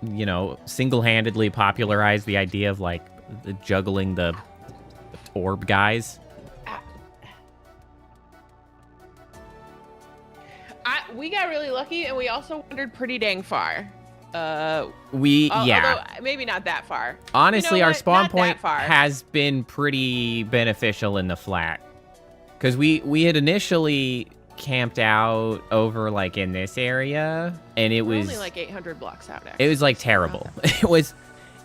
[SPEAKER 1] You know, single-handedly popularized the idea of like juggling the orb guys.
[SPEAKER 2] We got really lucky, and we also wandered pretty dang far.
[SPEAKER 1] Yeah.
[SPEAKER 2] Although, maybe not that far.
[SPEAKER 1] Honestly,
[SPEAKER 2] You know
[SPEAKER 1] our
[SPEAKER 2] what?
[SPEAKER 1] spawn
[SPEAKER 2] Not that
[SPEAKER 1] point
[SPEAKER 2] far.
[SPEAKER 1] has been pretty beneficial in the flat. Because we had initially camped out over like in this area, and it
[SPEAKER 2] We're
[SPEAKER 1] was
[SPEAKER 2] only like 800 blocks out. Actually.
[SPEAKER 1] it was like terrible.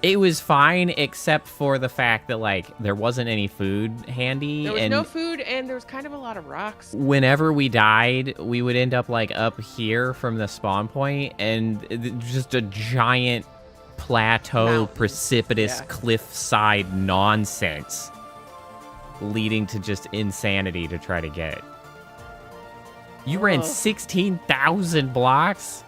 [SPEAKER 1] It was fine except for the fact that like there wasn't any food handy.
[SPEAKER 2] There was
[SPEAKER 1] and
[SPEAKER 2] no food, and there was kind of a lot of rocks.
[SPEAKER 1] whenever we died, we would end up like up here from the spawn point, and just a giant plateau,
[SPEAKER 2] Mountains.
[SPEAKER 1] precipitous
[SPEAKER 2] Yeah.
[SPEAKER 1] cliffside nonsense, leading to just insanity to try to get it. You ran
[SPEAKER 2] Oh.
[SPEAKER 1] 16,000 blocks?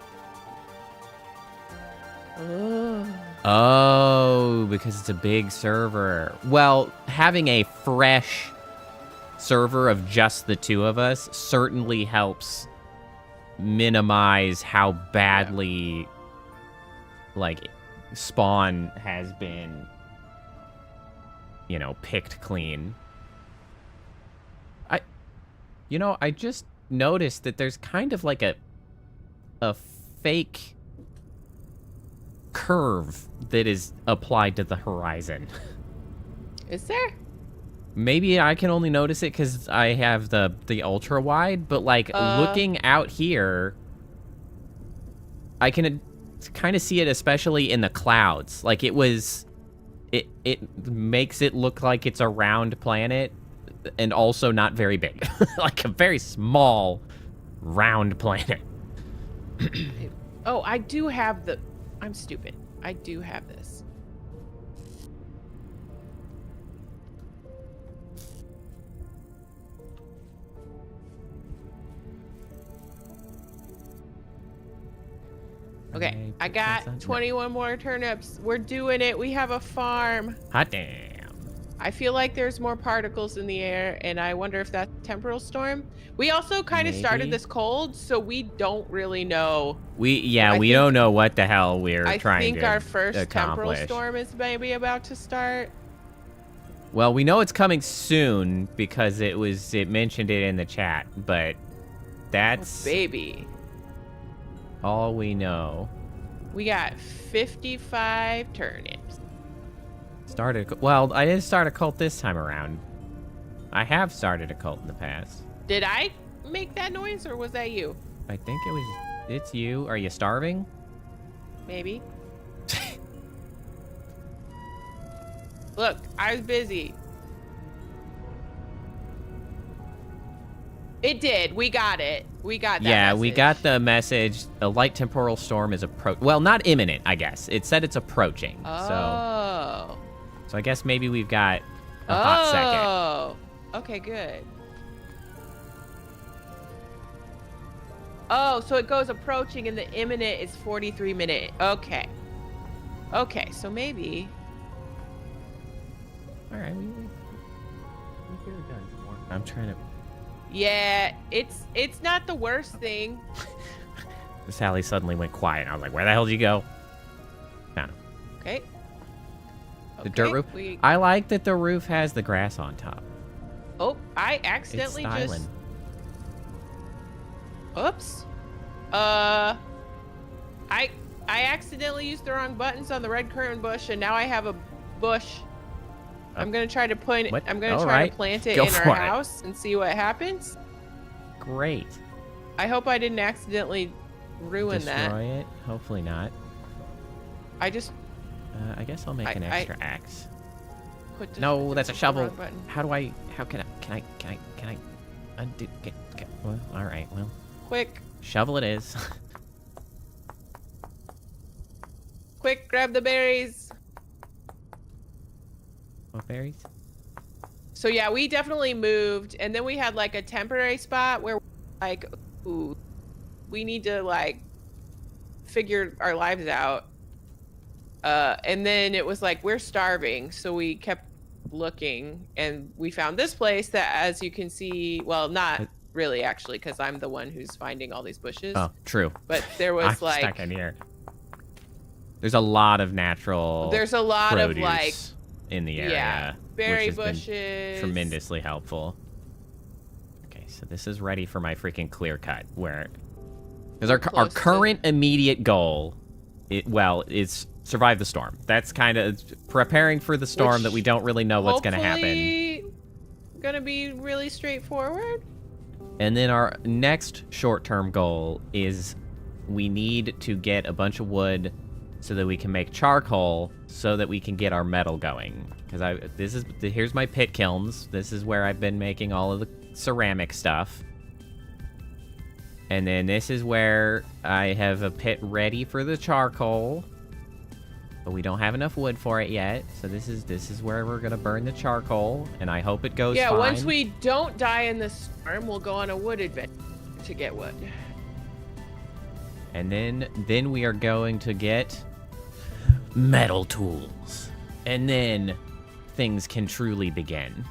[SPEAKER 2] Ugh.
[SPEAKER 1] Oh, because it's a big server. Well, having a fresh server of just the two of us certainly helps minimize how badly like spawn has been, you know, picked clean. I just noticed that there's kind of like a fake curve that is applied to the horizon.
[SPEAKER 2] Is there?
[SPEAKER 1] Maybe I can only notice it because I have the ultra wide, but like looking out here, I can kind of see it, especially in the clouds. Like it makes it look like it's a round planet, and also not very big, like a very small round planet.
[SPEAKER 2] Oh, I do have the. I'm stupid. I do have this. Okay, I got 21 more turnips. We're doing it. We have a farm.
[SPEAKER 1] Hot damn.
[SPEAKER 2] I feel like there's more particles in the air, and I wonder if that's temporal storm. We also kind of started
[SPEAKER 1] Maybe.
[SPEAKER 2] this cold, so we don't really know.
[SPEAKER 1] We
[SPEAKER 2] I
[SPEAKER 1] don't
[SPEAKER 2] think-
[SPEAKER 1] know what the hell we're
[SPEAKER 2] I
[SPEAKER 1] trying
[SPEAKER 2] think
[SPEAKER 1] to
[SPEAKER 2] our first temporal
[SPEAKER 1] accomplish.
[SPEAKER 2] storm is maybe about to start.
[SPEAKER 1] Well, we know it's coming soon because it mentioned it in the chat, but that's
[SPEAKER 2] Baby.
[SPEAKER 1] all we know.
[SPEAKER 2] We got 55 turnips.
[SPEAKER 1] Well, I didn't start a cult this time around. I have started a cult in the past.
[SPEAKER 2] Did I make that noise, or was that you?
[SPEAKER 1] I think it's you. Are you starving?
[SPEAKER 2] Maybe. Look, I was busy. It did. We got it. We got that
[SPEAKER 1] Yeah, we
[SPEAKER 2] message.
[SPEAKER 1] got the message. A light temporal storm is well, not imminent, I guess. It said it's approaching.
[SPEAKER 2] Oh.
[SPEAKER 1] So I guess maybe we've got a hot second.
[SPEAKER 2] Oh. Okay, good. Oh, so it goes approaching, and the imminent is 43 minute. Okay. Okay, so maybe.
[SPEAKER 1] All right, we could have done more. I'm trying to.
[SPEAKER 2] Yeah, it's not the worst thing.
[SPEAKER 1] Sally suddenly went quiet. I was like, "Where the hell did you go?" Found him.
[SPEAKER 2] Okay.
[SPEAKER 1] The dirt roof.
[SPEAKER 2] We,
[SPEAKER 1] I like that the roof has the grass on top.
[SPEAKER 2] oh, I
[SPEAKER 1] It's
[SPEAKER 2] accidentally
[SPEAKER 1] styling.
[SPEAKER 2] just. Oops. I accidentally used the wrong buttons on the red currant bush, and now I have a bush. I'm gonna try to put.
[SPEAKER 1] What?
[SPEAKER 2] I'm gonna
[SPEAKER 1] All
[SPEAKER 2] try
[SPEAKER 1] right.
[SPEAKER 2] to plant it
[SPEAKER 1] Go
[SPEAKER 2] in
[SPEAKER 1] for
[SPEAKER 2] our
[SPEAKER 1] it.
[SPEAKER 2] house and see what happens.
[SPEAKER 1] Great.
[SPEAKER 2] I hope I didn't accidentally ruin that.
[SPEAKER 1] Destroy it? Hopefully not.
[SPEAKER 2] I just
[SPEAKER 1] I guess I'll make an extra axe.
[SPEAKER 2] put.
[SPEAKER 1] No, that's a
[SPEAKER 2] the
[SPEAKER 1] shovel.
[SPEAKER 2] wrong button.
[SPEAKER 1] How can I undo? Well, all right. Well,
[SPEAKER 2] Quick,
[SPEAKER 1] shovel it is.
[SPEAKER 2] quick, grab the berries.
[SPEAKER 1] What berries?
[SPEAKER 2] So yeah, we definitely moved, and then we had like a temporary spot where like, ooh, we need to like figure our lives out. And then it was like, we're starving, so we kept looking, and we found this place that, as you can see, well, not really actually, because I'm the one who's finding all these bushes.
[SPEAKER 1] Oh, true.
[SPEAKER 2] But there was
[SPEAKER 1] I'm
[SPEAKER 2] like
[SPEAKER 1] stuck in here. There's a lot of natural.
[SPEAKER 2] There's a lot of like
[SPEAKER 1] in the area.
[SPEAKER 2] Yeah, berry
[SPEAKER 1] which has
[SPEAKER 2] bushes.
[SPEAKER 1] been tremendously helpful. Okay, so this is ready for my freaking clear cut. Where, because our current immediate goal, is survive the storm. That's kind of preparing for the storm that we don't really know what's going to happen.
[SPEAKER 2] Gonna be really straightforward.
[SPEAKER 1] And then our next short-term goal is we need to get a bunch of wood so that we can make charcoal so that we can get our metal going. Because here's my pit kilns. This is where I've been making all of the ceramic stuff. And then this is where I have a pit ready for the charcoal. But we don't have enough wood for it yet. So this is where we're gonna burn the charcoal, and I hope it goes fine.
[SPEAKER 2] Yeah, once we don't die in the storm, we'll go on a wood adventure to get wood.
[SPEAKER 1] And then we are going to get metal tools. And then things can truly begin.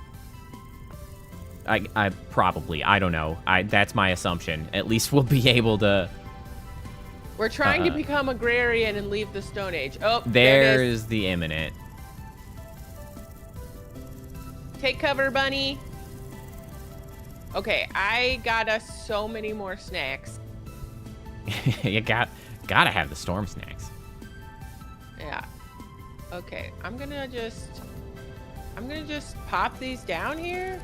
[SPEAKER 1] I don't know. That's my assumption. At least we'll be able to.
[SPEAKER 2] We're trying to become agrarian and leave the Stone Age. Oh,
[SPEAKER 1] there's the imminent.
[SPEAKER 2] Take cover, bunny. Okay, I got us so many more snacks.
[SPEAKER 1] You gotta have the storm snacks.
[SPEAKER 2] Yeah. Okay, I'm gonna just pop these down here.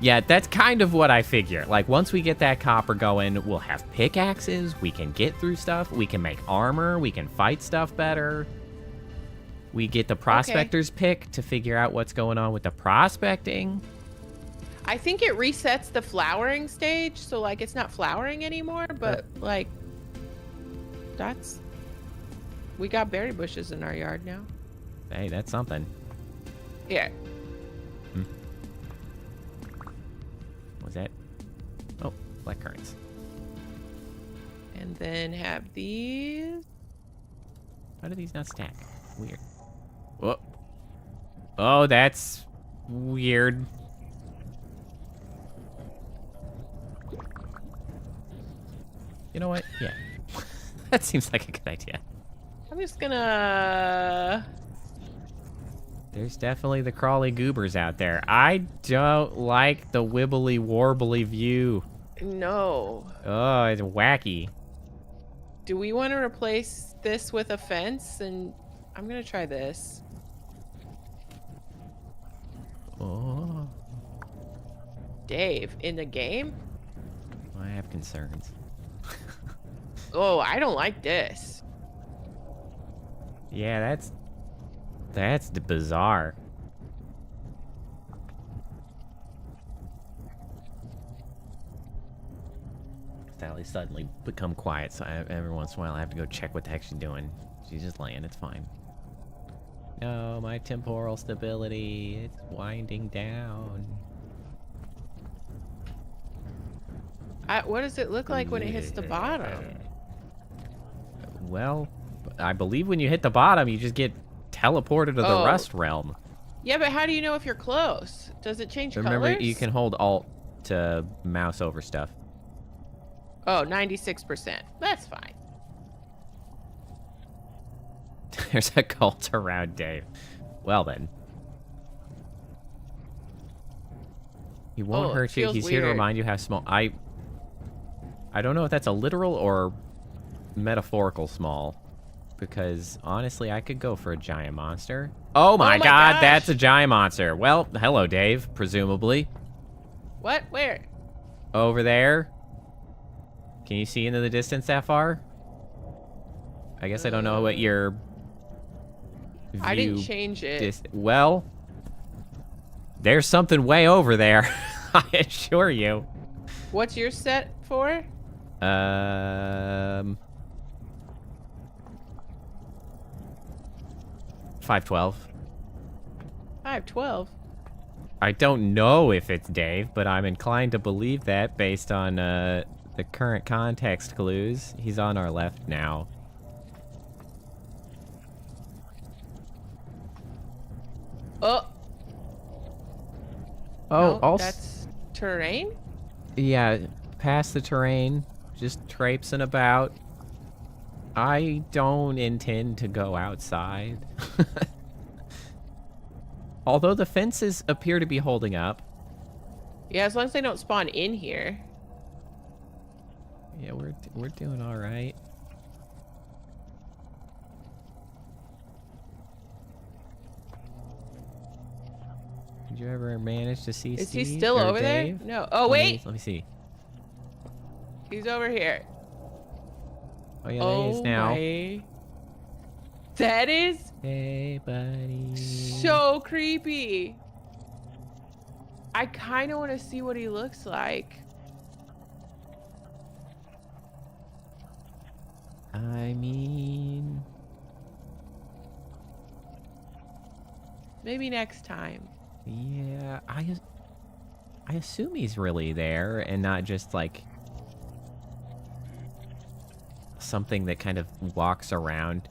[SPEAKER 1] Yeah, that's kind of what I figure. Like, once we get that copper going, we'll have pickaxes, we can get through stuff, we can make armor, we can fight stuff better. We get the prospector's pick to figure out what's going on with the prospecting.
[SPEAKER 2] I think it resets the flowering stage, so, like, it's not flowering anymore, but, like, we got berry bushes in our yard now.
[SPEAKER 1] Hey, that's something.
[SPEAKER 2] Yeah.
[SPEAKER 1] Was that? Oh, black currants.
[SPEAKER 2] And then have these.
[SPEAKER 1] How do these not stack? Weird. Whoa. Oh, that's weird. You know what? Yeah. That seems like a good idea.
[SPEAKER 2] I'm just gonna...
[SPEAKER 1] There's definitely the crawly goobers out there. I don't like the wibbly warbly view.
[SPEAKER 2] No.
[SPEAKER 1] Oh, it's wacky.
[SPEAKER 2] Do we want to replace this with a fence? And I'm gonna try this.
[SPEAKER 1] Oh.
[SPEAKER 2] Dave, in the game?
[SPEAKER 1] I have concerns.
[SPEAKER 2] Oh, I don't like this.
[SPEAKER 1] Yeah, that's bizarre. Sally's suddenly become quiet, so every once in a while I have to go check what the heck she's doing. She's just laying, it's fine. No, my temporal stability, it's winding down.
[SPEAKER 2] What does it look like when it hits the bottom?
[SPEAKER 1] Well, I believe when you hit the bottom, you just get teleported to the Rust realm.
[SPEAKER 2] Yeah, but how do you know if you're close? Does it change
[SPEAKER 1] Remember,
[SPEAKER 2] colors?
[SPEAKER 1] you can hold Alt to mouse over stuff.
[SPEAKER 2] Oh, 96%. That's fine.
[SPEAKER 1] There's a cult around Dave. Well then. He won't hurt you. He's here to remind you how small. I don't know if that's a literal or metaphorical small. Because, honestly, I could go for a giant monster. Oh my god, that's a giant monster. Well, hello, Dave, presumably.
[SPEAKER 2] What? Where?
[SPEAKER 1] Over there. Can you see into the distance that far? I guess I don't know what your view...
[SPEAKER 2] I didn't change it.
[SPEAKER 1] Well, there's something way over there. I assure you.
[SPEAKER 2] What's your set for?
[SPEAKER 1] 512.
[SPEAKER 2] 512.
[SPEAKER 1] I don't know if it's Dave, but I'm inclined to believe that based on the current context clues. He's on our left now.
[SPEAKER 2] Oh.
[SPEAKER 1] Oh,
[SPEAKER 2] No,
[SPEAKER 1] also,
[SPEAKER 2] that's terrain?
[SPEAKER 1] yeah, past the terrain, just traipsing about. I don't intend to go outside. Although the fences appear to be holding up.
[SPEAKER 2] Yeah, as long as they don't spawn in here.
[SPEAKER 1] Yeah, we're doing all right. Did you ever manage to see
[SPEAKER 2] Is
[SPEAKER 1] Steve
[SPEAKER 2] he still
[SPEAKER 1] or
[SPEAKER 2] over
[SPEAKER 1] Dave?
[SPEAKER 2] there? No. Oh, wait.
[SPEAKER 1] Let me see.
[SPEAKER 2] He's over here.
[SPEAKER 1] Oh, yeah, there he is now.
[SPEAKER 2] My... That is
[SPEAKER 1] Hey, buddy.
[SPEAKER 2] so creepy. I kind of want to see what he looks like.
[SPEAKER 1] I mean...
[SPEAKER 2] Maybe next time.
[SPEAKER 1] Yeah, I assume he's really there and not just, like, something that kind of walks around.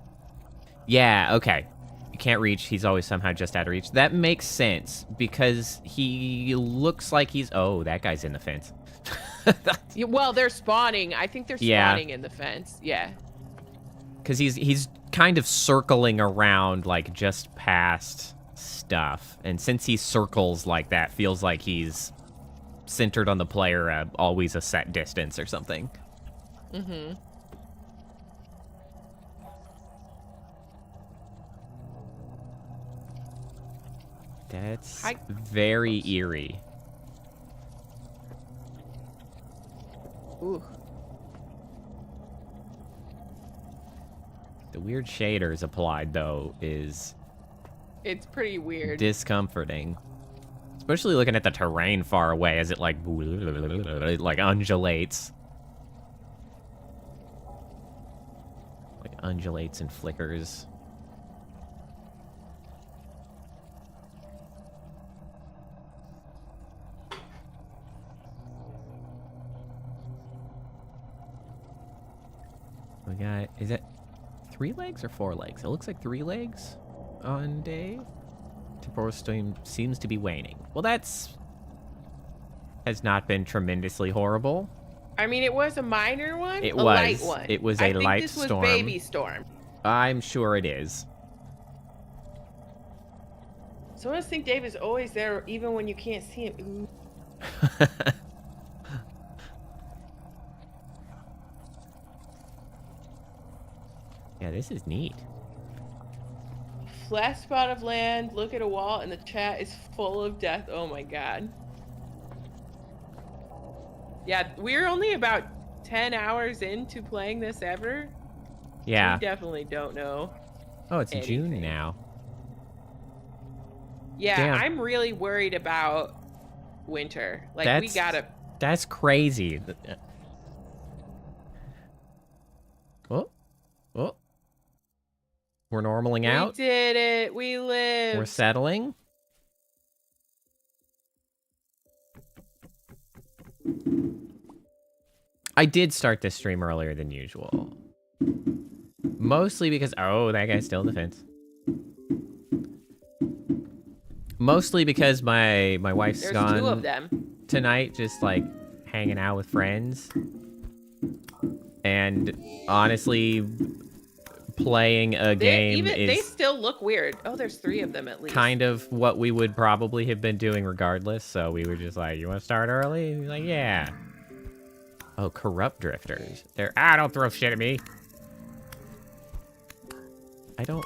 [SPEAKER 1] Yeah, okay. You can't reach. He's always somehow just out of reach. That makes sense because he looks like he's... Oh, that guy's in the fence.
[SPEAKER 2] Yeah, well, they're spawning. I think they're spawning in the fence. Yeah.
[SPEAKER 1] Because he's kind of circling around, like, just past stuff. And since he circles like that, feels like he's centered on the player at always a set distance or something.
[SPEAKER 2] Mm-hmm.
[SPEAKER 1] That's very eerie.
[SPEAKER 2] Ooh.
[SPEAKER 1] The weird shaders applied, though, is...
[SPEAKER 2] It's pretty weird.
[SPEAKER 1] discomforting. Especially looking at the terrain far away as it, like undulates. Like, undulates and flickers. We got... Is it 3 legs or 4 legs? It looks like 3 legs on Dave. Temporal stream seems to be waning. Well, that's... has not been tremendously horrible.
[SPEAKER 2] I mean, it was a minor one.
[SPEAKER 1] It
[SPEAKER 2] a
[SPEAKER 1] was.
[SPEAKER 2] Light one.
[SPEAKER 1] It was a light storm.
[SPEAKER 2] I think this was baby storm.
[SPEAKER 1] I'm sure it is.
[SPEAKER 2] So I just think Dave is always there, even when you can't see him. Ooh.
[SPEAKER 1] Yeah, this is neat.
[SPEAKER 2] Flat spot of land, look at a wall, and the chat is full of death. Oh my god. Yeah, we're only about 10 hours into playing this ever.
[SPEAKER 1] Yeah.
[SPEAKER 2] We definitely don't know.
[SPEAKER 1] Oh, it's
[SPEAKER 2] anything.
[SPEAKER 1] June now.
[SPEAKER 2] Yeah,
[SPEAKER 1] Damn.
[SPEAKER 2] I'm really worried about winter. Like, we gotta...
[SPEAKER 1] That's crazy. Oh. Oh. We're normaling out.
[SPEAKER 2] We did it. We lived.
[SPEAKER 1] We're settling. I did start this stream earlier than usual. Mostly because... Oh, that guy's still in the fence. Mostly because my wife's
[SPEAKER 2] There's
[SPEAKER 1] gone
[SPEAKER 2] 2 of them.
[SPEAKER 1] tonight, just, like, hanging out with friends. And honestly... playing a game is
[SPEAKER 2] they still look weird. Oh, there's 3 of them at least.
[SPEAKER 1] kind of what we would probably have been doing regardless. So we were just like, you want to start early? And he's like, yeah. Oh, corrupt drifters. Don't throw shit at me. I don't...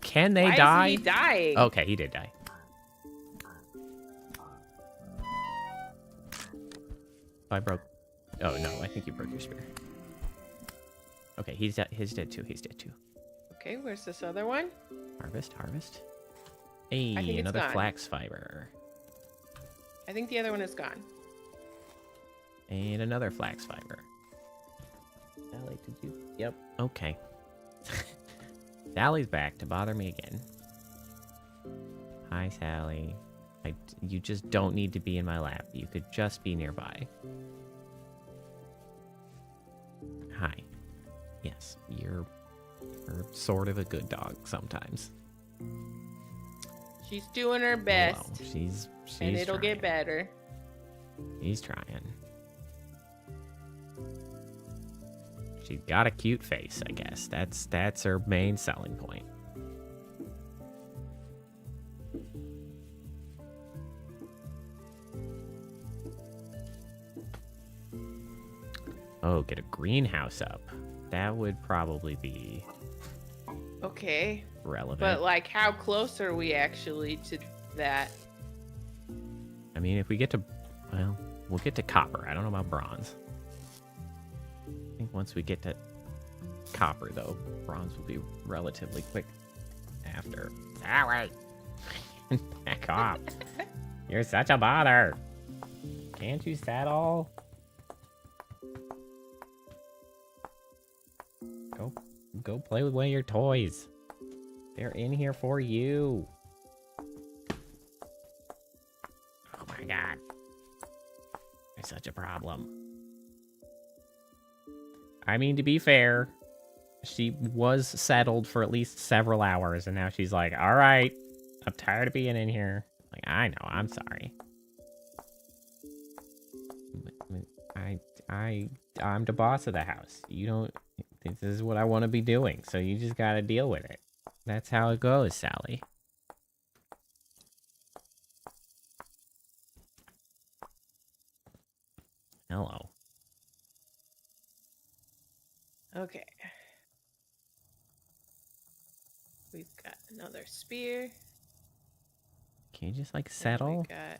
[SPEAKER 1] Can they die?
[SPEAKER 2] Why is he dying?
[SPEAKER 1] Okay, he did die. I broke. Oh, no, I think you broke your spear. Okay, he's dead too. He's dead too.
[SPEAKER 2] Okay, where's this other one?
[SPEAKER 1] Harvest.
[SPEAKER 2] I
[SPEAKER 1] Hey,
[SPEAKER 2] think it's
[SPEAKER 1] another
[SPEAKER 2] gone.
[SPEAKER 1] flax fiber.
[SPEAKER 2] I think the other one is gone.
[SPEAKER 1] And another flax fiber. Sally, did you? Yep. Okay. Sally's back to bother me again. Hi, Sally. You just don't need to be in my lap. You could just be nearby. Hi. Yes, you're sort of a good dog sometimes.
[SPEAKER 2] She's doing her best.
[SPEAKER 1] Hello. She's
[SPEAKER 2] and it'll
[SPEAKER 1] trying.
[SPEAKER 2] get better.
[SPEAKER 1] She's trying. She's got a cute face, I guess. That's her main selling point. Oh, get a greenhouse up. That would probably be
[SPEAKER 2] Okay.
[SPEAKER 1] relevant.
[SPEAKER 2] But like, how close are we actually to that?
[SPEAKER 1] I mean, if we get to, well, we'll get to copper. I don't know about bronze. I think once we get to copper, though, bronze will be relatively quick after. Sally! Back off. You're such a bother. Can't you settle? Go play with one of your toys. They're in here for you. Oh my god. You're such a problem. I mean, to be fair, she was settled for at least several hours, and now she's like, all right, I'm tired of being in here. Like, I know, I'm sorry. I'm the boss of the house. You don't... This is what I want to be doing, so you just gotta deal with it. That's how it goes, Sally. Hello.
[SPEAKER 2] Okay. We've got another spear.
[SPEAKER 1] Can you just, like,
[SPEAKER 2] And
[SPEAKER 1] settle?
[SPEAKER 2] we got...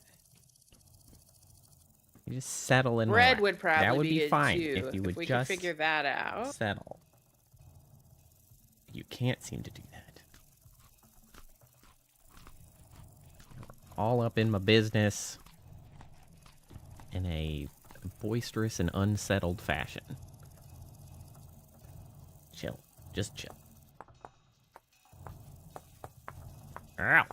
[SPEAKER 1] You just settle in my
[SPEAKER 2] Bread
[SPEAKER 1] lap.
[SPEAKER 2] would probably
[SPEAKER 1] that would be
[SPEAKER 2] good
[SPEAKER 1] fine
[SPEAKER 2] too,
[SPEAKER 1] if you would
[SPEAKER 2] we
[SPEAKER 1] just
[SPEAKER 2] could figure that out.
[SPEAKER 1] settle. You can't seem to do that. You're all up in my business in a boisterous and unsettled fashion. Chill. Just chill. Ow.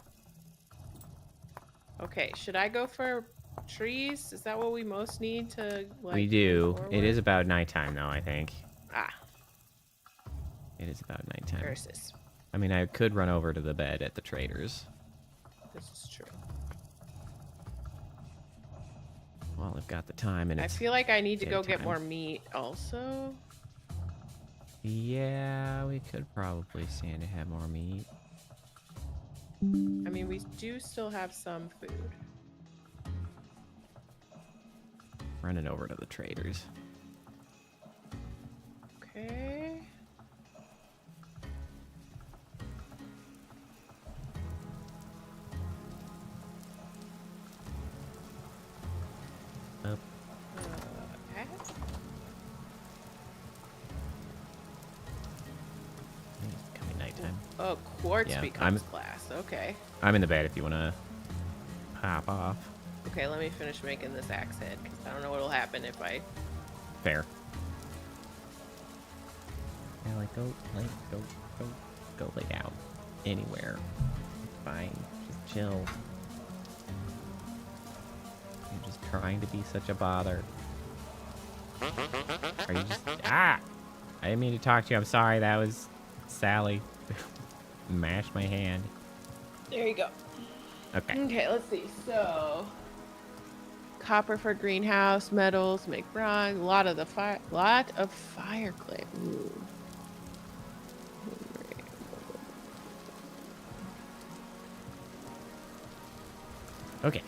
[SPEAKER 2] Okay, should I go for trees? Is that what we most need to, like,
[SPEAKER 1] We
[SPEAKER 2] move
[SPEAKER 1] do. It
[SPEAKER 2] forward?
[SPEAKER 1] is about nighttime, though, I think.
[SPEAKER 2] Ah,
[SPEAKER 1] It is about nighttime.
[SPEAKER 2] versus.
[SPEAKER 1] I mean, I could run over to the bed at the traders.
[SPEAKER 2] This is true.
[SPEAKER 1] Well, I've got the time, and
[SPEAKER 2] I
[SPEAKER 1] it's...
[SPEAKER 2] feel like I need to go get
[SPEAKER 1] daytime.
[SPEAKER 2] more meat also.
[SPEAKER 1] Yeah, we could probably stand to have more meat.
[SPEAKER 2] I mean, we do still have some food.
[SPEAKER 1] Running over to the traders.
[SPEAKER 2] Okay.
[SPEAKER 1] Up.
[SPEAKER 2] Okay.
[SPEAKER 1] It's coming nighttime.
[SPEAKER 2] Oh, quartz
[SPEAKER 1] Yeah,
[SPEAKER 2] becomes glass. Okay.
[SPEAKER 1] I'm in the bed if you want to hop off.
[SPEAKER 2] Okay, let me finish making this axe head, because I don't know what'll happen if I...
[SPEAKER 1] Fair. Yeah, like, go lay down. Anywhere. It's fine. Just chill. You're just trying to be such a bother. Are you just... Ah! I didn't mean to talk to you. I'm sorry. That was Sally. Mashed my hand.
[SPEAKER 2] There you go.
[SPEAKER 1] Okay.
[SPEAKER 2] Okay, let's see. So, copper for greenhouse, metals make bronze. A lot of fire clay. Ooh.
[SPEAKER 1] Okay.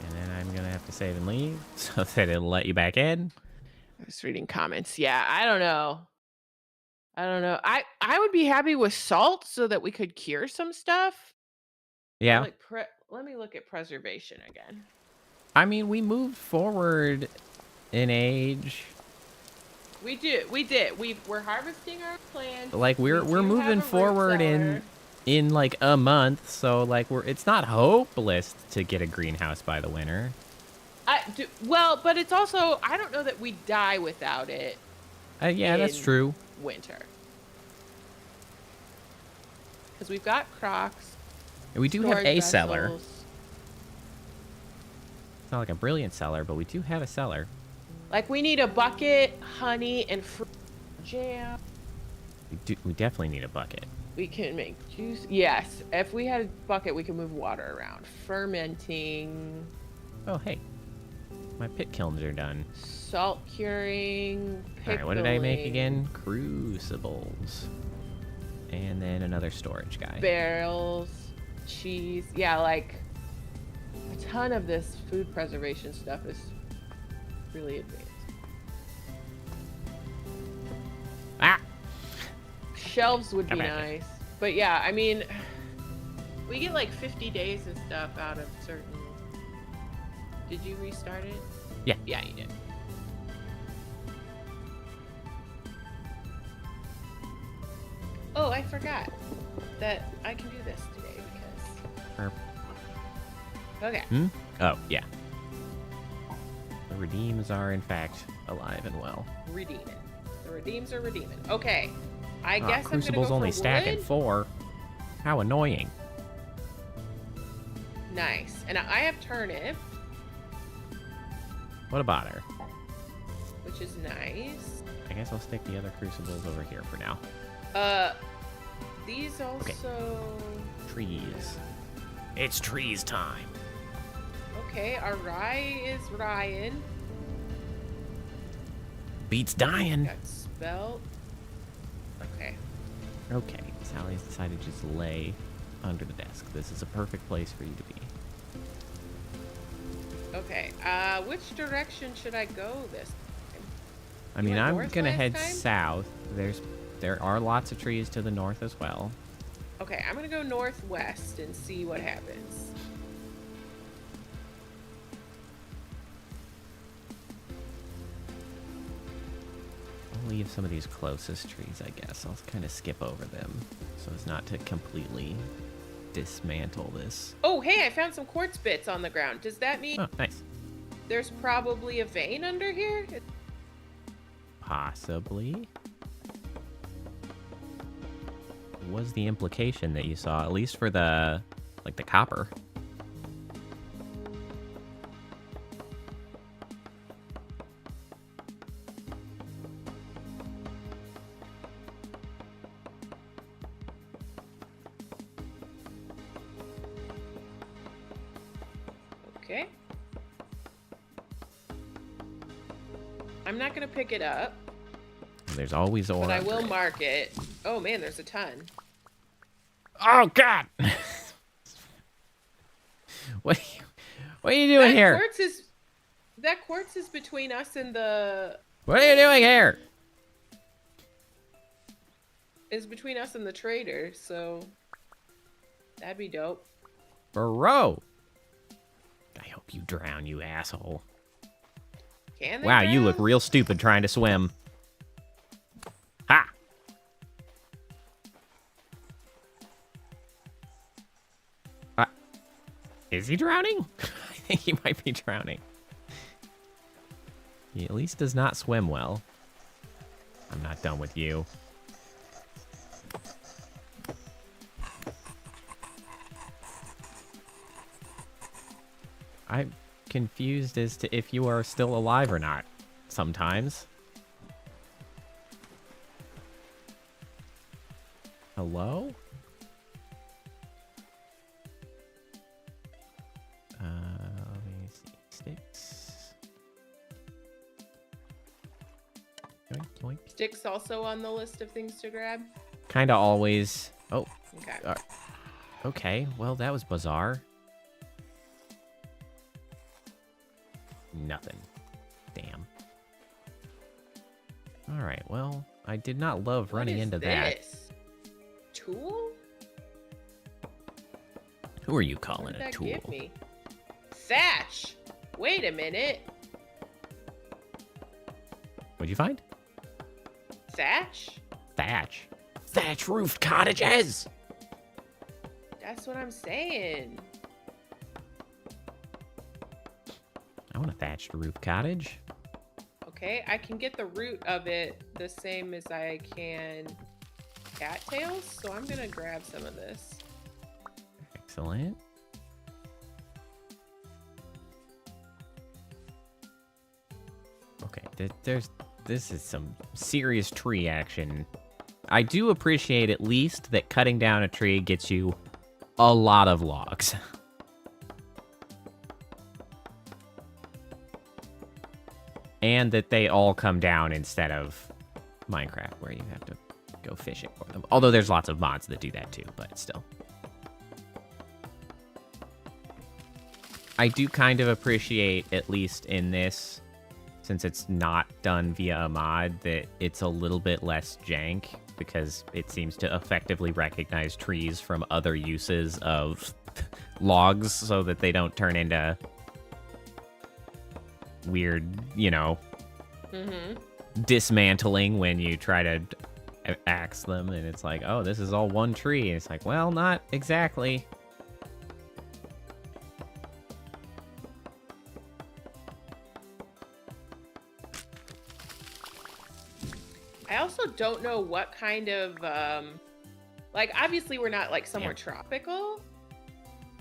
[SPEAKER 1] And then I'm going to have to save and leave so that it'll let you back in.
[SPEAKER 2] I was reading comments. Yeah, I don't know. I would be happy with salt so that we could cure some stuff.
[SPEAKER 1] Yeah.
[SPEAKER 2] Let me look at preservation again.
[SPEAKER 1] I mean, we moved forward in age.
[SPEAKER 2] We did. We're harvesting our plants.
[SPEAKER 1] Like we're
[SPEAKER 2] We do
[SPEAKER 1] moving
[SPEAKER 2] have a root
[SPEAKER 1] forward
[SPEAKER 2] cellar.
[SPEAKER 1] in like a month, so like it's not hopeless to get a greenhouse by the winter.
[SPEAKER 2] Well, but it's also, I don't know that we die without it.
[SPEAKER 1] Yeah, that's true.
[SPEAKER 2] Winter. Because we've got Crocs.
[SPEAKER 1] And we do have a cellar.
[SPEAKER 2] Vessels.
[SPEAKER 1] It's not like a brilliant cellar, but we do have a cellar.
[SPEAKER 2] Like we need a bucket, honey, and fruit jam.
[SPEAKER 1] We definitely need a bucket.
[SPEAKER 2] We can make juice. Yes, if we had a bucket, we could move water around. Fermenting.
[SPEAKER 1] Oh, hey. My pit kilns are done.
[SPEAKER 2] Salt curing. Pickling.
[SPEAKER 1] All right, what did I make again? Crucibles. And then another storage guy.
[SPEAKER 2] Barrels. Cheese. Yeah, like a ton of this food preservation stuff is really advanced.
[SPEAKER 1] Ah!
[SPEAKER 2] Shelves would be
[SPEAKER 1] Come at me.
[SPEAKER 2] nice. But yeah, I mean, we get like 50 days and stuff out of certain... Did you restart it?
[SPEAKER 1] Yeah.
[SPEAKER 2] Yeah, you did. Oh, I forgot that I can do this today because... Okay.
[SPEAKER 1] Oh, yeah. The redeems are, in fact, alive and well.
[SPEAKER 2] Redeeming. The redeems are redeeming. Okay. I guess I'm gonna
[SPEAKER 1] Crucible's
[SPEAKER 2] go
[SPEAKER 1] only
[SPEAKER 2] for
[SPEAKER 1] stacking
[SPEAKER 2] wood.
[SPEAKER 1] 4. How annoying.
[SPEAKER 2] Nice. And I have turnip,
[SPEAKER 1] What about her?
[SPEAKER 2] which is nice.
[SPEAKER 1] I guess I'll stick the other crucibles over here for now.
[SPEAKER 2] These also...
[SPEAKER 1] Trees. It's trees time.
[SPEAKER 2] Okay, our rye is Ryan.
[SPEAKER 1] Beats dying.
[SPEAKER 2] Got spelt. Okay.
[SPEAKER 1] Okay, Sally's decided to just lay under the desk. This is a perfect place for you to be.
[SPEAKER 2] Okay. Which direction should I go this time?
[SPEAKER 1] I mean,
[SPEAKER 2] went
[SPEAKER 1] I'm
[SPEAKER 2] north
[SPEAKER 1] gonna
[SPEAKER 2] last
[SPEAKER 1] head
[SPEAKER 2] time?
[SPEAKER 1] south. There are lots of trees to the north as well.
[SPEAKER 2] Okay, I'm gonna go northwest and see what happens.
[SPEAKER 1] I'll leave some of these closest trees, I guess. I'll kind of skip over them so as not to completely dismantle this.
[SPEAKER 2] Oh, hey, I found some quartz bits on the ground. Does that mean
[SPEAKER 1] Oh, nice.
[SPEAKER 2] there's probably a vein under here?
[SPEAKER 1] Possibly. Was the implication that you saw, at least for the copper.
[SPEAKER 2] Okay. I'm not gonna pick it up,
[SPEAKER 1] There's always ore.
[SPEAKER 2] but I
[SPEAKER 1] under
[SPEAKER 2] will
[SPEAKER 1] it.
[SPEAKER 2] mark it. Oh man, there's a ton.
[SPEAKER 1] Oh God! What are you doing here?
[SPEAKER 2] That quartz is between us and the
[SPEAKER 1] What are you doing here?
[SPEAKER 2] trader, so that'd be dope.
[SPEAKER 1] Bro. I hope you drown, you asshole.
[SPEAKER 2] Can they
[SPEAKER 1] Wow, you look
[SPEAKER 2] drown?
[SPEAKER 1] real stupid trying to swim. Ha! Is he drowning? I think he might be drowning. He at least does not swim well. I'm not done with you. I'm confused as to if you are still alive or not sometimes. Hello? Let me see. Sticks. Yoink, yoink.
[SPEAKER 2] Sticks also on the list of things to grab.
[SPEAKER 1] Kinda always. Oh,
[SPEAKER 2] Okay.
[SPEAKER 1] okay. Well, that was bizarre. Nothing. Damn. All right. Well, I did not love running into that.
[SPEAKER 2] This? Tool?
[SPEAKER 1] Who are you
[SPEAKER 2] What
[SPEAKER 1] calling
[SPEAKER 2] did
[SPEAKER 1] a
[SPEAKER 2] that
[SPEAKER 1] tool?
[SPEAKER 2] give me? Thatch. Wait a minute.
[SPEAKER 1] you find?
[SPEAKER 2] Thatch?
[SPEAKER 1] Thatch. Thatch roofed cottages!
[SPEAKER 2] That's what I'm saying.
[SPEAKER 1] I want a thatched roof cottage.
[SPEAKER 2] Okay, I can get the root of it the same as I can cattails, so I'm gonna grab some of this.
[SPEAKER 1] Excellent. Okay, this is some serious tree action. I do appreciate at least that cutting down a tree gets you a lot of logs. And that they all come down instead of Minecraft, where you have to go fishing for them. Although there's lots of mods that do that too, but still. I do kind of appreciate, at least in this, since it's not done via a mod, that it's a little bit less jank, because it seems to effectively recognize trees from other uses of logs so that they don't turn into weird, dismantling when you try to axe them, and it's like, oh, this is all one tree. And it's like, well, not exactly.
[SPEAKER 2] I also don't know what kind of, obviously we're not like somewhere tropical,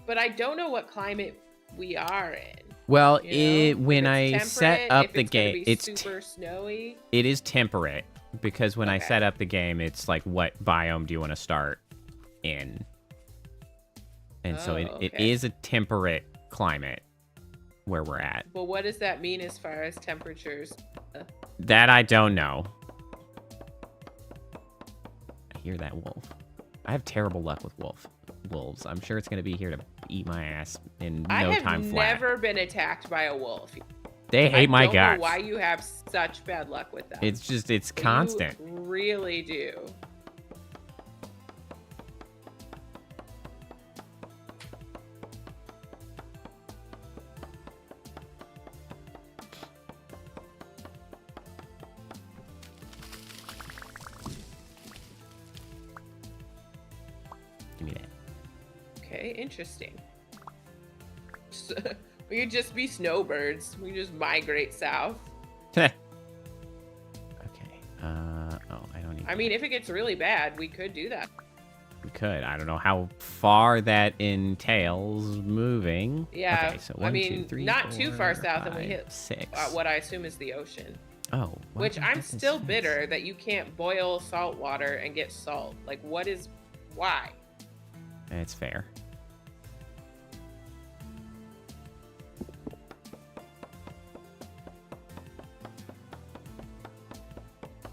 [SPEAKER 2] but I don't know what climate we are in.
[SPEAKER 1] Well, when I set up the game, it's
[SPEAKER 2] super snowy.
[SPEAKER 1] It is temperate, because when I set up the game, it's like, what biome do you want to start in? And so it is a temperate climate where we're at.
[SPEAKER 2] But what does that mean as far as temperatures?
[SPEAKER 1] That I don't know. I hear that wolf. I have terrible luck with wolves. I'm sure it's going to be here to eat my ass in no time flat.
[SPEAKER 2] I have never been attacked by a wolf.
[SPEAKER 1] They hate my guts.
[SPEAKER 2] I don't know why you have such bad luck with them.
[SPEAKER 1] It's constant.
[SPEAKER 2] You really do.
[SPEAKER 1] Give me that.
[SPEAKER 2] Okay, interesting. We could just be snowbirds. We just migrate south.
[SPEAKER 1] Okay. Oh, I don't need.
[SPEAKER 2] I mean, if it gets really bad, we could do that.
[SPEAKER 1] We could. I don't know how far that entails moving.
[SPEAKER 2] Yeah.
[SPEAKER 1] Okay, so 1, 2, 3,
[SPEAKER 2] not
[SPEAKER 1] 4,
[SPEAKER 2] too far south,
[SPEAKER 1] 5,
[SPEAKER 2] and we hit
[SPEAKER 1] 6.
[SPEAKER 2] What I assume is the ocean.
[SPEAKER 1] Oh.
[SPEAKER 2] Which I'm still bitter that you can't boil salt water and get salt. Like, why?
[SPEAKER 1] It's fair.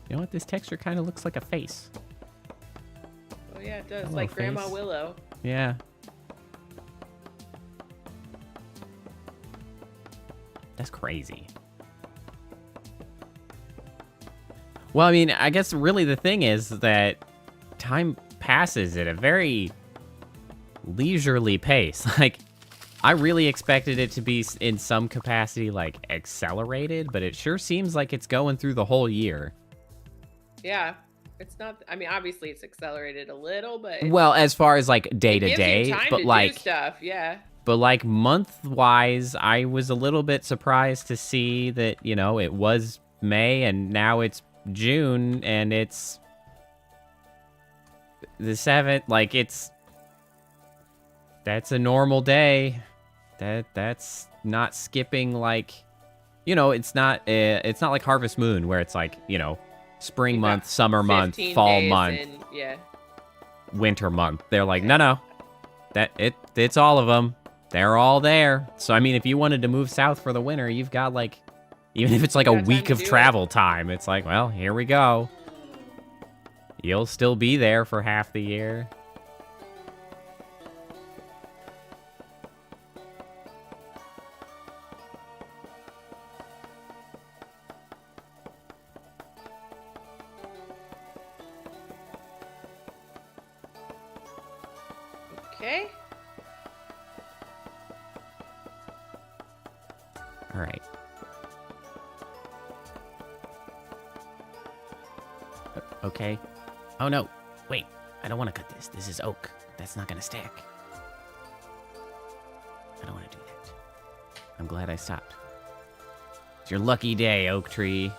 [SPEAKER 1] You know what? This texture kind of looks like a face.
[SPEAKER 2] Oh yeah, it does.
[SPEAKER 1] Hello,
[SPEAKER 2] like Grandma
[SPEAKER 1] face.
[SPEAKER 2] Willow.
[SPEAKER 1] Yeah. That's crazy. Well, I mean, I guess really the thing is that time passes at a very leisurely pace. Like, I really expected it to be in some capacity like accelerated, but it sure seems like it's going through the whole year.
[SPEAKER 2] Yeah, it's not. I mean, obviously it's accelerated a little, but
[SPEAKER 1] well, as far as like day to
[SPEAKER 2] gives
[SPEAKER 1] day,
[SPEAKER 2] you time
[SPEAKER 1] but
[SPEAKER 2] to
[SPEAKER 1] like
[SPEAKER 2] do stuff, yeah.
[SPEAKER 1] But like month wise, I was a little bit surprised to see that, it was May and now it's June and it's the 7th. Like, that's a normal day. That's not skipping, like, it's not like Harvest Moon where it's like, spring month, summer month, fall month, winter month. They're like, no, it's all of them. They're all there. So, I mean, if you wanted to move south for the winter, you've got, like, even if it's like a week of travel time, it's like, well, here we go. You'll still be there for half the year.
[SPEAKER 2] Okay.
[SPEAKER 1] All right. Okay. Oh, no. Wait. I don't want to cut this. This is oak. That's not going to stack. I don't want to do that. I'm glad I stopped. It's your lucky day, oak tree.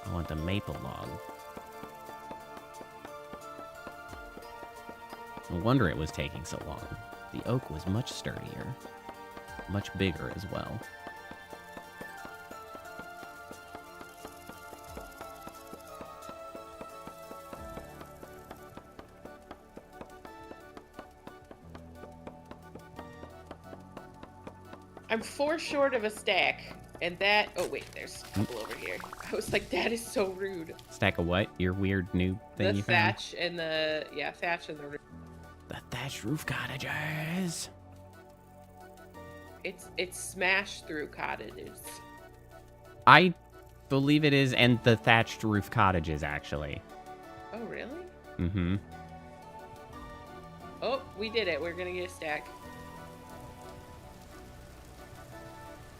[SPEAKER 1] I want the maple log. No wonder it was taking so long. The oak was much sturdier. Much bigger as well.
[SPEAKER 2] I'm 4 short of a stack. And that... Oh, wait. There's a couple over here. I was like, that is so rude.
[SPEAKER 1] Stack of what? Your weird new thing you found?
[SPEAKER 2] Thatch and the... Yeah, thatch and the roof.
[SPEAKER 1] The thatched roof cottages.
[SPEAKER 2] It's smashed through cottages.
[SPEAKER 1] I believe it is, and the thatched roof cottages, actually.
[SPEAKER 2] Oh, really?
[SPEAKER 1] Mm-hmm.
[SPEAKER 2] Oh, we did it. We're going to get a stack.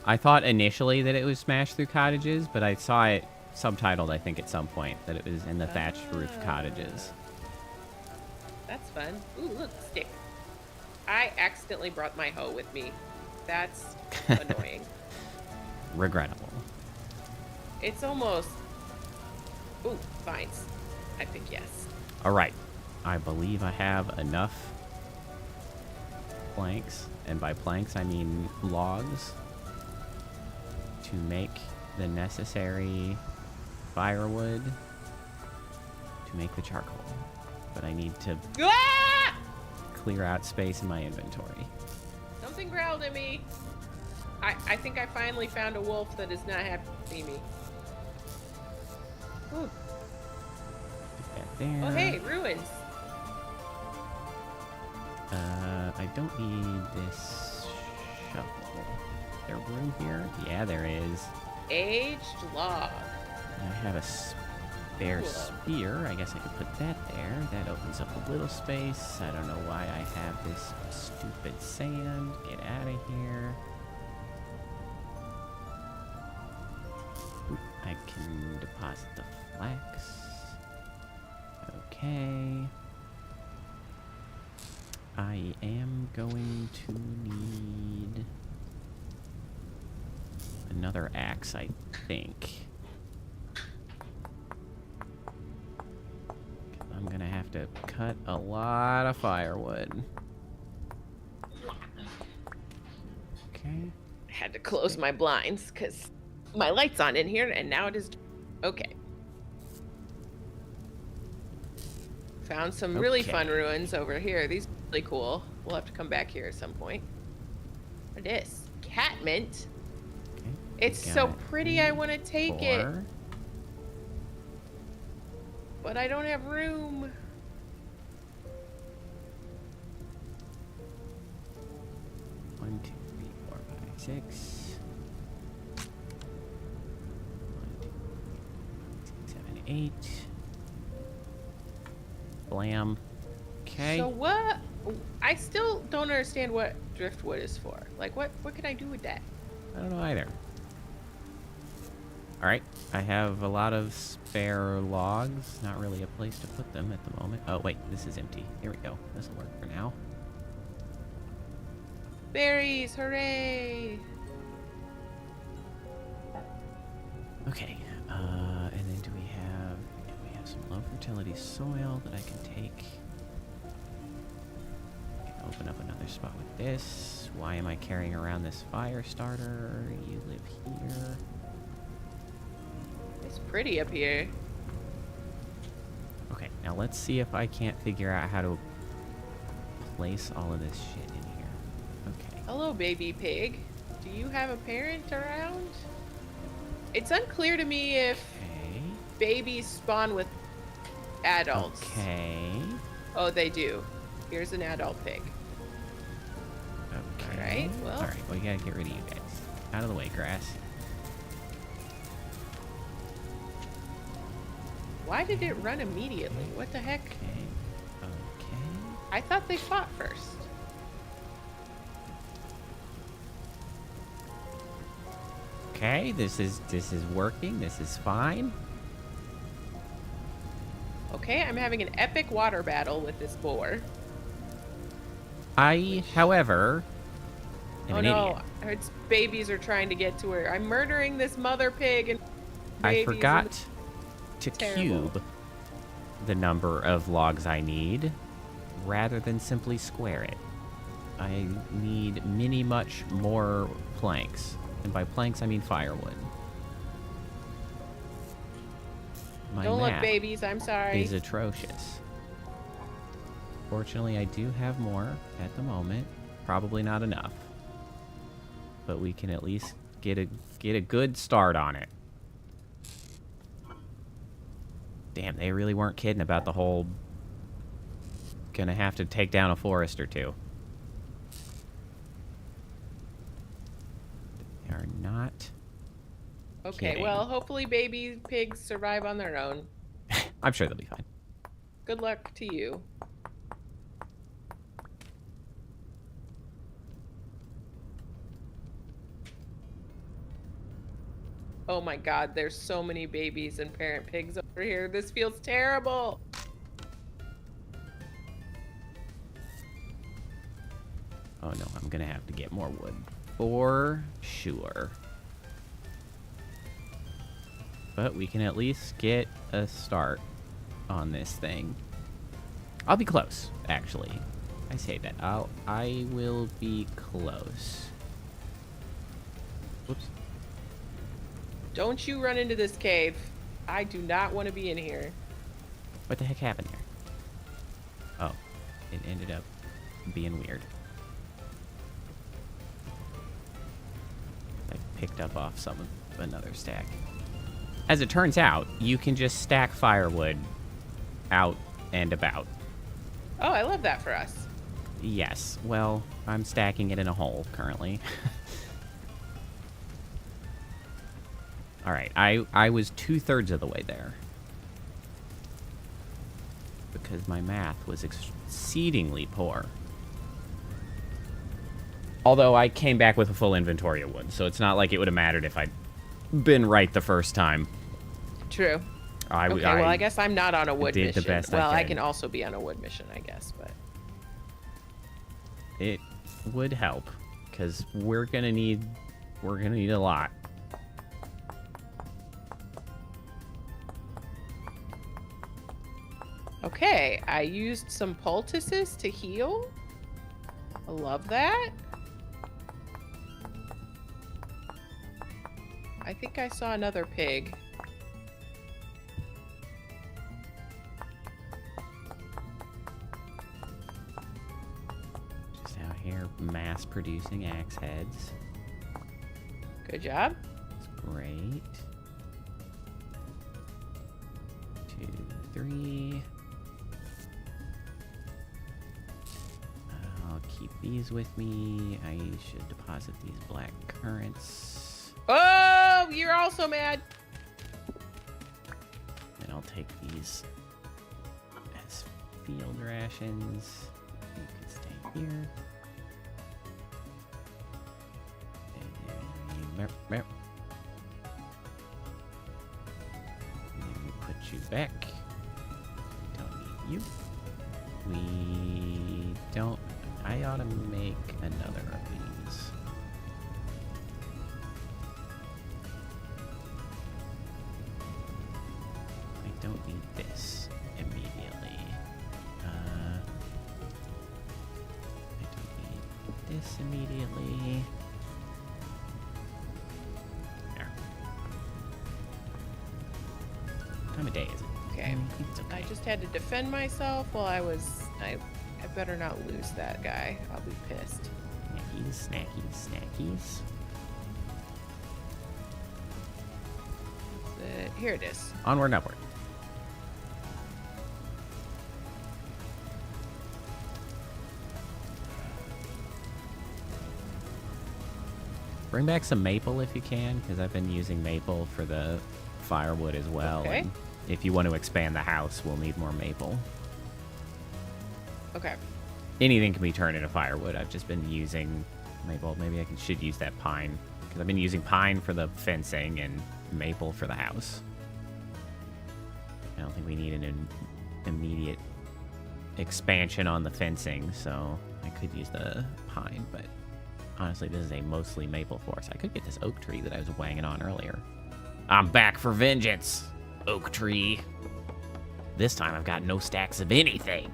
[SPEAKER 1] I thought initially that it was smashed through cottages, but I saw it subtitled, I think, at some point, that it was in the thatched roof cottages.
[SPEAKER 2] That's fun. Ooh, look, stick. I accidentally brought my hoe with me. That's annoying.
[SPEAKER 1] Regrettable.
[SPEAKER 2] It's almost... Ooh, vines. I think yes.
[SPEAKER 1] All right. I believe I have enough planks, and by planks I mean logs, to make the necessary firewood to make the charcoal. But I need to clear out space in my inventory.
[SPEAKER 2] Something growled at me. I think I finally found a wolf that is not happy to see me. Ooh.
[SPEAKER 1] Put that there.
[SPEAKER 2] Oh, hey, ruins.
[SPEAKER 1] I don't need this shovel. Is there room here? Yeah, there is.
[SPEAKER 2] Aged log.
[SPEAKER 1] I have a spare spear. I guess I could put that there. That opens up a little space. I don't know why I have this stupid sand. Get out of here. Oop, I can deposit the flax. Okay. I am going to need another axe, I think. I'm gonna have to cut a lot of firewood. Okay.
[SPEAKER 2] I had to close my blinds because my light's on in here and now it is... Okay. Found some really fun ruins over here. These are really cool. We'll have to come back here at some point. What is cat mint?
[SPEAKER 1] Okay.
[SPEAKER 2] It's so pretty. I want to take it.
[SPEAKER 1] 4.
[SPEAKER 2] But I don't have room.
[SPEAKER 1] One, 2, 3, 4, 5, 6. 1, 2, 3, 4, 5, 6, 7, 8. Blam. Okay.
[SPEAKER 2] So what? I still don't understand what driftwood is for. Like, what can I do with that?
[SPEAKER 1] I don't know either. Alright, I have a lot of spare logs. Not really a place to put them at the moment. Oh, wait, this is empty. Here we go. This will work for now.
[SPEAKER 2] Berries, hooray!
[SPEAKER 1] Okay, and then do we have... Yeah, we have some low fertility soil that I can take. Open up another spot with this. Why am I carrying around this fire starter? You live here.
[SPEAKER 2] It's pretty up here.
[SPEAKER 1] Okay, now let's see if I can't figure out how to place all of this shit in here. Okay.
[SPEAKER 2] Hello, baby pig. Do you have a parent around? It's unclear to me if babies spawn with adults.
[SPEAKER 1] Okay.
[SPEAKER 2] Oh, they do. Here's an adult pig.
[SPEAKER 1] Okay.
[SPEAKER 2] Alright, well.
[SPEAKER 1] Alright, we gotta get rid of you guys. Out of the way, grass.
[SPEAKER 2] Why did it run immediately? What the heck?
[SPEAKER 1] Okay. Okay.
[SPEAKER 2] I thought they fought first.
[SPEAKER 1] Okay, this is working. This is fine.
[SPEAKER 2] Okay, I'm having an epic water battle with this boar.
[SPEAKER 1] However, am
[SPEAKER 2] Oh
[SPEAKER 1] an
[SPEAKER 2] no,
[SPEAKER 1] idiot.
[SPEAKER 2] its babies are trying to get to her. I'm murdering this mother pig and
[SPEAKER 1] I
[SPEAKER 2] babies. And
[SPEAKER 1] forgot to
[SPEAKER 2] terrible.
[SPEAKER 1] cube the number of logs I need rather than simply square it. I need much more planks. And by planks, I mean firewood. My
[SPEAKER 2] Don't look,
[SPEAKER 1] math
[SPEAKER 2] babies. I'm sorry.
[SPEAKER 1] is atrocious. Fortunately, I do have more at the moment. Probably not enough. But we can at least get a good start on it. Damn, they really weren't kidding about the whole gonna have to take down a forest or two. They are not
[SPEAKER 2] Okay,
[SPEAKER 1] kidding.
[SPEAKER 2] well, hopefully baby pigs survive on their own.
[SPEAKER 1] I'm sure they'll be fine.
[SPEAKER 2] Good luck to you. Oh my god, there's so many babies and parent pigs over here. This feels terrible.
[SPEAKER 1] Oh no, I'm gonna have to get more wood. For sure. But we can at least get a start on this thing. I'll be close, actually. I say that. I will be close. Whoops.
[SPEAKER 2] Don't you run into this cave. I do not want to be in here.
[SPEAKER 1] What the heck happened here? Oh, it ended up being weird. I picked up off another stack. As it turns out, you can just stack firewood out and about.
[SPEAKER 2] Oh, I love that for us.
[SPEAKER 1] Yes, well, I'm stacking it in a hole currently. Alright, I was 2/3 of the way there. Because my math was exceedingly poor. Although I came back with a full inventory of wood, so it's not like it would have mattered if I'd been right the first time.
[SPEAKER 2] True. Okay, well, I guess I'm not on a wood mission.
[SPEAKER 1] The best
[SPEAKER 2] well,
[SPEAKER 1] I
[SPEAKER 2] can also be on a wood mission, I guess, but...
[SPEAKER 1] It would help, because we're gonna need a lot.
[SPEAKER 2] Okay, I used some poultices to heal. I love that. I think I saw another pig.
[SPEAKER 1] Just out here mass producing axe heads.
[SPEAKER 2] Good job.
[SPEAKER 1] That's great. 2, 3. I'll keep these with me. I should deposit these black currants.
[SPEAKER 2] Oh, you're also mad.
[SPEAKER 1] And I'll take these as field rations. You can stay here. And then we put you back. Don't need you. We don't. I ought to make another of these. I don't need this immediately. I don't need this immediately. There. What time of day is it?
[SPEAKER 2] Okay.
[SPEAKER 1] It's okay.
[SPEAKER 2] I just had to defend myself while I better not lose that guy. I'll be pissed.
[SPEAKER 1] Snackies, snackies, snackies.
[SPEAKER 2] Here it is.
[SPEAKER 1] Onward and upward. Bring back some maple if you can, because I've been using maple for the firewood as well.
[SPEAKER 2] Okay.
[SPEAKER 1] And if you want to expand the house, we'll need more maple.
[SPEAKER 2] Okay.
[SPEAKER 1] Anything can be turned into firewood. I've just been using maple. Maybe should use that pine, because I've been using pine for the fencing and maple for the house. I don't think we need an immediate expansion on the fencing, so I could use the pine, but honestly, this is a mostly maple forest. I could get this oak tree that I was wanging on earlier. I'm back for vengeance, oak tree. This time I've got no stacks of anything.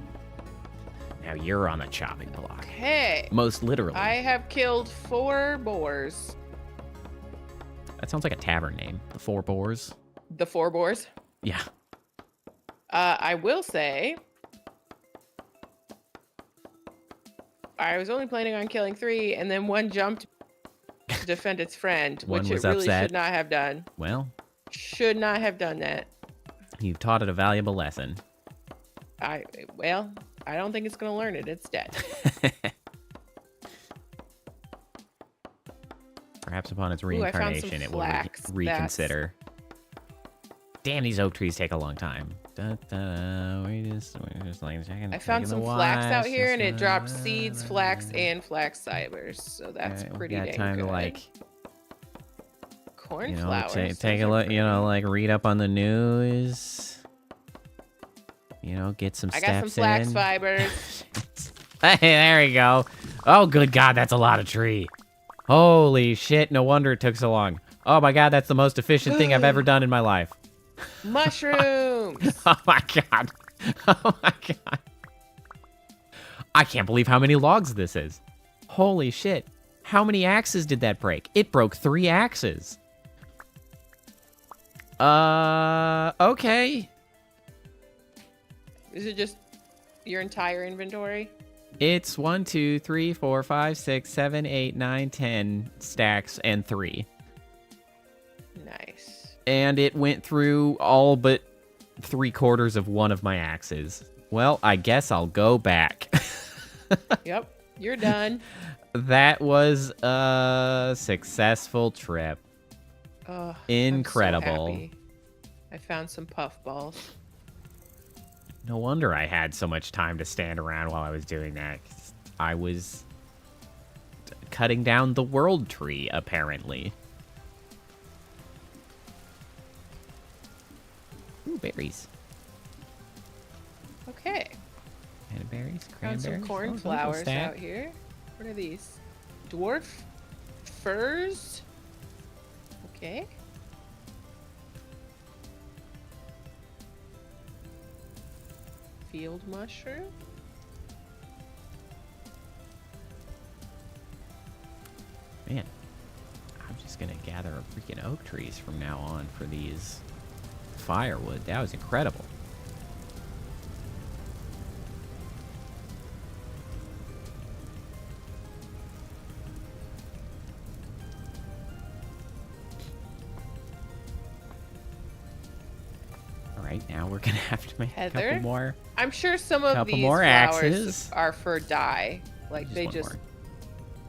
[SPEAKER 1] Now you're on the chopping block.
[SPEAKER 2] Okay.
[SPEAKER 1] Most literally.
[SPEAKER 2] I have killed 4 boars.
[SPEAKER 1] That sounds like a tavern name. The Four Boars.
[SPEAKER 2] The 4 boars?
[SPEAKER 1] Yeah.
[SPEAKER 2] I will say, I was only planning on killing 3, and then 1 jumped to defend its friend,
[SPEAKER 1] One
[SPEAKER 2] which
[SPEAKER 1] was
[SPEAKER 2] it really
[SPEAKER 1] upset.
[SPEAKER 2] should not have done.
[SPEAKER 1] Well,
[SPEAKER 2] Should not have done that.
[SPEAKER 1] you've taught it a valuable lesson.
[SPEAKER 2] Well, I don't think it's going to learn it. It's dead.
[SPEAKER 1] Perhaps upon its
[SPEAKER 2] Ooh, I found
[SPEAKER 1] reincarnation,
[SPEAKER 2] some
[SPEAKER 1] it will
[SPEAKER 2] flax.
[SPEAKER 1] reconsider. Damn, these oak trees take a long time. We're just like checking.
[SPEAKER 2] I found some flax out here, and it dropped seeds, flax, and flax fibers. So that's pretty
[SPEAKER 1] got
[SPEAKER 2] dang
[SPEAKER 1] time
[SPEAKER 2] good.
[SPEAKER 1] to like,
[SPEAKER 2] Cornflowers.
[SPEAKER 1] take a look. Like read up on the news. Get some
[SPEAKER 2] I
[SPEAKER 1] steps
[SPEAKER 2] got some flax
[SPEAKER 1] in.
[SPEAKER 2] fibers.
[SPEAKER 1] Hey, there we go. Oh, good God, that's a lot of tree. Holy shit, no wonder it took so long. Oh my God, that's the most efficient thing I've ever done in my life.
[SPEAKER 2] Mushrooms.
[SPEAKER 1] Oh my God. Oh my God. I can't believe how many logs this is. Holy shit. How many axes did that break? It broke 3 axes. Okay.
[SPEAKER 2] Is it just your entire inventory?
[SPEAKER 1] It's 1, 2, 3, 4, 5, 6, 7, 8, 9, 10 stacks and 3.
[SPEAKER 2] Nice.
[SPEAKER 1] And it went through all but 3/4 of one of my axes. Well, I guess I'll go back.
[SPEAKER 2] Yep, you're done.
[SPEAKER 1] That was a successful trip.
[SPEAKER 2] Oh,
[SPEAKER 1] Incredible.
[SPEAKER 2] I'm so happy. I found some puff balls.
[SPEAKER 1] No wonder I had so much time to stand around while I was doing that. I was cutting down the world tree, apparently. Ooh, berries.
[SPEAKER 2] Okay.
[SPEAKER 1] And berries,
[SPEAKER 2] Found
[SPEAKER 1] cranberries.
[SPEAKER 2] some cornflowers out here. What are these? Dwarf furs? Okay. Field mushroom?
[SPEAKER 1] Man, I'm just gonna gather freaking oak trees from now on for these firewood. That was incredible. All right, now we're gonna have to make a
[SPEAKER 2] Heather?
[SPEAKER 1] couple more.
[SPEAKER 2] I'm sure some of
[SPEAKER 1] Couple
[SPEAKER 2] these
[SPEAKER 1] more
[SPEAKER 2] flowers
[SPEAKER 1] axes.
[SPEAKER 2] are for dye. Like
[SPEAKER 1] Just
[SPEAKER 2] they
[SPEAKER 1] one
[SPEAKER 2] just
[SPEAKER 1] more.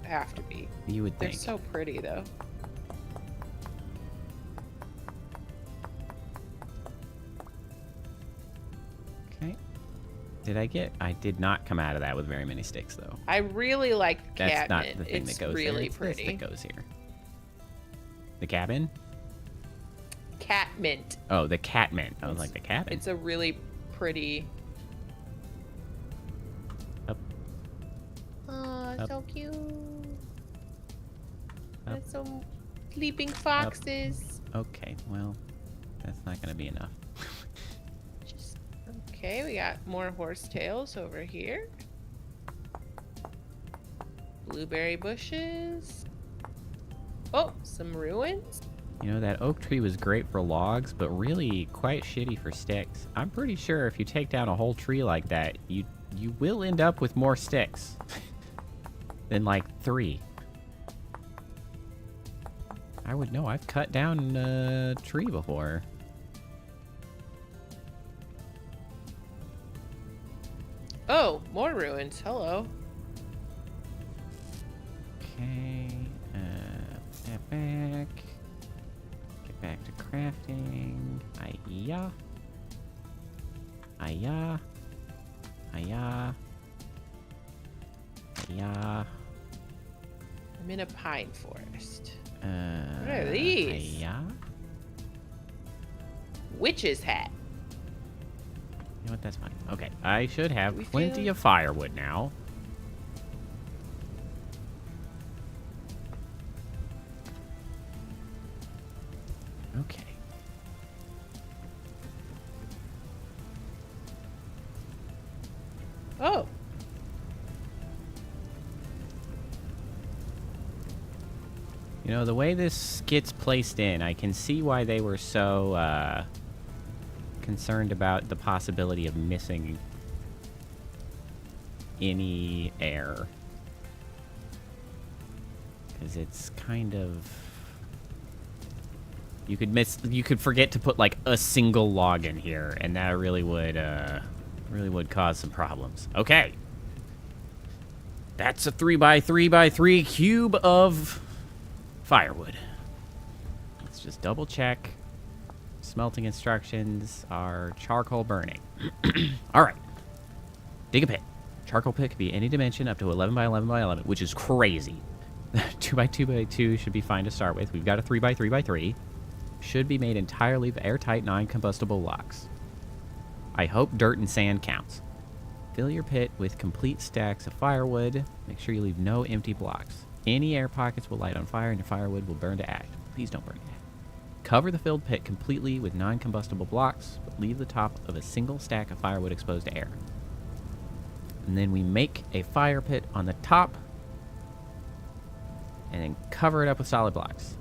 [SPEAKER 2] have to be.
[SPEAKER 1] You would
[SPEAKER 2] They're
[SPEAKER 1] think.
[SPEAKER 2] so pretty though.
[SPEAKER 1] Okay. I did not come out of that with very many sticks, though.
[SPEAKER 2] I really like the
[SPEAKER 1] That's
[SPEAKER 2] cabinet.
[SPEAKER 1] not the thing
[SPEAKER 2] It's
[SPEAKER 1] that goes
[SPEAKER 2] really
[SPEAKER 1] there. It's this
[SPEAKER 2] pretty.
[SPEAKER 1] that goes here. The cabin?
[SPEAKER 2] Cat mint.
[SPEAKER 1] Oh, the catmint. I was like, the cabin.
[SPEAKER 2] It's a really pretty.
[SPEAKER 1] Up.
[SPEAKER 2] Oh,
[SPEAKER 1] Up.
[SPEAKER 2] so cute.
[SPEAKER 1] Up.
[SPEAKER 2] There's some sleeping foxes.
[SPEAKER 1] Okay, well, that's not going to be enough.
[SPEAKER 2] Just okay. We got more horsetails over here. Blueberry bushes. Oh, some ruins.
[SPEAKER 1] That oak tree was great for logs, but really quite shitty for sticks. I'm pretty sure if you take down a whole tree like that, you will end up with more sticks than like 3. I would know. I've cut down a tree before.
[SPEAKER 2] Oh, more ruins. Hello.
[SPEAKER 1] Okay, step back. Get back to crafting. Aya. Aya. Aya. Aya.
[SPEAKER 2] I'm in a pine forest.
[SPEAKER 1] What
[SPEAKER 2] are these?
[SPEAKER 1] Aya.
[SPEAKER 2] Witch's hat.
[SPEAKER 1] know what? That's fine. Okay, I should have
[SPEAKER 2] We
[SPEAKER 1] plenty
[SPEAKER 2] feel-
[SPEAKER 1] of firewood now. Okay.
[SPEAKER 2] Oh.
[SPEAKER 1] You know, the way this gets placed in, I can see why they were so, concerned about the possibility of missing any air. Because it's kind of... You could forget to put, like, a single log in here, and that really would cause some problems. Okay. That's a 3x3x3 cube of firewood. Let's just double check. Smelting instructions are charcoal burning. All right. Dig a pit. Charcoal pit could be any dimension up to 11x11x11, which is crazy. 2x2x2 should be fine to start with. We've got a 3x3x3. Should be made entirely of airtight, non-combustible blocks. I hope dirt and sand counts. Fill your pit with complete stacks of firewood. Make sure you leave no empty blocks. Any air pockets will light on fire and your firewood will burn to ash. Please don't burn to ash. Cover the filled pit completely with non-combustible blocks, but leave the top of a single stack of firewood exposed to air. And then we make a fire pit on the top and then cover it up with solid blocks.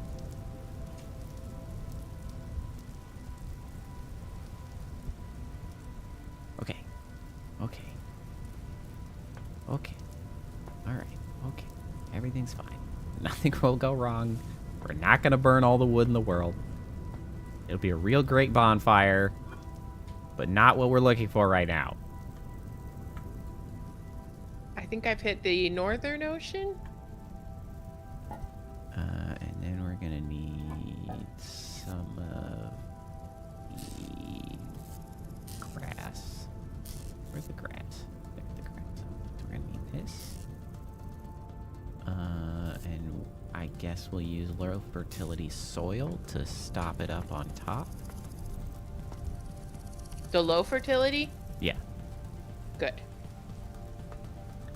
[SPEAKER 1] Okay. Okay. Okay. All right. Okay. Everything's fine. Nothing will go wrong. We're not going to burn all the wood in the world. It'll be a real great bonfire, but not what we're looking for right now.
[SPEAKER 2] I think I've hit the northern ocean.
[SPEAKER 1] And then we're going to need some of the grass. Where's the grass? There's the grass. So we're going to need this. And I guess we'll use low fertility soil to stop it up on top.
[SPEAKER 2] The low fertility?
[SPEAKER 1] Yeah.
[SPEAKER 2] Good.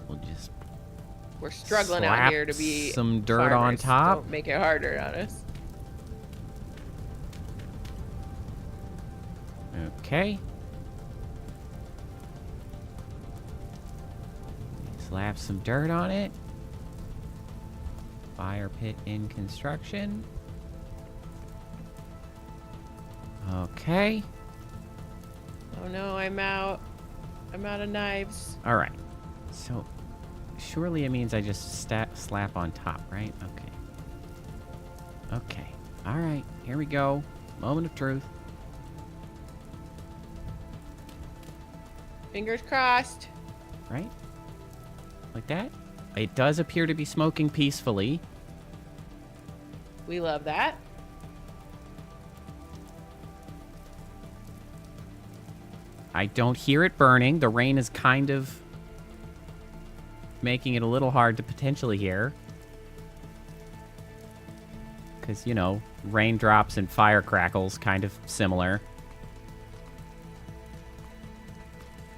[SPEAKER 1] We'll just
[SPEAKER 2] We're struggling out
[SPEAKER 1] slap
[SPEAKER 2] here to be
[SPEAKER 1] some dirt on
[SPEAKER 2] farmers.
[SPEAKER 1] top.
[SPEAKER 2] Don't make it harder on us.
[SPEAKER 1] Okay. Slap some dirt on it. Fire pit in construction. Okay.
[SPEAKER 2] Oh no, I'm out. I'm out of knives.
[SPEAKER 1] All right. So, surely it means I just slap on top, right? Okay. Okay. All right. Here we go. Moment of truth.
[SPEAKER 2] Fingers crossed.
[SPEAKER 1] Right? Like that? It does appear to be smoking peacefully.
[SPEAKER 2] We love that.
[SPEAKER 1] I don't hear it burning. The rain is kind of making it a little hard to potentially hear. Because, you know, raindrops and fire crackles, kind of similar.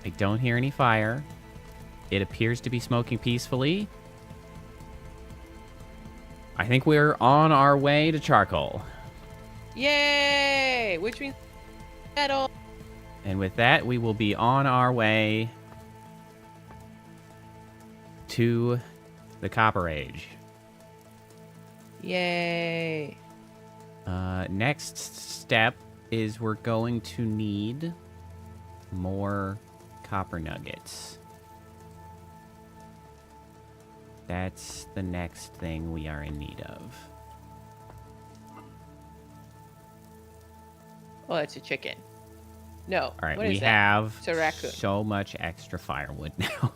[SPEAKER 1] I don't hear any fire. It appears to be smoking peacefully. I think we're on our way to charcoal.
[SPEAKER 2] Yay! Which means metal.
[SPEAKER 1] And with that, we will be on our way to the Copper Age.
[SPEAKER 2] Yay!
[SPEAKER 1] Next step is we're going to need more copper nuggets. That's the next thing we are in need of.
[SPEAKER 2] Oh, it's a chicken. No.
[SPEAKER 1] All right,
[SPEAKER 2] what
[SPEAKER 1] we
[SPEAKER 2] is that?
[SPEAKER 1] have
[SPEAKER 2] It's a raccoon.
[SPEAKER 1] so much extra firewood now.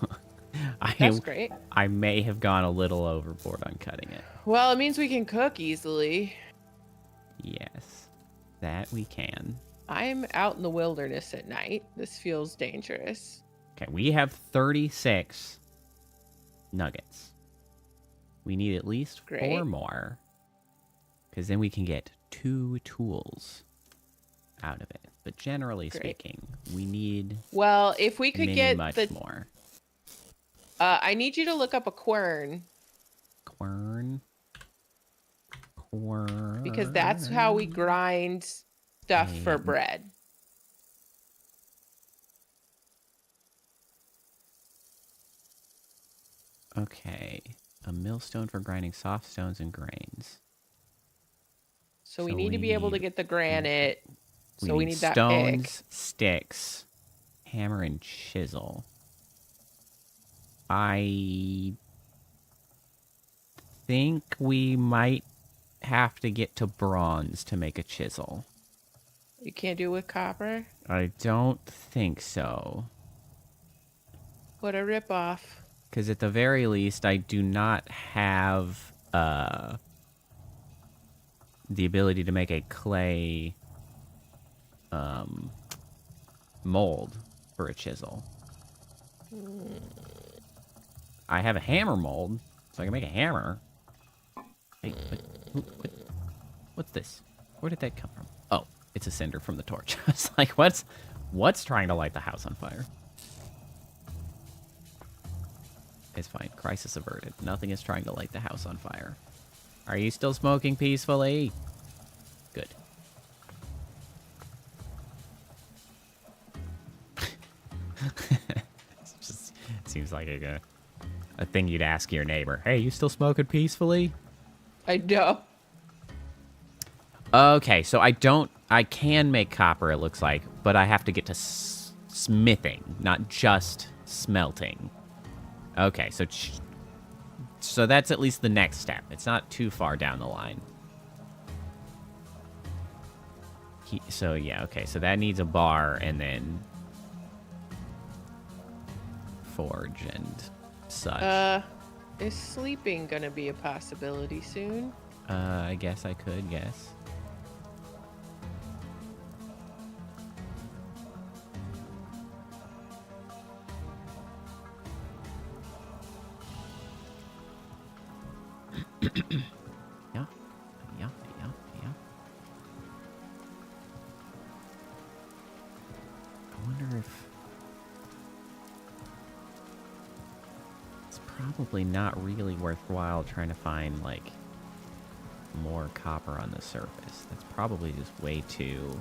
[SPEAKER 2] That's great.
[SPEAKER 1] I may have gone a little overboard on cutting it.
[SPEAKER 2] Well, it means we can cook easily.
[SPEAKER 1] Yes, that we can.
[SPEAKER 2] I'm out in the wilderness at night. This feels dangerous.
[SPEAKER 1] Okay, we have 36 nuggets. We need at least 4
[SPEAKER 2] Great.
[SPEAKER 1] more. Because then we can get 2 tools out of it. But generally
[SPEAKER 2] Great.
[SPEAKER 1] speaking, we need
[SPEAKER 2] Well, if we could get
[SPEAKER 1] much
[SPEAKER 2] the...
[SPEAKER 1] more.
[SPEAKER 2] I need you to look up a quern.
[SPEAKER 1] Quern. Quern.
[SPEAKER 2] Because that's how we grind stuff for bread.
[SPEAKER 1] Okay. A millstone for grinding soft stones and grains.
[SPEAKER 2] So we need to be able to get the granite. So we need that
[SPEAKER 1] stones,
[SPEAKER 2] pick.
[SPEAKER 1] sticks, hammer, and chisel. I think we might have to get to bronze to make a chisel.
[SPEAKER 2] You can't do it with copper?
[SPEAKER 1] I don't think so.
[SPEAKER 2] What a ripoff.
[SPEAKER 1] Because at the very least, I do not have the ability to make a clay mold for a chisel. I have a hammer mold, so I can make a hammer. Hey, what's this? Where did that come from? Oh, it's a cinder from the torch. I was like, what's trying to light the house on fire? It's fine. Crisis averted. Nothing is trying to light the house on fire. Are you still smoking peacefully? Good. It seems like a thing you'd ask your neighbor. Hey, you still smoking peacefully?
[SPEAKER 2] I know.
[SPEAKER 1] Okay, so I can make copper, it looks like, but I have to get to smithing, not just smelting. Okay, so that's at least the next step. It's not too far down the line. So yeah, okay, so that needs a bar and then forge and such.
[SPEAKER 2] Is sleeping gonna be a possibility soon?
[SPEAKER 1] I guess I could, yes. Yeah. I wonder if... It's probably not really worthwhile trying to find, like, more copper on the surface. That's probably just way too...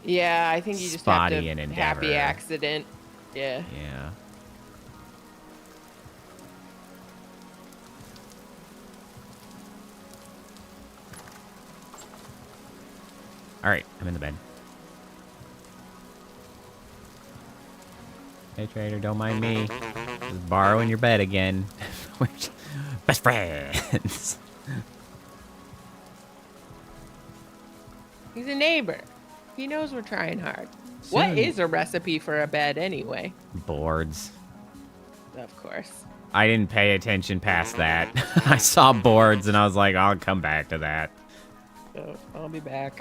[SPEAKER 2] Yeah, I think you just have
[SPEAKER 1] spotty
[SPEAKER 2] to
[SPEAKER 1] and
[SPEAKER 2] happy
[SPEAKER 1] endeavor.
[SPEAKER 2] accident. Yeah.
[SPEAKER 1] Yeah. Alright, I'm in the bed. Hey, trader, don't mind me. Just borrowing your bed again. We're best friends.
[SPEAKER 2] He's a neighbor. He knows we're trying hard. What is a recipe for a bed anyway?
[SPEAKER 1] Boards.
[SPEAKER 2] Of course.
[SPEAKER 1] I didn't pay attention past that. I saw boards and I was like, I'll come back to that.
[SPEAKER 2] So I'll be back.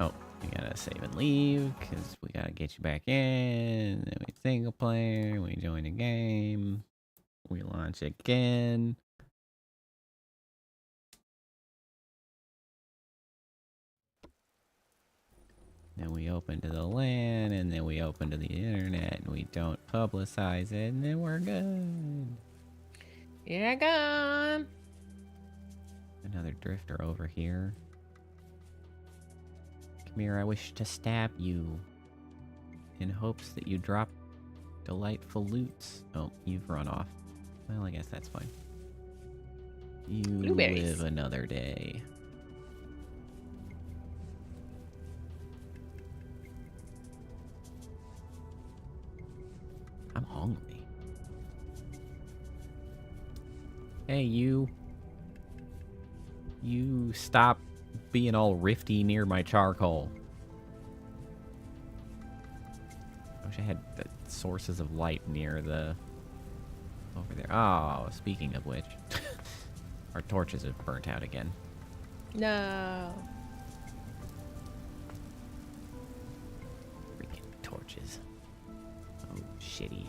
[SPEAKER 1] Oh, we gotta save and leave because we gotta get you back in. Then we single player. We join the game. We launch again. Then we open to the LAN, and then we open to the internet, and we don't publicize it, and then we're good.
[SPEAKER 2] Here I come.
[SPEAKER 1] Another drifter over here. Come here, I wish to stab you. In hopes that you drop delightful loots. Oh, you've run off. Well, I guess that's fine. You
[SPEAKER 2] Blueberries.
[SPEAKER 1] live another day. I'm hungry. Hey, you. You stop being all rifty near my charcoal. I wish I had the sources of light near the... over there. Oh, speaking of which. Our torches have burnt out again.
[SPEAKER 2] No.
[SPEAKER 1] Freaking torches. Oh, shitty.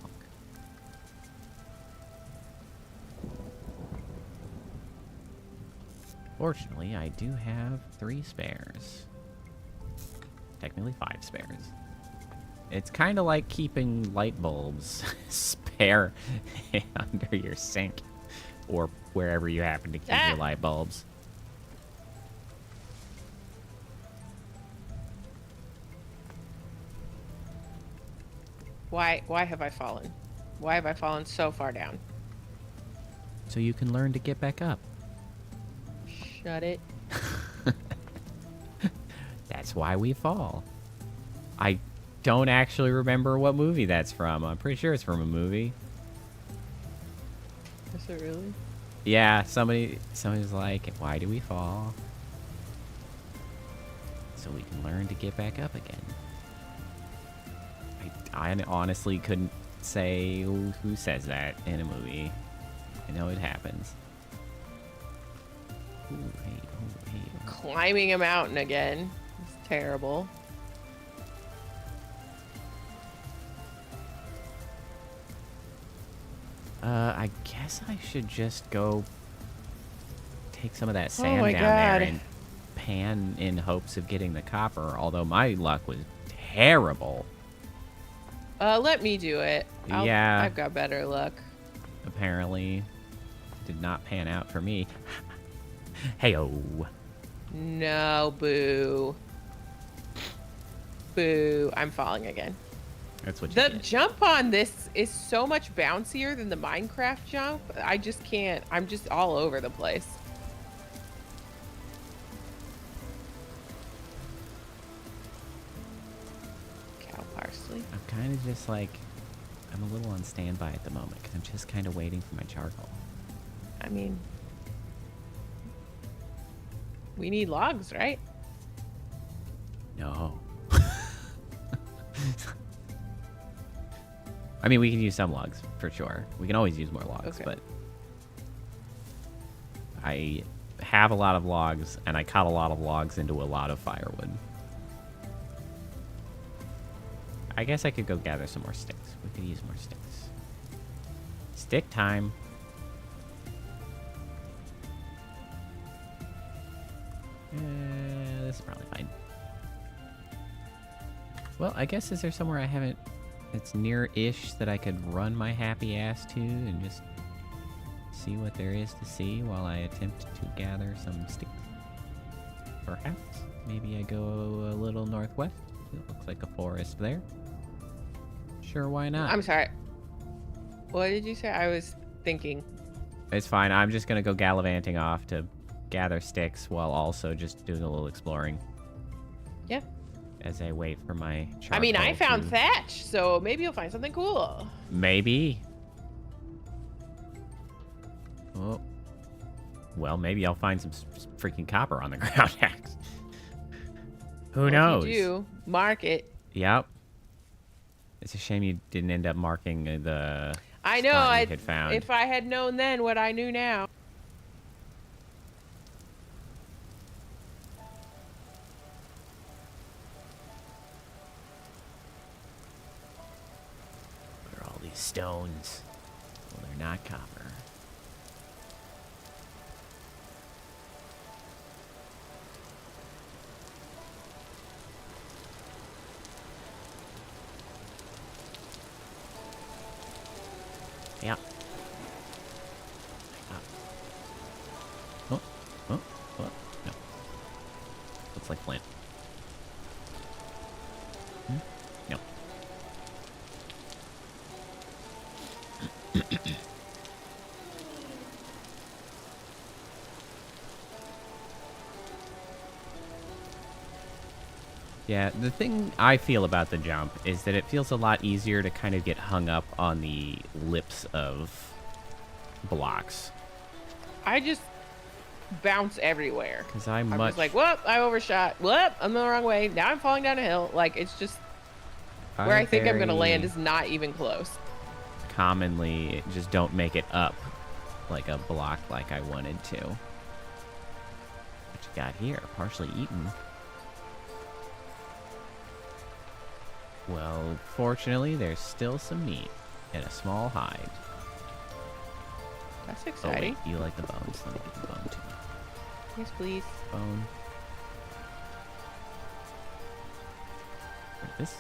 [SPEAKER 1] Fuck. Fortunately, I do have 3 spares. Technically 5 spares. It's kind of like keeping light bulbs spare under your sink or wherever you happen to keep your light bulbs.
[SPEAKER 2] Why have I fallen? Why have I fallen so far down?
[SPEAKER 1] So you can learn to get back up.
[SPEAKER 2] Shut it.
[SPEAKER 1] That's why we fall. I don't actually remember what movie that's from. I'm pretty sure it's from a movie.
[SPEAKER 2] Is it really?
[SPEAKER 1] Yeah, somebody's like, why do we fall? So we can learn to get back up again. I honestly couldn't say who says that in a movie. I know it happens. Ooh, hey, oh, hey.
[SPEAKER 2] Climbing a mountain again. It's terrible.
[SPEAKER 1] I guess I should just go take some of that sand
[SPEAKER 2] my
[SPEAKER 1] down
[SPEAKER 2] God.
[SPEAKER 1] there and pan in hopes of getting the copper, although my luck was terrible.
[SPEAKER 2] Let me do it.
[SPEAKER 1] Yeah.
[SPEAKER 2] I've got better luck.
[SPEAKER 1] Apparently did not pan out for me. Hey-oh.
[SPEAKER 2] No, boo. Boo. I'm falling again.
[SPEAKER 1] That's what you
[SPEAKER 2] The
[SPEAKER 1] get.
[SPEAKER 2] jump on this is so much bouncier than the Minecraft jump. I just can't. I'm just all over the place. Cow parsley.
[SPEAKER 1] I'm kind of just like, I'm a little on standby at the moment because I'm just kind of waiting for my charcoal.
[SPEAKER 2] I mean, we need logs, right?
[SPEAKER 1] No. I mean, we can use some logs, for sure. We can always use more logs,
[SPEAKER 2] Okay.
[SPEAKER 1] but I have a lot of logs, and I cut a lot of logs into a lot of firewood. I guess I could go gather some more sticks. We could use more sticks. Stick time. This is probably fine. Well, I guess is there somewhere I haven't... It's near-ish that I could run my happy ass to and just see what there is to see while I attempt to gather some sticks? Perhaps. Maybe I go a little northwest. It looks like a forest there. Sure, why not?
[SPEAKER 2] I'm sorry. What did you say? I was thinking.
[SPEAKER 1] It's fine. I'm just going to go gallivanting off to gather sticks while also just doing a little exploring.
[SPEAKER 2] Yeah.
[SPEAKER 1] As I wait for my charcoal.
[SPEAKER 2] I mean, I found
[SPEAKER 1] to...
[SPEAKER 2] thatch, so maybe you'll find something cool.
[SPEAKER 1] Maybe. Oh. Well, maybe I'll find some freaking copper on the ground axe. Who knows?
[SPEAKER 2] If you do, mark it.
[SPEAKER 1] Yep. It's a shame you didn't end up marking the
[SPEAKER 2] I know.
[SPEAKER 1] spot you had found.
[SPEAKER 2] If I had known then what I knew now.
[SPEAKER 1] What are all these stones? Well, they're not copper. Yeah. Oh, oh, what? No. Looks like flint. No. Yeah, the thing I feel about the jump is that it feels a lot easier to kind of get hung up on the lips of blocks.
[SPEAKER 2] I just bounce everywhere.
[SPEAKER 1] Because I'm
[SPEAKER 2] I'm
[SPEAKER 1] much...
[SPEAKER 2] just like, whoop, I overshot. Whoop, I'm the wrong way. Now I'm falling down a hill. Like, it's just where I think I'm going to land is not even close.
[SPEAKER 1] Commonly just don't make it up like a block like I wanted to. What you got here? Partially eaten. Well, fortunately, there's still some meat and a small hide.
[SPEAKER 2] That's
[SPEAKER 1] Oh,
[SPEAKER 2] exciting.
[SPEAKER 1] wait, you like the bones? Let me get the bone too.
[SPEAKER 2] Yes, please.
[SPEAKER 1] Bone. What is this?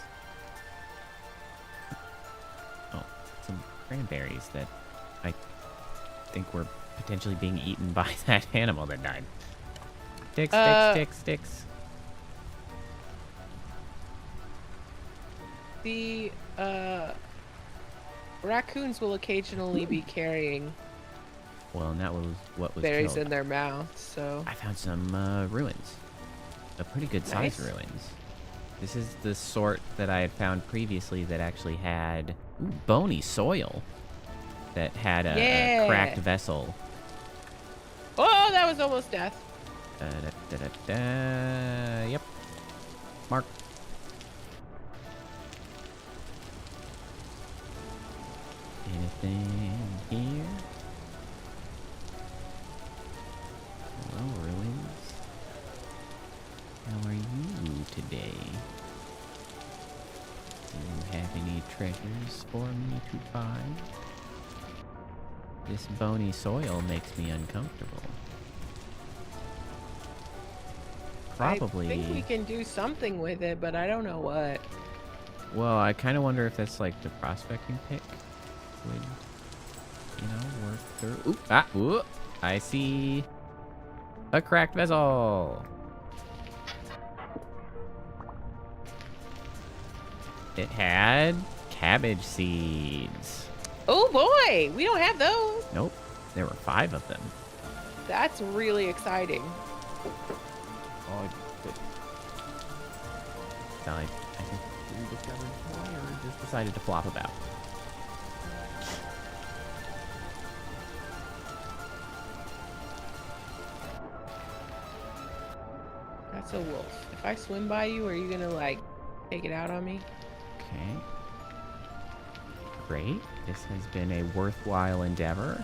[SPEAKER 1] Oh, some cranberries that I think were potentially being eaten by that animal that died. Sticks.
[SPEAKER 2] The raccoons will occasionally be carrying
[SPEAKER 1] Well, and that was what was
[SPEAKER 2] berries
[SPEAKER 1] killed.
[SPEAKER 2] in their mouths, so...
[SPEAKER 1] I found some ruins. A pretty good sized
[SPEAKER 2] Nice.
[SPEAKER 1] ruins. This is the sort that I had found previously that actually had bony soil. That had a cracked vessel.
[SPEAKER 2] Oh, that was almost death.
[SPEAKER 1] Yep. Mark. Anything here? Hello, ruins. How are you today? Do you have any treasures for me to find? This bony soil makes me uncomfortable. Probably.
[SPEAKER 2] I think we can do something with it, but I don't know what.
[SPEAKER 1] Well, I kind of wonder if that's like the prospecting pick would, you know, work through. Ooh, I see a cracked vessel. It had cabbage seeds.
[SPEAKER 2] Oh boy, we don't have those.
[SPEAKER 1] Nope, there were 5 of them.
[SPEAKER 2] That's really exciting.
[SPEAKER 1] Oh, good. Sally, I think you discovered why or just decided to flop about.
[SPEAKER 2] That's a wolf. If I swim by you, are you gonna like take it out on me?
[SPEAKER 1] Okay. Great. This has been a worthwhile endeavor.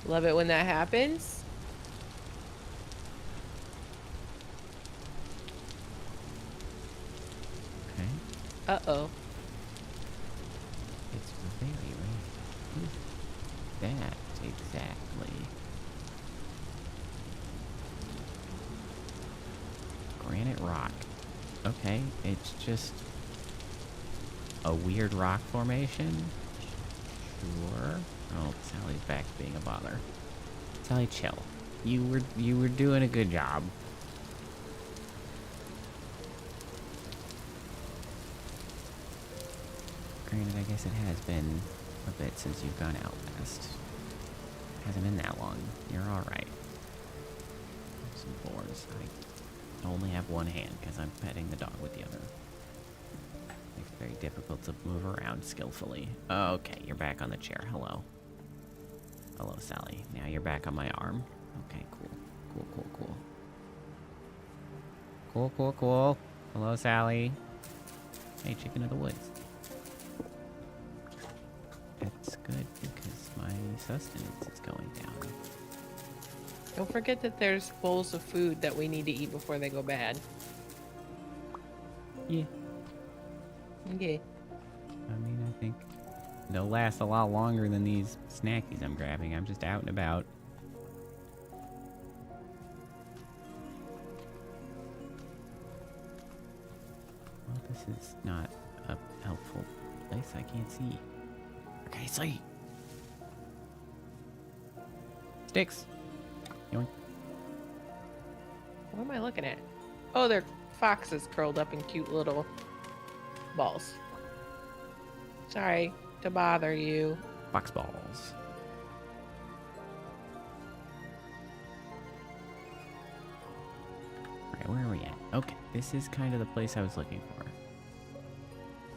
[SPEAKER 2] Love it when that happens.
[SPEAKER 1] Okay.
[SPEAKER 2] Uh-oh.
[SPEAKER 1] It's very rare. Who's that exactly? Granite rock. Okay, it's just a weird rock formation. Sure. Oh, Sally's back to being a bother. Sally, chill. You were doing a good job. Granted, I guess it has been a bit since you've gone out west. Hasn't been that long. You're alright. Some boars. I only have one hand because I'm petting the dog with the other. It's very difficult to move around skillfully. Okay, you're back on the chair. Hello. Hello, Sally. Now you're back on my arm. Okay, cool. Hello, Sally. Hey, chicken of the woods. That's good because my sustenance is going down.
[SPEAKER 2] Don't forget that there's bowls of food that we need to eat before they go bad.
[SPEAKER 1] Yeah.
[SPEAKER 2] Okay.
[SPEAKER 1] I mean, I think they'll last a lot longer than these snackies I'm grabbing. I'm just out and about. Well, this is not a helpful place. I can't see. Okay, see. Sticks. Yoink.
[SPEAKER 2] What am I looking at? Oh, they're foxes curled up in cute little balls. Sorry to bother you.
[SPEAKER 1] Box balls. Alright, where are we at? Okay, this is kind of the place I was looking for.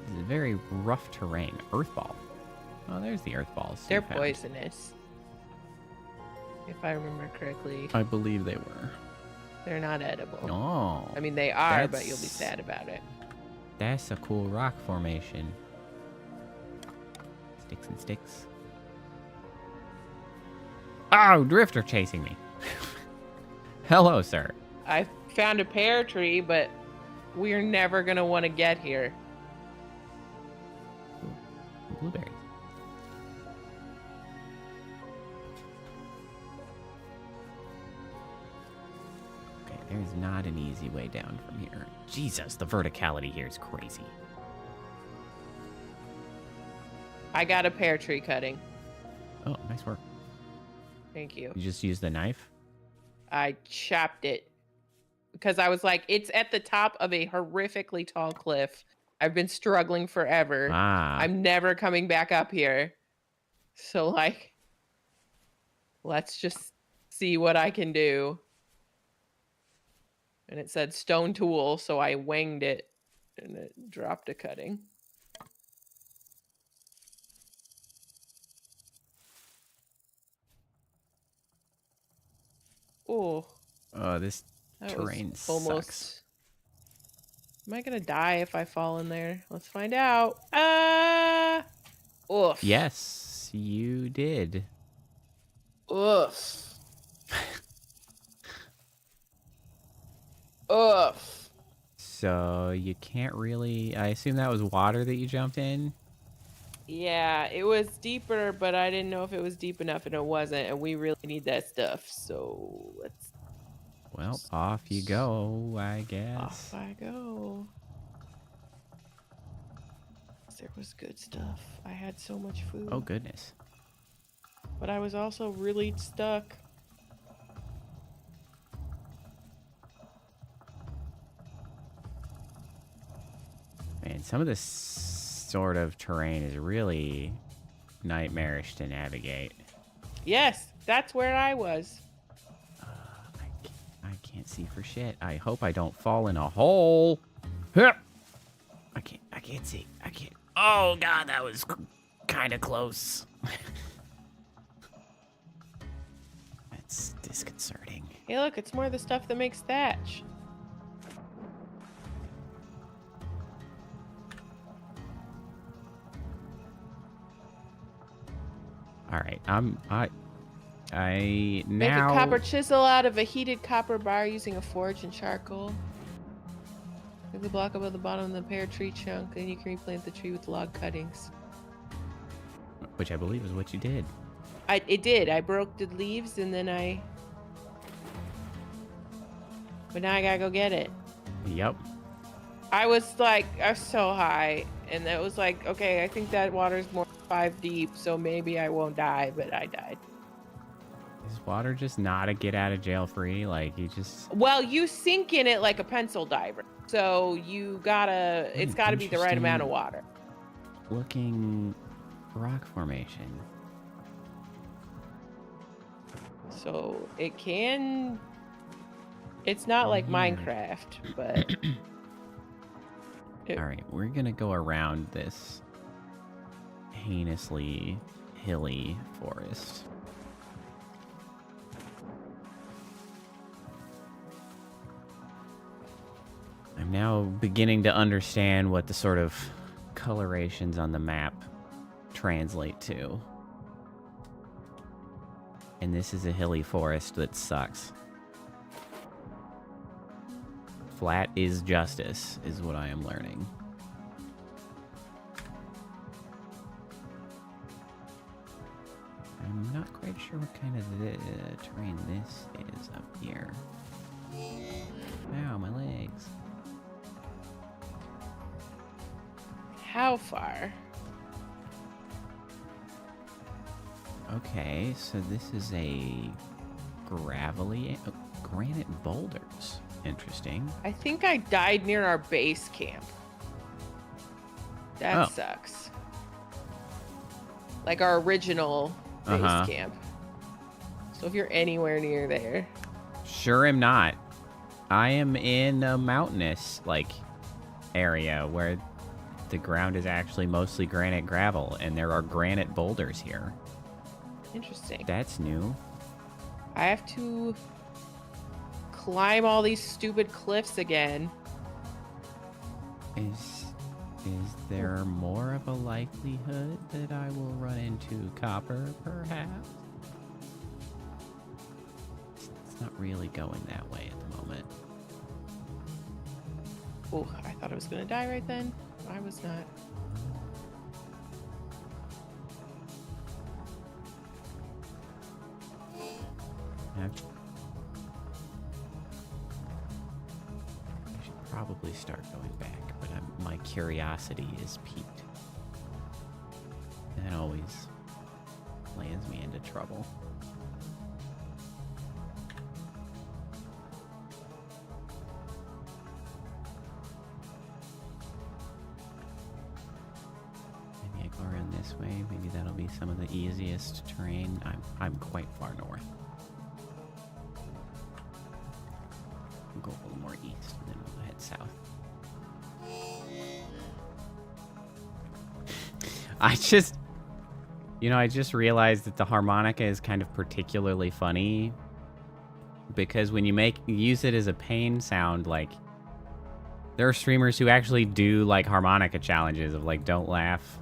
[SPEAKER 1] This is very rough terrain. Earth ball. Oh, there's the earth balls.
[SPEAKER 2] They're
[SPEAKER 1] you found.
[SPEAKER 2] poisonous. If I remember correctly.
[SPEAKER 1] I believe they were.
[SPEAKER 2] They're not edible.
[SPEAKER 1] Oh.
[SPEAKER 2] I mean, they are, but
[SPEAKER 1] that's-
[SPEAKER 2] you'll be sad about it.
[SPEAKER 1] That's a cool rock formation. Sticks and sticks. Oh, Drifter chasing me. Hello, sir.
[SPEAKER 2] I found a pear tree, but we're never going to want to get here.
[SPEAKER 1] blueberries. Okay, there's not an easy way down from here. Jesus, the verticality here is crazy.
[SPEAKER 2] I got a pear tree cutting.
[SPEAKER 1] Oh, nice work.
[SPEAKER 2] Thank you.
[SPEAKER 1] You just use the knife?
[SPEAKER 2] I chopped it because I was like, it's at the top of a horrifically tall cliff. I've been struggling forever.
[SPEAKER 1] Ah.
[SPEAKER 2] I'm never coming back up here. So, like, let's just see what I can do. And it said stone tool, so I wanged it and it dropped a cutting. Oh.
[SPEAKER 1] Oh, this terrain sucks.
[SPEAKER 2] Am I gonna die if I fall in there? Let's find out. Oof.
[SPEAKER 1] Yes, you did.
[SPEAKER 2] Oof. Oof.
[SPEAKER 1] So you can't really... I assume that was water that you jumped in?
[SPEAKER 2] Yeah, it was deeper, but I didn't know if it was deep enough, and it wasn't, and we really need that stuff, so let's...
[SPEAKER 1] Well, off you go, I guess.
[SPEAKER 2] Off I go. There was good stuff. I had so much food.
[SPEAKER 1] Oh, goodness.
[SPEAKER 2] But I was also really stuck.
[SPEAKER 1] Man, some of this sort of terrain is really nightmarish to navigate.
[SPEAKER 2] Yes, that's where I was.
[SPEAKER 1] I can't see for shit. I hope I don't fall in a hole. I can't see. I can't. Oh, God, that was kind of close. That's disconcerting.
[SPEAKER 2] Hey, look, it's more of the stuff that makes thatch.
[SPEAKER 1] All right, I now
[SPEAKER 2] Make a copper chisel out of a heated copper bar using a forge and charcoal. Make the block above the bottom of the pear tree chunk, and you can replant the tree with log cuttings.
[SPEAKER 1] which I believe is what you did.
[SPEAKER 2] It did. I broke the leaves, and then but now I gotta go get it.
[SPEAKER 1] Yep.
[SPEAKER 2] I was so high, and it was like, okay, I think that water's more 5 deep, so maybe I won't die, but I died.
[SPEAKER 1] Is water just not a get out of jail free? Like, you just...
[SPEAKER 2] Well, you sink in it like a pencil diver, so it's gotta be the right amount of water.
[SPEAKER 1] Looking rock formation.
[SPEAKER 2] So it's not like Minecraft, but...
[SPEAKER 1] All right, we're gonna go around this heinously hilly forest. I'm now beginning to understand what the sort of colorations on the map translate to. And this is a hilly forest that sucks. Flat is justice, is what I am learning. I'm not quite sure what kind of terrain this is up here. Ow, my legs.
[SPEAKER 2] How far?
[SPEAKER 1] Okay, so this is a gravelly... granite boulders. Interesting.
[SPEAKER 2] I think I died near our base camp. That
[SPEAKER 1] Oh.
[SPEAKER 2] sucks. Like our original base camp. So if you're anywhere near there.
[SPEAKER 1] Sure am not. I am in a mountainous, area where the ground is actually mostly granite gravel, and there are granite boulders here.
[SPEAKER 2] Interesting.
[SPEAKER 1] That's new.
[SPEAKER 2] I have to climb all these stupid cliffs again.
[SPEAKER 1] Is there more of a likelihood that I will run into copper, perhaps? It's not really going that way at the moment.
[SPEAKER 2] Oh, I thought I was gonna die right then. I was not.
[SPEAKER 1] I should probably start going back, but my curiosity is piqued. That always lands me into trouble. Maybe I go around this way. Maybe that'll be some of the easiest terrain. I'm quite far north. We'll go a little more east, and then we'll head south. I just realized that the harmonica is kind of particularly funny because when you use it as a pain sound, like there are streamers who actually do like harmonica challenges of like don't laugh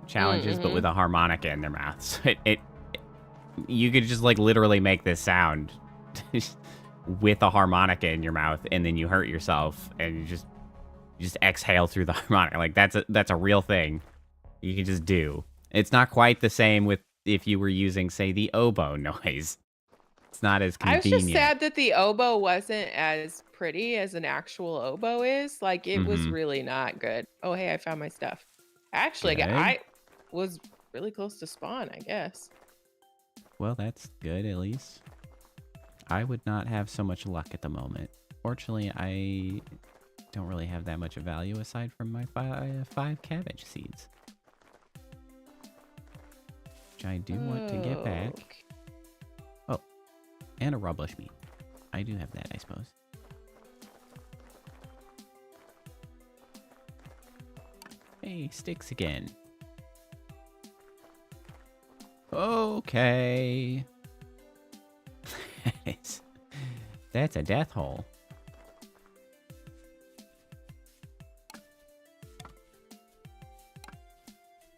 [SPEAKER 1] challenges, but with a harmonica in their mouth. So you could just like literally make this sound with a harmonica in your mouth, and then you hurt yourself, and you just exhale through the harmonica. Like that's a real thing you can just do. It's not quite the same with if you were using, say, the oboe noise. It's not as convenient.
[SPEAKER 2] I was just sad that the oboe wasn't as pretty as an actual oboe is. Like, it was really not good. Oh, hey, I found my stuff. Actually, I was really close to spawn, I guess.
[SPEAKER 1] Well, that's good, at least. I would not have so much luck at the moment. Fortunately, I don't really have that much of value aside from my 5 cabbage seeds. Which I do want to get back. Oh, and a raw bush meat. I do have that, I suppose. Hey, sticks again. Okay. That's a death hole.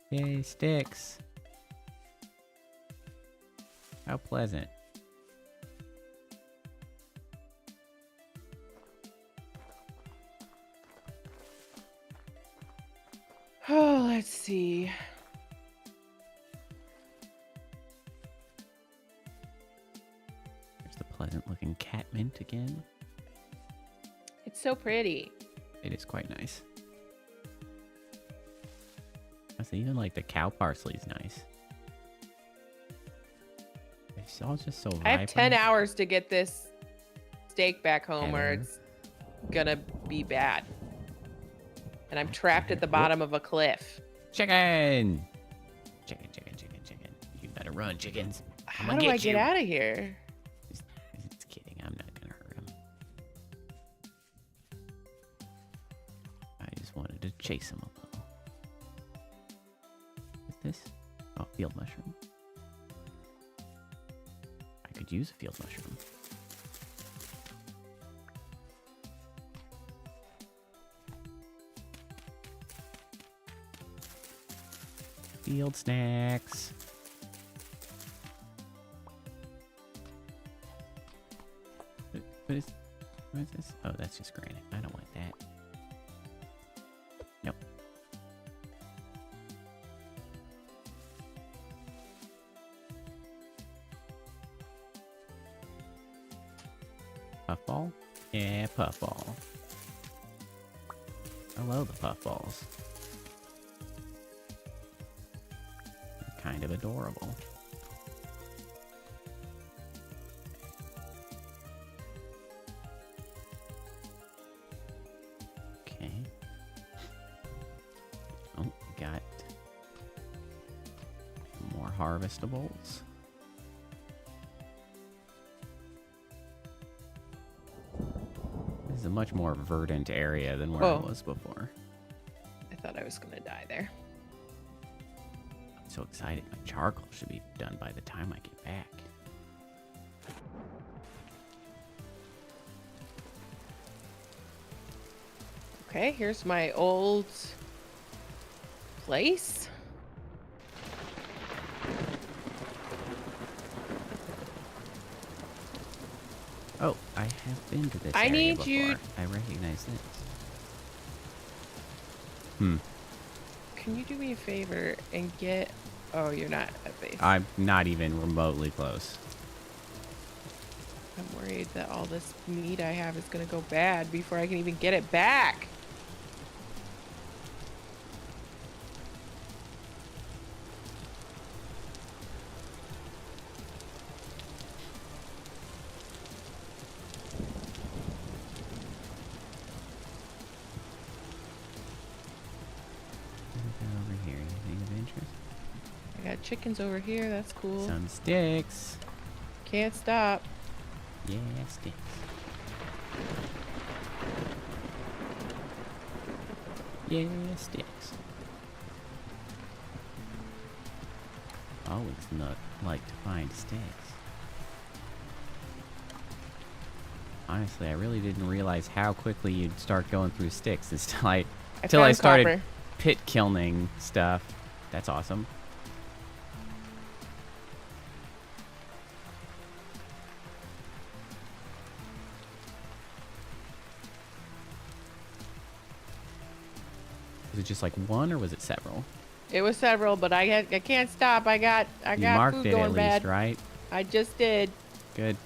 [SPEAKER 1] Yay, sticks. How pleasant.
[SPEAKER 2] Oh, let's see.
[SPEAKER 1] There's the pleasant looking cat mint again.
[SPEAKER 2] It's so pretty.
[SPEAKER 1] It is quite nice. I see, even like the cow parsley is nice. It's all just so vibrant.
[SPEAKER 2] I have 10 hours to get this steak back home or it's gonna be bad. And I'm trapped at the bottom of a cliff.
[SPEAKER 1] Chicken! Chicken, chicken, chicken, chicken. You better run, chickens.
[SPEAKER 2] How do I get out of here?
[SPEAKER 1] Just kidding. I'm not gonna hurt him. I just wanted to chase him a little. What's this? Oh, field mushroom. I could use a field mushroom. Field snacks. What is this? Oh, that's just granite. I don't want that. Nope. Puffball? Yeah, puffball. I love the puffballs. Kind of adorable. Okay. Oh, we got more harvestables. This is a much more verdant area than where I was before.
[SPEAKER 2] I thought I was gonna die there.
[SPEAKER 1] So excited. My charcoal should be done by the time I get back.
[SPEAKER 2] Okay, here's my old place.
[SPEAKER 1] Oh, I have been to this
[SPEAKER 2] I
[SPEAKER 1] area
[SPEAKER 2] need
[SPEAKER 1] before.
[SPEAKER 2] you.
[SPEAKER 1] I recognize this.
[SPEAKER 2] Can you do me a favor and get... Oh, you're not at base.
[SPEAKER 1] I'm not even remotely close.
[SPEAKER 2] I'm worried that all this meat I have is gonna go bad before I can even get it back.
[SPEAKER 1] Over here, anything of interest?
[SPEAKER 2] I got chickens over here. That's cool.
[SPEAKER 1] Some sticks.
[SPEAKER 2] Can't stop.
[SPEAKER 1] Yeah, sticks. Yeah, sticks. Always not like to find sticks. Honestly, I really didn't realize how quickly you'd start going through sticks until I started
[SPEAKER 2] copper.
[SPEAKER 1] pit killing stuff. That's awesome. Was it just like one, or was it several?
[SPEAKER 2] It was several, but I can't stop. I got
[SPEAKER 1] You marked
[SPEAKER 2] food
[SPEAKER 1] it
[SPEAKER 2] going
[SPEAKER 1] at least,
[SPEAKER 2] bad.
[SPEAKER 1] right?
[SPEAKER 2] I just did.
[SPEAKER 1] Good.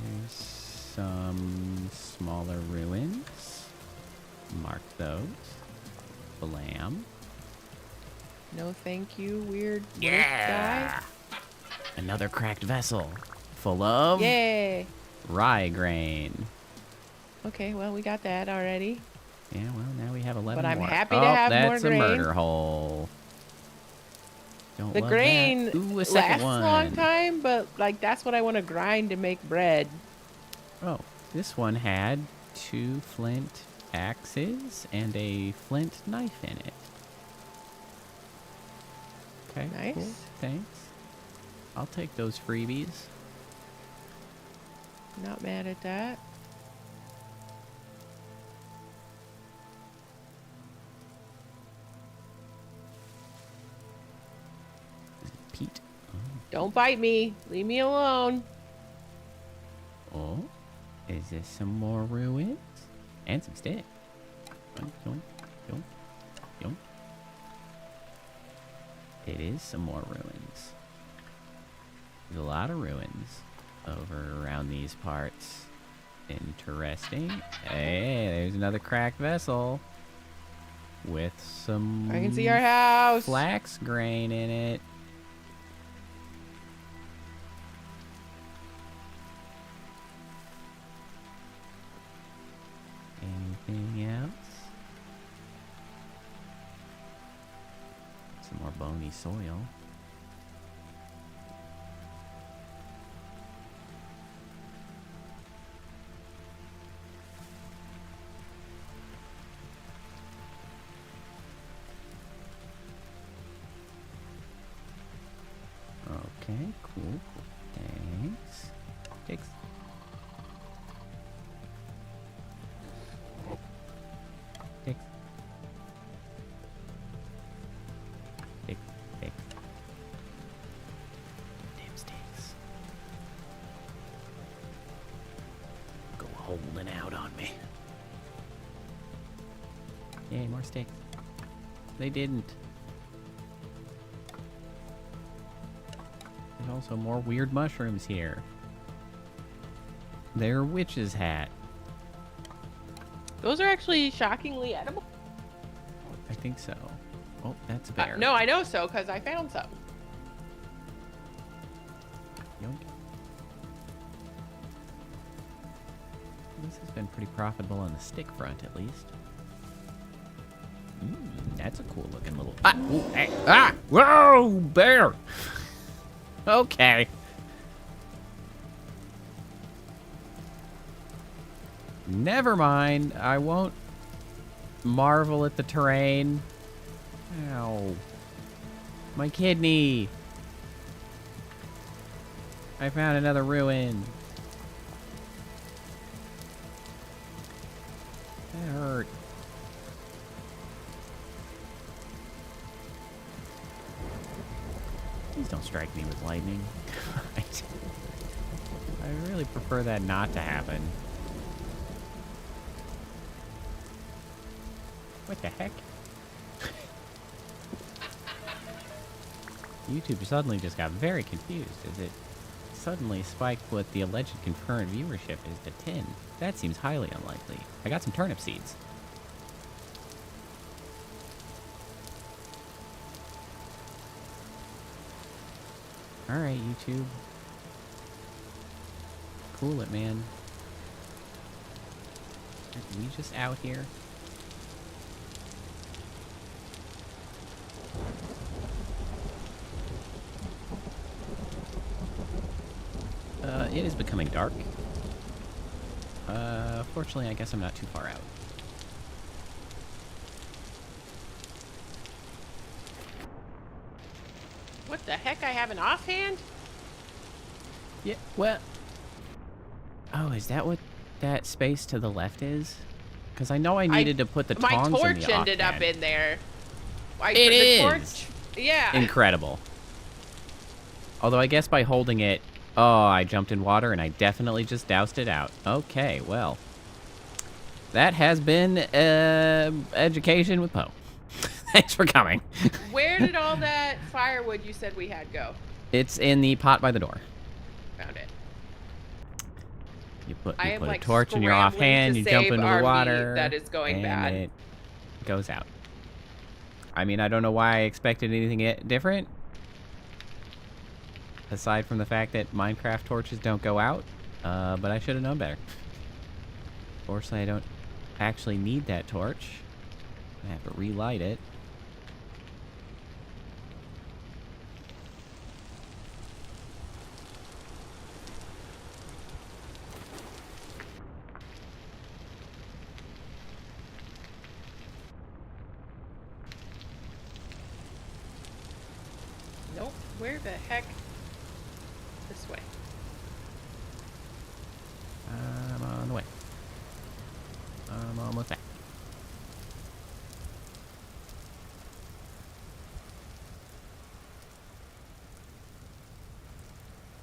[SPEAKER 1] There's some smaller ruins. Mark those. Blam.
[SPEAKER 2] No, thank you, weird guy.
[SPEAKER 1] Another cracked vessel full of
[SPEAKER 2] Yay.
[SPEAKER 1] rye grain.
[SPEAKER 2] Okay, well, we got that already.
[SPEAKER 1] Yeah, well, now we have 11
[SPEAKER 2] But I'm
[SPEAKER 1] more.
[SPEAKER 2] happy to have more
[SPEAKER 1] that's a
[SPEAKER 2] grain.
[SPEAKER 1] murder hole. Don't
[SPEAKER 2] The
[SPEAKER 1] love
[SPEAKER 2] grain
[SPEAKER 1] that. Ooh, a second
[SPEAKER 2] lasts
[SPEAKER 1] one.
[SPEAKER 2] a long time, but like that's what I want to grind to make bread.
[SPEAKER 1] Oh, this one had 2 flint axes and a flint knife in it. Okay,
[SPEAKER 2] Nice.
[SPEAKER 1] cool. Thanks. I'll take those freebies.
[SPEAKER 2] Not mad at that.
[SPEAKER 1] Pete.
[SPEAKER 2] Don't bite me. Leave me alone.
[SPEAKER 1] Oh, is this some more ruins? And some sticks. Yoink, yoink, yoink, yoink. It is some more ruins. There's a lot of ruins over around these parts. Interesting. Hey, there's another cracked vessel with some
[SPEAKER 2] I can see our house.
[SPEAKER 1] flax grain in it. Anything else? Some more bony soil. Okay, cool. Thanks. Thanks. Thanks. Thanks. Thanks. Damn sticks. Go holding out on me. Yay, more sticks. They didn't. There's also more weird mushrooms here. They're witch's hat.
[SPEAKER 2] Those are actually shockingly edible.
[SPEAKER 1] I think so. Oh, that's a bear.
[SPEAKER 2] No, I know so because I found some.
[SPEAKER 1] Yoink. This has been pretty profitable on the stick front, at least. That's a cool looking little. Ah! Ooh, hey, ah! Whoa! Bear! Okay. Never mind. I won't marvel at the terrain. Ow. My kidney. I found another ruin. That hurt. Please don't strike me with lightning. I really prefer that not to happen. What the heck? YouTube suddenly just got very confused as it suddenly spiked what the alleged concurrent viewership is to 10. That seems highly unlikely. I got some turnip seeds. Alright, YouTube. Cool it, man. Are we just out here? It is becoming dark. Fortunately, I guess I'm not too far out.
[SPEAKER 2] What the heck? I have an offhand?
[SPEAKER 1] Yeah, well... Oh, is that what that space to the left is? Because I know I needed to put the tongs in the
[SPEAKER 2] My torch ended
[SPEAKER 1] offhand.
[SPEAKER 2] up in there.
[SPEAKER 1] It is!
[SPEAKER 2] Torch, yeah.
[SPEAKER 1] Incredible. Although I guess by holding it... Oh, I jumped in water and I definitely just doused it out. Okay, well. That has been education with Poe. Thanks for coming.
[SPEAKER 2] Where did all that firewood you said we had go?
[SPEAKER 1] It's in the pot by the door.
[SPEAKER 2] Found it.
[SPEAKER 1] You put
[SPEAKER 2] I am
[SPEAKER 1] a
[SPEAKER 2] like
[SPEAKER 1] torch in your offhand, you jump into the water,
[SPEAKER 2] that is going
[SPEAKER 1] and
[SPEAKER 2] bad.
[SPEAKER 1] it goes out. I mean, I don't know why I expected anything different. Aside from the fact that Minecraft torches don't go out, but I should have known better. Fortunately, I don't actually need that torch. I have to relight it.
[SPEAKER 2] Nope. Where the heck? This way.
[SPEAKER 1] I'm on the way. I'm almost back.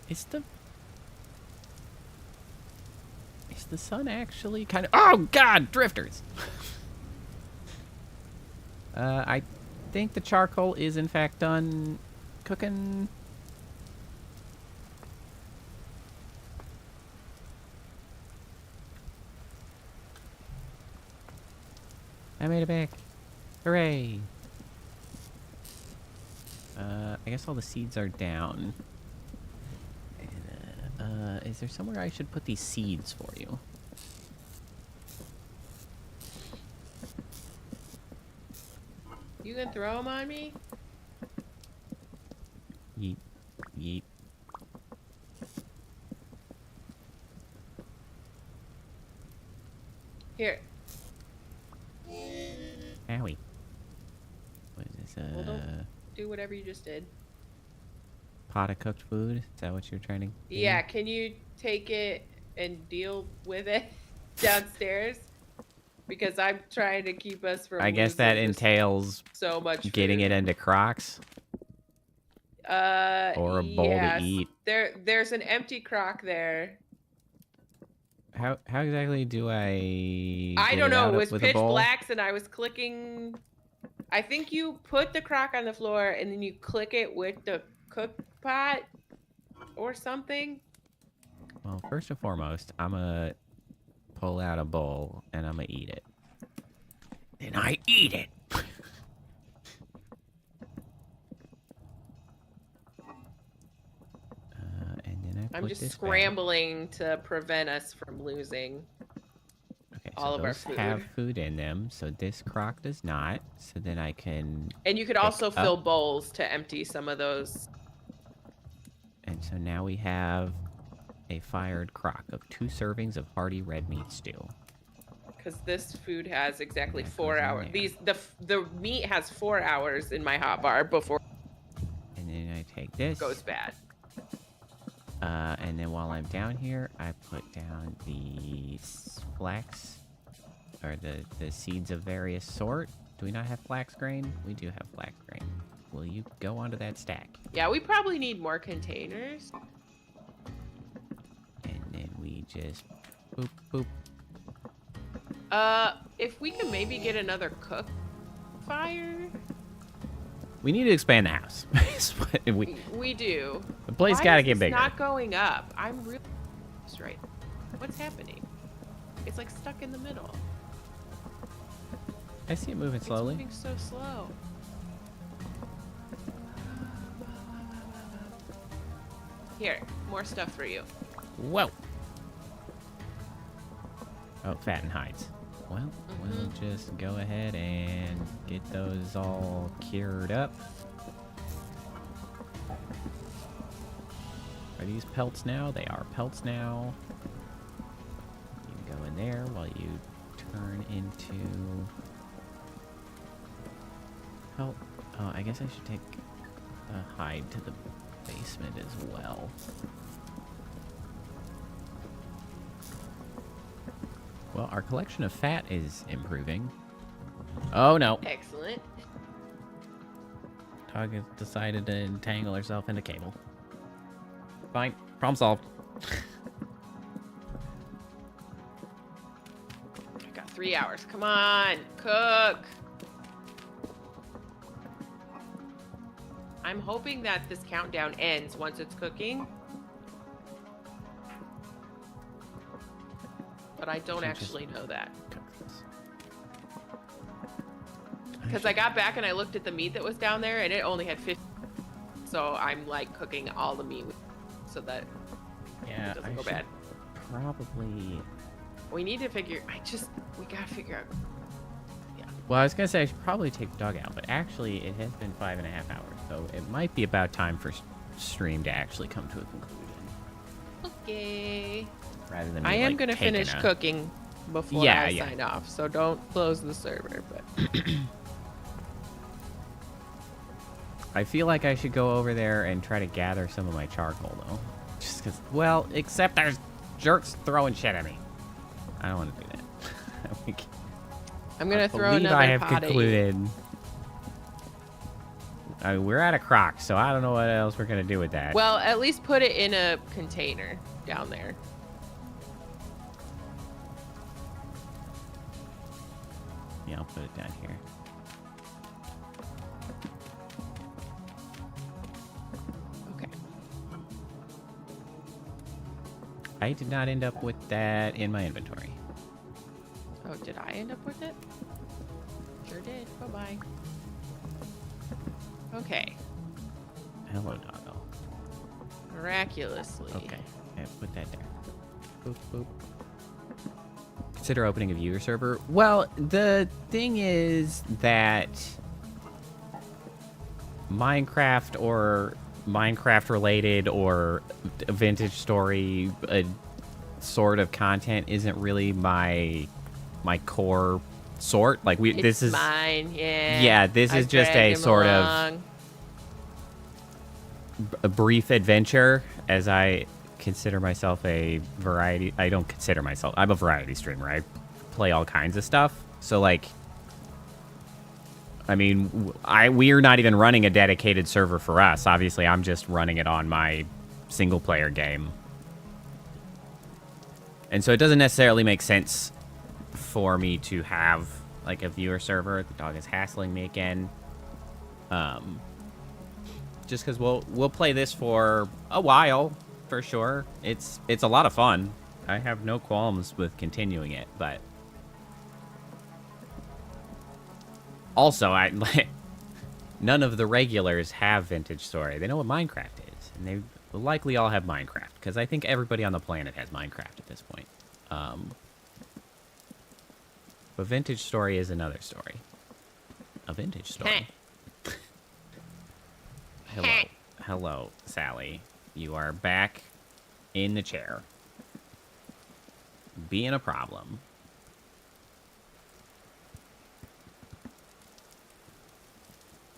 [SPEAKER 1] Is the sun actually kind of... Oh, God! Drifters! I think the charcoal is, in fact, done cooking. I made it back. Hooray! I guess all the seeds are down. And, is there somewhere I should put these seeds for you?
[SPEAKER 2] You can throw them on me?
[SPEAKER 1] Yeet. Yeet.
[SPEAKER 2] Here.
[SPEAKER 1] Owie. What is this?
[SPEAKER 2] Well, don't do whatever you just did.
[SPEAKER 1] Pot of cooked food? Is that what you're trying to...
[SPEAKER 2] Yeah, can you take it and deal with it downstairs? Because I'm trying to keep us from...
[SPEAKER 1] I guess that entails
[SPEAKER 2] so much
[SPEAKER 1] getting
[SPEAKER 2] food.
[SPEAKER 1] it into Crocs. Or a bowl to eat.
[SPEAKER 2] There's an empty crock there.
[SPEAKER 1] How exactly do I...
[SPEAKER 2] I
[SPEAKER 1] get
[SPEAKER 2] don't know.
[SPEAKER 1] out
[SPEAKER 2] It was
[SPEAKER 1] with a
[SPEAKER 2] pitch
[SPEAKER 1] bowl?
[SPEAKER 2] black, and I was clicking. I think you put the crock on the floor, and then you click it with the cook pot or something.
[SPEAKER 1] Well, first and foremost, I'm gonna pull out a bowl and I'm gonna eat it. And I eat it. And then I
[SPEAKER 2] I'm
[SPEAKER 1] put
[SPEAKER 2] just
[SPEAKER 1] this back.
[SPEAKER 2] scrambling to prevent us from losing
[SPEAKER 1] Okay,
[SPEAKER 2] all
[SPEAKER 1] so
[SPEAKER 2] of our
[SPEAKER 1] those
[SPEAKER 2] food.
[SPEAKER 1] have food in them, so this crock does not. So then I can...
[SPEAKER 2] And you could
[SPEAKER 1] pick
[SPEAKER 2] also fill
[SPEAKER 1] up.
[SPEAKER 2] bowls to empty some of those.
[SPEAKER 1] And so now we have a fired crock of 2 servings of hearty red meat stew.
[SPEAKER 2] Because this food has exactly
[SPEAKER 1] That
[SPEAKER 2] 4
[SPEAKER 1] goes in
[SPEAKER 2] hours.
[SPEAKER 1] there.
[SPEAKER 2] The meat has 4 hours in my hot bar before
[SPEAKER 1] And then I take this.
[SPEAKER 2] it goes bad.
[SPEAKER 1] And then while I'm down here, I put down the flax, or the seeds of various sort. Do we not have flax grain? We do have flax grain. Will you go onto that stack?
[SPEAKER 2] Yeah, we probably need more containers.
[SPEAKER 1] And then we just boop, boop.
[SPEAKER 2] If we can maybe get another cook fire.
[SPEAKER 1] We need to expand the house.
[SPEAKER 2] We do.
[SPEAKER 1] The place gotta get bigger.
[SPEAKER 2] It's not going up. I'm really right. What's happening? It's like stuck in the middle.
[SPEAKER 1] I see it moving slowly.
[SPEAKER 2] It's moving so slow. Here, more stuff for you.
[SPEAKER 1] Whoa. Oh, fat and hides. Well, we'll just go ahead and get those all cured up. Are these pelts now? They are pelts now. You can go in there while you turn into pelt. Oh, I guess I should take a hide to the basement as well. Well, our collection of fat is improving. Oh, no.
[SPEAKER 2] Excellent.
[SPEAKER 1] Dog has decided to entangle herself in a cable. Fine. Problem solved.
[SPEAKER 2] I got 3 hours. Come on. Cook. I'm hoping that this countdown ends once it's cooking. But I don't actually know that. Because I got back and I looked at the meat that was down there and it only had 50. So I'm like cooking all the meat so that it doesn't go bad.
[SPEAKER 1] Probably.
[SPEAKER 2] We need to figure, we gotta figure out. Yeah.
[SPEAKER 1] Well, I was gonna say I should probably take the dog out, but actually it has been 5.5 hours. So it might be about time for stream to actually come to a conclusion.
[SPEAKER 2] Okay.
[SPEAKER 1] Rather than
[SPEAKER 2] I am going to finish cooking before I sign off, so don't close the server. But
[SPEAKER 1] I feel like I should go over there and try to gather some of my charcoal, though. Just because, well, except there's jerks throwing shit at me. I don't want to do that.
[SPEAKER 2] I'm going to throw another
[SPEAKER 1] I have
[SPEAKER 2] pot
[SPEAKER 1] concluded. I mean, we're out of crocs, so I don't know what else we're going to do with that.
[SPEAKER 2] Well, at least put it in a container down there.
[SPEAKER 1] Yeah, I'll put it down here.
[SPEAKER 2] Okay.
[SPEAKER 1] I did not end up with that in my inventory.
[SPEAKER 2] Oh, did I end up with it? Sure did. Bye-bye. Okay.
[SPEAKER 1] Hello, doggo.
[SPEAKER 2] Miraculously.
[SPEAKER 1] Okay. Yeah, put that there. Boop, boop. Consider opening a viewer server. Well, the thing is that Minecraft or Minecraft related or vintage story sort of content isn't really my core sort. Like this is
[SPEAKER 2] mine. Yeah.
[SPEAKER 1] Yeah, this is just a sort of a brief adventure, as I consider myself a variety. I don't consider myself. I'm a variety streamer. I play all kinds of stuff. So like, I mean, we're not even running a dedicated server for us. Obviously, I'm just running it on my single player game. And so it doesn't necessarily make sense for me to have like a viewer server. The dog is hassling me again. Just because we'll play this for a while, for sure. It's a lot of fun. I have no qualms with continuing it, but also none of the regulars have Vintage Story. They know what Minecraft is, and they will likely all have Minecraft because I think everybody on the planet has Minecraft at this point. But Vintage Story is another story. A vintage story. Hello, Sally. You are back in the chair. Being a problem.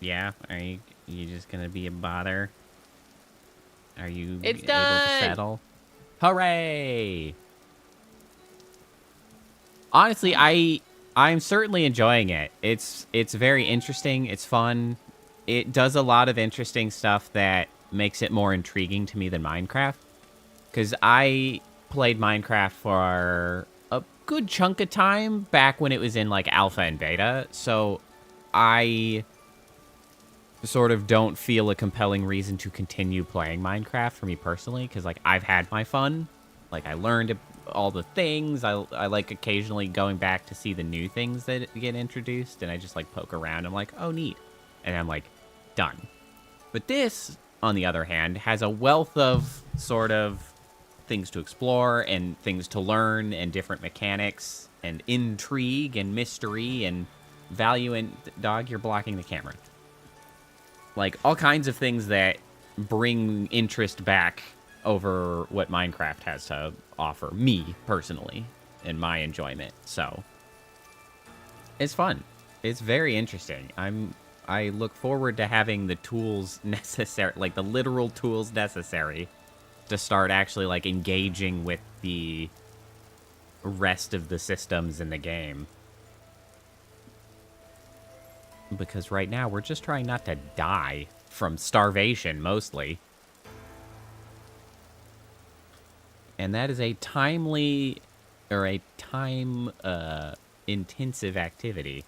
[SPEAKER 1] Yeah? Are you just gonna be a bother? Are you able to settle? Hooray! Honestly, I'm certainly enjoying it. It's very interesting. It's fun. It does a lot of interesting stuff that makes it more intriguing to me than Minecraft. Because I played Minecraft for a good chunk of time back when it was in like alpha and beta. So I sort of don't feel a compelling reason to continue playing Minecraft for me personally, because like I've had my fun. Like I learned all the things. I like occasionally going back to see the new things that get introduced, and I just like poke around. I'm like, oh neat, and I'm like, done. But this, on the other hand, has a wealth of sort of things to explore and things to learn and different mechanics and intrigue and mystery and value. And dog, you're blocking the camera. Like all kinds of things that bring interest back over what Minecraft has to offer me personally and my enjoyment. So it's fun. It's very interesting. I look forward to having the tools necessary, like the literal tools necessary to start actually like engaging with the rest of the systems in the game. Because right now we're just trying not to die from starvation mostly. And that is a timely or a time intensive activity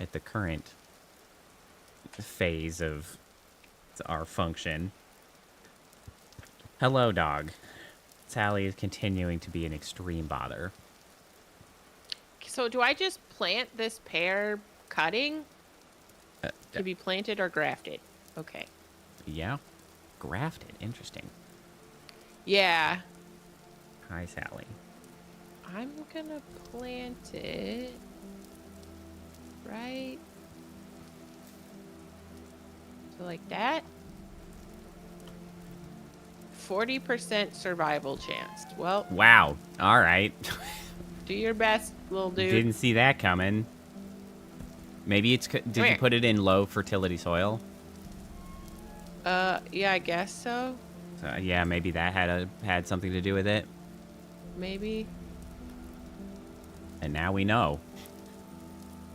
[SPEAKER 1] at the current phase of our function. Hello, dog. Sally is continuing to be an extreme bother.
[SPEAKER 2] So do I just plant this pear cutting to be planted or grafted? Okay.
[SPEAKER 1] Yeah. Grafted. Interesting.
[SPEAKER 2] Yeah.
[SPEAKER 1] Hi, Sally.
[SPEAKER 2] I'm gonna plant it right. So like that. 40% survival chance. Well.
[SPEAKER 1] Wow. All right.
[SPEAKER 2] Do your best, little dude.
[SPEAKER 1] Didn't see that coming. Maybe it's... Did you put it in low fertility soil?
[SPEAKER 2] Yeah, I guess so.
[SPEAKER 1] So, yeah, maybe that had something to do with it.
[SPEAKER 2] Maybe.
[SPEAKER 1] And now we know.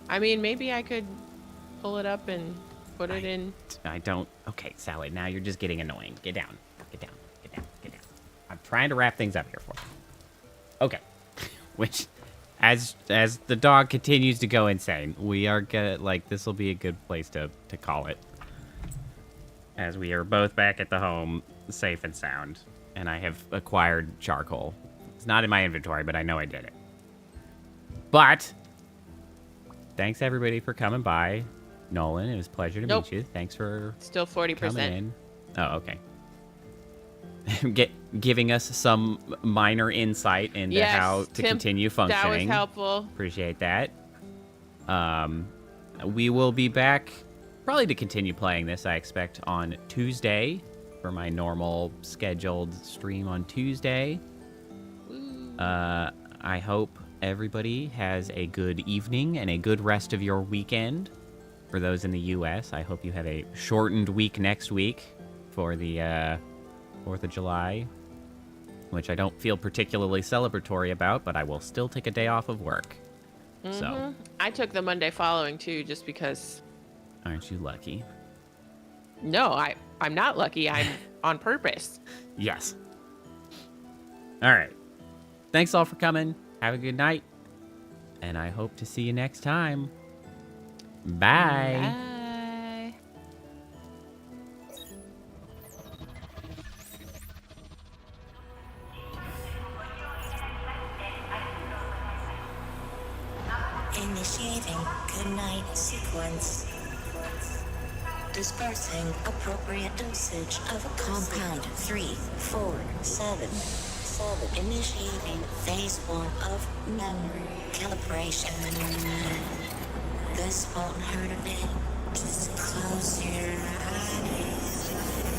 [SPEAKER 2] I mean, maybe I could pull it up and put it in.
[SPEAKER 1] I don't... Okay, Sally, now you're just getting annoying. Get down. Get down. Get down. Get down. I'm trying to wrap things up here for you. Okay. Which, as the dog continues to go insane, we are gonna, like, this will be a good place to call it. As we are both back at the home, safe and sound. And I have acquired charcoal. It's not in my inventory, but I know I did it. But, thanks everybody for coming by. Nolan, it was a pleasure to meet you. Thanks for
[SPEAKER 2] still 40%.
[SPEAKER 1] coming in. Oh, okay. Giving us some minor insight into how to continue functioning.
[SPEAKER 2] That was helpful.
[SPEAKER 1] Appreciate that. We will be back probably to continue playing this, I expect, on Tuesday for my normal scheduled stream on Tuesday. I hope everybody has a good evening and a good rest of your weekend. For those in the U.S., I hope you have a shortened week next week for the 4th of July, which I don't feel particularly celebratory about, but I will still take a day off of work.
[SPEAKER 2] Mm-hmm.
[SPEAKER 1] So
[SPEAKER 2] I took the Monday following too, just because.
[SPEAKER 1] Aren't you lucky?
[SPEAKER 2] No, I'm not lucky. I'm on purpose.
[SPEAKER 1] Yes. All right. Thanks all for coming. Have a good night. And I hope to see you next time. Bye.
[SPEAKER 2] Bye.
[SPEAKER 3] Initiating goodnight sequence. Dispersing appropriate dosage of compound 347. Initiating phase 1 of memory calibration. This won't hurt a bit. Just close your eyes.